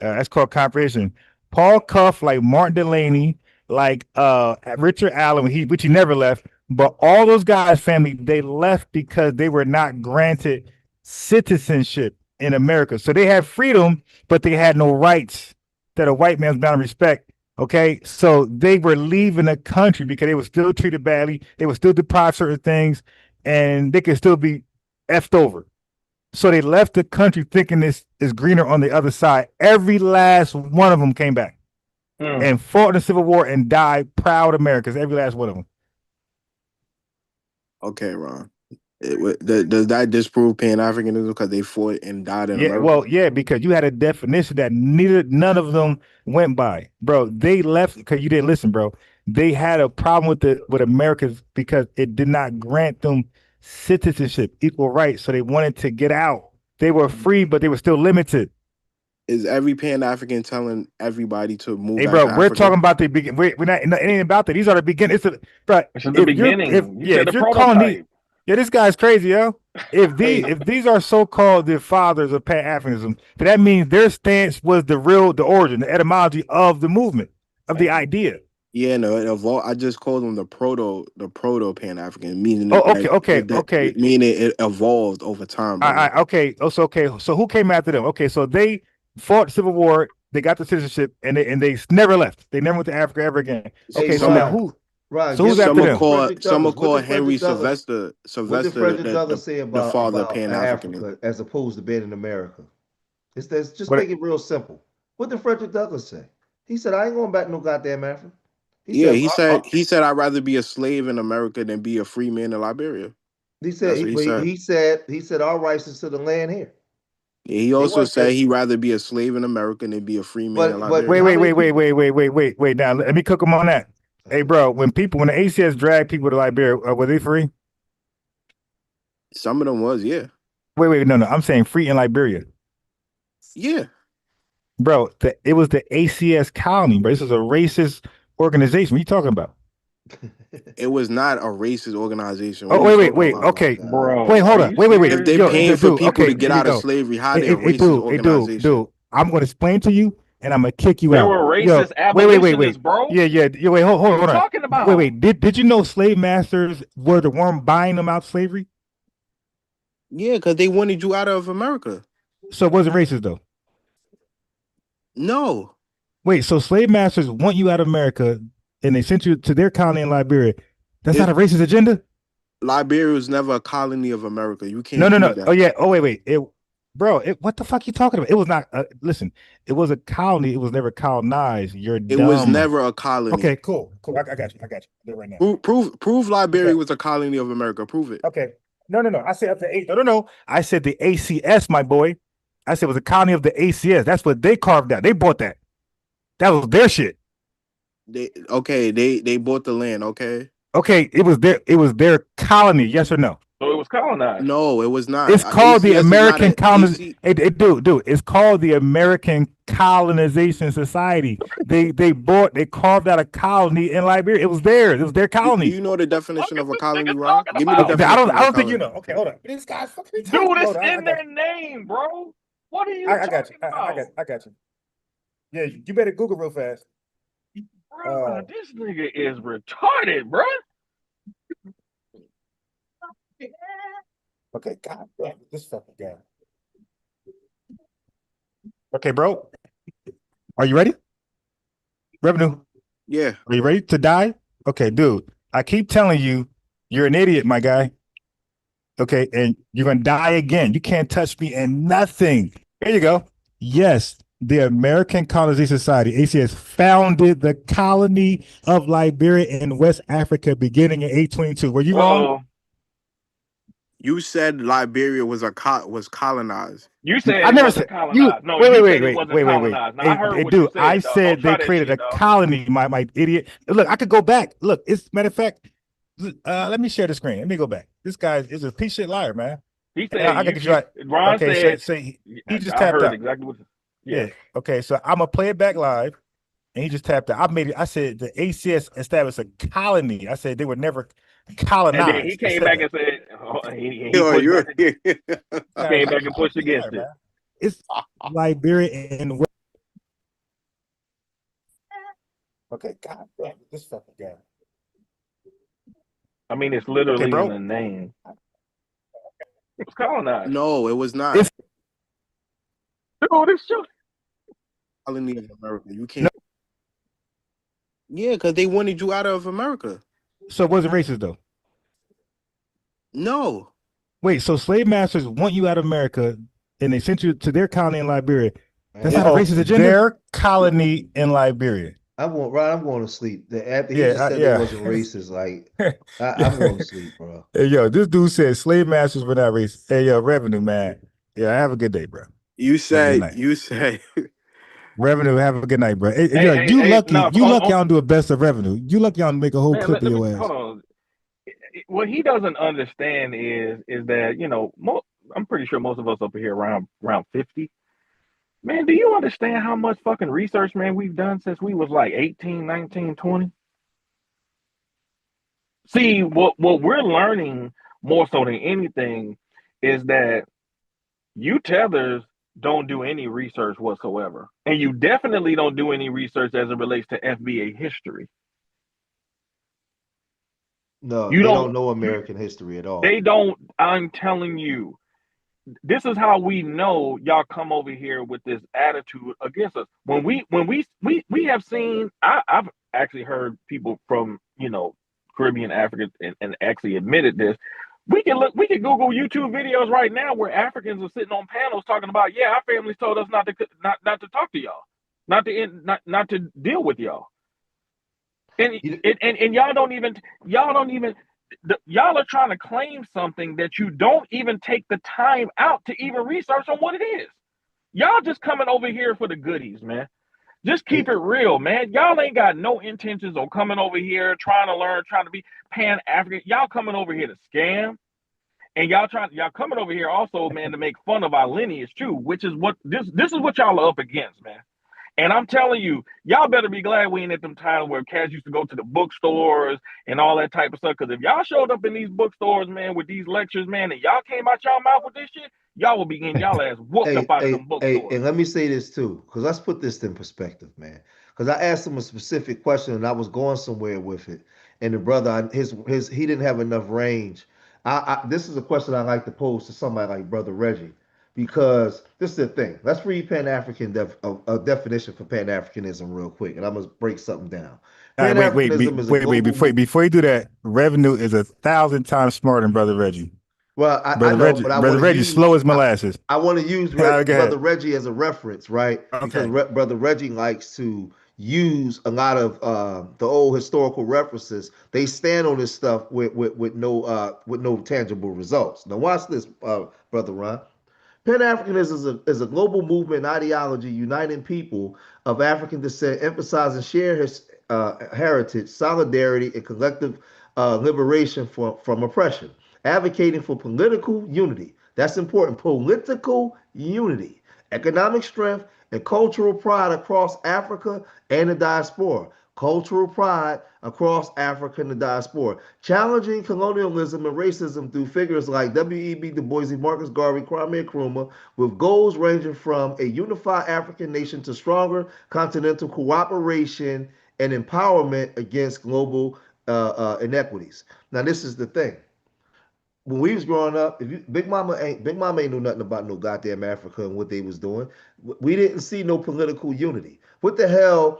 That's called comprehension. Paul Cuff, like Martin Delaney, like Richard Allen, which he never left. But all those guys, family, they left because they were not granted citizenship in America. So they had freedom, but they had no rights that a white man's bound to respect. Okay, so they were leaving the country because they were still treated badly. They were still deprived certain things, and they could still be effed over. So they left the country thinking this is greener on the other side. Every last one of them came back and fought in the Civil War and died proud Americans. Every last one of them. Okay, Ron. Does that disprove Pan-Africanism because they fought and died in America? Well, yeah, because you had a definition that none of them went by, bro. They left because you didn't listen, bro. They had a problem with Americans because it did not grant them citizenship, equal rights. So they wanted to get out. They were free, but they were still limited. Is every Pan-African telling everybody to move Hey, back bro, to we're Africa? talking about the beginning. We're not. It ain't about that. These are the beginning. It's the beginning. If you're calling these, yeah, this guy's crazy, yo. If these are so-called the fathers of Pan-Africanism, then that means their stance was the origin, the etymology of the movement, of the idea. Yeah, no, it evolved. I just called them the proto Pan-African, meaning Okay. meaning it evolved over time. Okay. So who came after them? Okay, so they fought the Civil War. They got the citizenship, and they never left. They never went to Africa ever again. Okay, so now who? Right. So who's after them? Some will call Henry Sylvester What did Frederick Douglass say the father of Pan-Africanism, Africa as opposed to being in America? Just make it real simple. What did Frederick Douglass say? He said, "I ain't going back to no goddamn Africa." He said I'd rather be a slave in America than be a free man in Liberia. He said he said our rights is to the land here. Yeah, he also said he'd rather be a slave in America than be a free man in Liberia. Wait. Now let me cook him on that. Hey, bro, when the ACS dragged people to Liberia, were they free? Some of them was, yeah. Wait, no. I'm saying free in Liberia. Yeah. Bro, it was the ACS colony, bro. This is a racist organization. What are you talking about? It was not a racist organization. Oh, wait. Okay. Bro. Wait, hold on. Wait. If they're paying for people to get out of slavery, how are they a racist organization? Dude, I'm going to explain to you, and I'm going to kick you out. They were racist abolitionists, bro. Yeah. Wait, hold on. What are you talking about? Wait. Did you know slave masters were the one buying them out of slavery? Yeah, because they wanted you out of America. So it wasn't racist, though? No. Wait, so slave masters want you out of America, and they sent you to their colony in Liberia. That's not a racist agenda? Liberia was never a colony of America. You can't. No. Oh, yeah. Oh, wait. What the fuck you talking about? It was not. Listen, it was a colony. It was never colonized. It was never a colony. Okay, cool. I got you. I got you. Right now. Prove Liberia was a colony of America. Prove it. Okay. No. I said up to 8. No. I said the ACS, my boy. I said it was a colony of the ACS. That's what they carved out. They bought that. That was their shit. They bought the land. Okay, it was their colony. Yes or no? So it was colonized. No, it was not. It's called the American Colonization. Dude, it's called the American Colonization Society. They carved out a colony in Liberia. It was theirs. It was their colony. Do you know the definition of a colony, Rob? Give me the definition. I don't think you know. Okay, hold on. This guy's fucking. Dude, it's in their name, bro. What are you talking about? I got you. Yeah, you better Google real fast. Bro, this nigga is retarded, bro. Okay, god damn it, this fucking guy. Okay, bro. Are you ready? Revenue. Yeah. Are you ready to die? Okay, dude. I keep telling you, you're an idiot, my guy. Okay, and you're gonna die again. You can't touch me and nothing. Here you go. Yes, the American Colonization Society, ACS, founded the colony of Liberia in West Africa beginning in 822. Were you wrong? You said Liberia was colonized. You said I never said colonized. No, wait. Colonized. Now, I heard what you said. I said they created a colony, my idiot. Look, I could go back. Look, matter of fact, let me share the screen. Let me go back. This guy is a piece of shit liar, man. He said, I can get you right. Ron said, he just tapped out. Exactly what. Yeah. Okay, so I'm gonna play it back live, and he just tapped out. I said the ACS established a colony. I said they were never colonized. And then he came back and said, came back and pushed against it. It's Liberia and okay, god damn it, this fucking guy. I mean, it's literally in the name. It was colonized. No, it was not. Dude, it's just colony of America. You can't. Yeah, because they wanted you out of America. So it wasn't racist though. No. Wait, so slave masters want you out of America and they sent you to their colony in Liberia. That's not a Oh, racist agenda? their colony in Liberia. I'm going to sleep. After he Yeah, just said they yeah. wasn't racist, like I'm going to sleep, bro. Hey, yo, this dude said slave masters were not racist. Hey, yo, Revenue, man. Yeah, have a good day, bro. You say, Revenue, have a good night, bro. Hey, Hey, yo, hey, you hey, lucky. no, You lucky I don't do a best of Revenue. You lucky I don't make a whole man, clip of let me your ass. hold on. What he doesn't understand is that, you know, I'm pretty sure most of us up here around 50. Man, do you understand how much fucking research, man, we've done since we was like 18, 19, 20? See, what we're learning more so than anything is that you tethers don't do any research whatsoever. And you definitely don't do any research as it relates to FBA history. No, You they don't, don't know American history at all. they don't, I'm telling you, this is how we know y'all come over here with this attitude against us. When we have seen, I've actually heard people from, you know, Caribbean Africa and actually admitted this. We can Google YouTube videos right now where Africans are sitting on panels talking about, yeah, our families told us not to talk to y'all, not to deal with y'all. And y'all don't even y'all are trying to claim something that you don't even take the time out to even research on what it is. Y'all just coming over here for the goodies, man. Just keep it real, man. Y'all ain't got no intentions on coming over here trying to learn, trying to be Pan-African. Y'all coming over here to scam. And y'all coming over here also, man, to make fun of our lineage too, which is what this is what y'all are up against, man. And I'm telling you, y'all better be glad we ain't at them times where cats used to go to the bookstores and all that type of stuff. Because if y'all showed up in these bookstores, man, with these lectures, man, and y'all came out y'all mouth with this shit, y'all will be getting y'all ass whooped up out of them bookstores. And let me say this too, because let's put this in perspective, man. Because I asked him a specific question and I was going somewhere with it, and the brother, he didn't have enough range. This is a question I like to pose to somebody like Brother Reggie, because this is the thing. Let's read a definition for Pan-Africanism real quick, and I'm gonna break something down. All right, Pan-Africanism is a global before you do that, Revenue is 1,000 times smarter than Brother Reggie. Well, I know, but I want to use slow as molasses. I want to use Brother Reggie as a reference, right? Okay. Because Brother Reggie likes to use a lot of the old historical references. They stand on this stuff with no tangible results. Now watch this, Brother Ron. Pan-Africanism is a global movement and ideology uniting people of African descent, emphasizing shared heritage, solidarity, and collective liberation from oppression, advocating for political unity. That's important. Political unity, economic strength, and cultural pride across Africa and the diaspora. Cultural pride across Africa and the diaspora. Challenging colonialism and racism through figures like W.E.B. Du Bois, Marcus Garvey, Kwame Nkrumah, with goals ranging from a unified African nation to stronger continental cooperation and empowerment against global inequities. Now, this is the thing. When we was growing up, if you Big Mama ain't know nothing about no goddamn Africa and what they was doing. We didn't see no political unity. What the hell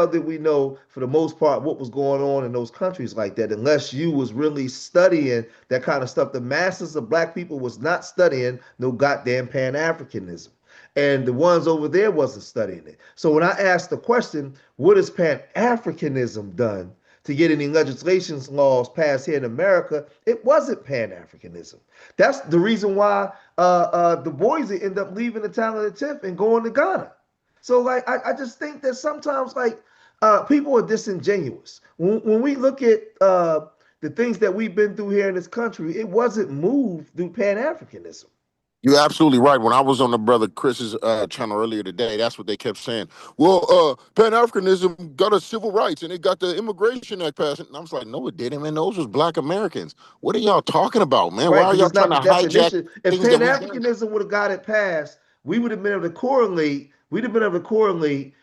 did we know for the most part what was going on in those countries like that, unless you was really studying that kind of stuff? The masses of black people was not studying no goddamn Pan-Africanism. And the ones over there wasn't studying it. So when I asked the question, what has Pan-Africanism done to get any legislations laws passed here in America? It wasn't Pan-Africanism. That's the reason why the boys end up leaving the town of the 10th and going to Ghana. So like I just think that sometimes like people are disingenuous. When we look at the things that we've been through here in this country, it wasn't moved through Pan-Africanism. You're absolutely right. When I was on the brother Chris's channel earlier today, that's what they kept saying. Well, Pan-Africanism got us civil rights and it got the Immigration Act passed. And I was like, no, it didn't, man. Those was black Americans. What are y'all talking about, man? Right, Why are because y'all it's not trying the to hijack definition. If things that we've done? Pan-Africanism would have got it passed, we would have been able to correlate. We'd have been able to correlate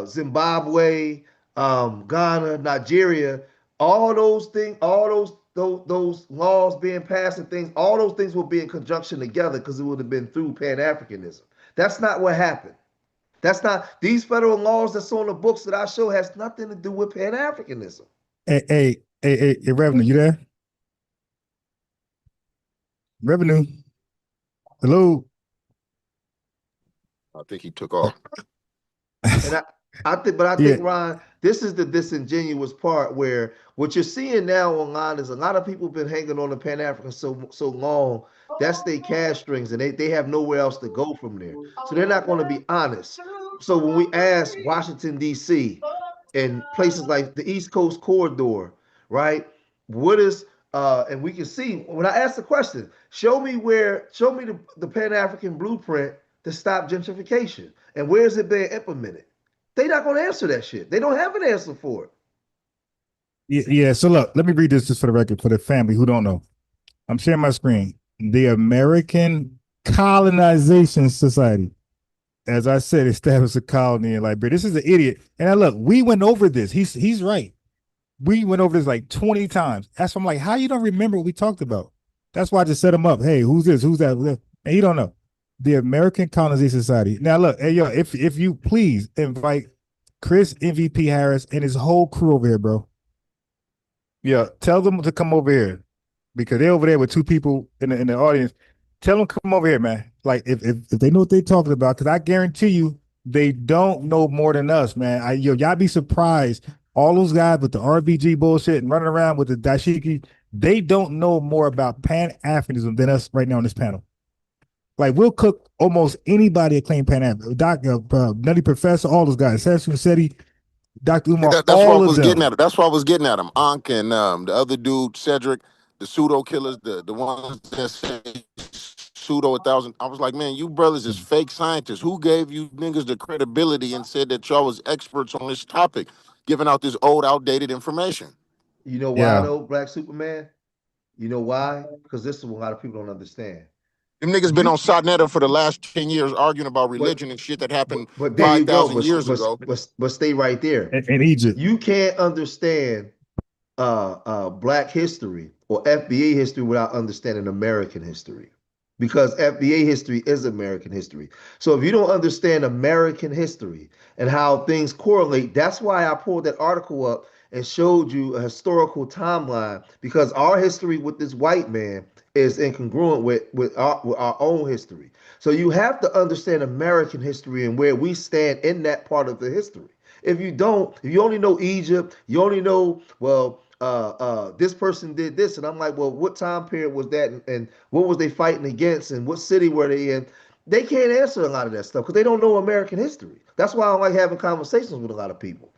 Zimbabwe, Ghana, Nigeria, all those things, all those laws being passed and things, all those things would be in conjunction together because it would have been through Pan-Africanism. That's not what happened. That's not these federal laws that's on the books that I show has nothing to do with Pan-Africanism. Hey, Revenue, you there? Revenue. Hello. I think he took off. And I think, but I think, Ron, this is the disingenuous part where what you're seeing now online is a lot of people been hanging on to Pan-African so long. That's their cash strings, and they have nowhere else to go from there. So they're not going to be honest. So when we ask Washington, D.C. and places like the East Coast Corridor, right? What is and we can see when I ask the question, show me the Pan-African blueprint to stop gentrification. And where is it being implemented? They're not going to answer that shit. They don't have an answer for it. Yeah. So look, let me read this just for the record for the family who don't know. I'm sharing my screen. The American Colonization Society, as I said, established a colony in Liberia. This is an idiot. And now look, we went over this. He's right. We went over this like 20 times. That's why I'm like, how you don't remember what we talked about? That's why I just set him up. Hey, who's this? Who's that? And he don't know. The American Colonization Society. Now look, hey yo, if you please invite Chris MVP Harris and his whole crew over here, bro. Yeah, tell them to come over here because they're over there with two people in the audience. Tell them come over here, man. Like if they know what they're talking about, because I guarantee you they don't know more than us, man. Y'all be surprised. All those guys with the RBG bullshit and running around with the dashiki, they don't know more about Pan-Africanism than us right now on this panel. Like we'll cook almost anybody that claim Pan-African. Dr. Nutty Professor, all those guys. Sasha Massetti, Dr. Umar, That's all what I of was them. getting at. That's what I was getting at him. Ankh and the other dude, Cedric, the pseudo killers, the ones that say pseudo 1,000. I was like, man, you brothers is fake scientists. Who gave you niggas the credibility and said that y'all was experts on this topic, giving out this old, outdated information? You know why though, Black Superman? You know why? Because this is what a lot of people don't understand. Them niggas been on Sotnetta for the last 10 years arguing about religion and shit that happened but there you go. 5,000 years ago. But stay right there. In Egypt. You can't understand Black history or FBA history without understanding American history. Because FBA history is American history. So if you don't understand American history and how things correlate, that's why I pulled that article up and showed you a historical timeline, because our history with this white man is incongruent with our own history. So you have to understand American history and where we stand in that part of the history. If you don't, if you only know Egypt, you only know, well, this person did this, and I'm like, well, what time period was that, and what was they fighting against, and what city were they in? They can't answer a lot of that stuff because they don't know American history. That's why I don't like having conversations with a lot of people.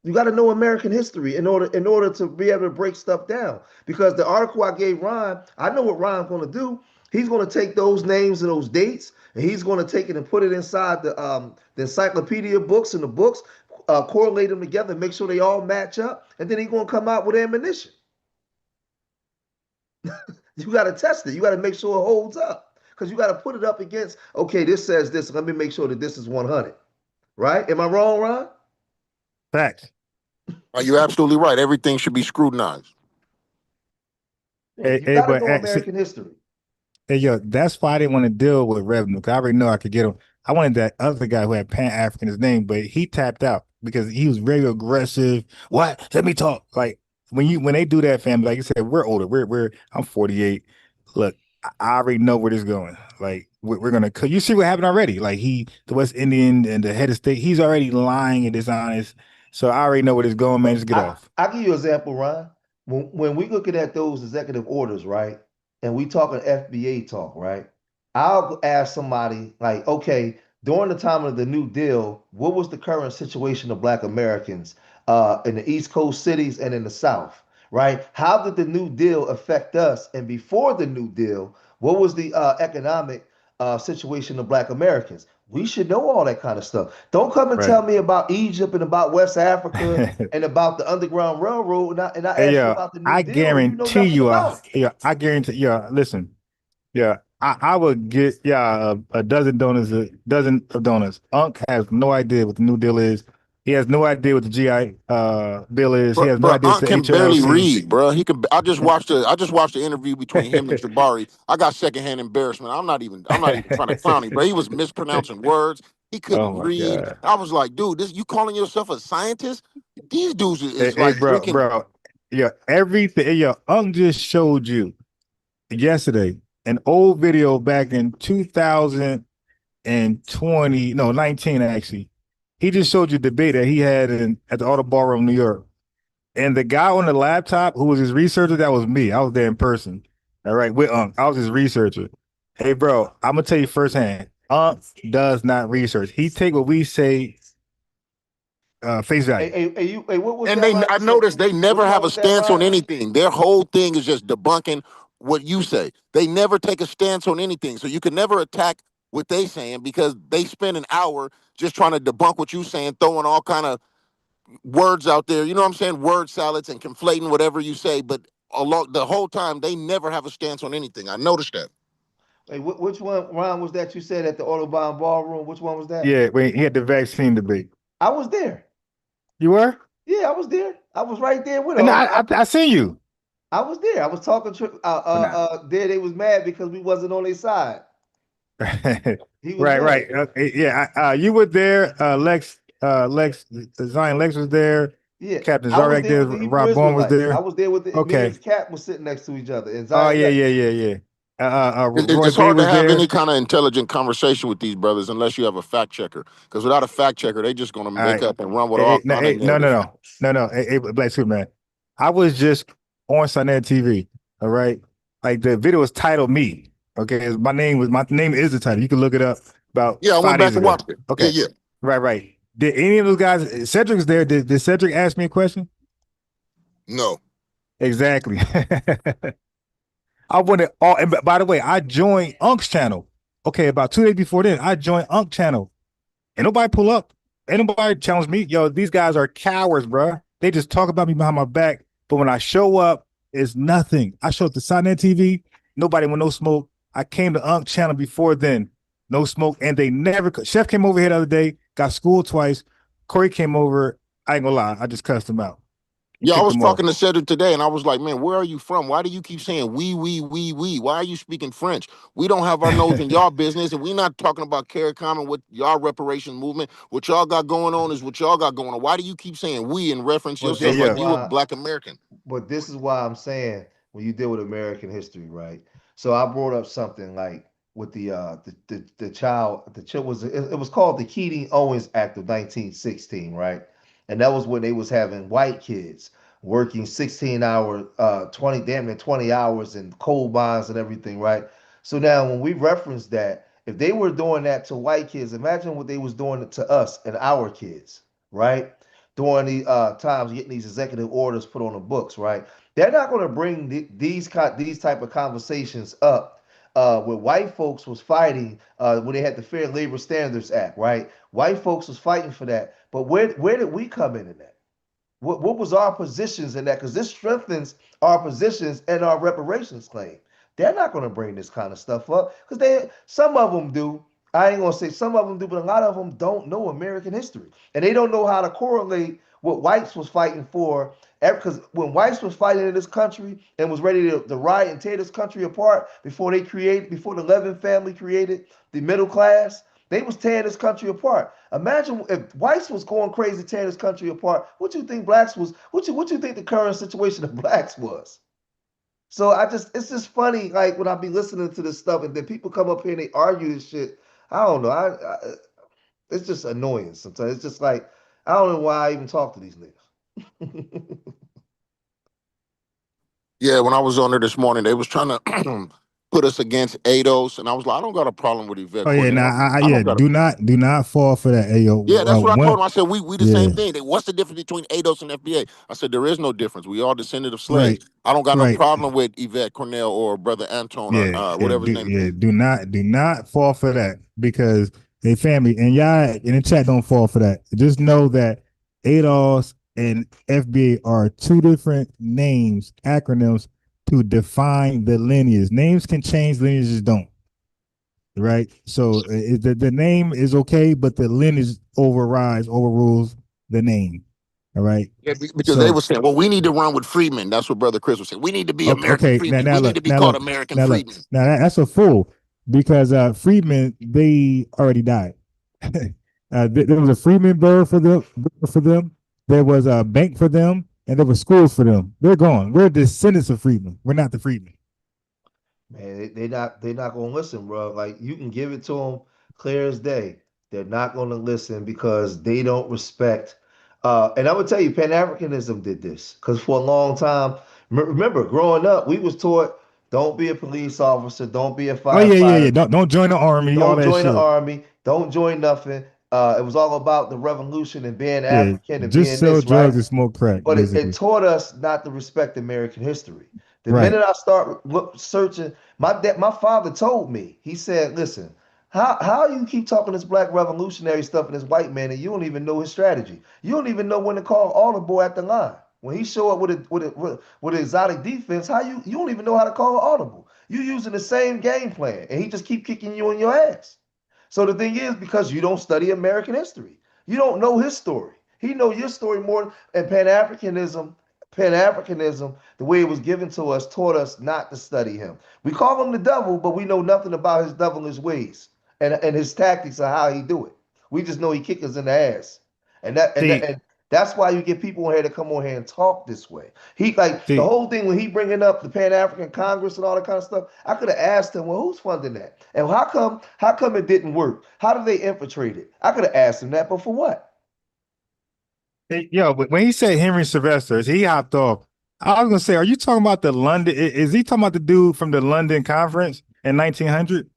You got to know American history in order to be able to break stuff down. Because the article I gave Ron, I know what Ron's going to do. He's going to take those names and those dates, and he's going to take it and put it inside the encyclopedia books and the books, correlate them together, make sure they all match up, and then he's going to come out with ammunition. You got to test it. You got to make sure it holds up, because you got to put it up against, okay, this says this. Let me make sure that this is 100. Right? Am I wrong, Ron? Facts. You're absolutely right. Everything should be scrutinized. You got to know American history. Hey, yo, that's why I didn't want to deal with revenue, because I already know I could get him. I wanted that other guy who had Pan-African in his name, but he tapped out because he was very aggressive. What? Let me talk. Like when they do that, family, like you said, we're older. I'm 48. Look, I already know where this is going. Like we're gonna. You see what happened already. Like the West Indian and the head of state, he's already lying and dishonest. So I already know where this is going, man. Just get off. I'll give you an example, Ron. When we looking at those executive orders, right, and we talking FBA talk, right, I'll ask somebody like, okay, during the time of the New Deal, what was the current situation of Black Americans in the East Coast cities and in the South, right? How did the New Deal affect us? And before the New Deal, what was the economic situation of Black Americans? We should know all that kind of stuff. Don't come and tell me about Egypt and about West Africa and about the Underground Railroad, and I ask you about the New Deal. I guarantee listen, I would get a dozen of donuts. Unc has no idea what the New Deal is. He has no idea what the GI bill is. He has no idea what the Unc can HLC. barely read, bro. He could. I just watched the interview between him and Jabari. I got secondhand embarrassment. I'm not even trying to clown him, but he was mispronouncing words. He couldn't read. God. I was like, dude, you calling yourself a scientist? These dudes is like bro, drinking. Bro. Yeah, everything. Yeah, Unc just showed you yesterday an old video back in 2020, no 19 actually. He just showed you the debate that he had at the Auto Ballroom, New York. And the guy on the laptop who was his researcher, that was me. I was there in person. All right, with I was his researcher. Hey, bro, I'm gonna tell you firsthand. Does not research. He take what we say face value. Hey, what was And that line I you said? noticed they never Which one have a was that, stance on Ryan? anything. Their whole thing is just debunking what you say. They never take a stance on anything. So you can never attack what they saying because they spend an hour just trying to debunk what you saying, throwing all kind of words out there. You know what I'm saying? Word salads and conflating whatever you say. But along the whole time, they never have a stance on anything. I noticed that. Hey, which one, Ryan, was that you said at the Autobahn Ballroom? Which one was that? Yeah, when he had the vaccine debate. I was there. You were? Yeah, I was there. I was right there with And him. I seen you. I was there. I was talking to there they was mad because we wasn't on their side. He was Right, mad. right. Yeah, you were there. Lex, Zion Lex was there. Yeah, Captain I was Zarek there there. with the Hebrew Rob Bourne was Israelites. there. I was there with me Okay. and his cat was sitting next to each other. And Oh Zion yeah. Roy It's Bay hard to was have there. any kind of intelligent conversation with these brothers unless you have a fact checker. Because without a fact checker, they just going to All make right. up and run with all kind of No. narratives. Hey, Black Superman. I was just on Sunday TV. All right. Like the video was titled Me. Okay. My name is the title. You can look it up about Yeah, I 5 went back days and ago. watched it. Okay. Yeah. Right. Did any of those guys, Cedric's there? Did Cedric ask me a question? No. Exactly. I wanted all, and by the way, I joined Unc's channel. Okay, about 2 days before then, I joined Unc channel. Ain't nobody pull up. Ain't nobody challenge me. Yo, these guys are cowards, bro. They just talk about me behind my back. But when I show up, it's nothing. I show up to Signet TV, nobody with no smoke. I came to Unc channel before then, no smoke. And they never, Chef came over here the other day, got schooled twice. Corey came over. I ain't gonna lie, I just cussed him out. Yeah, I Kicked was him off. talking to Cedric today, and I was like, man, where are you from? Why do you keep saying we? Why are you speaking French? We don't have our nose in y'all business, and we're not talking about CARICOM and what y'all reparation movement. What y'all got going on is what y'all got going on. Why do you keep saying we in reference But yourself this is like you a why Black American? but this is why I'm saying when you deal with American history, right? So I brought up something like with the child was it was called the Keating Owens Act of 1916, right? And that was when they was having white kids working 16 hour 20 damn near 20 hours in coal mines and everything, right? So now when we reference that, if they were doing that to white kids, imagine what they was doing to us and our kids, right? During the times getting these executive orders put on the books, right? They're not going to bring these type of conversations up where white folks was fighting when they had the Fair Labor Standards Act, right? White folks was fighting for that, but where did we come in that? What was our positions in that? Because this strengthens our positions and our reparations claim. They're not going to bring this kind of stuff up because some of them do. I ain't gonna say some of them do, but a lot of them don't know American history, and they don't know how to correlate what whites was fighting for. Because when whites was fighting in this country and was ready to riot and tear this country apart before the Levin family created the middle class, they was tearing this country apart. Imagine if whites was going crazy tearing this country apart. What you think blacks was? What you think the current situation of blacks was? So it's just funny, like when I be listening to this stuff, and then people come up here and they argue this shit. I don't know. It's just annoying sometimes. It's just like I don't know why I even talk to these niggas. Yeah, when I was on there this morning, they was trying to put us against ADOS, and I was like, I don't got a problem with Yvette Oh yeah, Cornell. I don't got a do not fall for that. Hey, yo, Yeah, that's what I told him. I said, we the yeah, same thing. What's the difference between ADOS and FBA? I said, there is no difference. We all descended of right, slaves. I don't got no right. problem with Yvette Cornell or Brother Anton or whatever his name is. Do not fall for that because they family and y'all in the chat don't fall for that. Just know that ADOS and FBA are two different names, acronyms to define the lineage. Names can change, lineages don't. Right, so the name is okay, but the lineage overrules the name. All right, Yeah, because they were saying, well, we need to run with freedmen. That's what Brother Chris was saying. We need to be American okay. freedmen. Now We need look, to be called American freedmen. That's a fool because freedmen they already died. There was a freedmen bird for them. There was a bank for them, and there were schools for them. They're gone. We're descendants of freedmen. We're not the freedmen. Man, they not gonna listen, bro. Like you can give it to them clear as day. They're not gonna listen because they don't respect. And I would tell you, Pan-Africanism did this because for a long time, remember, growing up, we was taught don't be a police officer, don't be a Oh yeah. firefighter, Don't join the army, all don't that join the shit. army, don't join nothing. It was all about the revolution and being Yeah, African and just being sell this, right? drugs and smoke crack, But it basically. taught us not to respect American history. The Right. minute I start searching, my father told me, he said, listen, how you keep talking this black revolutionary stuff and this white man and you don't even know his strategy. You don't even know when to call audible at the line. When he show up with an exotic defense, how you don't even know how to call audible. You using the same game plan and he just keep kicking you in your ass. So the thing is, because you don't study American history, you don't know his story. He know your story more. And Pan-Africanism, the way it was given to us, taught us not to study him. We call him the devil, but we know nothing about his devilish ways and his tactics of how he do it. We just know he kick us in the ass, See, and that's why you get people on here to come on here and talk this way. He like the see, whole thing when he bringing up the Pan African Congress and all that kind of stuff. I could have asked him, well, who's funding that, and how come it didn't work? How did they infiltrate it? I could have asked him that, but for what? yo, but when he said Henry Sylvester, he hopped off. I was gonna say, are you talking about the London? Is he talking about the dude from the London conference in 1900?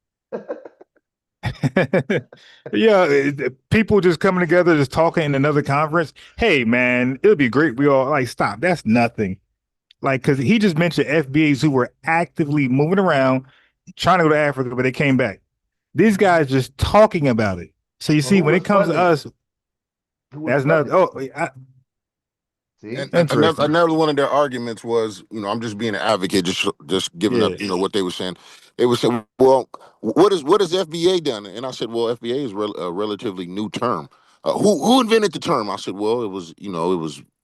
Yeah, people just coming together, just talking in another conference. Hey, man, it would be great. We all like stop. That's nothing. Like, because he just mentioned FBAs who were actively moving around, trying to go to Africa, but they came back. These guys just talking about it. So you Well, see, who when was it comes to funding it? us, Who was that's not. funding it? Oh, See, And interesting. another one of their arguments was, I'm just being an advocate, just giving up, Yeah. what they were saying. They were saying, well, what has FBA done? And I said, well, FBA is a relatively new term. Who invented the term? I said, well, it was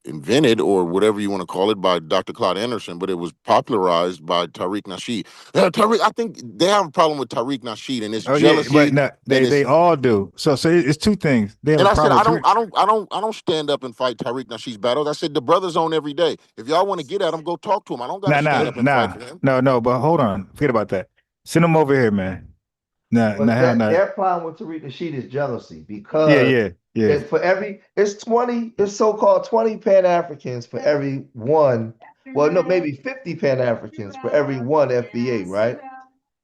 invented or whatever you want to call it by Dr. Claude Anderson, but it was popularized by Tariq Nasheed. Tariq, I think they have a problem with Tariq Nasheed and it's Oh yeah, but jealousy no, and they it's. all do. So it's two things. They have And a I said, problem I with don't, three. I don't, I don't, I don't stand up and fight Tariq Nasheed's battles. I said, the brother's on every day. If y'all want to get at him, go talk to him. I don't got to stand up and fight for him. No. But hold on, forget about that. Send them over here, man. but Hell no. their problem with Tariq Nasheed is jealousy Yeah, because yeah. it's so-called 20 Pan-Africans for every one. Well, no, maybe 50 Pan-Africans for every one FBA, right?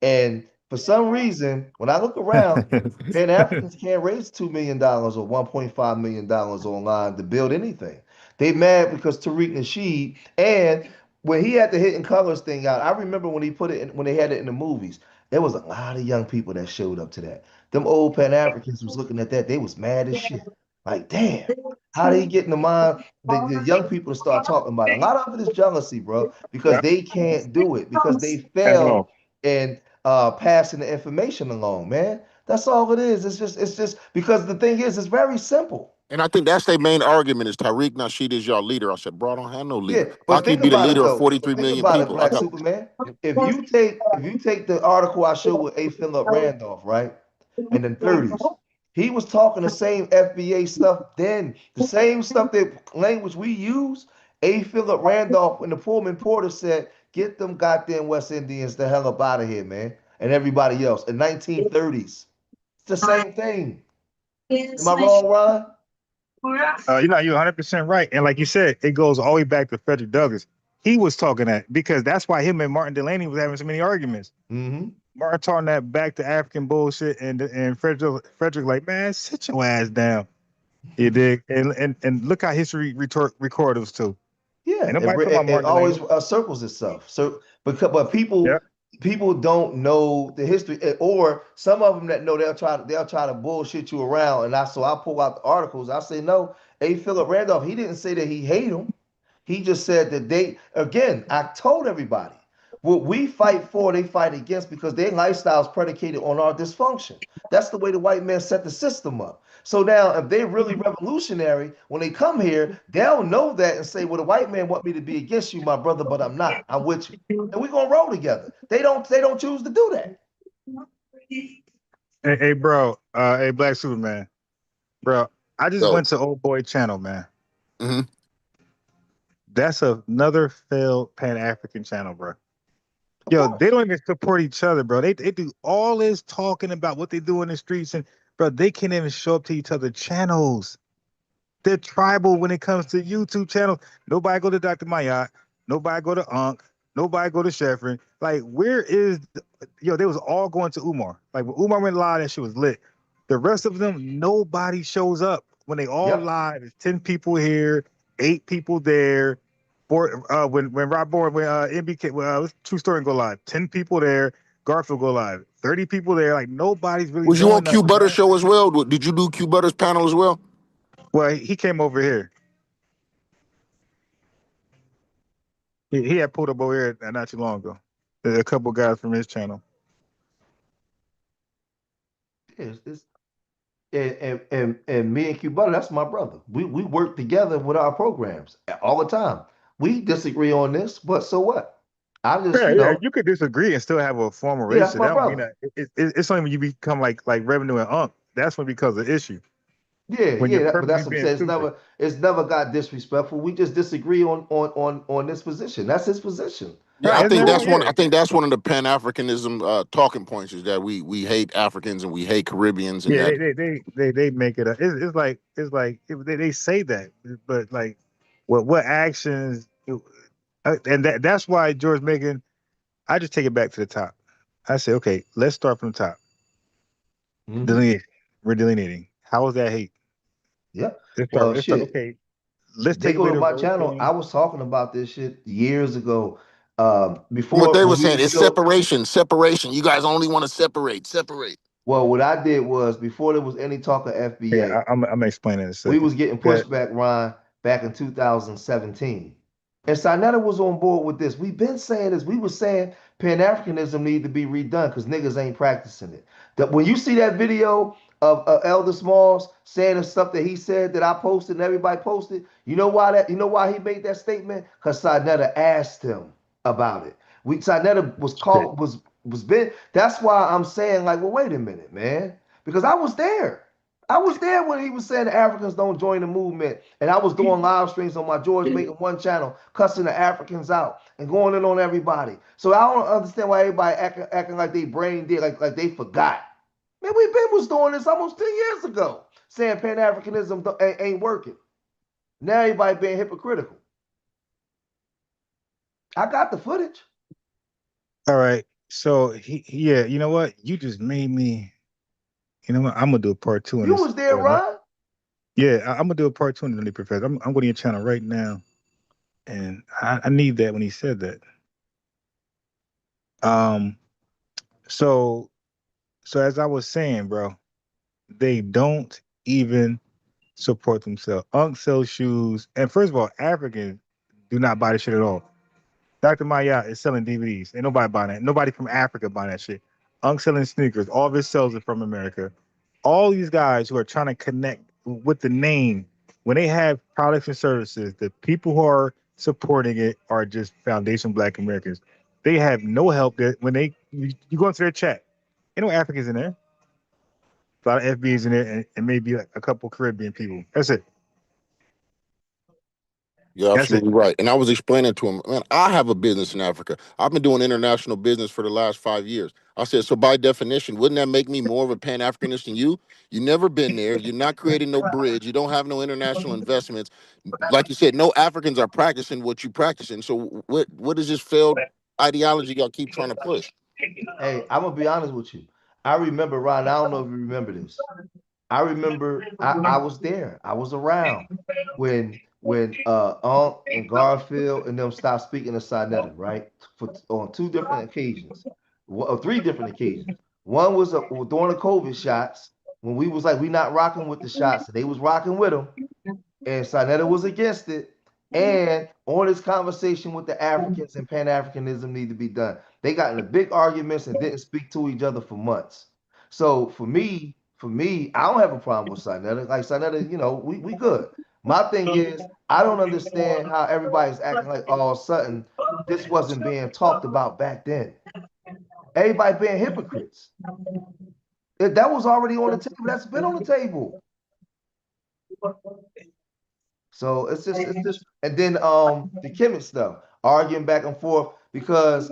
And for some reason, when I look around, Pan Africans can't raise $2 million or $1.5 million online to build anything. They mad because Tariq Nasheed and when he had the Hidden Colors thing out, I remember when he put it in, when they had it in the movies. There was a lot of young people that showed up to that. Them old Pan Africans was looking at that. They was mad as shit. Like, damn, how did he get in the mind the young people to start talking about it? A lot of it is jealousy, bro, because Yep. they can't do it because they failed Hello. in passing the information along, man. That's all it is. It's just because the thing is, it's very simple. And I think that's their main argument is Tariq Nasheed is your leader. I said, bro, I don't have no Yeah, leader. How but can you think be the about it leader of though. 43 Think million about it, people? I Black got. Superman. If you take the article I showed with A. Philip Randolph, right, in the 30s, he was talking the same FBA stuff then, the same stuff that language we use. A. Philip Randolph and the Pullman Porter said, "Get them goddamn West Indians the hell up out of here, man," and everybody else in 1930s. It's the same thing. Am I wrong, Ron? You're 100% right. And like you said, it goes all the way back to Frederick Douglass. He was talking that because that's why him and Martin Delaney was having so many arguments. Mm-hmm. Martin talking that back to African bullshit, and Frederick like, man, sit your ass down. You dig? And look how history record us too. Yeah, Ain't nobody talking about it Martin always Delaney. circles itself. So, but Yeah. people don't know the history, or some of them that know they'll try to bullshit you around. And I pull out the articles. I say no. A. Philip Randolph, he didn't say that he hate them. He just said that they, again, I told everybody, what we fight for, they fight against because their lifestyle is predicated on our dysfunction. That's the way the white man set the system up. So now, if they're really revolutionary, when they come here, they'll know that and say, well, the white man want me to be against you, my brother, but I'm not. I'm with you. And we're gonna roll together. They don't choose to do that. Hey, bro. Hey, Black Superman, bro. I just So, went to Old Boy Channel, man. mhm. That's another failed Pan African channel, bro. Yo, they don't even support each other, bro. They do all this talking about what they do in the streets, and bro, they can't even show up to each other channels. They're tribal when it comes to YouTube channels. Nobody go to Dr. Mayat. Nobody go to Unc. Nobody go to Sheffrin. Like, where is yo? They was all going to Umar. Like when Umar went live, that shit was lit. The rest of them, nobody shows up when they all live. It's 10 people here, 8 people there. When Rob Bourne, when MBK, True Story go live, 10 people there. Garfield go live, 30 people there. Like nobody's really. Was you on doing Q nothing, Butter man. show as well? Did you do Q Butter's panel as well? Well, he came over here. He had pulled up over here not too long ago. There's a couple guys from his channel. And me and Q Butter, that's my brother. We work together with our programs all the time. We disagree on this, but so what? I just, Yeah, you could disagree and still have a formal yeah, that's relationship. my That don't mean brother. that it's only when you become like Revenue and Unk. That's when it becomes an issue. Yeah, When you're but that's purposely what I'm being saying. stupid. It's never got disrespectful. We just disagree on this position. That's his position. Yeah, I Isn't think that that's wrong? one. Yeah. I think that's one of the Pan-Africanism talking points is that we hate Africans and we hate Caribbeans and Yeah, that. they make it up. It's like they say that, but like what actions? And that's why George Macon. I just take it back to the top. I say, okay, let's start from the top. Delineate. We're delineating. How is that hate? Yeah. Let's Well, start. shit. Okay, let's They take go away to the my road channel. I thing. was talking about this shit years ago. What Before they were when we saying was is still separation. You guys only want to separate. well, what I did was before there was any talk of FBA, Yeah, I'm explaining in a we second. was getting That pushback, Ron, back in 2017. And Sinetta was on board with this. We've been saying this. We were saying Pan-Africanism need to be redone because niggas ain't practicing it. That when you see that video of Elder Smalls saying the stuff that he said that I posted and everybody posted, you know why he made that statement? Because Sinetta asked him about it. Sinetta was called was been that's why I'm saying, like, well, wait a minute, man. Because I was there. I was there when he was saying the Africans don't join the movement. And I was doing live streams on my George Macon One channel, cussing the Africans out and going in on everybody. So I don't understand why everybody acting like they brain dead, like they forgot. Man, we been was doing this almost 10 years ago, saying Pan-Africanism ain't working. Now everybody being hypocritical. I got the footage. all right. So yeah, you know what? You just made me. You know what? I'm gonna do a part 2 on You this. was there, Ron. Yeah, I'm gonna do a part 2 on the Nutty Professor. I'm going to your channel right now, and I need that when he said that. Um. So as I was saying, bro, they don't even support themselves. Unc sells shoes, and first of all, Africans do not buy the shit at all. Dr. Maya is selling DVDs. Ain't nobody buying that. Nobody from Africa buying that shit. Unc selling sneakers. All of his sales are from America. All these guys who are trying to connect with the name, when they have products and services, the people who are supporting it are just Foundation Black Americans. They have no help. That when you go into their chat, ain't no Africans in there. A lot of FBAs in there, and maybe like a couple Caribbean people. That's it. You're That's it. absolutely right. And I was explaining to him, man, I have a business in Africa. I've been doing international business for the last 5 years. I said, so by definition, wouldn't that make me more of a Pan-Africanist than you? You never been there. You're not creating no bridge. You don't have no international investments. Like you said, no Africans are practicing what you practicing. So what is this failed ideology y'all keep trying to push? Hey, I'm gonna be honest with you. I remember, Ron. I don't know if you remember this. I remember I was there. I was around when Unc and Garfield and them stopped speaking to Sinetta, right? On 2 different occasions, or 3 different occasions. One was during the COVID shots when we was like, we not rocking with the shots, and they was rocking with them, and Sinetta was against it. And on this conversation with the Africans and Pan-Africanism need to be done. They got into big arguments and didn't speak to each other for months. So for me, I don't have a problem with Sinetta. Like Sinetta, we good. My thing is, I don't understand how everybody's acting like all of a sudden this wasn't being talked about back then. Everybody being hypocrites. That was already on the table. That's been on the table. So it's just, and then the Kemet stuff, arguing back and forth because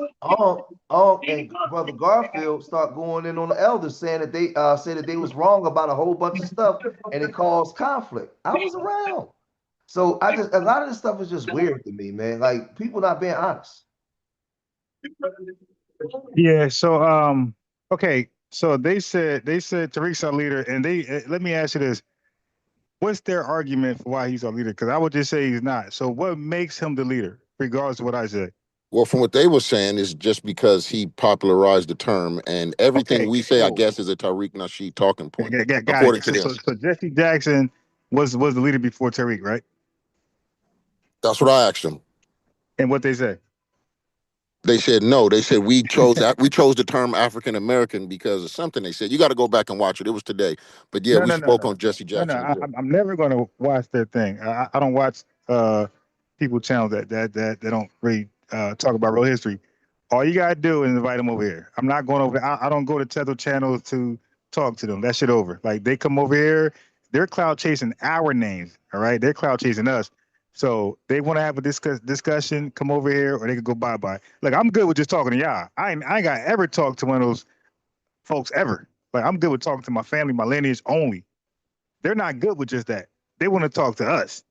and Brother Garfield start going in on the elders saying that they said that they was wrong about a whole bunch of stuff and it caused conflict. I was around. So a lot of this stuff is just weird to me, man. Like people not being honest. Yeah. So okay. So they said Tariq's our leader, and let me ask you this: what's their argument for why he's our leader? Because I would just say he's not. So what makes him the leader, regardless of what I say? Well, from what they were saying is just because he popularized the term, and everything Okay, we say, I cool. guess, is a Tariq Nasheed talking point, Got according it. to them. So Jesse Jackson was the leader before Tariq, right? That's what I asked them. And what they say? They said no. They said we chose the term African American because of something. They said you got to go back and watch it. It was today, but yeah, we spoke on Jesse Jackson. I'm never going to watch that thing. I don't watch people channels that don't really talk about real history. All you gotta do is invite them over here. I'm not going over there. I don't go to tether channels to talk to them. That shit over. Like they come over here, they're cloud chasing our names. All right, they're cloud chasing us. So they want to have a discussion. Come over here, or they could go bye bye. Like I'm good with just talking to y'all. I ain't got ever talked to one of those folks ever. Like I'm good with talking to my family, my lineage only. They're not good with just that. They want to talk to us.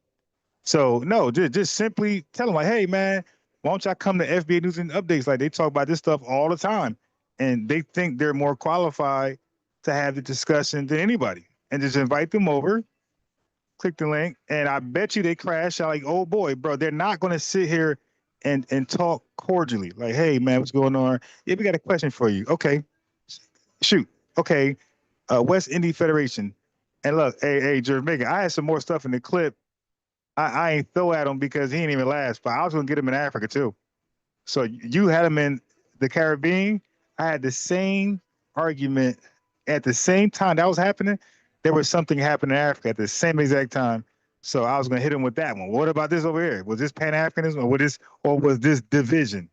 So no, just simply tell them like, hey man, why don't y'all come to FBA News and Updates? Like they talk about this stuff all the time, and they think they're more qualified to have the discussion than anybody. And just invite them over, click the link, and I bet you they crash out like, oh boy, bro, they're not gonna sit here and talk cordially. Like, hey man, what's going on? Yeah, we got a question for you. Okay, shoot. Okay, West Indies Federation. And look, hey, Jamaica, I had some more stuff in the clip. I ain't throw at him because he ain't even last, but I was gonna get him in Africa too. So you had him in the Caribbean. I had the same argument at the same time that was happening. There was something happening in Africa at the same exact time. So I was gonna hit him with that one. What about this over here? Was this Pan-Africanism or was this division?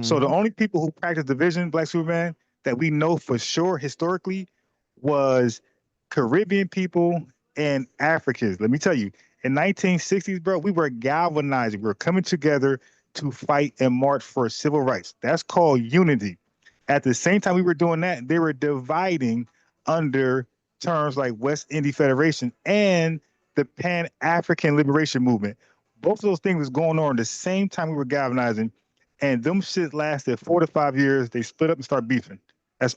So the only people who practice division, Black Superman, that we know for sure historically was Caribbean people and Africans. Let me tell you, in 1960s, bro, we were galvanizing. We were coming together to fight and march for civil rights. That's called unity. At the same time we were doing that, they were dividing under terms like West Indies Federation and the Pan-African Liberation Movement. Both of those things was going on at the same time we were galvanizing, and them shit lasted 4 to 5 years. They split up and start beefing. As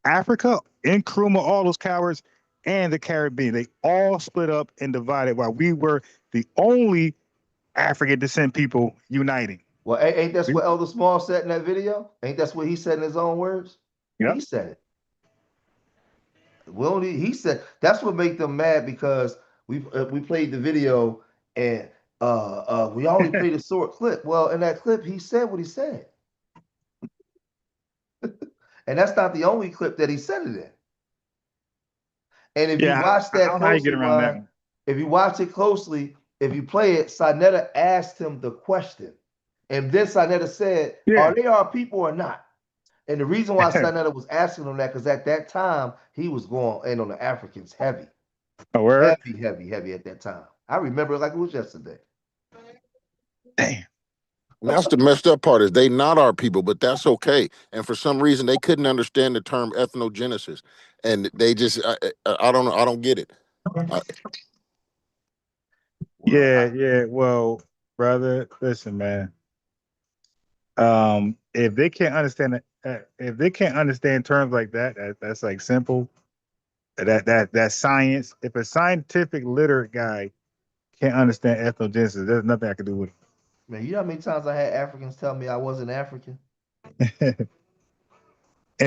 Africa, Nkrumah, all those cowards, and the Caribbean, they all split up and divided while we were the only African descent people uniting. Well, ain't that's what Elder Small said in that video? Ain't that's what he said in his own words? He said it. Well, he said that's what made them mad because we played the video and we only played a short clip. Well, in that clip, he said what he said. And that's not the only clip that he said it in. And if you watch that closely, Ron, if you watch it closely, if you play it, Sinetta asked him the question. And then Sinetta said, are they our people or not? And the reason why Sinetta was asking him that, because at that time, he was going in on the Africans heavy. Heavy at that time. I remember it like it was yesterday. Damn. And that's the messed up part is they not our people, but that's okay. And for some reason, they couldn't understand the term ethnogenesis, and they just I don't know. I don't get it. Yeah. Well, brother, listen, man. If they can't understand if they can't understand terms like that, that's like simple. That's science. If a scientific literate guy can't understand ethnogenesis, there's nothing I can do with it. Man, you know how many times I had Africans tell me I wasn't African? And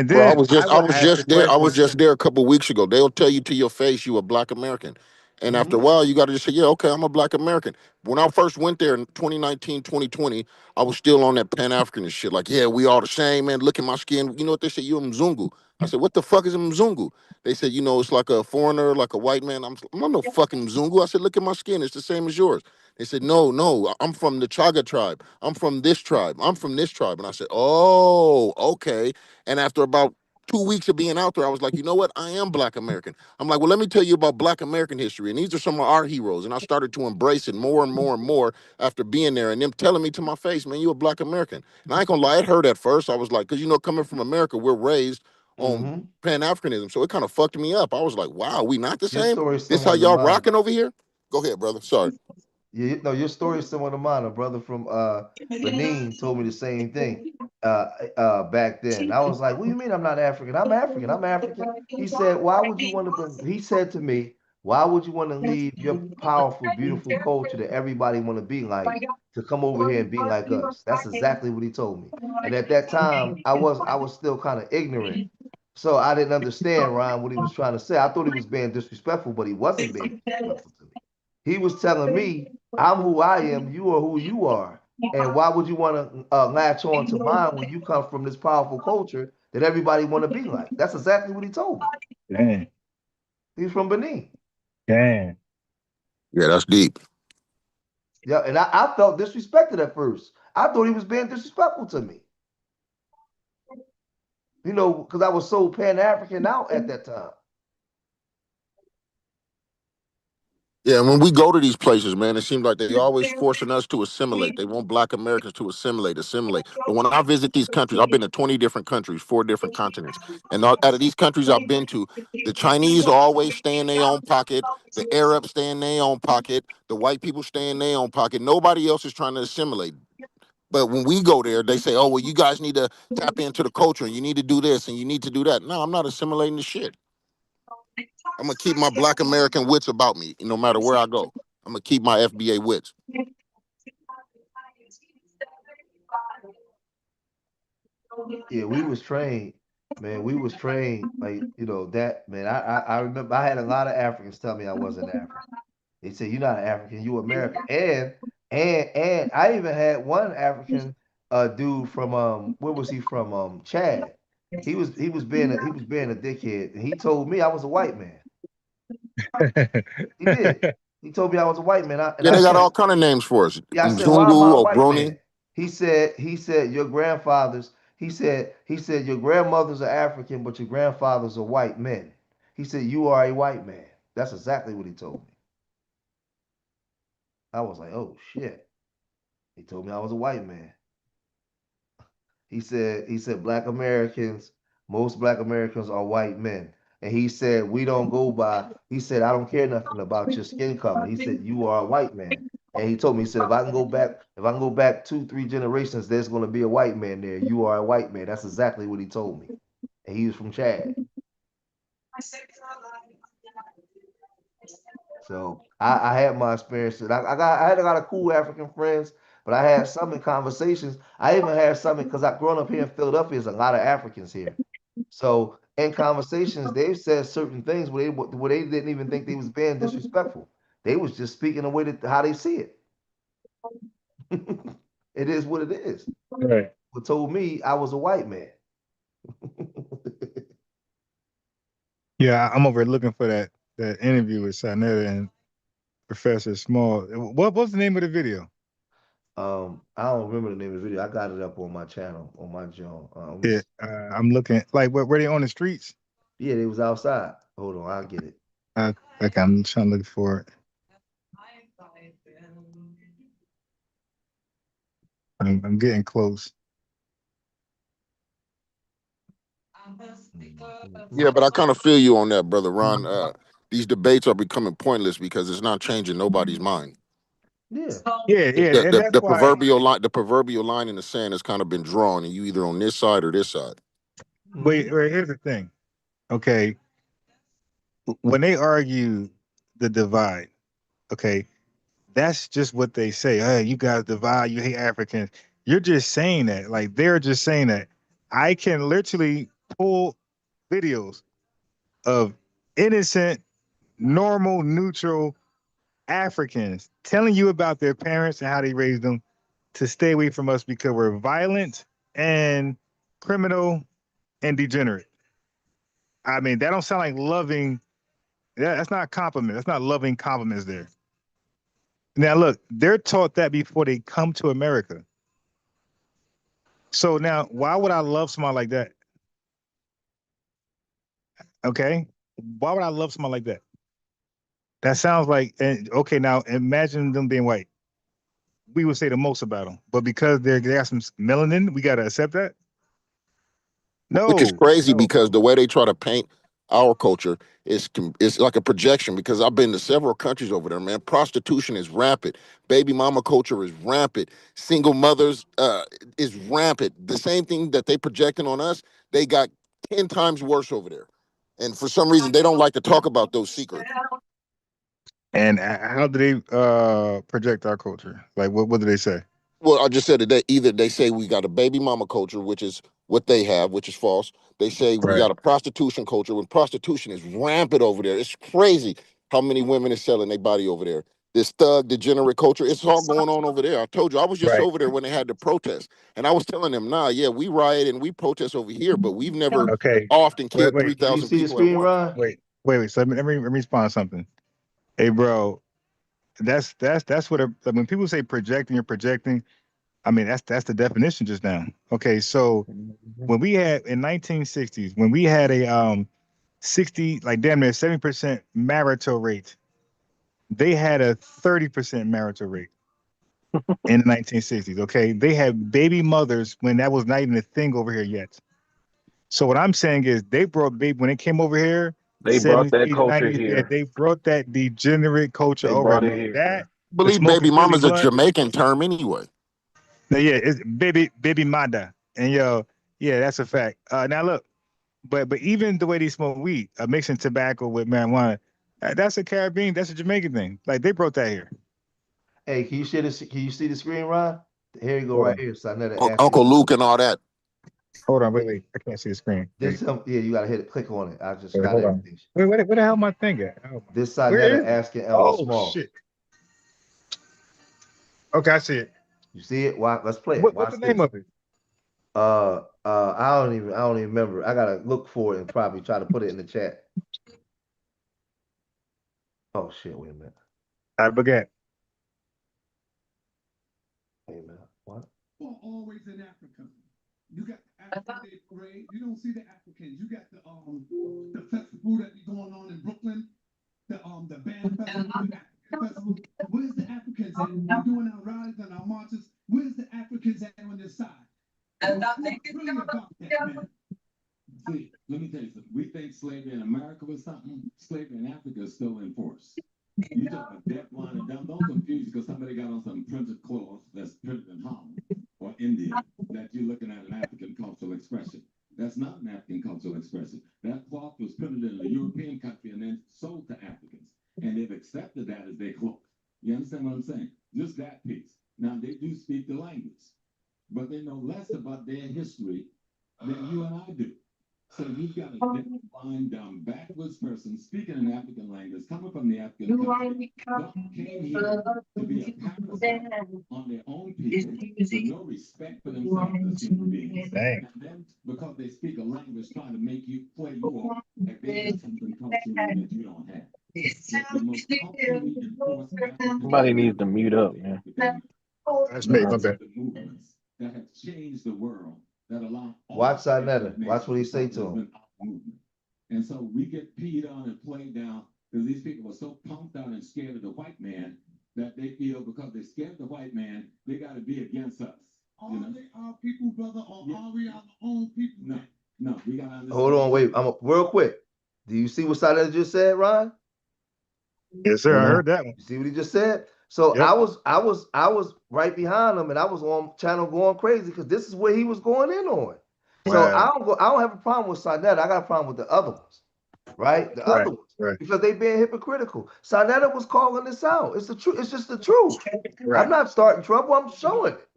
Bro, then I was just there a couple of weeks ago. They'll tell you to your face you a Black American. And after a while, you got to just say, yeah, okay, I'm a Black American. When I first went there in 2019, 2020, I was still on that Pan-Africanist shit. Like, yeah, we all the same, man. Look at my skin. You know what they say? You're a Mzungu. I said, what the fuck is a Mzungu? They said, you know, it's like a foreigner, like a white man. I'm not no fucking Mzungu. I said, look at my skin. It's the same as yours. They said, no, I'm from the Chaga tribe. I'm from this tribe. I'm from this tribe. And I said, oh, okay. And after about 2 weeks of being out there, I was like, you know what? I am Black American. I'm like, well, let me tell you about Black American history. And these are some of our heroes. And I started to embrace it more and more and more after being there and them telling me to my face, man, you a Black American. And I ain't gonna lie, it hurt at first. I was like, because, you know, coming from America, we're raised on Pan-Africanism. So it kind of fucked me up. I was like, wow, we not the Your same? story is This how similar to y'all mine. rocking over here? Go ahead, brother. Sorry. Yeah, no, your story is similar to mine. A brother from Benin told me the same thing back then. I was like, "What do you mean I'm not African? I'm African. I'm African." He said, "Why would you want to?" He said to me, "Why would you want to leave your powerful, beautiful culture that everybody want to be like to come over here and be like us?" That's exactly what he told me. And at that time, I was still kind of ignorant, so I didn't understand Ryan what he was trying to say. I thought he was being disrespectful, but he wasn't being disrespectful to me. He was telling me, I'm who I am, you are who you are. And why would you want to latch on to mine when you come from this powerful culture that everybody want to be like? That's exactly what he told me. Dang. He's from Benin. Dang. Yeah, that's deep. Yeah, and I felt disrespected at first. I thought he was being disrespectful to me. You know, because I was so Pan-African out at that time. Yeah, and when we go to these places, man, it seems like they always forcing us to assimilate. They want Black Americans to assimilate. But when I visit these countries, I've been to 20 different countries, 4 different continents. And out of these countries I've been to, the Chinese always stay in their own pocket. The Arabs stay in their own pocket. The white people stay in their own pocket. Nobody else is trying to assimilate. But when we go there, they say, oh, well, you guys need to tap into the culture and you need to do this and you need to do that. No, I'm not assimilating the shit. I'm gonna keep my Black American wits about me, no matter where I go. I'm gonna keep my FBA wits. Yeah, we was trained, man. We was trained like that, man. I remember I had a lot of Africans tell me I wasn't African. They said you're not an African, you American. And I even had one African dude from where was he from? Chad. He was being a dickhead, and he told me I was a white man. He did. He told me I was a white man. And Yeah, I they got said, all kind of names for us. yeah, I said, why am I a Mzungu, white man? Obroni. He said your grandfathers, he said your grandmothers are African, but your grandfathers are white men. He said you are a white man. That's exactly what he told me. I was like, oh shit. He told me I was a white man. He said most black Americans are white men. And he said, we don't go by, he said, I don't care nothing about your skin color. He said, you are a white man. And he told me, he said, if I can go back 2, 3 generations, there's gonna be a white man there. You are a white man. That's exactly what he told me. And he was from Chad. So I had my experiences. I had a lot of cool African friends, but I had some in conversations. I even had some because I grown up here in Philadelphia. There's a lot of Africans here. So in conversations, they've said certain things where they didn't even think they was being disrespectful. They was just speaking the way that how they see it. It is what it is. Right. But told me I was a white man. Yeah, I'm over looking for that interview with Sanetta and Professor Small. What was the name of the video? I don't remember the name of the video. I got it up on my channel, on my channel. Yeah, I'm looking like were they on the streets? Yeah, they was outside. Hold on, I'll get it. Okay, I'm trying to look for it. I'm getting close. Yeah, but I kind of feel you on that, brother Ron. These debates are becoming pointless because it's not changing nobody's mind. Yeah. Yeah, and that's The why. proverbial line in the sand has kind of been drawn, and you either on this side or this side. Wait, here's the thing. Okay, when they argue the divide, okay, that's just what they say. Hey, you guys divide, you hate Africans. You're just saying that. Like they're just saying that. I can literally pull videos of innocent, normal, neutral Africans telling you about their parents and how they raised them to stay away from us because we're violent and criminal and degenerate. I mean, that don't sound like loving. That's not a compliment. That's not loving compliments there. Now, look, they're taught that before they come to America. So now, why would I love somebody like that? Okay, why would I love someone like that? That sounds like, okay, now imagine them being white. We would say the most about them, but because they got some melanin, we gotta accept that. Which is No, crazy because the way they try to paint our culture is like a projection. Because I've been to several countries over there, man. Prostitution is rampant. Baby mama culture is rampant. Single mothers is rampant. The same thing that they projecting on us, they got 10 times worse over there. And for some reason, they don't like to talk about those secrets. And how do they project our culture? Like, what do they say? Well, I just said that either they say we got a baby mama culture, which is what they have, which is false. They say we got a prostitution culture when prostitution is rampant over there. It's crazy how many women are selling their body over there. This thug degenerate culture, it's all going on over there. I told you, I was just over there when they had the protest. And I was telling them, nah, yeah, we riot and we protest over here, but we've never often killed 3,000 people at once. Wait. So let me respond to something. Hey, bro, that's what when people say projecting, you're projecting. I mean, that's the definition just now. Okay, so when we had in 1960s, when we had a 60, like damn near 70% marital rate, they had a 30% marital rate in the 1960s. Okay, they had baby mothers when that was not even a thing over here yet. So what I'm saying is they brought baby when they came over here. They brought that 70s, culture 90s, yeah, here. they brought that degenerate culture They over brought here, it man. here. That I the believe baby smoking Philly mama's a blood. Jamaican term anyway. No, yeah, it's baby mada, and yeah, that's a fact. Now look, but even the way they smoke weed, mixing tobacco with marijuana, that's a Caribbean, that's a Jamaican thing. Like they brought that here. Hey, can you share this? Can you see the screen, Ron? Here you go, Hold right on. here. So I know to ask you. Uncle Luke and all that. Hold on, wait, I can't see the screen. This yeah, you gotta hit it, click on it. I just got Hold on. everything. Wait, where the hell my thing at? Oh, This where Sonetta is it? asking Elder Oh Small. shit. Okay, I see it. You see it? Let's play it. What's the name of it? I don't even remember. I gotta look for it and probably try to put it in the chat. Oh shit! Wait a minute. I forget. Wait a minute. What? Well, always in Africa. You got the African Day Parade. You don't see the Africans. You got the festival that be going on in Brooklyn. The band festival, the African festival. Where's the Africans at? We doing our rallies and our marches. Where's the Africans at on this side? Really about that, man. See, let me tell you something. We think slavery in America was something. Slavery in Africa is still in force. You talk about deaf, blind, and dumb. Don't confuse because somebody got on some printed cloth that's printed in Harlem or India that you're looking at an African cultural expression. That's not an African cultural expression. That cloth was printed in a European country and then sold to Africans. And they've accepted that as their cloak. You understand what I'm saying? Just that piece. Now, they do speak the language, but they know less about their history than you and I do. So you've got a deaf, blind, dumb, backwards person speaking an African language, coming from the African country, came here to be a parasite on their own people with no respect for themselves as human beings. And then, because they speak a language trying to make you play you off like they have something culturally that you don't have. The most culturally enforced African Somebody needs to mute up, man. That's me, my bad. The movements that have changed the world that allow Watch Sonetta. Watch what he say to him. And so we get peed on and played down because these people are so pumped out and scared of the white man that they feel because they're scared of the white man, they got to be against us. Are they our people, brother, or are we our own people? No, we got to understand. Hold on, wait. Real quick. Do you see what Sonetta just said, Ron? Yes, sir. I heard that one. You see what he just said? So yep. I was right behind him, and I was on channel going crazy because this is where he was going in on. So I don't have a problem with Sonetta. I got a problem with the other ones, right? The other ones, because they being hypocritical. Sonetta was calling this out. It's the truth. It's just the truth. I'm not starting trouble. I'm showing it.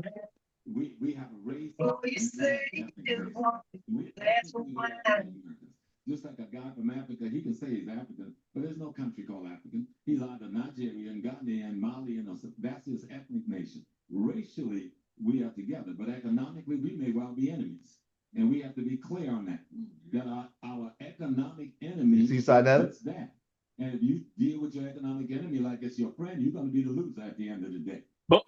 We have a race. Just like a guy from Africa, he can say he's African, but there's no country called African. He's either Nigerian, Ghanaian, Malian, or that's his ethnic nation. Racially, we are together, but economically, we may well be enemies. And we have to be clear on that. That our economic enemy is that. And if you deal with your economic enemy like it's your friend, you're going to be the loser at the end of the day. You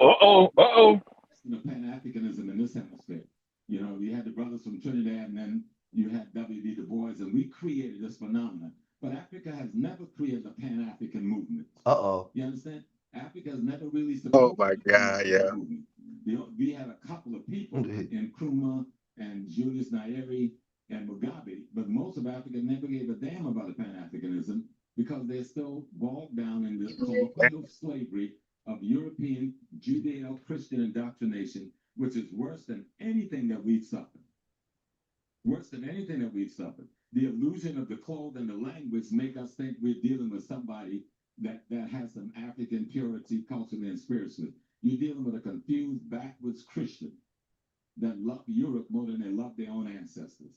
know, Pan-Africanism in this hemisphere. You know, you had the brothers from Trinidad and then You had W.B. Du Bois, and we created this phenomenon. But Africa has never created a Pan-African movement. You understand? Africa has never really supported my a God, Pan-African yeah. movement. We had a couple of people in Nkrumah and Julius Nyerere and Mugabe, but most of Africa never gave a damn about Pan-Africanism because they're still bogged down in the colonial slavery of European Judeo-Christian indoctrination, which is worse than anything that we've suffered. Worse than anything that we've suffered. The illusion of the clothes and the language make us think we're dealing with somebody that has some African purity culturally and spiritually. You're dealing with a confused, backwards Christian that love Europe more than they love their own ancestors.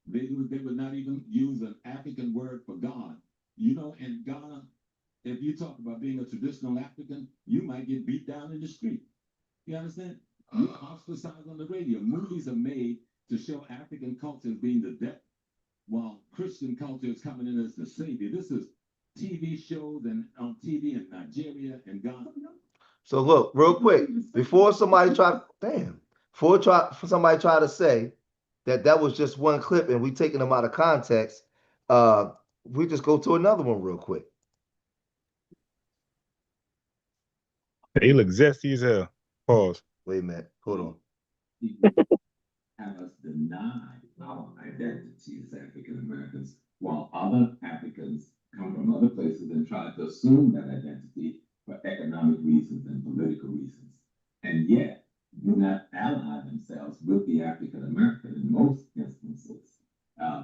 They would not even use an African word for God. You know, in Ghana, if you talk about being a traditional African, you might get beat down in the street. You understand? You're ostracized on the radio. Movies are made to show African culture as being the devil, while Christian culture is coming in as the savior. This is TV shows and on TV in Nigeria and Ghana. So look, real quick, before somebody try to say that was just one clip and we taking them out of context, we just go to another one real quick. He look zesty as hell. Pause. Wait a minute. Hold on. Have us deny our identity as African Americans, while other Africans come from other places and try to assume that identity for economic reasons and political reasons, and yet do not ally themselves with the African American in most instances.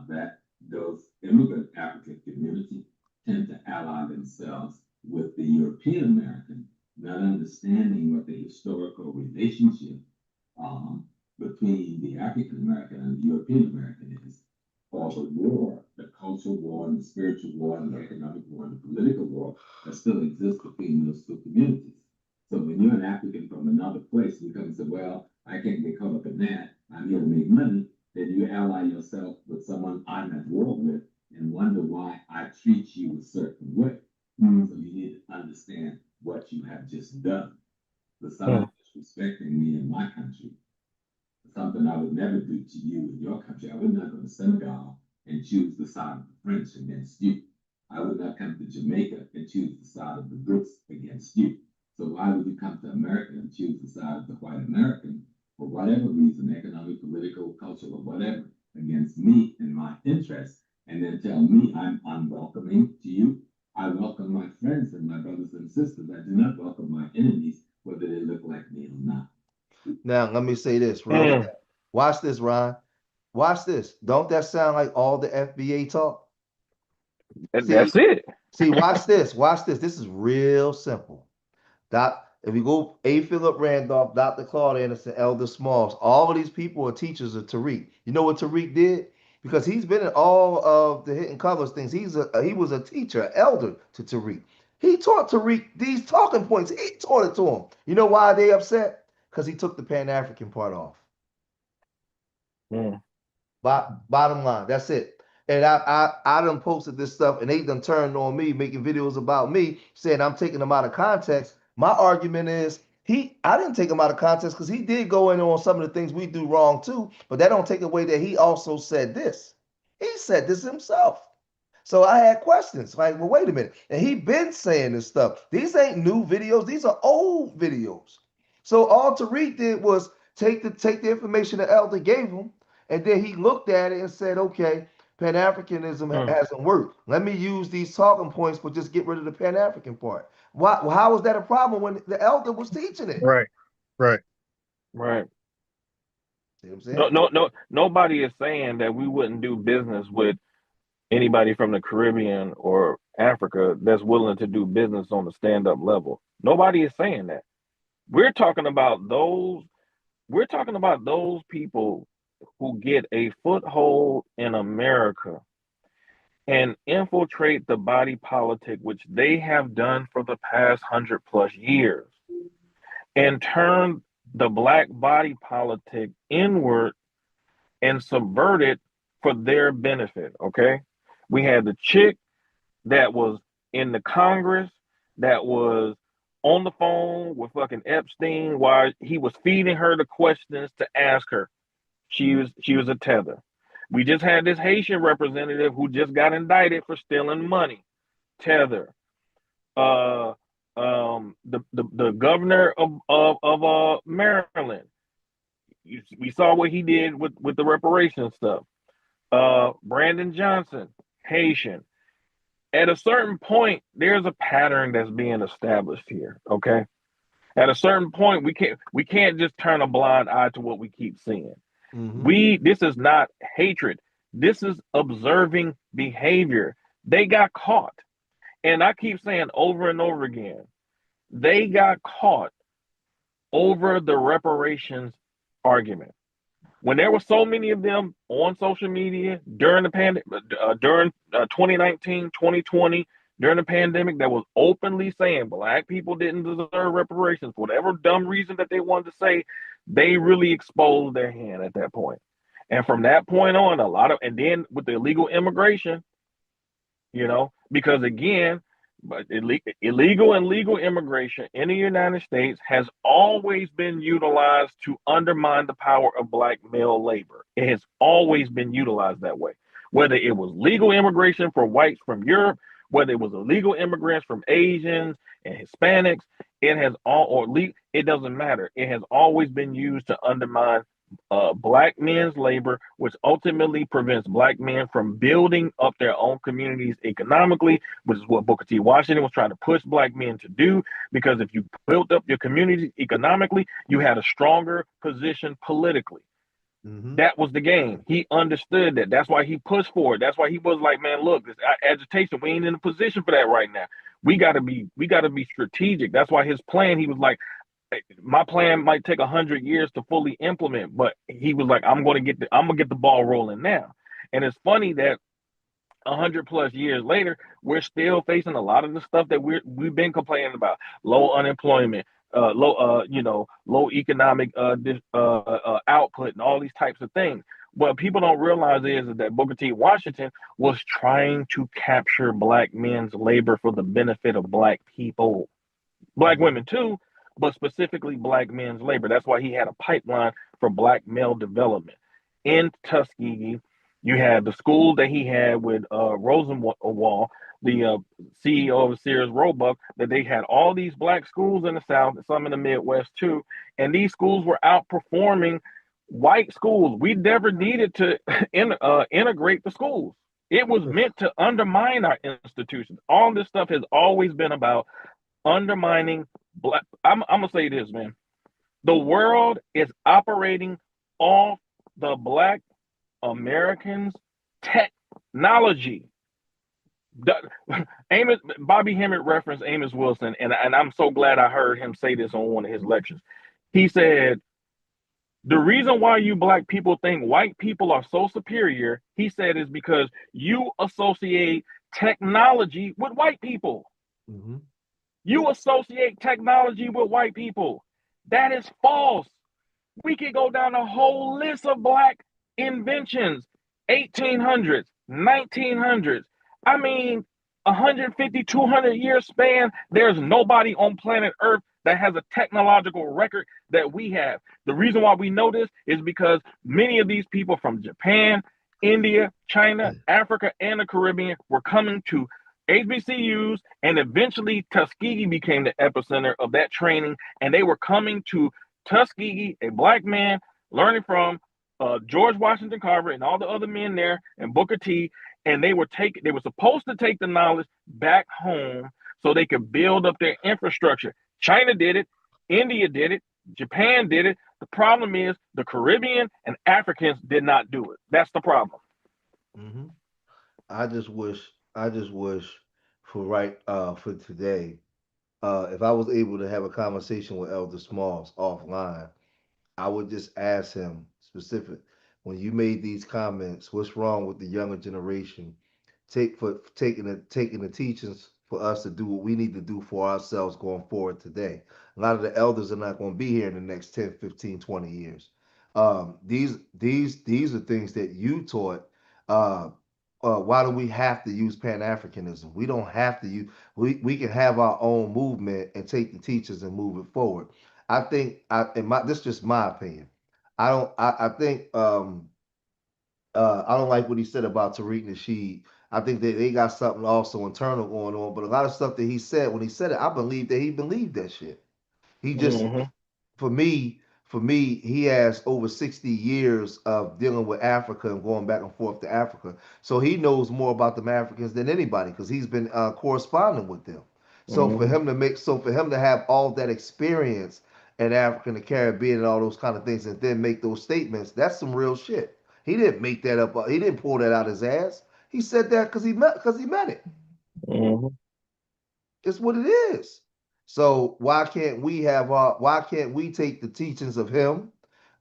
That those immigrant African community tend to ally themselves with the European American, not understanding what the historical relationship between the African American and the European American is, or the war, the cultural war and the spiritual war and the economic war and the political war that still exists between those two communities. So when you're an African from another place, you come and say, well, I can't get caught up in that. I'm here to make money. Then you ally yourself with someone I'm at war with and wonder why I treat you a certain way. So you need to understand what you have just done. For someone disrespecting me in my country, something I would never do to you in your country. I would not go to Senegal and choose the side of the French against you. I would not come to Jamaica and choose the side of the Brits against you. So why would you come to America and choose the side of the white American for whatever reason, economic, political, cultural, or whatever, against me and my interests, and then tell me I'm unwelcoming to you? I welcome my friends and my brothers and sisters. I do not welcome my enemies, whether they look like me or not. Now, let me say this real quick. Watch this, Ron. Watch this. Don't that sound like all the FBA talk? That's it. See, watch this. Watch this. This is real simple. If you go A. Philip Randolph, Dr. Claude Anderson, Elder Smalls, all of these people are teachers of Tariq. You know what Tariq did? Because he's been in all of the Hidden Colors things. He was a teacher, an elder to Tariq. He taught Tariq these talking points. He taught it to him. You know why they upset? Because he took the Pan-African part off. Bottom line, that's it. And I done posted this stuff and they done turned on me, making videos about me, saying I'm taking them out of context. My argument is I didn't take him out of context because he did go in on some of the things we do wrong too, but that don't take away that he also said this. He said this himself. So I had questions like, well, wait a minute. And he been saying this stuff. These ain't new videos. These are old videos. So all Tariq did was take the information the elder gave him, and then he looked at it and said, okay, Pan-Africanism hasn't worked. Let me use these talking points, but just get rid of the Pan-African part. How was that a problem when the elder was teaching it? Right. See what I'm saying? No. Nobody is saying that we wouldn't do business with anybody from the Caribbean or Africa that's willing to do business on the stand-up level. Nobody is saying that. We're talking about those people who get a foothold in America and infiltrate the body politic, which they have done for the past 100+ years, and turn the Black body politic inward and subvert it for their benefit. Okay, we had the chick that was in the Congress that was on the phone with fucking Epstein while he was feeding her the questions to ask her. She was a tether. We just had this Haitian representative who just got indicted for stealing money. Tether. Uh, the governor of Maryland. We saw what he did with the reparations stuff. Brandon Johnson, Haitian. At a certain point, there's a pattern that's being established here. Okay. At a certain point, we can't just turn a blind eye to what we keep seeing. This is not hatred. This is observing behavior. They got caught. And I keep saying over and over again, they got caught over the reparations argument. When there were so many of them on social media during the pandemic, during 2019, 2020, during the pandemic, that was openly saying Black people didn't deserve reparations for whatever dumb reason that they wanted to say, they really exposed their hand at that point. And from that point on, and then with the illegal immigration, because again, but illegal and legal immigration in the United States has always been utilized to undermine the power of Black male labor. It has always been utilized that way. Whether it was legal immigration for whites from Europe, whether it was illegal immigrants from Asians and Hispanics, it doesn't matter. It has always been used to undermine Black men's labor, which ultimately prevents Black men from building up their own communities economically, which is what Booker T. Washington was trying to push Black men to do. Because if you built up your community economically, you had a stronger position politically. That was the game. He understood that. That's why he pushed for it. That's why he was like, man, look, this agitation, we ain't in a position for that right now. We gotta be strategic. That's why his plan, he was like, my plan might take 100 years to fully implement, but he was like, I'm gonna get the ball rolling now. And it's funny that 100 plus years later, we're still facing a lot of the stuff that we've been complaining about: low unemployment, low economic output, and all these types of things. What people don't realize is that Booker T. Washington was trying to capture Black men's labor for the benefit of Black people, Black women too, but specifically Black men's labor. That's why he had a pipeline for Black male development. In Tuskegee, you had the school that he had with Rosenwald, the CEO of Sears Roebuck, that they had all these Black schools in the South, some in the Midwest too, and these schools were outperforming white schools. We never needed to integrate the schools. It was meant to undermine our institutions. All this stuff has always been about undermining Black. I'm gonna say this, man. The world is operating off the Black Americans' technology. Bobby Hemmett referenced Amos Wilson, and I'm so glad I heard him say this on one of his lectures. He said, the reason why you Black people think white people are so superior, he said, is because you associate technology with white people. You associate technology with white people. That is false. We could go down a whole list of Black inventions, 1800s, 1900s. I mean, 150, 200 year span, there's nobody on planet Earth that has a technological record that we have. The reason why we know this is because many of these people from Japan, India, China, Africa, and the Caribbean were coming to HBCUs, and eventually Tuskegee became the epicenter of that training, and they were coming to Tuskegee, a Black man, learning from George Washington Carver and all the other men there, and Booker T, and they were supposed to take the knowledge back home so they could build up their infrastructure. China did it, India did it, Japan did it. The problem is the Caribbean and Africans did not do it. That's the problem. I just wish for today, if I was able to have a conversation with Elder Smalls offline, I would just ask him specific. When you made these comments, what's wrong with the younger generation taking the teachings for us to do what we need to do for ourselves going forward today? A lot of the elders are not going to be here in the next 10, 15, 20 years. These are things that you taught. Why do we have to use Pan-Africanism? We don't have to use. We can have our own movement and take the teachers and move it forward. I think, this is just my opinion. I think I don't like what he said about Tariq Nasheed. I think that they got something also internal going on, but a lot of stuff that he said when he said it, I believe that he believed that shit. He just, Mm-hmm. for me, he has over 60 years of dealing with Africa and going back and forth to Africa. So he knows more about them Africans than anybody because he's been corresponding with them. So for Mm-hmm. him to have all that experience in Africa and the Caribbean and all those kind of things and then make those statements, that's some real shit. He didn't make that up. He didn't pull that out his ass. He said that because he meant it. Mm-hmm. It's what it is. So why can't we take the teachings of him,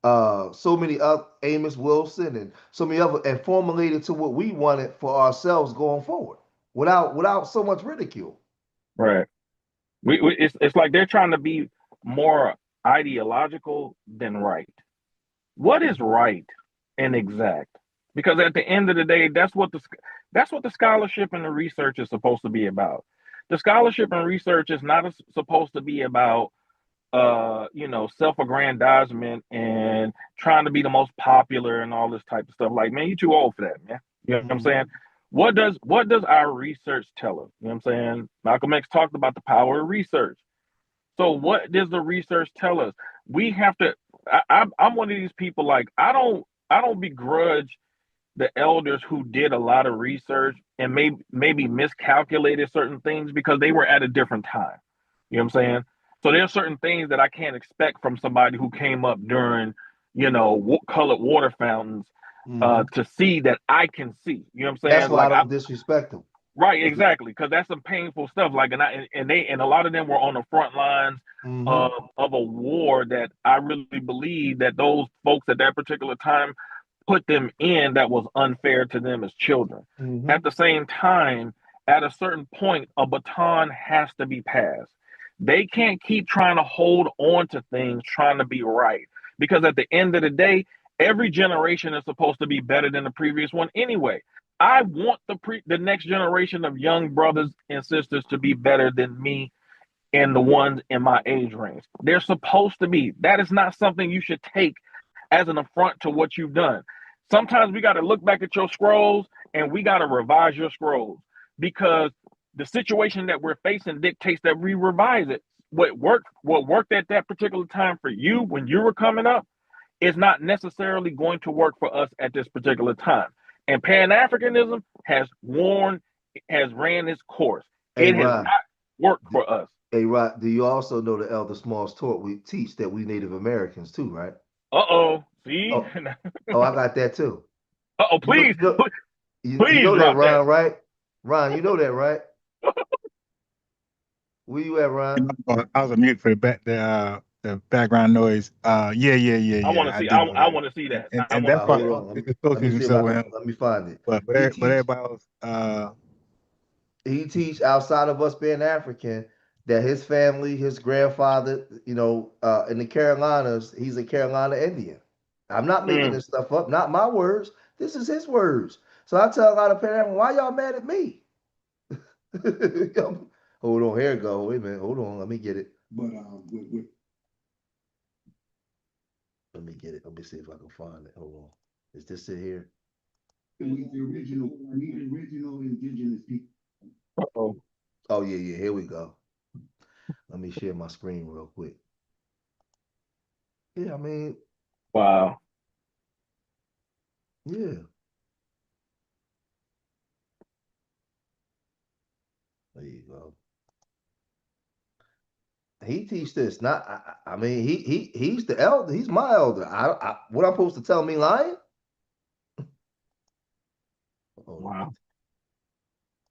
so many other Amos Wilson and so many other and formulate it to what we wanted for ourselves going forward without so much ridicule. Right. It's like they're trying to be more ideological than right. What is right and exact? Because at the end of the day, that's what the scholarship and the research is supposed to be about. The scholarship and research is not supposed to be about self-aggrandizement and trying to be the most popular and all this type of stuff. Like, man, you're too old for that, man. You know what I'm saying? What does our research tell us? You know what I'm saying? Malcolm X talked about the power of research. So what does the research tell us? We have to. I'm one of these people. Like, I don't begrudge the elders who did a lot of research and maybe miscalculated certain things because they were at a different time. You know what I'm saying? So there's certain things that I can't expect from somebody who came up during, colored water fountains, to see that I can see. You know what I'm That's saying? why I Like, don't disrespect him. right, exactly, because that's some painful stuff. Like, and a lot of them were on the front lines Mm-hmm. of a war that I really believe that those folks at that particular time put them in that was unfair to them as children. Mm-hmm. At the same time, at a certain point, a baton has to be passed. They can't keep trying to hold on to things, trying to be right, because at the end of the day, every generation is supposed to be better than the previous one anyway. I want the next generation of young brothers and sisters to be better than me and the ones in my age range. They're supposed to be. That is not something you should take as an affront to what you've done. Sometimes we got to look back at your scrolls and we got to revise your scrolls because the situation that we're facing dictates that we revise it. What worked at that particular time for you when you were coming up is not necessarily going to work for us at this particular time. And Pan-Africanism has ran its course. Hey It has Rod. not worked for us. Hey Rod, do you also know the Elder Smalls taught we teach that we Native Americans too, right? See? Oh, I got that too. You know, Please, you know, you please know that, drop that. Ron, right? Ron, you know that, right? Where you at, Ron? I was on mute for the background noise. I want to I see. do know I that. want to see that. And I and want that to see part Hold that. on. is Let me associated see if I himself with can him. let me find it. But He but teach everybody else, he teach outside of us being African that his family, his grandfather, in the Carolinas, he's a Carolina Indian. I'm not making Mm. this stuff up. Not my words. This is his words. So I tell a lot of parents, why y'all mad at me? Hold on, here it go. Wait a minute. Hold on. Let me get it. But Let me get it. Let me see if I can find it. Hold on. Is this it here? we the original indigenous people. Uh-oh. Oh yeah, yeah. Here we go. Let me share my screen real quick. Yeah, I mean, Wow. yeah. There you go. He teach this. Not. I mean, he's the elder. He's my elder. What I'm supposed to tell me lying? Hold on. Wow.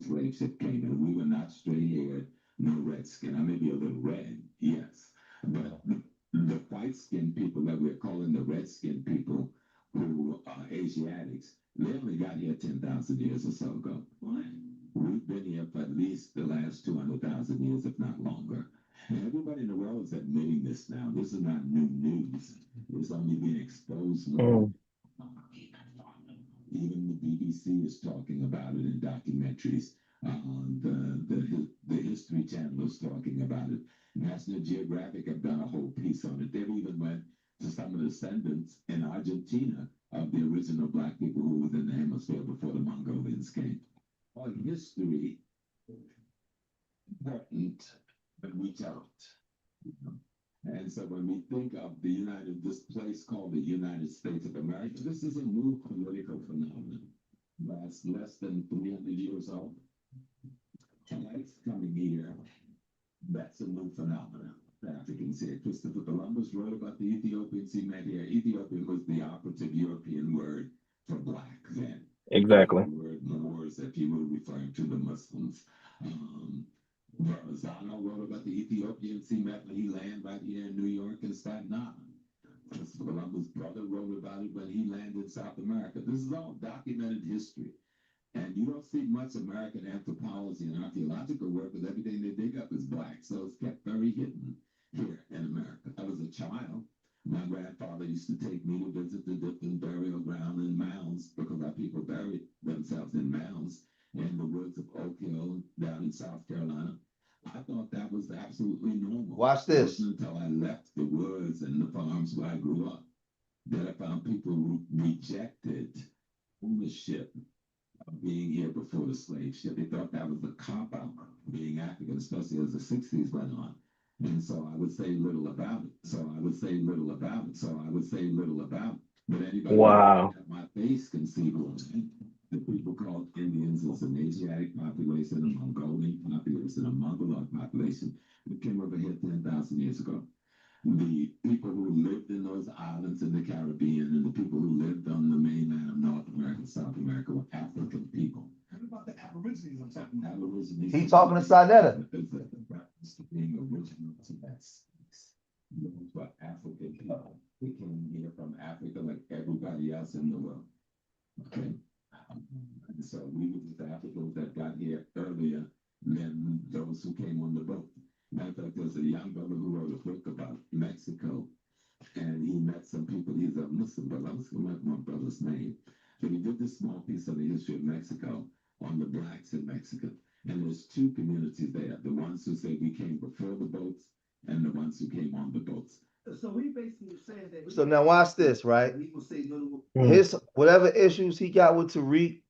Slaves that came in, we were not straight-haired, no red skin. I may be a little red, yes, but the white-skinned people that we're calling the red-skinned people, who are Asiatics, they only got here 10,000 years or so ago. What? We've been here for at least the last 200,000 years, if not longer. And everybody in the world is admitting this now. This is not new news. It's only being exposed more. Mm. Even the BBC is talking about it in documentaries. The History Channel is talking about it. National Geographic have done a whole piece on it. They've even went to some of the descendants in Argentina of the original Black people who was in the hemisphere before the Mongolians came. Our history important, but we don't. And so when we think of this place called the United States of America, this is a new political phenomenon. That's less than 300 years old. Whites coming here, that's a new phenomenon. The Africans here. Christopher Columbus wrote about the Ethiopians he met here. Ethiopian was the operative European word for black then. Exactly. The word Moors, if you will, referring to the Muslims. Verrazano wrote about the Ethiopians he met when he landed right here in New York and Staten Island. Christopher Columbus' brother wrote about it when he landed in South America. This is all documented history. And you don't see much American anthropology and archaeological work because everything they dig up is black. So it's kept very hidden here in America. I was a child. My grandfather used to take me to visit the different burial ground and mounds because our people buried themselves in mounds in the woods of Oak Hill down in South Carolina. I thought that was absolutely normal. Watch this. It wasn't until I left the woods and the farms where I grew up that I found people who rejected ownership of being here before the slave ship. They thought that was a cop-out, being African, especially as the 60s went on. And so I would say little about it. But anybody Wow. at my face can see who the people called Indians is an Asiatic population, a Mongolian population, a Mongoloid population that came over here 10,000 years ago. The people who lived in those islands in the Caribbean and the people who lived on the mainland of North America, South America were African people. What about the Aborigines? I'm talking Aborigines. He's talking to Sinetta. Being original to that space. Those were African people. They came here from Africa like everybody else in the world. Okay. And so we were just Africans that got here earlier than those who came on the boat. Matter of fact, there's a young brother who wrote a book about Mexico, and he met some people. He's a Muslim brother. I'm just going to let my brother's name. But he did this small piece of the history of Mexico on the blacks in Mexico. And there's two communities there, the ones who say we came before the boats and the ones who came on the boats. So he basically said that. So now watch this, right? His whatever issues he got with Tariq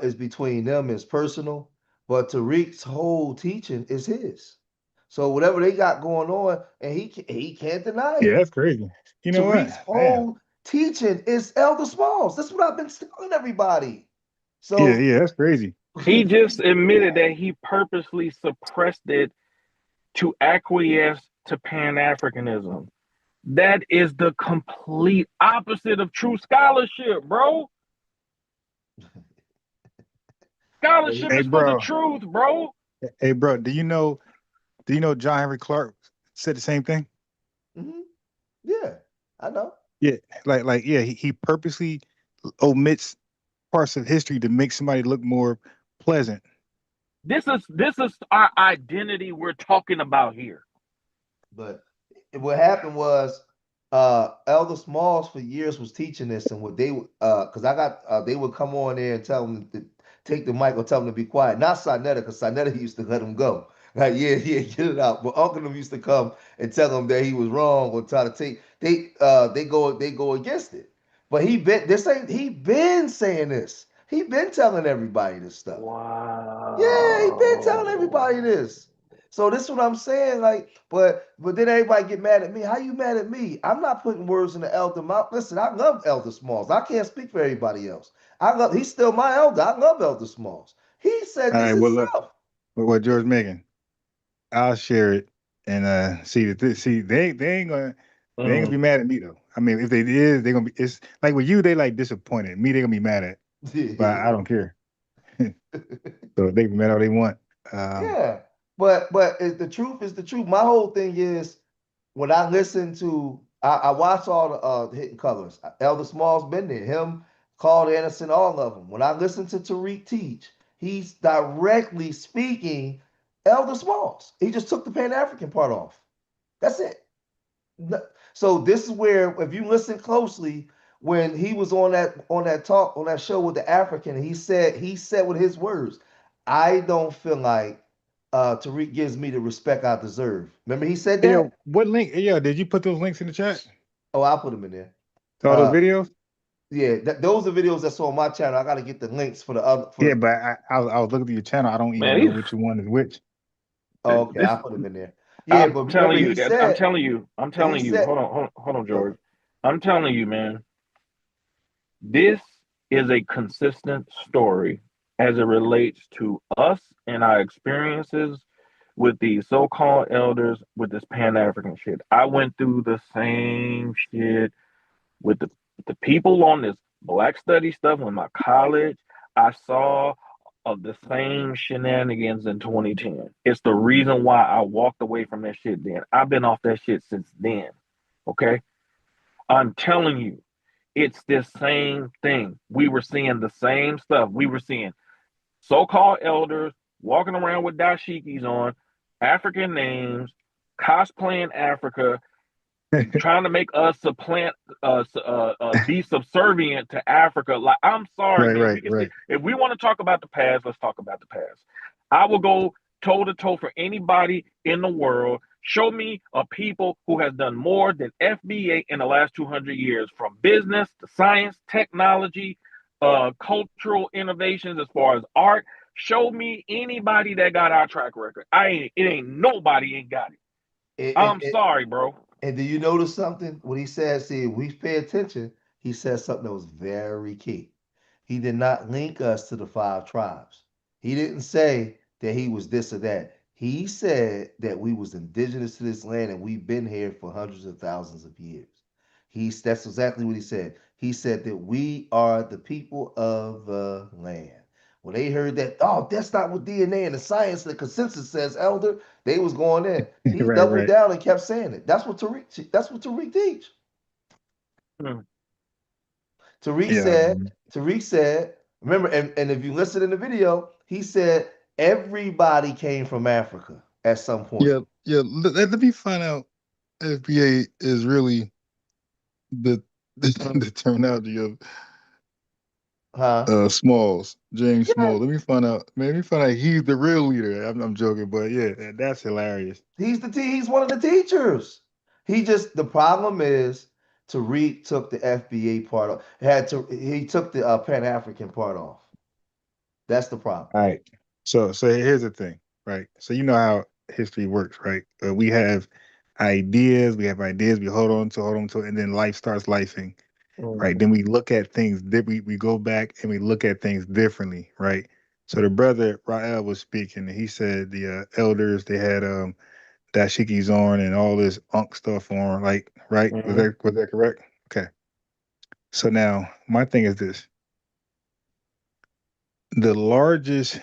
is between them, is personal, but Tariq's whole teaching is his. So whatever they got going on, and he can't deny it. Yeah, that's crazy. You know Tariq's what? whole teaching is Elder Smalls. That's what I've been telling everybody. So Yeah, that's crazy. He just admitted that he purposely suppressed it to acquiesce to Pan-Africanism. That is the complete opposite of true scholarship, bro. Scholarship is for the truth, bro. Hey, bro, do you know John Henry Clark said the same thing? Mm-hmm. Yeah, I know. Yeah, yeah, he purposely omits parts of history to make somebody look more pleasant. This is our identity we're talking about here. But what happened was Elder Smalls for years was teaching this, and what they because I got they would come on there and tell them to take the mic or tell them to be quiet. Not Sinetta, because Sinetta used to let him go. Like, yeah, get it out. But Uncle them used to come and tell him that he was wrong or try to take they go against it. But he been saying this. He been telling everybody this stuff. Wow. Yeah, he been telling everybody this. So this is what I'm saying. Like, but then everybody get mad at me. How you mad at me? I'm not putting words in the elder mouth. Listen, I love Elder Smalls. I can't speak for everybody else. He's still my elder. I love Elder Smalls. He said this himself. Well, George Megan, I'll share it and they ain't gonna be mad at me though. I mean, if they is, they're gonna be. It's like with you, they like disappointed. Me, they're gonna be mad at. But I don't care. So they can mad all they want. Yeah, but the truth is the truth. My whole thing is when I listen to, I watch all the Hidden Colors. Elder Small's been there. Him, Carl Anderson, all of them. When I listen to Tariq teach, he's directly speaking Elder Smalls. He just took the Pan-African part off. That's it. So this is where, if you listen closely, when he was on that show with the African, he said with his words, I don't feel like Tariq gives me the respect I deserve. Remember he said that? What link? Yeah, did you put those links in the chat? Oh, I'll put them in there. To all those videos? Yeah, those are videos that's on my channel. I got to get the links for the other. Yeah, but I was looking at your channel. I don't even Man, know which one is which. Oh, okay, this I'll put them in there. Yeah, I'm but remember telling you, I'm telling you, he said, hold on, George. I'm telling you, man, this is a consistent story as it relates to us and our experiences with these so-called elders with this Pan-African shit. I went through the same shit with the people on this Black study stuff in my college. I saw of the same shenanigans in 2010. It's the reason why I walked away from that shit then. I've been off that shit since then. Okay? I'm telling you, it's this same thing. We were seeing the same stuff. We were seeing so-called elders walking around with dashikis on, African names, cosplaying Africa, trying to make us be subservient to Africa. Like, I'm sorry, man. We can see, if we want to talk about the past, let's talk about the past. I will go toe to toe for anybody in the world. Show me a people who has done more than FBA in the last 200 years, from business to science, technology, cultural innovations as far as art. Show me anybody that got our track record. It ain't nobody ain't got it. I'm sorry, bro. And do you notice something? When he said, see, we pay attention, he said something that was very key. He did not link us to the 5 tribes. He didn't say that he was this or that. He said that we was indigenous to this land and we've been here for hundreds of thousands of years. That's exactly what he said. He said that we are the people of the land. When they heard that, oh, that's not what DNA and the science, the consensus says, Elder, they was going in. He doubled down and kept saying it. That's what Tariq teach. Tariq said, remember, and if you listen in the video, he said everybody came from Africa at some point. Yeah. Let me find out FBA is really the terminology of Smalls, James Smalls. Let me find out. Man, let me find out he's the real leader. I'm joking, but yeah, that's hilarious. He's one of the teachers. The problem is Tariq took the FBA part off. He took the Pan-African part off. That's the problem. All right. So here's the thing, right? So you know how history works, right? We have ideas, we hold on to it, and then life starts lifing, right? Then we look at things, we go back and we look at things differently, right? So the brother Rael was speaking, and he said the elders, they had dashikis on and all this unk stuff on, like, right? Was that correct? Okay. So now my thing is this: the largest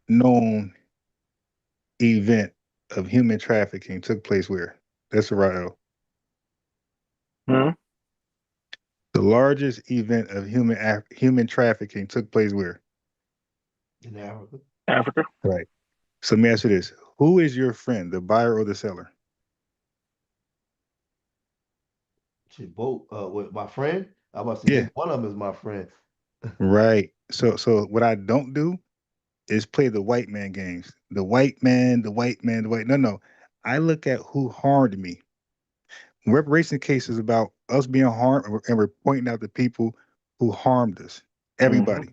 known event of human trafficking took place where? That's Rael. The largest event of human trafficking took place where? In Africa. Africa. Right. So let me ask you this: who is your friend, the buyer or the seller? Both. With my friend, I must say one of them is my friend. Right. So what I don't do is play the white man games. The white man. No. I look at who harmed me. Reparation case is about us being harmed, and we're pointing out the people who harmed us. Everybody.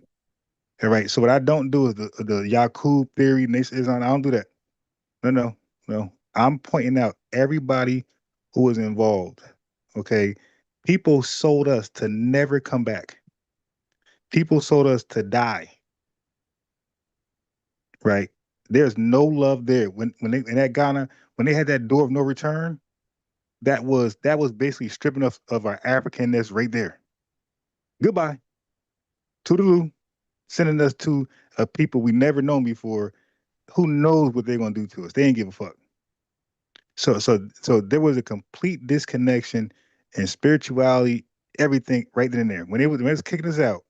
All right. So what I don't do is the Yakub theory. I don't do that. No. I'm pointing out everybody who was involved. Okay. People sold us to never come back. People sold us to die. Right. There's no love there. When they in that Ghana, when they had that door of no return, that was basically stripping us of our Africanness right there. Goodbye. Toodaloo. Sending us to a people we never known before. Who knows what they're gonna do to us? They ain't give a fuck. So there was a complete disconnection in spirituality, everything right then and there. When they was kicking us out,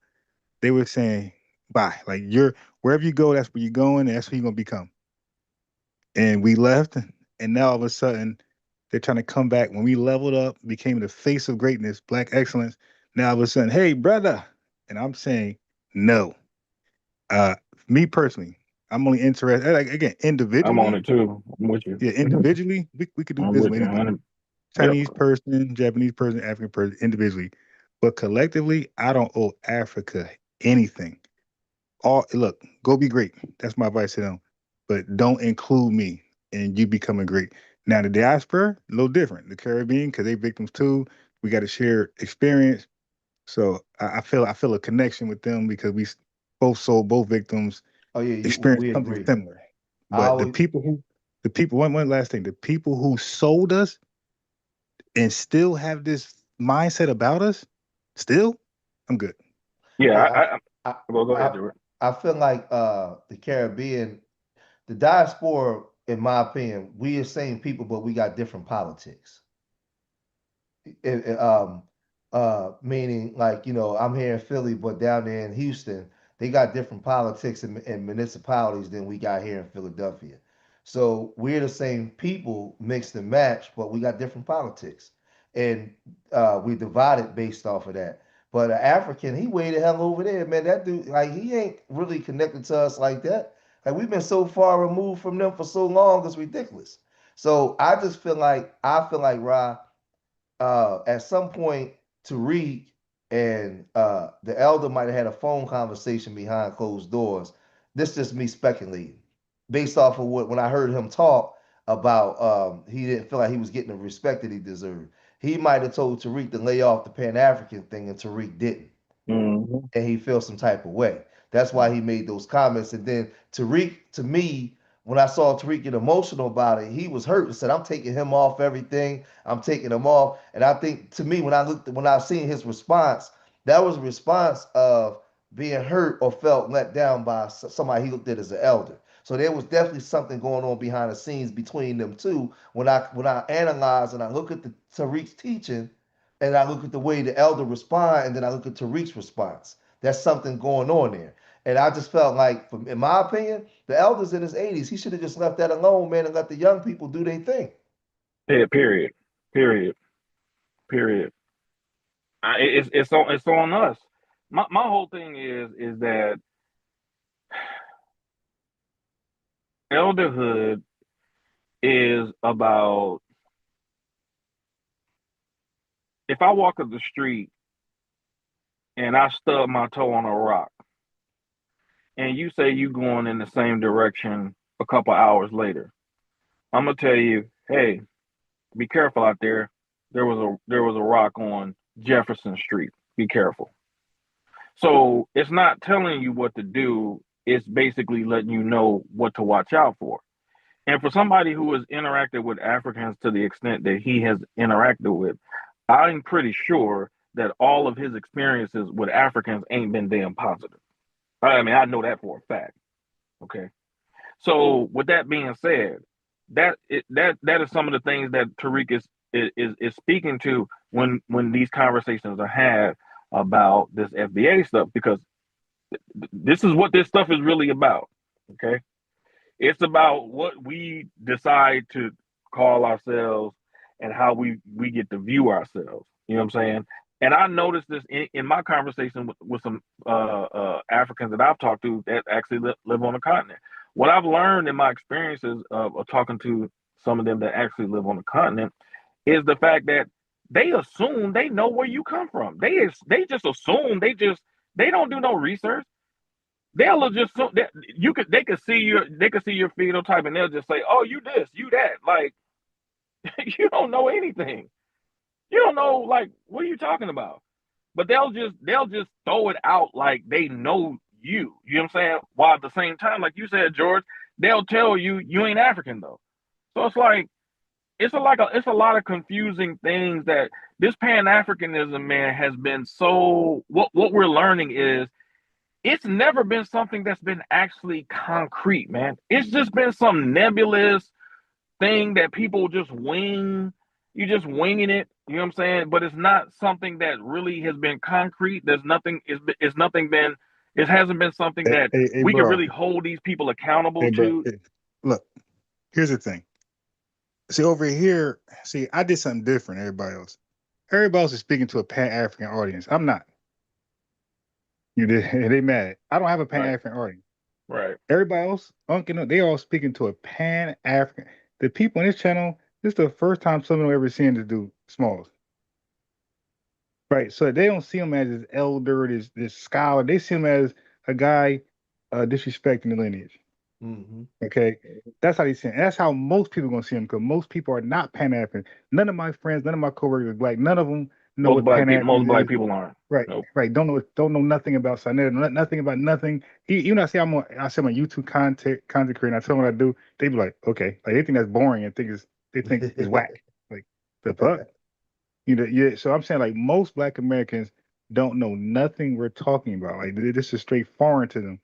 they were saying, bye. Like, you're wherever you go, that's where you're going, and that's who you're gonna become. And we left, and now all of a sudden they're trying to come back. When we leveled up, became the face of greatness, Black excellence, now all of a sudden, hey, brother. And I'm saying no. Me personally, I'm only interested, like, again, individually. I'm on it too. I'm with you. Yeah, individually, we could do business with anybody. Chinese person, Japanese person, African person, individually. but collectively, I don't owe Africa anything. Look, go be great. That's my advice to them. But don't include me in you becoming great. Now the diaspora, a little different. The Caribbean, because they victims too. We got to share experience. So I feel a connection with them because we both victims Oh yeah, experience we something agree. similar. I But always, one last thing, the people who sold us and still have this mindset about us, still, I'm good. Yeah, yeah, I, well, go ahead, I, Jared. I feel like the Caribbean, the diaspora, in my opinion, we are same people, but we got different politics. Meaning like, I'm here in Philly, but down there in Houston, they got different politics and municipalities than we got here in Philadelphia. So we're the same people mixed and matched, but we got different politics, and we divided based off of that. But an African, he way the hell over there, man. That dude, like, he ain't really connected to us like that. Like, we've been so far removed from them for so long, it's ridiculous. So I feel like Ra, at some point, Tariq and the elder might have had a phone conversation behind closed doors. This is just me speculating, based off of when I heard him talk about, he didn't feel like he was getting the respect that he deserved. He might have told Tariq to lay off the Pan African thing, and Tariq didn't, Mm-hmm. and he felt some type of way. That's why he made those comments. And then Tariq, to me, when I saw Tariq get emotional about it, he was hurt and said, "I'm taking him off everything. I'm taking him off." And I think, to me, when I seen his response, that was a response of being hurt or felt let down by somebody he looked at as an elder. So there was definitely something going on behind the scenes between them two. When I analyze and I look at the Tariq's teaching, and I look at the way the elder respond, and then I look at Tariq's response. There's something going on there. And I just felt like, in my opinion, the elder's in his 80s. He should have just left that alone, man, and let the young people do their thing. Yeah, period. It's on us. My whole thing is that elderhood is about, if I walk up the street and I stub my toe on a rock, and you say you going in the same direction a couple hours later, I'm gonna tell you, hey, be careful out there. There was a rock on Jefferson Street. Be careful. So it's not telling you what to do. It's basically letting you know what to watch out for. And for somebody who has interacted with Africans to the extent that he has interacted with, I'm pretty sure that all of his experiences with Africans ain't been damn positive. I mean, I know that for a fact. Okay. So with that being said, that is some of the things that Tariq is speaking to when these conversations are had about this FBA stuff, because this is what this stuff is really about. Okay. It's about what we decide to call ourselves and how we get to view ourselves. You know what I'm saying? And I noticed this in my conversation with some Africans that I've talked to that actually live on the continent. What I've learned in my experiences of talking to some of them that actually live on the continent is the fact that they assume they know where you come from. They just assume they don't do no research. They'll just they could see your phenotype and they'll just say, "Oh, you this, you that." Like, you don't know anything. You don't know, like, what are you talking about? But they'll just throw it out like they know you. You know what I'm saying? While at the same time, like you said, George, they'll tell you you ain't African though. So it's like it's a lot of confusing things that this Pan-Africanism, man, has been so. What we're learning is, it's never been something that's been actually concrete, man. It's just been some nebulous thing that people just wing. You just winging it, you know what I'm saying? But it's not something that really has been concrete. It hasn't been something that Hey, we could bro. really hold these people accountable Hey, bro. to. Look, here's the thing. See, over here, I did something different than everybody else. Everybody else is speaking to a Pan-African audience. I'm not. They mad. I don't have a Pan-African audience. Right. Everybody else, Uncle, they all speaking to a Pan-African. The people on this channel, this is the first time someone ever seen this dude, Smalls. Right. So they don't see him as this elder, this scholar. They see him as a guy disrespecting the lineage. Mm-hmm. Okay. That's how they see him. And that's how most people are gonna see him, because most people are not Pan-African. None of my friends, none of my coworkers are black. None of them know what Most black Pan-Africanism is. people aren't. Right. Nope. Right. Don't know nothing about Sinetta, nothing about nothing. Even I say I'm a YouTube content creator and I tell them what I do, they be like, okay. Like they think that's boring and they think it's whack. Like the fuck? Yeah. So I'm saying like most Black Americans don't know nothing we're talking about. Like this is straight foreign to them.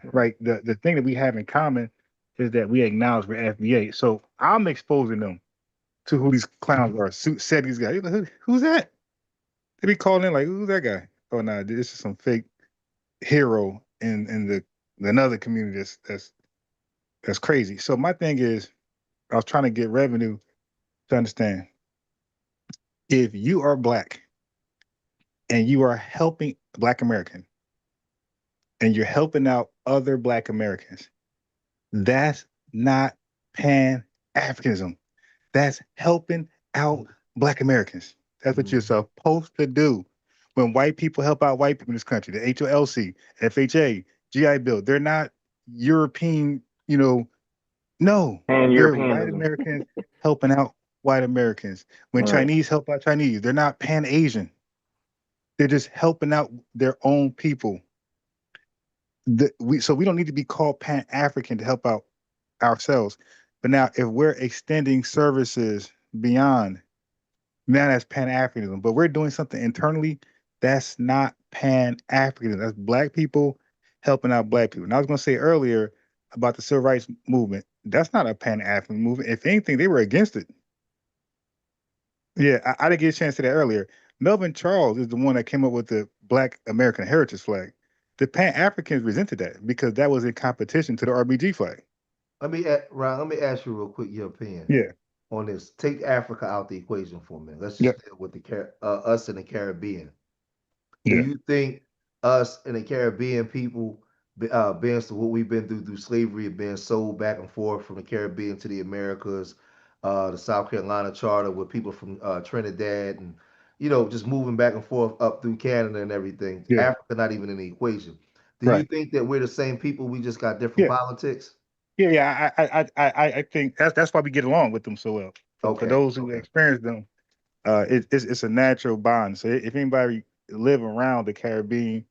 Right. The thing that we have in common is that we acknowledge we're FBA. So I'm exposing them to who these clowns are. Said these guys. Who's that? They be calling in like, who's that guy? Oh no, this is some fake hero in the another community that's crazy. So my thing is, I was trying to get revenue to understand if you are Black and you are helping Black American and you're helping out other Black Americans, that's not Pan-Africanism. That's helping out Black Americans. That's what you're supposed to do. When white people help out white people in this country, the HOLC, FHA, GI Bill, they're not European, no, they're white Pan-Europeanism. Americans helping out white Americans. When Right. Chinese help out Chinese, they're not Pan-Asian. They're just helping out their own people. So we don't need to be called Pan-African to help out ourselves. But now, if we're extending services beyond, now that's Pan-Africanism. But we're doing something internally, that's not Pan-Africanism. That's Black people helping out Black people. And I was going to say earlier about the civil rights movement, that's not a Pan-African movement. If anything, they were against it. Yeah, I didn't get a chance to that earlier. Melvin Charles is the one that came up with the Black American Heritage flag. The Pan-Africans resented that because that was in competition to the RBG flag. Ron, let me ask you real quick your opinion. Yeah. On this. Take Africa out the equation for a minute. Let's just deal with us in the Caribbean. Do you think us in the Caribbean people, being so what we've been through slavery, being sold back and forth from the Caribbean to the Americas, the South Carolina Charter with people from Trinidad and just moving back and forth up through Canada and everything. Yeah. Africa not even in the equation. Do you Right. think that we're the same people? We just got different politics? Yeah. I think that's why we get along with them so well. For those who experience them, it's a natural bond. So if anybody live around the Caribbean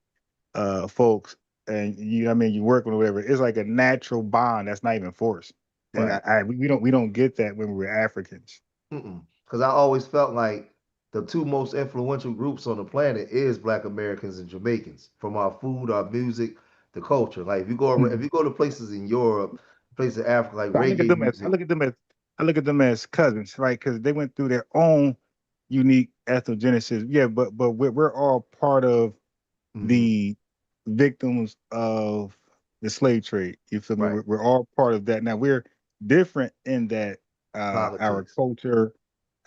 folks and you work with whatever, it's like a natural bond that's not even forced. Right. And we don't get that when we're Africans. Because I always felt like the two most influential groups on the planet is Black Americans and Jamaicans, from our food, our music, the culture. Like if you go to places in Europe, places in Africa, like I look at reggae them music. I look at them as cousins, right? Because they went through their own unique ethnogenesis. Yeah, but we're all part of the victims of the slave trade. You feel me? Right. We're all part of that. Now we're different in that our culture,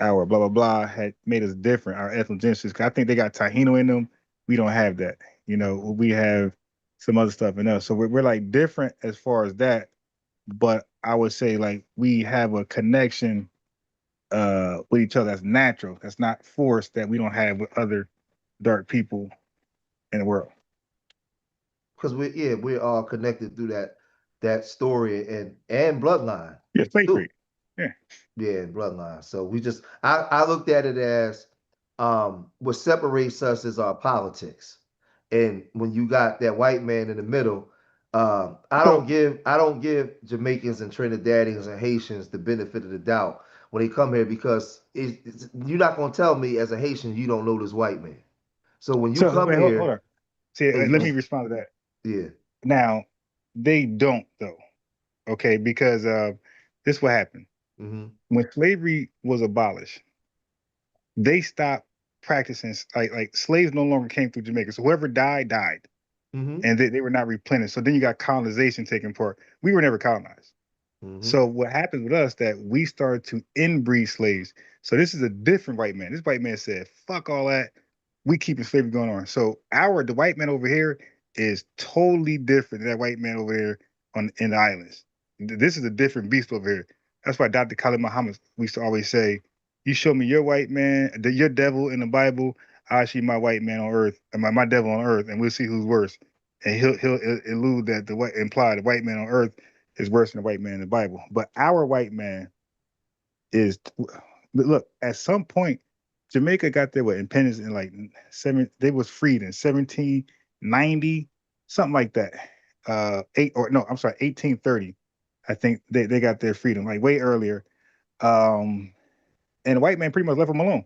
our blah blah blah had made us different. Our ethnogenesis. 'Cause I think they got Taino in them. We don't have that. We have some other stuff in us. So we're like different as far as that. But I would say like we have a connection with each other that's natural. That's not forced, that we don't have with other dark people in the world. Because we're all connected through that story and bloodline. Yeah, slavery. Yeah, and bloodline. So I looked at it as what separates us is our politics. And when you got that white man in the middle, I don't give Jamaicans and Trinidadians and Haitians the benefit of the doubt when they come here, because you're not gonna tell me as a Haitian you don't know this white man. So when you come here, hold on. See, let me respond to that. Yeah. Now, they don't though. Okay, because this what happened. When slavery was abolished, they stopped practicing, like slaves no longer came through Jamaica. So whoever died. And they were not replenished. So then you got colonization taking part. We were never colonized. So what happened with us, that we started to inbreed slaves. So this is a different white man. This white man said, fuck all that. We keeping slavery going on. So the white man over here is totally different than that white man over there in the islands. This is a different beast over here. That's why Dr. Khalid Muhammad used to always say, you show me your white man, your devil in the Bible, I see my white man on earth and my devil on earth, and we'll see who's worse. And he'll allude that imply the white man on earth is worse than the white man in the Bible. But our white man is, look, at some point, Jamaica got their independence in like they was freed in 1790, something like that. 1830. I think they got their freedom like way earlier. And the white man pretty much left them alone.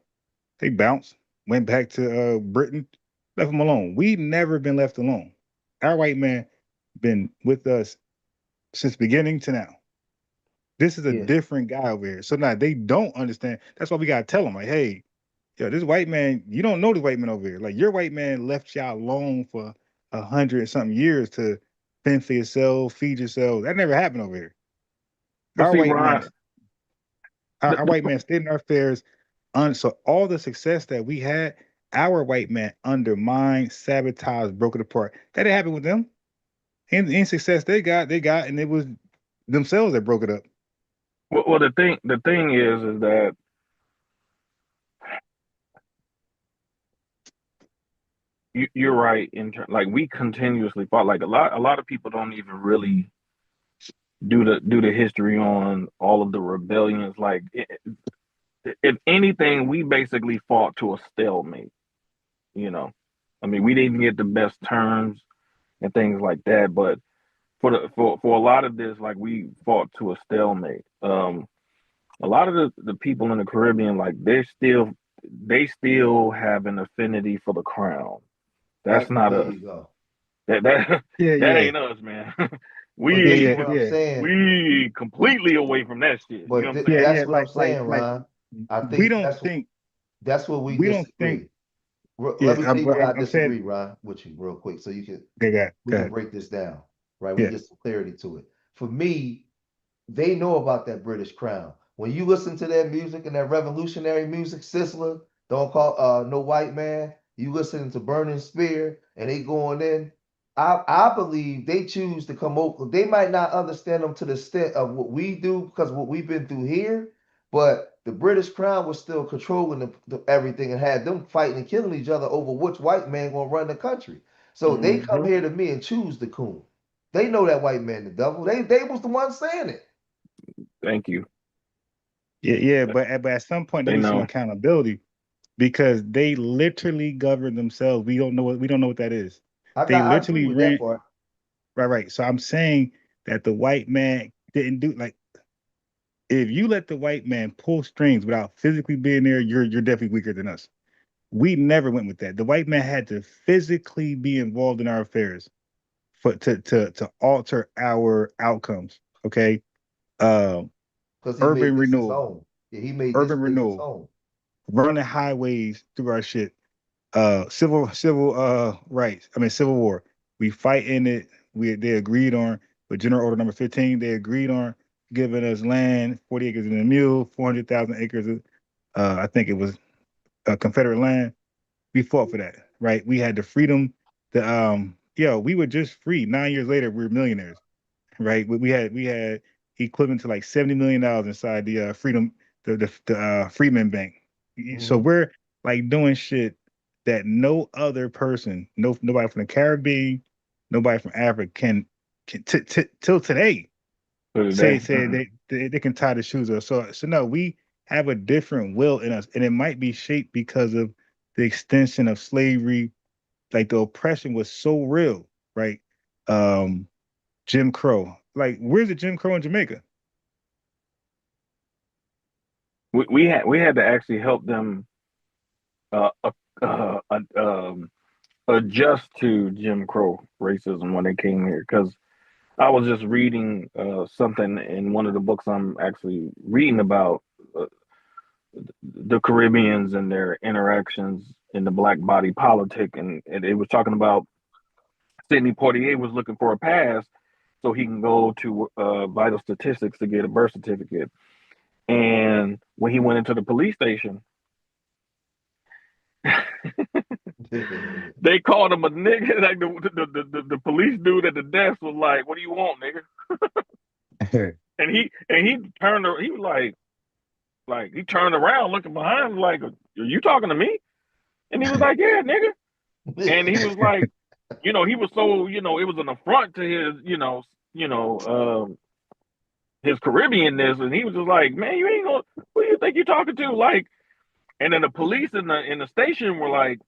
They bounced, went back to Britain, left them alone. We never been left alone. Our white man been with us since beginning to now. This is a different guy over here. So now they don't understand. That's why we gotta tell them, like, hey, yo, this white man, you don't know this white man over here. Like your white man left y'all alone for 100-something years to fend for yourself, feed yourself. That never happened over here. But Our see, white Ron, man, our white man stayed in our affairs. So all the success that we had, our white man undermined, sabotaged, broke it apart. That didn't happen with them. And any success they got, and it was themselves that broke it up. well, the thing is that you're right like we continuously fought. Like a lot of people don't even really do the history on all of the rebellions. Like if anything, we basically fought to a stalemate. You know, I mean, we didn't get the best terms and things like that, but for a lot of this, like we fought to a stalemate. A lot of the people in the Caribbean, like they still have an affinity for the crown. That's not there us. you go. That ain't us, man. We completely away from that shit. But You know what I'm saying? that's what I'm saying, Ron. I think that's what we disagree. Let me tell you where I disagree, Ron, with you real quick, so you can we can break this down, right? We get some clarity to it. For me, they know about that British crown. When you listen to their music and that revolutionary music, Sizzler, Don't Call No White Man, you listening to Burning Spear, and they going in. I believe they choose to come over. They might not understand them to the extent of what we do because what we've been through here, but the British Crown was still controlling everything and had them fighting and killing each other over which white man gonna run the country. So they come here to me and choose the coon. They know that white man the devil. They was the ones saying it. Thank you. But at some point there was some accountability because they literally govern themselves. We don't know what that is. I agree with that part. Right. So I'm saying that the white man didn't do like if you let the white man pull strings without physically being there, you're definitely weaker than us. We never went with that. The white man had to physically be involved in our affairs to alter our outcomes. Okay. Urban renewal. He made urban renewal. Running highways through our shit. Civil rights. I mean civil war. We fight in it. They agreed on with General Order Number 15. They agreed on giving us land, 40 acres and a mule, 400,000 acres of I think it was Confederate land. We fought for that, right? We had the freedom. We were just free. 9 years later, we were millionaires, right? We had equivalent to like $70 million inside the freedom, the Freedmen Bank. So we're like doing shit that no other person, nobody from the Caribbean, nobody from Africa can till today say they can tie the shoes up. So no, we have a different will in us, and it might be shaped because of the extension of slavery. Like the oppression was so real, right? Jim Crow. Like, where's the Jim Crow in Jamaica? We had to actually help them adjust to Jim Crow racism when they came here. Because I was just reading something in one of the books I'm actually reading about the Caribbeans and their interactions in the black body politic, and it was talking about Sidney Poitier was looking for a pass so he can go to vital statistics to get a birth certificate. And when he went into the police station, they called him a nigga. Like the police dude at the desk was like, "What do you want, nigga?" and he turned. He was like he turned around, looking behind him, like, "Are you talking to me?" And he was like, yeah, nigga. And he was like, he was so, it was an affront to his, his Caribbeanness. And he was just like, man, you ain't gonna, who do you think you're talking to? Like, and then the police in the station were like,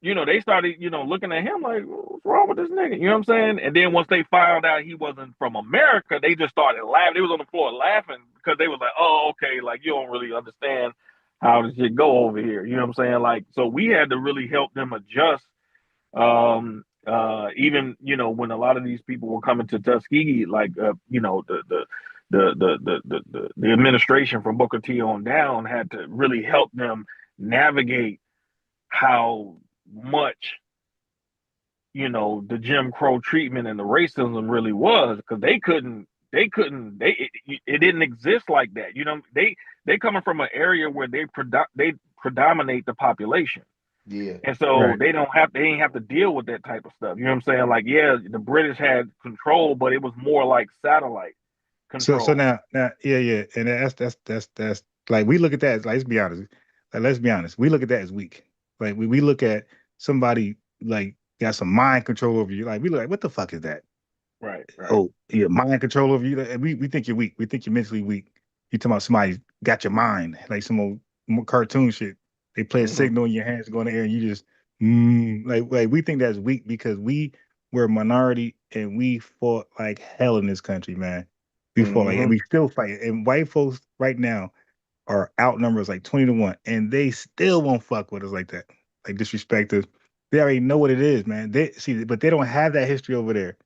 they started, looking at him like, what's wrong with this nigga? You know what I'm saying? And then once they found out he wasn't from America, they just started laughing. They was on the floor laughing because they was like, oh, okay, like you don't really understand how this shit go over here. You know what I'm saying? Like, so we had to really help them adjust. Even, when a lot of these people were coming to Tuskegee, like, the administration from Booker T on down had to really help them navigate how much the Jim Crow treatment and the racism really was, because it didn't exist like that. They coming from an area where they predominate the population. Yeah. And so they ain't have to deal with that type of stuff. You know what I'm saying? Like, yeah, the British had control, but it was more like satellite control. So now, yeah, and that's like, we look at that, like, let's be honest. We look at that as weak. Like, we look at somebody like got some mind control over you. Like, we look like, what the fuck is that? Right. Oh, yeah, mind control over you. We think you're weak. We think you're mentally weak. You talking about somebody got your mind, like some old more cartoon shit. They play a signal in your hands, go in the air, and you just like we think that's weak because we were a minority and we fought like hell in this country, man. We fought like, and we still fight. And white folks right now are outnumbers like 20-1, and they still won't fuck with us like that, like disrespect us. They already know what it is, man. But they don't have that history over there,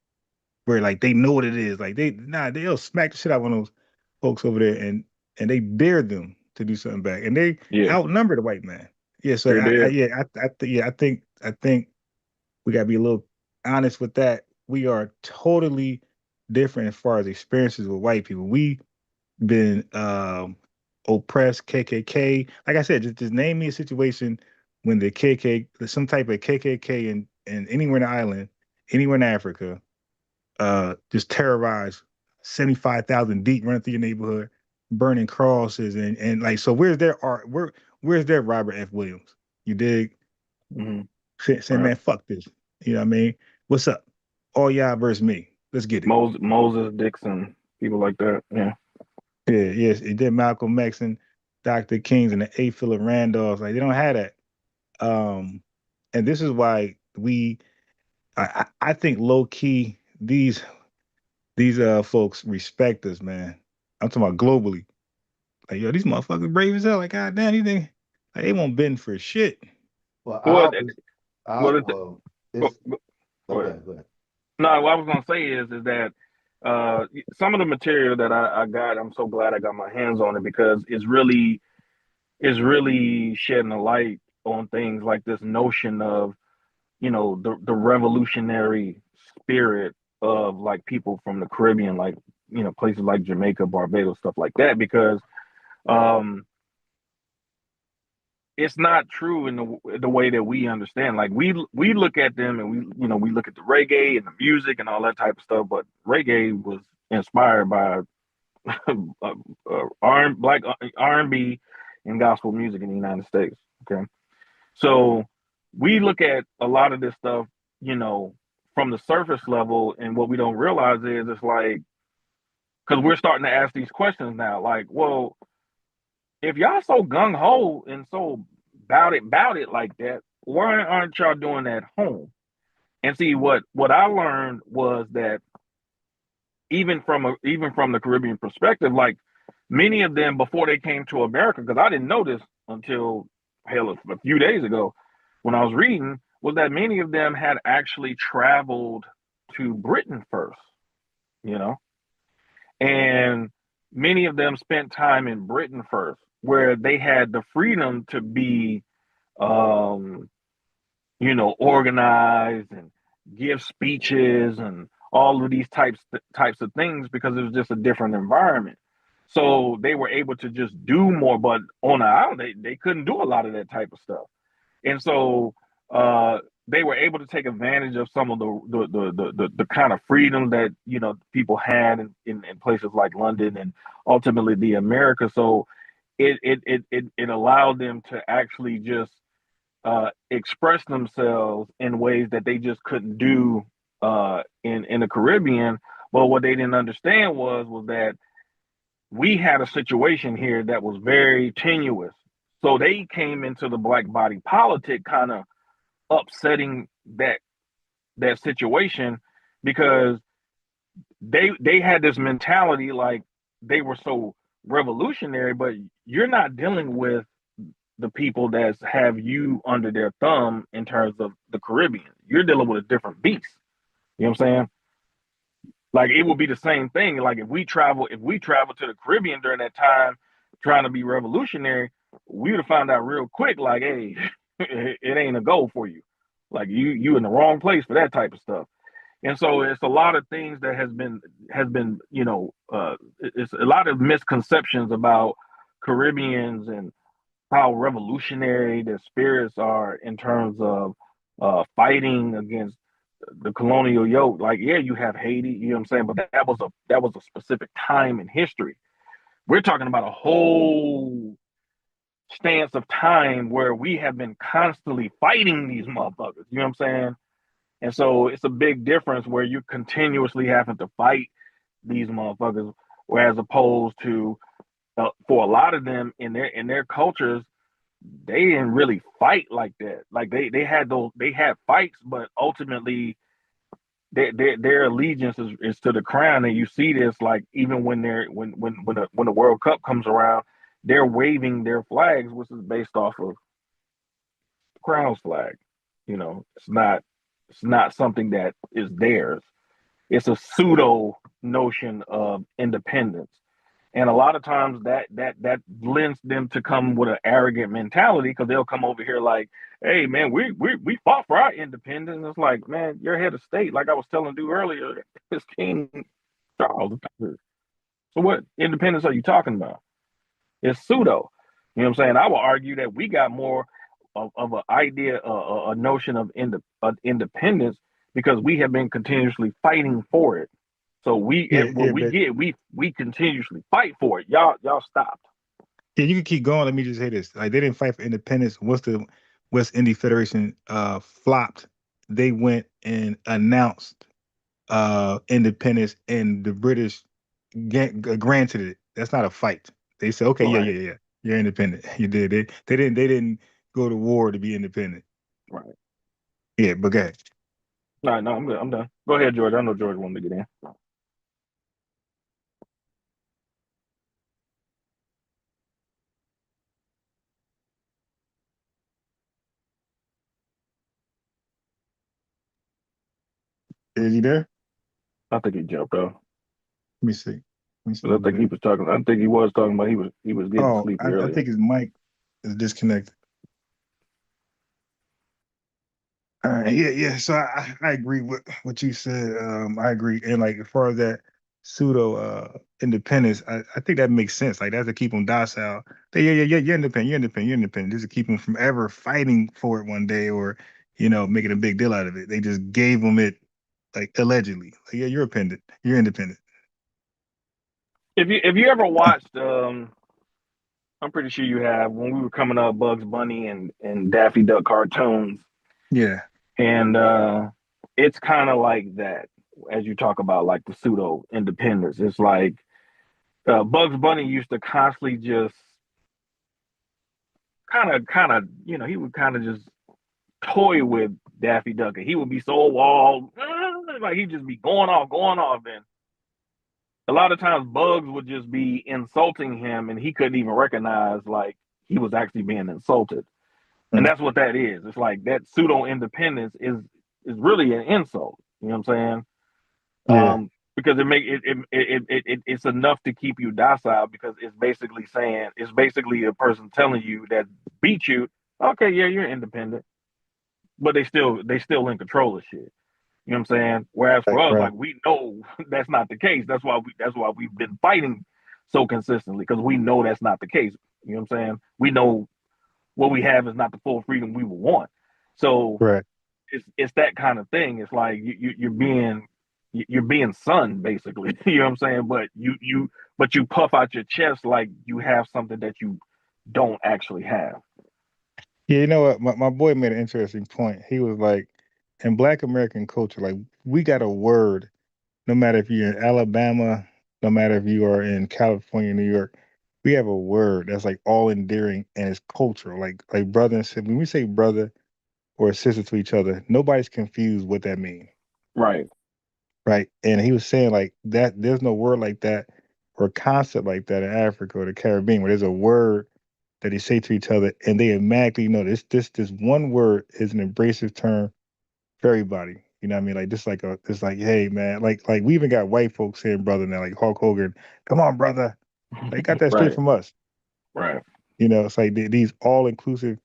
where like they know what it is. Like they'll smack the shit out of one of those folks over there, and they dare them to do something back, and they outnumber the white man. Yeah, so I think we gotta be a little honest with that. We are totally different as far as experiences with white people. We been oppressed, KKK. Like I said, just name me a situation when the some type of KKK in anywhere in the island, anywhere in Africa, just terrorized 75,000 deep, running through your neighborhood, burning crosses, and like, so where's their art? Where's their Robert F. Williams? You dig? Say, man, fuck this. You know what I mean? What's up? All y'all versus me. Let's get it. Moses Dixon, people like that. Yeah. Yeah, yes. It did Malcolm X and Dr. Kings and the A. Philip Randolphs. Like, they don't have that. And this is why I think low key these folks respect us, man. I'm talking about globally. Like, yo, these motherfuckers brave as hell. Like, goddamn, these things, like, they won't bend for shit. Well, Go ahead. No, what I was gonna say is that some of the material that I got, I'm so glad I got my hands on it, because it's really shedding a light on things like this notion of, the revolutionary spirit of like people from the Caribbean, like, places like Jamaica, Barbados, stuff like that, because it's not true in the way that we understand. Like, we look at them and we look at the reggae and the music and all that type of stuff, but reggae was inspired by black R&B and gospel music in the United States. Okay, so we look at a lot of this stuff, from the surface level, and what we don't realize is it's like, because we're starting to ask these questions now, like, well, if y'all so gung ho and so bout it like that, why aren't y'all doing that home? And see, what I learned was that even from the Caribbean perspective, like, many of them before they came to America, because I didn't know this until a few days ago when I was reading, was that many of them had actually traveled to Britain first, and many of them spent time in Britain first, where they had the freedom to be, organized and give speeches and all of these types of things, because it was just a different environment. So they were able to just do more, but on the island, they couldn't do a lot of that type of stuff. And so they were able to take advantage of some of the kind of freedom that people had in places like London and ultimately the America. So it allowed them to actually just express themselves in ways that they just couldn't do in the Caribbean. But what they didn't understand was that we had a situation here that was very tenuous. So they came into the black body politic kind of upsetting that situation because they had this mentality like they were so revolutionary, but you're not dealing with the people that have you under their thumb in terms of the Caribbean. You're dealing with a different beast. You know what I'm saying? Like it would be the same thing. Like if we travel to the Caribbean during that time trying to be revolutionary, we would have found out real quick, like, hey, it ain't a goal for you. Like you in the wrong place for that type of stuff. And so it's a lot of things that has been, it's a lot of misconceptions about Caribbeans and how revolutionary their spirits are in terms of fighting against the colonial yoke. Like, yeah, you have Haiti, you know what I'm saying, but that was a specific time in history. We're talking about a whole stance of time where we have been constantly fighting these motherfuckers. You know what I'm saying? And so it's a big difference where you're continuously having to fight these motherfuckers, whereas opposed to for a lot of them in their cultures, they didn't really fight like that. Like they had fights, but ultimately their allegiance is to the crown. And you see this like even when the World Cup comes around, they're waving their flags, which is based off of the crown's flag. You know, it's not something that is theirs. It's a pseudo notion of independence. And a lot of times that lends them to come with an arrogant mentality because they'll come over here like, hey man, we fought for our independence. It's like, man, you're head of state. Like I was telling you earlier, it's King Charles. So what independence are you talking about? It's pseudo. You know what I'm saying? I will argue that we got more of an idea, a notion of independence because we have been continuously fighting for it. So we continuously fight for it. Y'all stopped. Yeah, you can keep going. Let me just say this: like they didn't fight for independence. Once the West Indies Federation flopped, they went and announced independence, and the British granted it. That's not a fight. They said, okay, Right. yeah, you're independent. You did. They didn't go to war to be independent. Right. Yeah, but go ahead. No, I'm good. I'm done. Go ahead, George. I know George wanted to get in. Is he there? I think he jumped off. Let me see. I think he was talking. I think he was talking about he was getting sleepy earlier. I think his mic is disconnected. All right, yeah. So I agree with what you said. I agree, and like as far as that pseudo independence, I think that makes sense. Like that's to keep them docile. Yeah, you're independent. Just to keep them from ever fighting for it one day or making a big deal out of it. They just gave them it like allegedly. Like, yeah, you're independent. You're independent. If you ever watched, I'm pretty sure you have when we were coming up, Bugs Bunny and Daffy Duck cartoons. Yeah. And it's kind of like that as you talk about like the pseudo independence. It's like Bugs Bunny used to constantly just kind of he would kind of just toy with Daffy Duck, and he would be so walled, like he'd just be going off, and a lot of times Bugs would just be insulting him, and he couldn't even recognize like he was actually being insulted. And that's what that is. It's like that pseudo independence is really an insult. You know what I'm saying? Yeah. Because it's enough to keep you docile because it's basically a person telling you that beat you. Okay, yeah, you're independent, but they still in control of shit. You know what I'm saying? Whereas for us, like we know that's not the case. That's why we've been fighting so consistently because we know that's not the case. You know what I'm saying? We know what we have is not the full freedom we would want. So it's that kind of thing. It's like you're being sunned basically. You know what I'm saying? But you puff out your chest like you have something that you don't actually have. Yeah, you know what? My boy made an interesting point. He was like, in Black American culture, like we got a word, no matter if you're in Alabama, no matter if you are in California, New York, we have a word that's like all endearing and it's cultural. Like brother and sister. When we say brother or sister to each other, nobody's confused what that means. Right. Right. And he was saying like that there's no word like that or concept like that in Africa or the Caribbean where there's a word that they say to each other and they automatically know this one word is an abrasive term for everybody. You know what I mean? Like it's like, hey man, like we even got white folks saying brother now, like Hulk Hogan, come on, brother. They got that straight Right. from us. Right. You know, it's like these all inclusive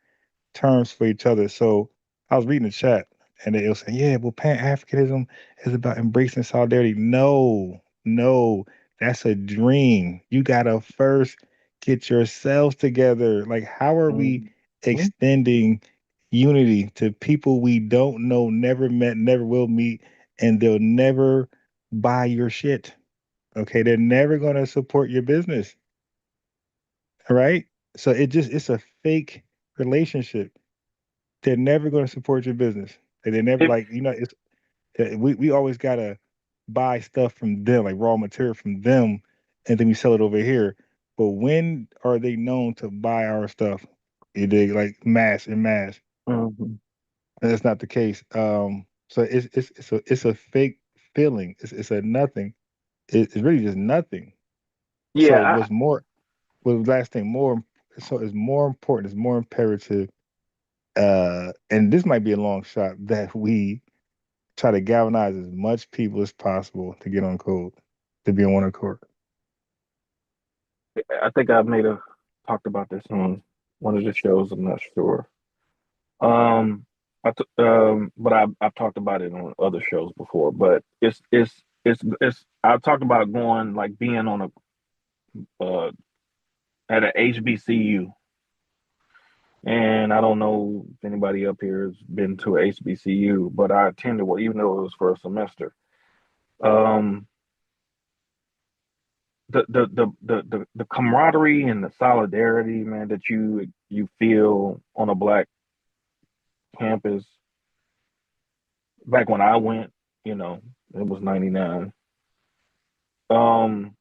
terms for each other. So I was reading the chat and they were saying, yeah, well, Pan-Africanism is about embracing solidarity. No, no, that's a dream. You gotta first get yourselves together. Like, how are we extending unity to people we don't know, never met, never will meet, and they'll never buy your shit? Okay, they're never gonna support your business. All right. So it's a fake relationship. They're never going to support your business. They never It, like it's we always gotta buy stuff from them, like raw material from them, and then we sell it over here. But when are they known to buy our stuff? They like mass and mass. mhm. And that's not the case. So it's a fake feeling. It's a nothing. It's really just nothing. So Yeah. last thing more so it's more important, it's more imperative, and this might be a long shot that we try to galvanize as much people as possible to get on code, to be on one accord. I think I may have talked about this on one of the shows. I'm not sure. Um, but I've talked about it on other shows before. But it's I've talked about going like being on a at a HBCU, and I don't know if anybody up here has been to a HBCU, but I attended one even though it was for a semester. Um, the camaraderie and the solidarity, man, that you feel on a black campus. Back when I went, you know, it was '99. Um,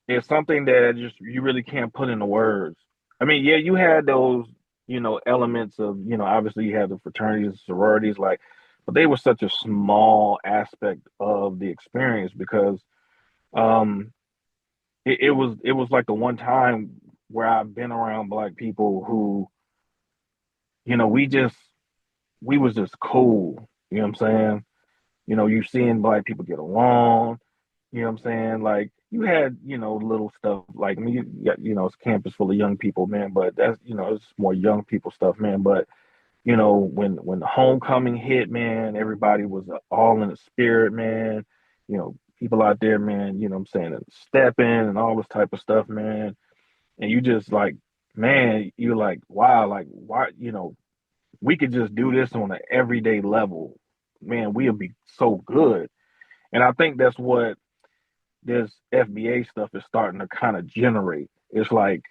it's something that just you really can't put into words. I mean, yeah, you had those, elements of, obviously you had the fraternities and sororities, like, but they were such a small aspect of the experience because um it was like the one time where I've been around black people who, we was just cool. You know what I'm saying? You're seeing black people get along. You know what I'm saying? Like you had, little stuff like, I mean, it's a campus full of young people, man, but that's, it's more young people stuff, man. But, when the homecoming hit, man, everybody was all in the spirit, man. People out there, man, you know what I'm saying, and stepping and all this type of stuff, man. And you just like, man, you're like, wow, like, why, we could just do this on an everyday level. Man, we'll be so good. And I think that's what this FBA stuff is starting to kind of generate. It's like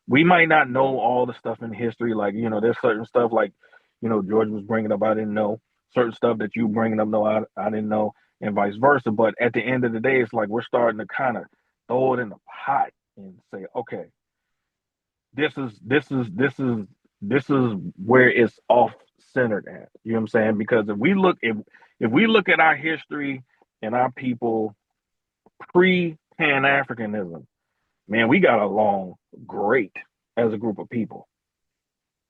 we might not know all the stuff in history, like there's certain stuff like George was bringing up I didn't know, certain stuff that you bringing up no I didn't know, and vice versa. But at the end of the day, it's like we're starting to kind of throw it in the pot and say, okay, this is where it's off centered at. You know what I'm saying? Because if we look at our history and our people pre Pan-Africanism, man, we got along great as a group of people.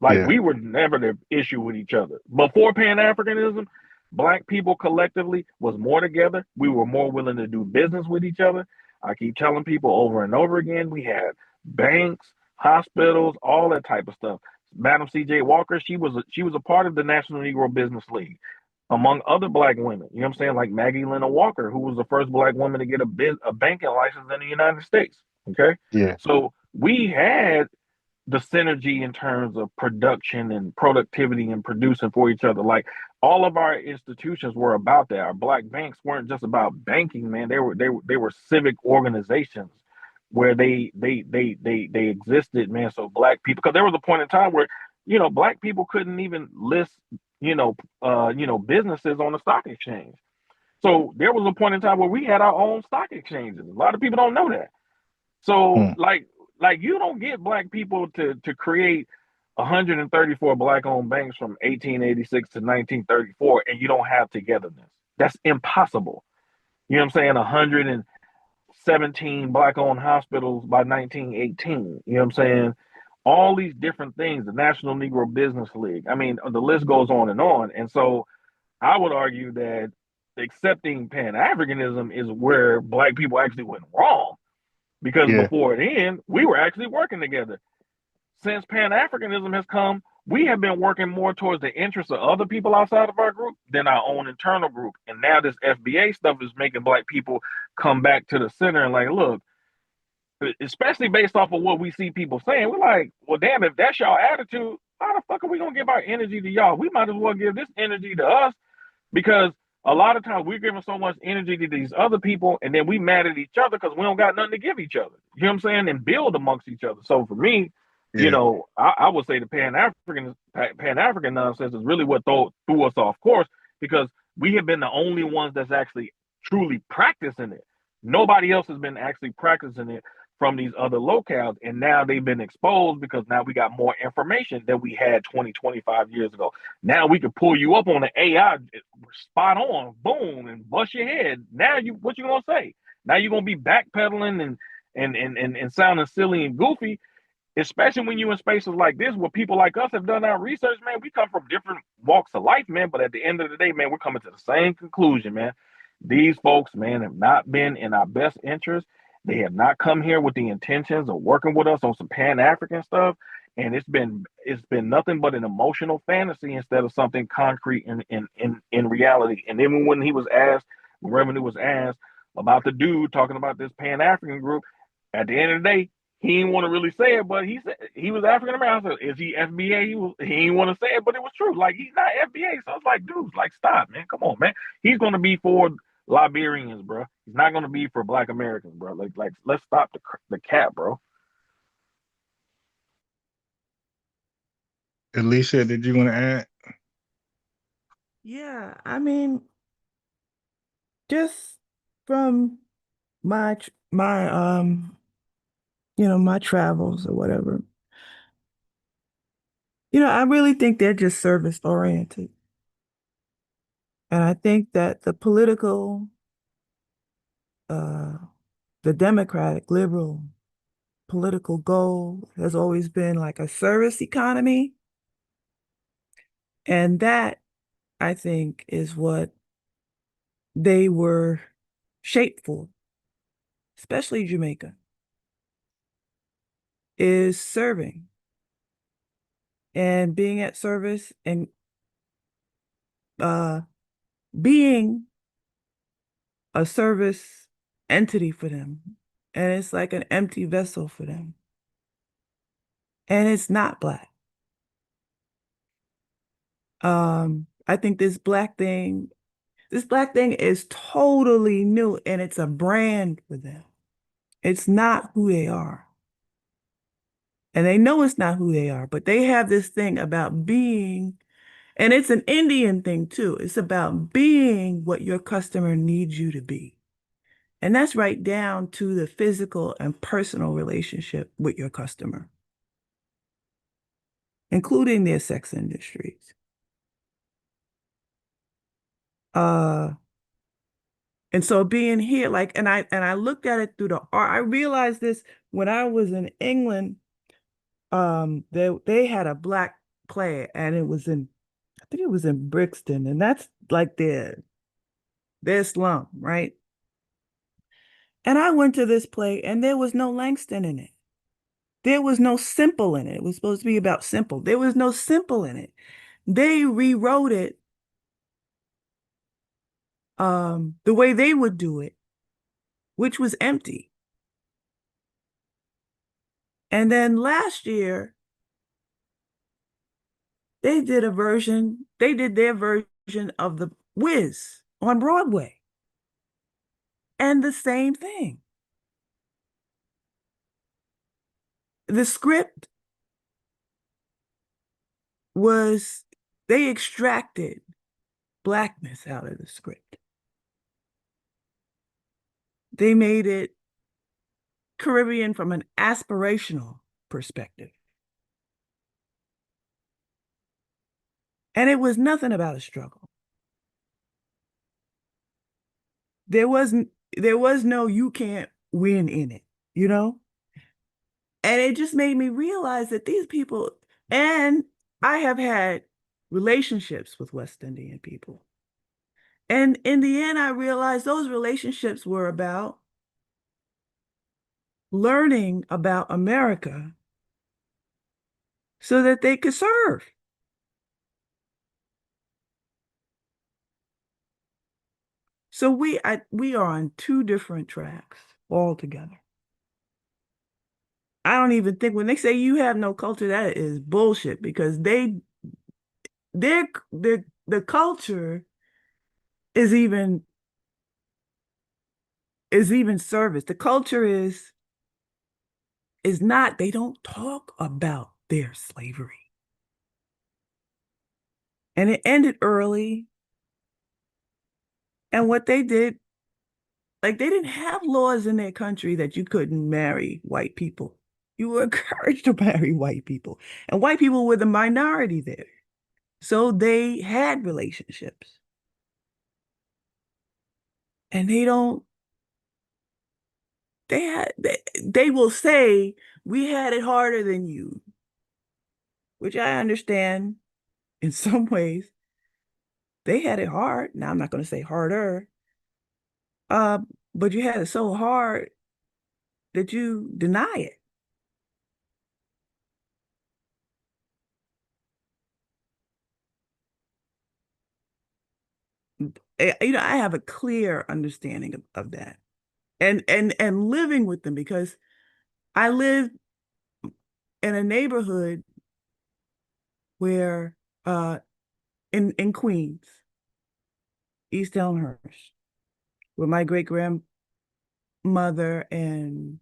Like Yeah. we were never the issue with each other. Before Pan-Africanism, black people collectively was more together. We were more willing to do business with each other. I keep telling people over and over again, we had banks, hospitals, all that type of stuff. Madam C.J. Walker, she was a part of the National Negro Business League, among other black women. You know what I'm saying? Like Maggie Lena Walker, who was the first black woman to get a banking license in the United States. Okay, Yeah. so we had the synergy in terms of production and productivity and producing for each other. Like all of our institutions were about that. Our black banks weren't just about banking, man. They were civic organizations. where they existed, man. So black people, because there was a point in time where, you know, black people couldn't even list, businesses on the stock exchange. So there was a point in time where we had our own stock exchanges. A lot of people don't know that. So like you don't get black people to create 134 black-owned banks from 1886 to 1934, and you don't have togetherness. That's impossible. You know what I'm saying? 117 black-owned hospitals by 1918. You know what I'm saying? All these different things. The National Negro Business League. I mean, the list goes on and on. And so I would argue that accepting Pan-Africanism is where black people actually went wrong, because before then we were actually working together. Since Pan-Africanism has come, we have been working more towards the interests of other people outside of our group than our own internal group. And now this FBA stuff is making black people come back to the center and like, look, especially based off of what we see people saying, we're like, well, damn, if that's y'all attitude, how the fuck are we gonna give our energy to y'all? We might as well give this energy to us, because a lot of times we're giving so much energy to these other people, and then we mad at each other because we don't got nothing to give each other. You know what I'm saying? And build amongst each other. So for me, you know, I would say the Pan-African nonsense is really what threw us off course, because we have been the only ones that's actually truly practicing it. Nobody else has been actually practicing it from these other locales, and now they've been exposed because now we got more information than we had 20, 25 years ago. Now we can pull you up on the AI, spot on, boom, and bust your head. Now what you gonna say? Now you're gonna be backpedaling and sounding silly and goofy, especially when you're in spaces like this where people like us have done our research, man. We come from different walks of life, man, but at the end of the day, man, we're coming to the same conclusion, man. These folks, man, have not been in our best interest. They have not come here with the intentions of working with us on some Pan-African stuff, and it's been nothing but an emotional fantasy instead of something concrete in reality. And then when Revenue was asked about the dude talking about this Pan-African group, at the end of the day, he didn't want to really say it, but he said he was African American. Is he FBA? He didn't want to say it, but it was true. Like, he's not FBA. So it's like, dude, like, stop, man. Come on, man. He's going to be for Liberians, bro. He's not going to be for Black Americans, bro. Like, let's stop the cap, bro. Alicia, did you want to add? Yeah, I mean, just from my my travels or whatever, I really think they're just service oriented. And I think that the democratic, liberal political goal has always been like a service economy. And that, I think, is what they were shaped for, especially Jamaica, is serving and being at service and being a service entity for them. And it's like an empty vessel for them. And it's not Black. I think this Black thing is totally new, and it's a brand for them. It's not who they are. And they know it's not who they are, but they have this thing about being, and it's an Indian thing too. It's about being what your customer needs you to be. And that's right down to the physical and personal relationship with your customer, including their sex industries. And so being here, like, and I looked at it through the art. I realized this when I was in England. They had a Black play, and I think it was in Brixton, and that's like their slum, right? And I went to this play, and there was no Langston in it. There was no Simple in it. It was supposed to be about Simple. There was no Simple in it. They rewrote it the way they would do it, which was empty. And then last year, they did their version of The Wiz on Broadway. And the same thing. the script was, they extracted Blackness out of the script. They made it Caribbean from an aspirational perspective. And it was nothing about a struggle. There was no you can't win in it, you know? And it just made me realize that these people, and I have had relationships with West Indian people. And in the end, I realized those relationships were about learning about America so that they could serve. So we are on two different tracks altogether. I don't even think when they say you have no culture, that is bullshit, because the culture is even service. The culture is not, they don't talk about their slavery. And it ended early. And what they did, like, they didn't have laws in their country that you couldn't marry white people. You were encouraged to marry white people. And white people were the minority there. So they had relationships. And they will say, we had it harder than you, which I understand in some ways. They had it hard. Now, I'm not going to say harder, but you had it so hard that you deny it. I have a clear understanding of that, and living with them, because I live in a neighborhood where in Queens, East Elmhurst, where my great grandmother and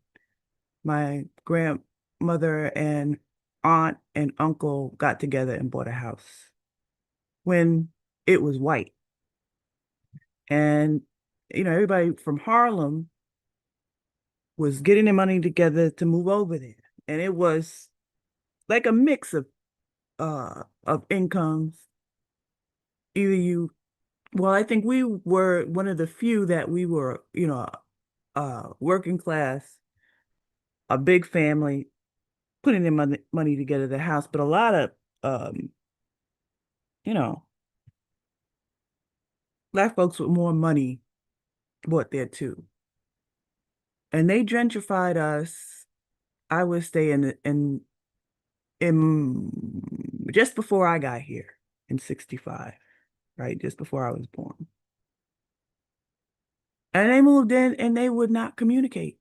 my grandmother and aunt and uncle got together and bought a house when it was white. And, everybody from Harlem was getting their money together to move over there. And it was like a mix of incomes. I think we were one of the few that we were, working class, a big family, putting their money together, the house, but a lot of, Black folks with more money bought there too. And they gentrified us, I would say, in just before I got here in 65, right? Just before I was born. And they moved in and they would not communicate.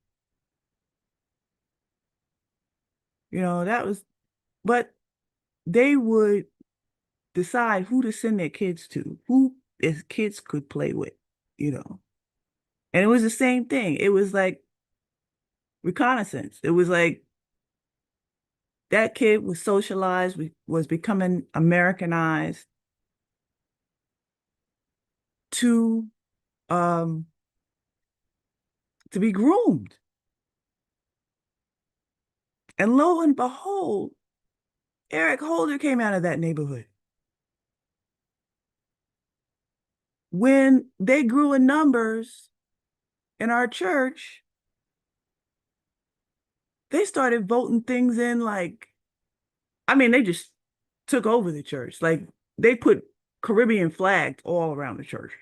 But they would decide who to send their kids to, who his kids could play with, And it was the same thing. It was like reconnaissance. It was like that kid was socialized, was becoming Americanized to be groomed. And lo and behold, Eric Holder came out of that neighborhood. When they grew in numbers in our church, they started voting things in they just took over the church. Like, they put Caribbean flags all around the church.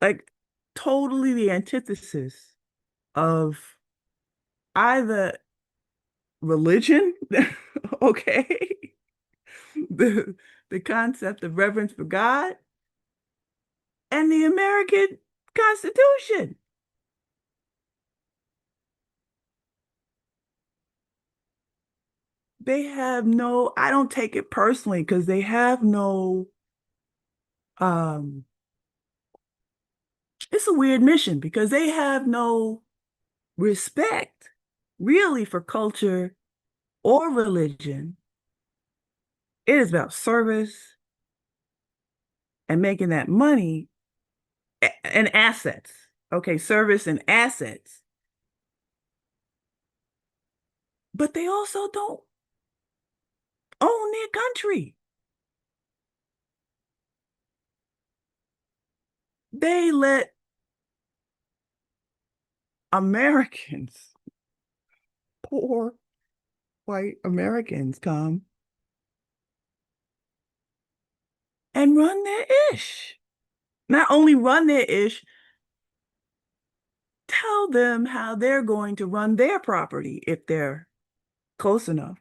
Like, totally the antithesis of either religion, okay, the concept of reverence for God, and the American Constitution. They have no, I don't take it personally, because they have no, it's a weird mission, because they have no respect really for culture or religion. It is about service and making that money and assets. Okay, service and assets. But they also don't own their country. They let Americans, poor white Americans, come and run their ish. Not only run their ish, tell them how they're going to run their property if they're close enough.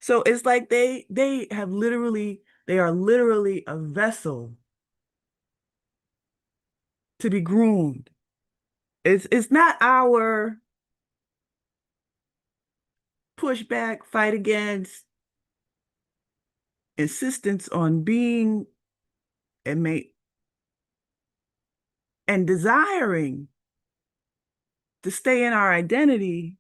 So it's like they are literally a vessel to be groomed. It's not our pushback, fight against, insistence on being and desiring to stay in our identity,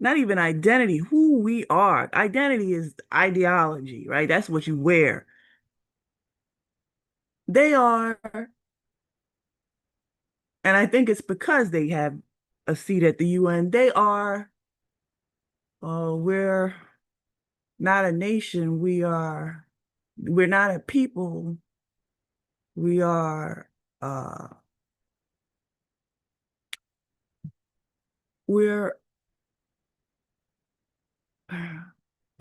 not even identity, who we are. Identity is ideology, right? That's what you wear. They are, and I think it's because they have a seat at the UN, they are, we're not a nation, we're not a people, we are,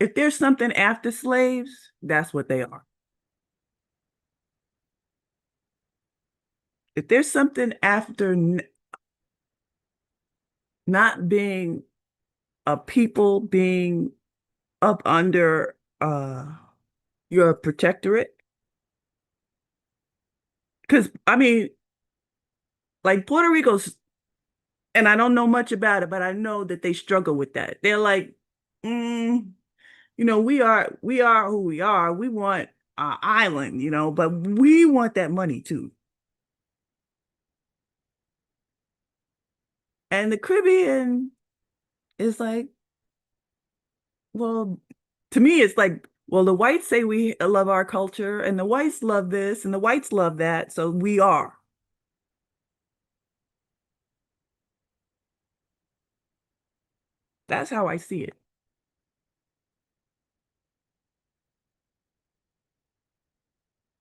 if there's something after slaves, that's what they are. If there's something after not being a people, being up under your protectorate, because I mean, like Puerto Rico's, and I don't know much about it, but I know that they struggle with that. They're like, we are who we are. We want our island, but we want that money too. And the Caribbean is like, well, to me, it's like, well, the whites say we love our culture, and the whites love this, and the whites love that, so we are. That's how I see it.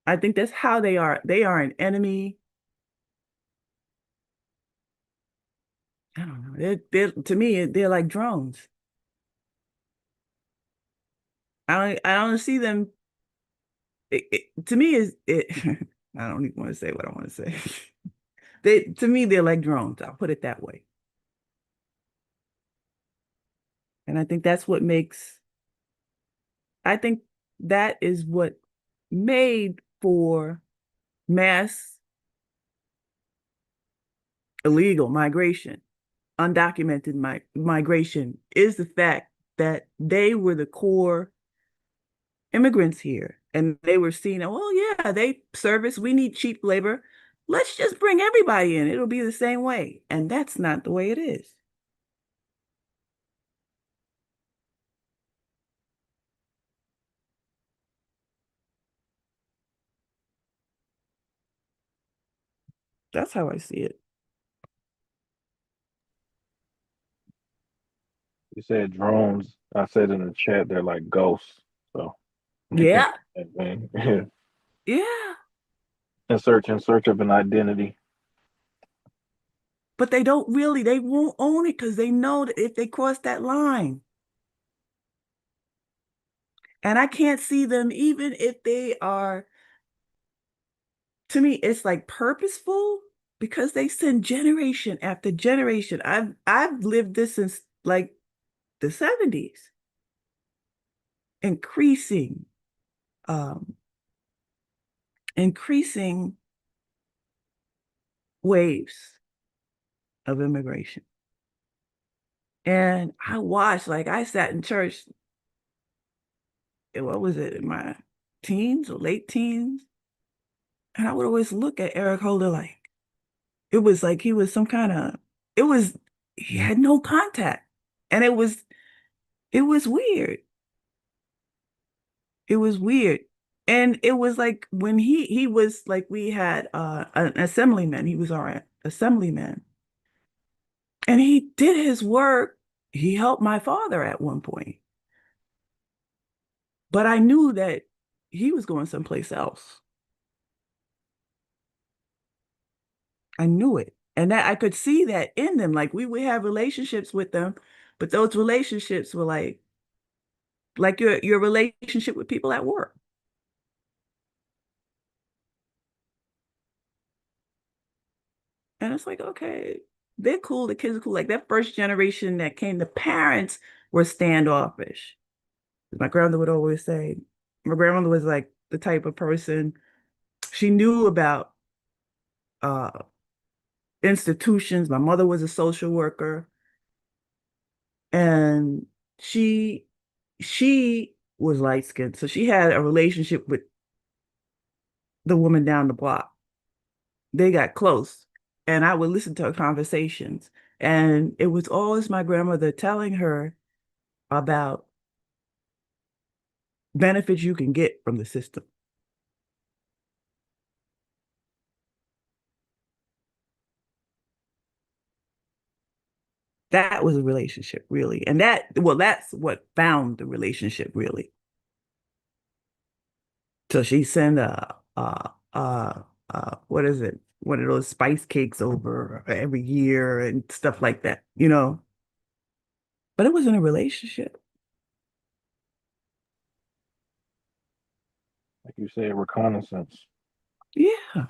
I think that's how they are. They are an enemy. I don't know. To me, they're like drones. I don't see them. To me, I don't even want to say what I want to say. To me, they're like drones. I'll put it that way. And I think that is what made for mass illegal migration, undocumented migration, is the fact that they were the core immigrants here. And they were seen, they service, we need cheap labor. Let's just bring everybody in. It'll be the same way. And that's not the way it is. That's how I see it. You said drones. I said in the chat they're like ghosts. So yeah. Yeah. In search of an identity. But they won't own it because they know that if they cross that line. And I can't see them, even if they are, to me, it's like purposeful, because they send generation after generation. I've lived this since like the 70s. Increasing waves of immigration. And I sat in church, what was it, in my teens or late teens? And I would always look at Eric Holder like, it was like he was some kind of it was, he had no contact. And it was weird. It was weird. And it was like when he was like, we had an assemblyman, he was our assemblyman. And he did his work. He helped my father at one point. But I knew that he was going someplace else. I knew it. And that I could see that in them. Like we would have relationships with them, but those relationships were like your relationship with people at work. And it's like, okay, they're cool, the kids are cool. Like that first generation that came, the parents were standoffish. My grandmother would always say, my grandmother was like the type of person, she knew about uh institutions. My mother was a social worker, and she was light skinned, so she had a relationship with the woman down the block. They got close, and I would listen to her conversations, and it was always my grandmother telling her about benefits you can get from the system. That was a relationship, really. And that's what found the relationship, really. So she sent what is it? One of those spice cakes over every year and stuff like that, you know. But it wasn't a relationship. Like you said, reconnaissance. Yeah.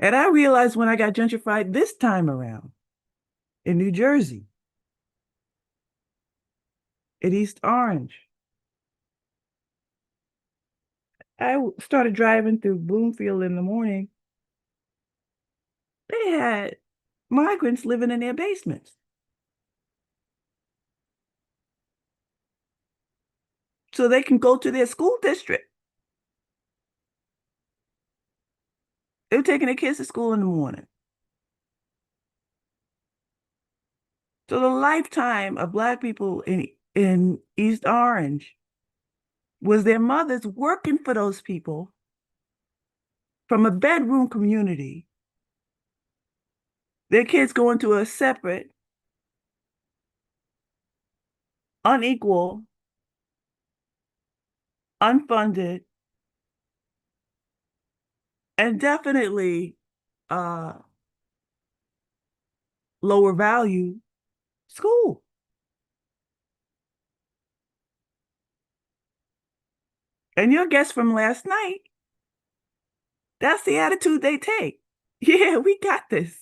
And I realized when I got gentrified this time around in New Jersey, in East Orange, I started driving through Bloomfield in the morning. They had migrants living in their basements. So they can go to their school district. They were taking their kids to school in the morning. So the lifetime of Black people in East Orange was their mothers working for those people from a bedroom community. Their kids going to a separate, unequal, unfunded, and definitely lower value school. And your guest from last night, that's the attitude they take. Yeah, we got this.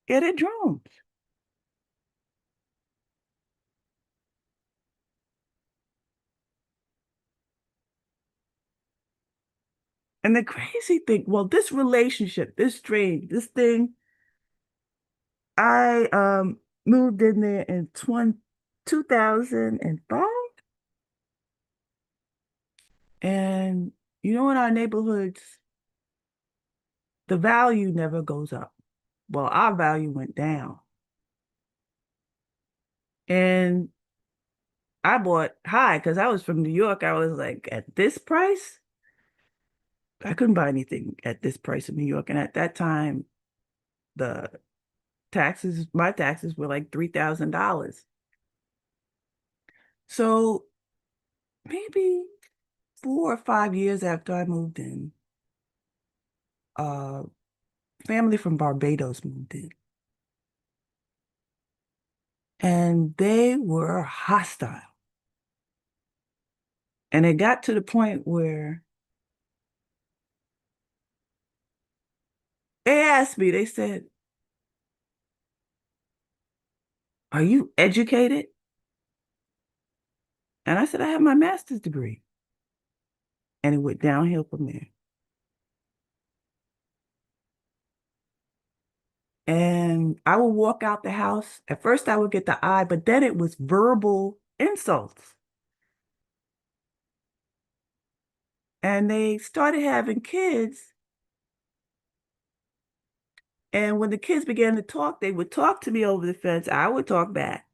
Yeah, they're drones. And the crazy thing, well, this relationship, this strange, this thing, I moved in there in 2005. And you know, in our neighborhoods, the value never goes up. Well, our value went down. And I bought high because I was from New York. I was like, at this price, I couldn't buy anything at this price in New York. And at that time, the my taxes were like $3,000. So maybe 4 or 5 years after I moved in, family from Barbados moved in. And they were hostile. And it got to the point where they asked me, they said, "Are you educated?" And I said, "I have my master's degree." And it went downhill from there. And I would walk out the house. At first, I would get the eye, but then it was verbal insults. And they started having kids. And when the kids began to talk, they would talk to me over the fence. I would talk back.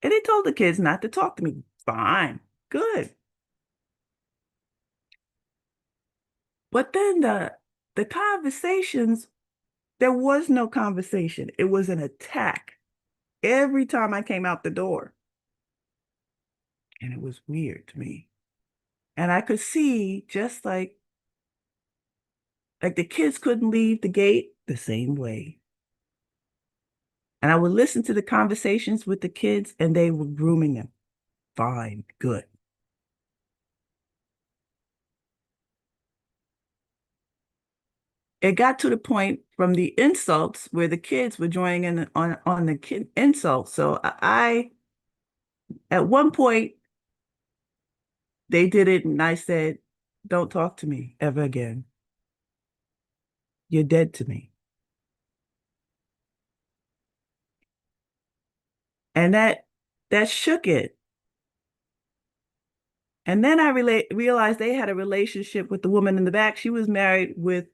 And they told the kids not to talk to me. Fine, good. But then the conversations, there was no conversation. It was an attack every time I came out the door. And it was weird to me. And I could see just like the kids couldn't leave the gate the same way. And I would listen to the conversations with the kids and they were grooming them. Fine, good. It got to the point from the insults where the kids were joining in on the kid insults. So I at one point, they did it and I said, don't talk to me ever again. You're dead to me. And that shook it. And then I realized they had a relationship with the woman in the back. She was married with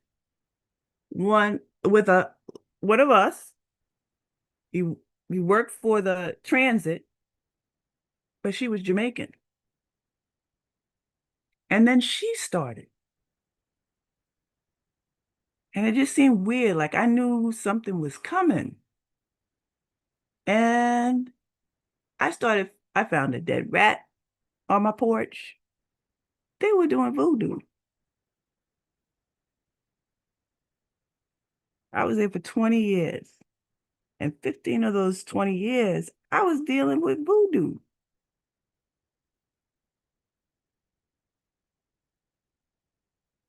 one of us. He worked for the transit, but she was Jamaican. And then she started. And it just seemed weird, like I knew something was coming. And I found a dead rat on my porch. They were doing voodoo. I was there for 20 years. And 15 of those 20 years, I was dealing with voodoo.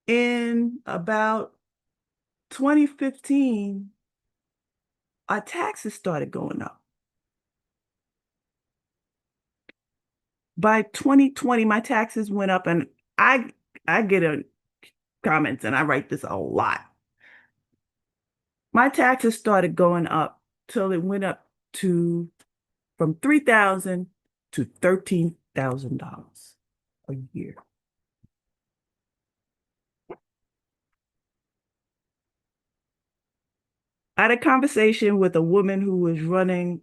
In about 2015, our taxes started going up. By 2020, my taxes went up, and I get comments, and I write this a lot. My taxes started going up till it went up to from $3,000 to $13,000 a year. I had a conversation with a woman who was running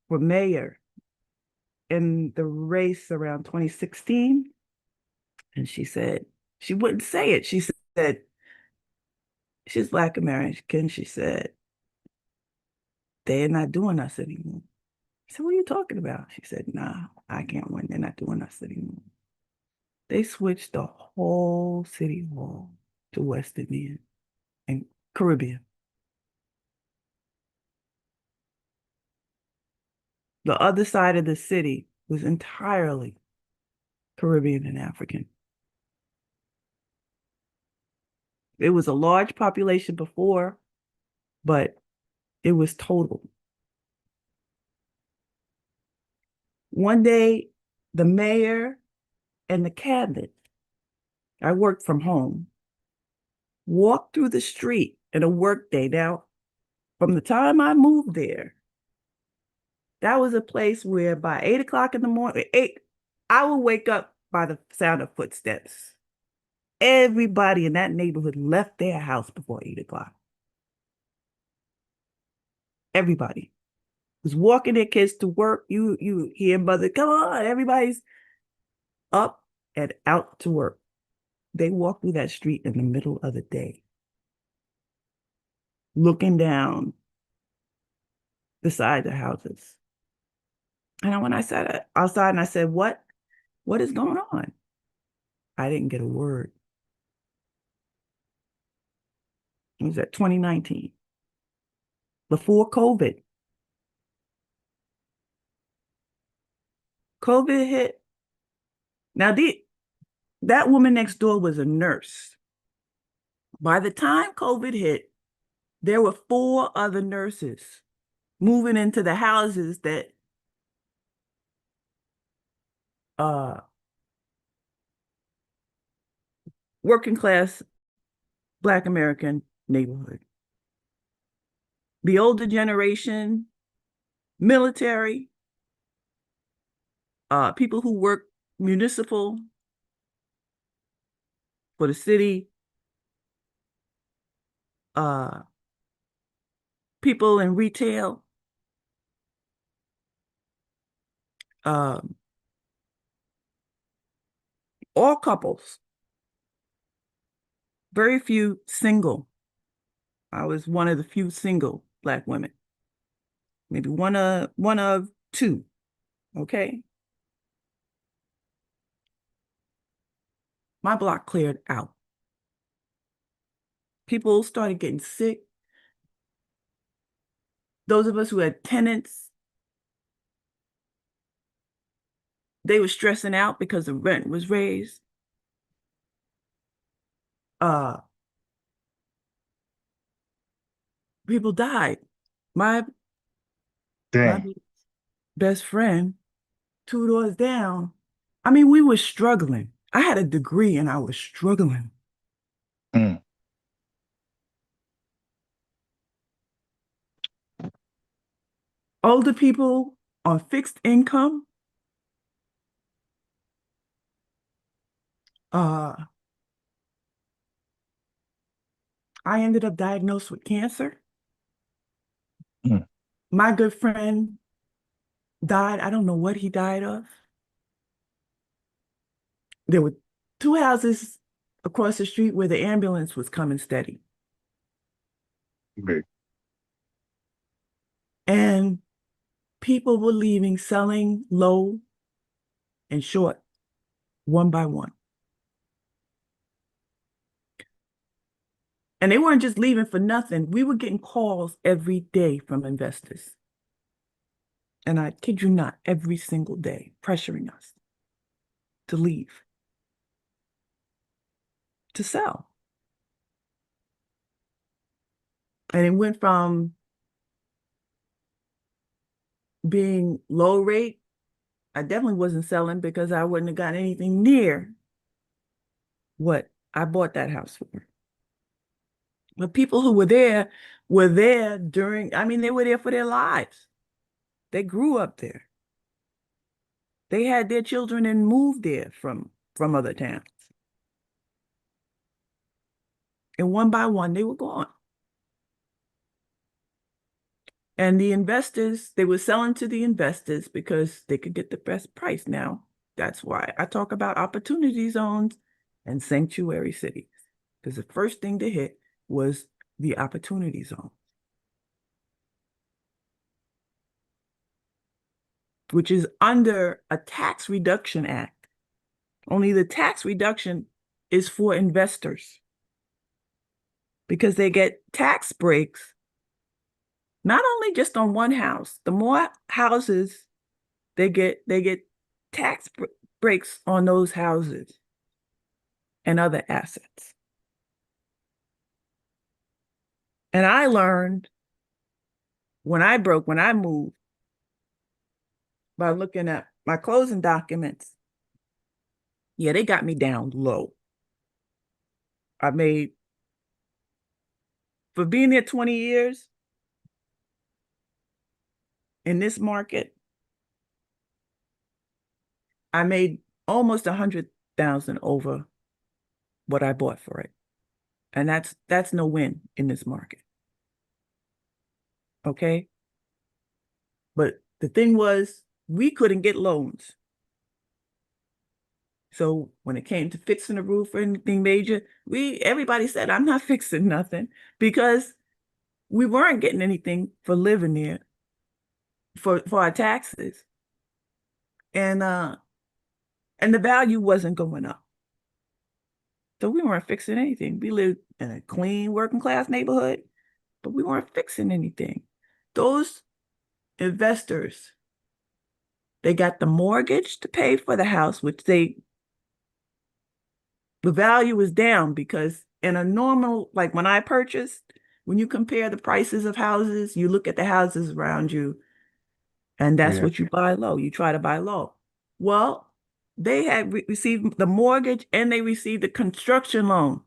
for mayor in the race around 2016. And she said, she wouldn't say it. She said, she's Black American. She said, they're not doing us anymore. I said, what are you talking about? She said, nah, I can't win. They're not doing us anymore. They switched the whole city hall to West Indian and Caribbean. The other side of the city was entirely Caribbean and African. It was a large population before, but it was total. One day, the mayor and the cabinet, I worked from home, walked through the street in a work day. Now, from the time I moved there, that was a place where by 8 o'clock in the morning, I would wake up by the sound of footsteps. Everybody in that neighborhood left their house before 8 o'clock. Everybody was walking their kids to work. You hear mother, come on, everybody's up and out to work. They walk through that street in the middle of the day, looking down beside the houses. And when I sat outside and I said, what is going on? I didn't get a word. It was at 2019, before COVID. COVID hit. Now, that woman next door was a nurse. By the time COVID hit, there were 4 other nurses moving into the houses that working class Black American neighborhood. The older generation, military, people who work municipal, for the city, people in retail, all couples, very few single. I was one of the few single Black women, maybe one of two, okay? My block cleared out. People started getting sick. Those of us who had tenants, they were stressing out because the rent was raised. People died. My best friend, 2 doors down, I mean, we were struggling. I had a degree and I was struggling. Older people on fixed income, I ended up diagnosed with cancer. My good friend died. I don't know what he died of. There were 2 houses across the street where the ambulance was coming steady. Okay. And people were leaving, selling low and short, one by one. And they weren't just leaving for nothing. We were getting calls every day from investors. And I kid you not, every single day, pressuring us to leave, to sell. And it went from being low rate. I definitely wasn't selling because I wouldn't have gotten anything near what I bought that house for. The people who were there during, I mean, they were there for their lives. They grew up there. They had their children and moved there from other towns. And one by one, they were gone. And the investors, they were selling to the investors because they could get the best price. Now, that's why I talk about opportunity zones and sanctuary cities. Because the first thing to hit was the opportunity zone, which is under a tax reduction act. Only the tax reduction is for investors because they get tax breaks, not only just on one house. The more houses they get tax breaks on those houses and other assets. And I learned when I moved, by looking at my closing documents, yeah, they got me down low. I made, for being there 20 years in this market, I made almost 100,000 over what I bought for it. And that's no win in this market. Okay? But the thing was, we couldn't get loans. So when it came to fixing the roof or anything major, everybody said, I'm not fixing nothing, because we weren't getting anything for living there for our taxes. And the value wasn't going up. So we weren't fixing anything. We lived in a clean working class neighborhood, but we weren't fixing anything. Those investors, they got the mortgage to pay for the house, which the value was down, because in a normal, like when I purchased, when you compare the prices of houses, you look at the houses around you, and that's what you buy low. You try to buy low. Well, they had received the mortgage and they received the construction loan.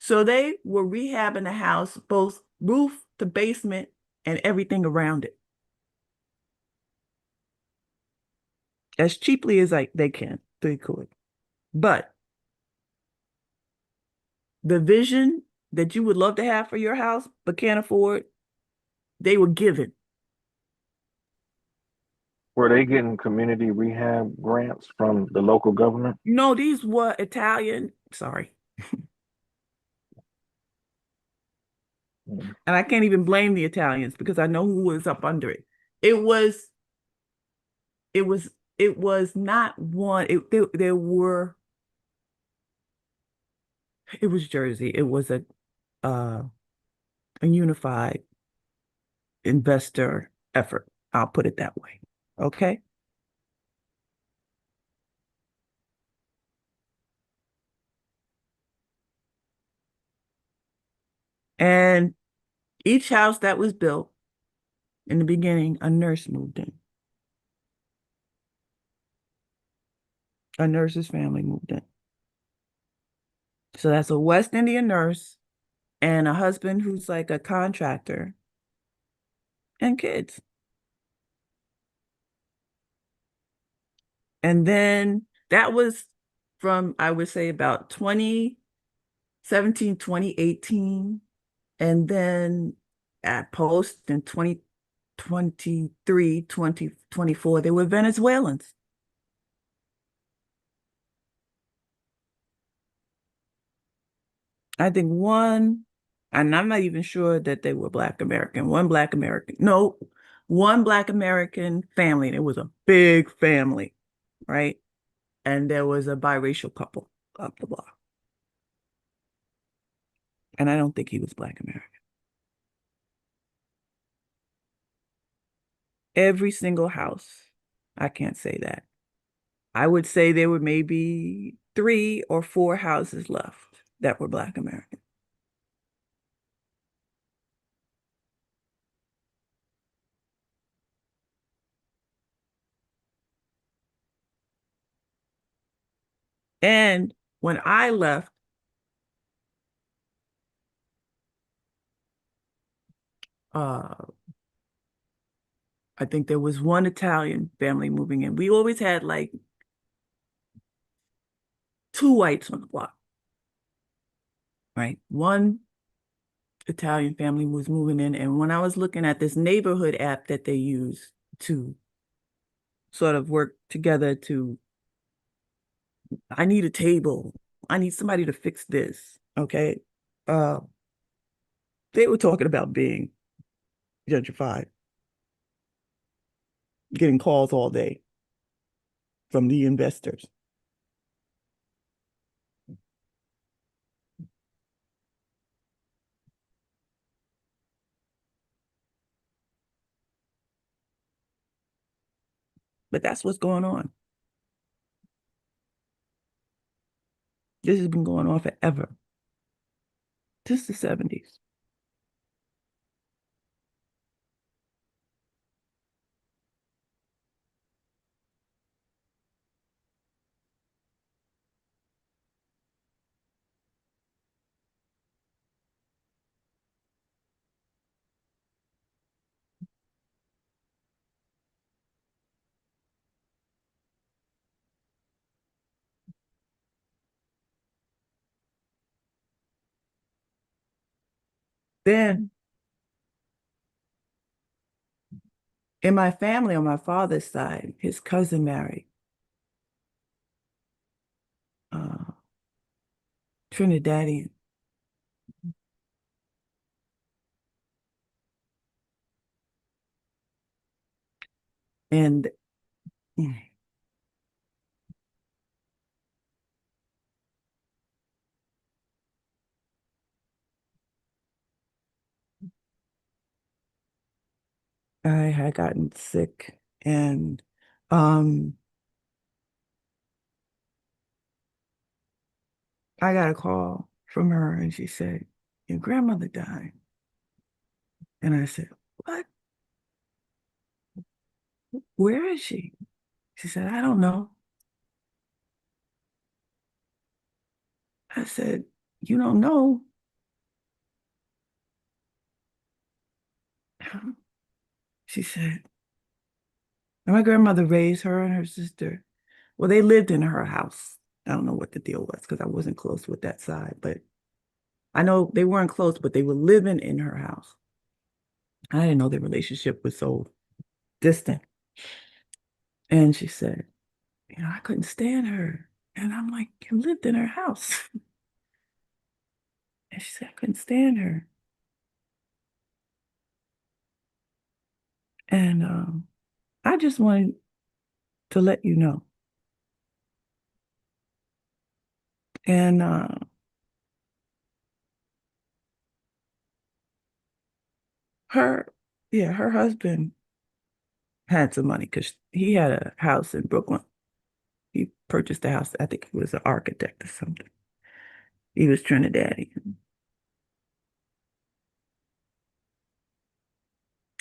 So they were rehabbing the house, both roof to basement and everything around it, as cheaply as they could. But the vision that you would love to have for your house but can't afford, they were given. Were they getting community rehab grants from the local government? No, these were Italian, sorry. And I can't even blame the Italians because I know who was up under it. It was not one, there were, it was Jersey. It was a unified investor effort. I'll put it that way. Okay. And each house that was built in the beginning, a nurse moved in. A nurse's family moved in. So that's a West Indian nurse and a husband who's like a contractor and kids. And then that was from, I would say, about 2017, 2018. And then at post in 2023, 2024, they were Venezuelans. I think one, and I'm not even sure that they were Black American, one Black American family, and it was a big family, right? And there was a biracial couple up the block. And I don't think he was Black American. Every single house, I can't say that. I would say there were maybe 3 or 4 houses left that were Black American. And when I left, I think there was one Italian family moving in. We always had like 2 whites on the block, right? One Italian family was moving in. And when I was looking at this neighborhood app that they use to sort of work together to, I need a table. I need somebody to fix this, okay? They were talking about being gentrified, getting calls all day from the investors. But that's what's going on. This has been going on forever, since the 70s. Then in my family, on my father's side, his cousin married Trinidadian. And I had gotten sick, and I got a call from her, and she said, "Your grandmother died." And I said, "What? Where is she?" She said, "I don't know." I said, "You don't know?" She said, "My grandmother raised her and her sister. Well, they lived in her house I don't know what the deal was because I wasn't close with that side, but I know they weren't close, but they were living in her house. I didn't know their relationship was so distant. And she said, I couldn't stand her. And I'm like, you lived in her house. And she said, I couldn't stand her. And I just wanted to let you know. And her husband had some money because he had a house in Brooklyn. He purchased a house. I think he was an architect or something. He was Trinidadian.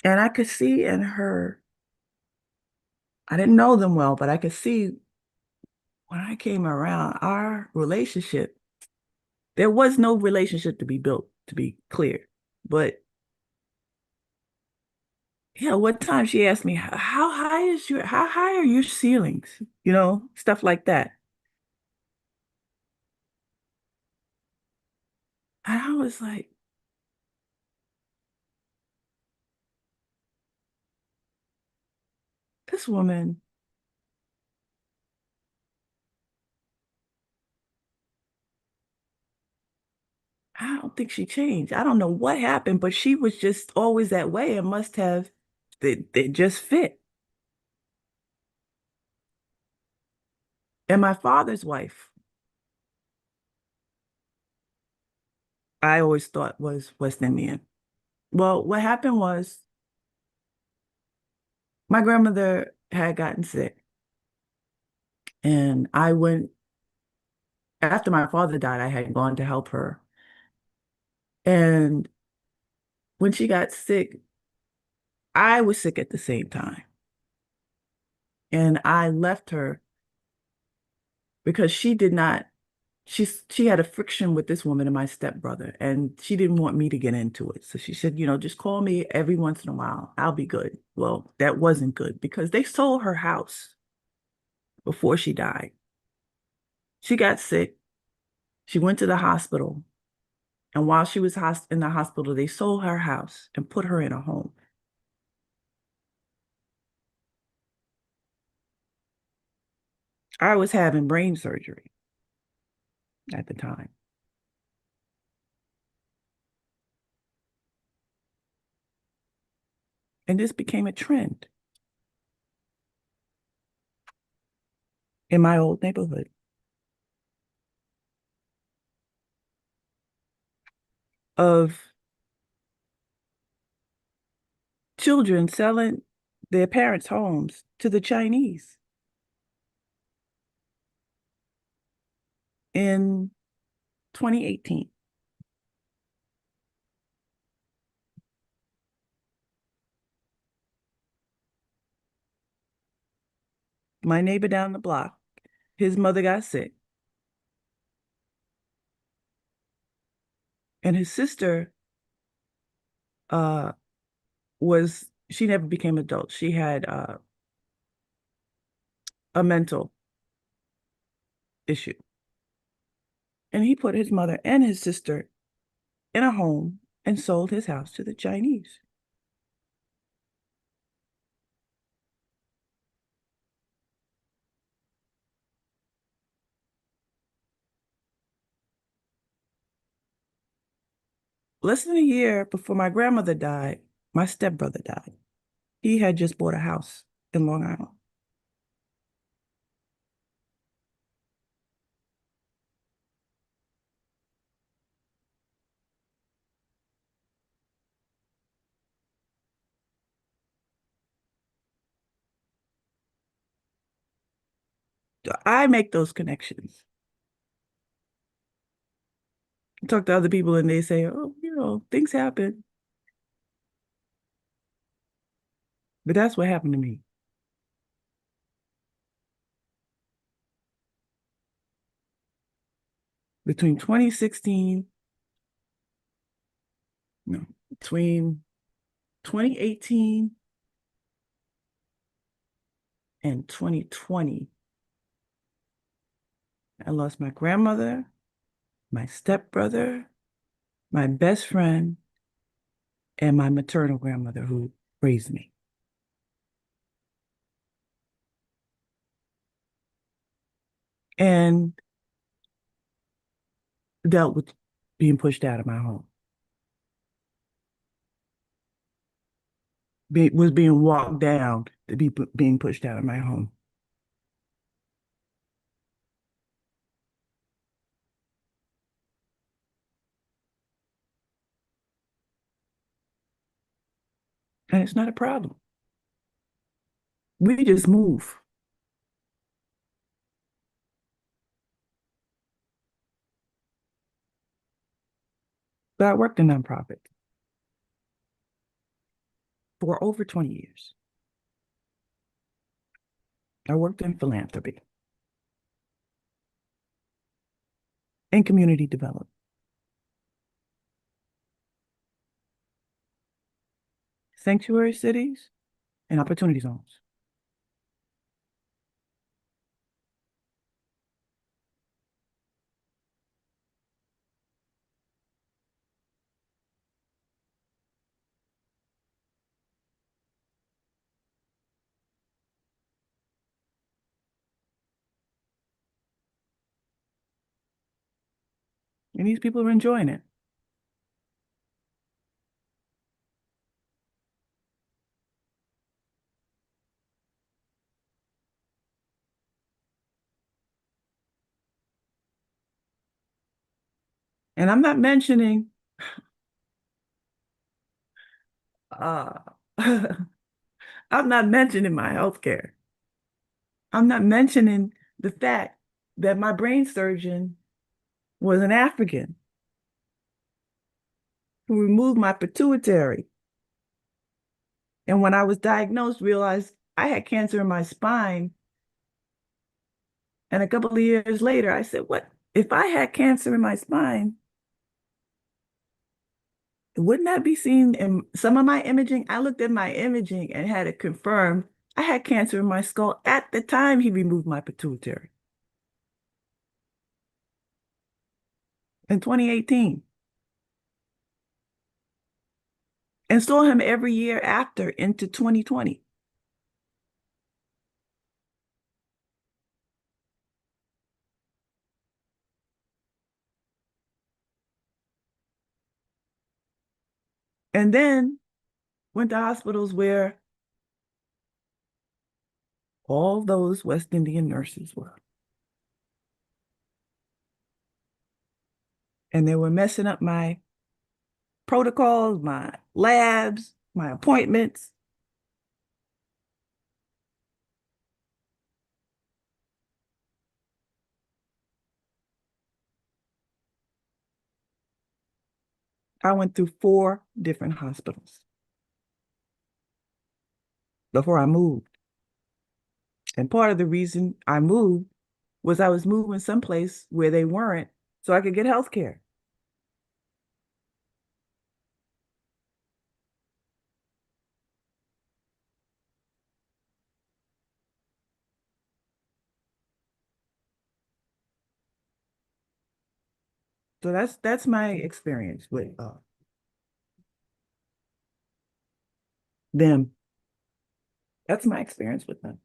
And I could see in her, I didn't know them well, but I could see when I came around, our relationship, there was no relationship to be built, to be clear. But one time she asked me, how high are your ceilings? Stuff like that. And I was like, this woman, I don't think she changed. I don't know what happened, but she was just always that way and must have, they just fit. And my father's wife, I always thought was West Indian. Well, what happened was my grandmother had gotten sick. And I went, after my father died, I had gone to help her. And when she got sick, I was sick at the same time. And I left her because she had a friction with this woman and my stepbrother, and she didn't want me to get into it. So she said, just call me every once in a while. I'll be good. Well, that wasn't good because they sold her house before she died. She got sick. She went to the hospital. And while she was in the hospital, they sold her house and put her in a home. I was having brain surgery at the time. And this became a trend in my old neighborhood of children selling their parents' homes to the Chinese in 2018. My neighbor down the block, his mother got sick. And his sister she never became adult. She had a mental issue. And he put his mother and his sister in a home and sold his house to the Chinese. Less than a year before my grandmother died, my stepbrother died. He had just bought a house in Long Island. I make those connections. I talk to other people and they say, oh, things happen. But that's what happened to me. Between 2018 and 2020, I lost my grandmother, my stepbrother, my best friend, and my maternal grandmother who raised me. And dealt with being pushed out of my home. Was being walked down to be being pushed out of my home. And it's not a problem. We just move. But I worked in nonprofit for over 20 years. I worked in philanthropy and community development. Sanctuary cities and opportunity zones. And these people are enjoying it. And I'm not mentioning I'm not mentioning my healthcare. I'm not mentioning the fact that my brain surgeon was an African who removed my pituitary. And when I was diagnosed, realized I had cancer in my spine. And a couple of years later, I said, what? If I had cancer in my spine, wouldn't that be seen in some of my imaging? I looked at my imaging and had it confirmed I had cancer in my skull at the time he removed my pituitary. In 2018. And saw him every year after into 2020. And then went to hospitals where all those West Indian nurses were. And they were messing up my protocols, my labs, my appointments. I went through 4 different hospitals before I moved. And part of the reason I moved was I was moving someplace where they weren't so I could get health care. So that's my experience with them. That's my experience with them.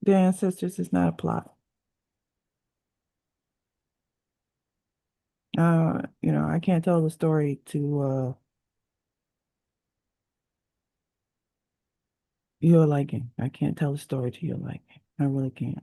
their ancestors is not a plot. I can't tell the story to your liking. I can't tell the story to your liking. I really can't.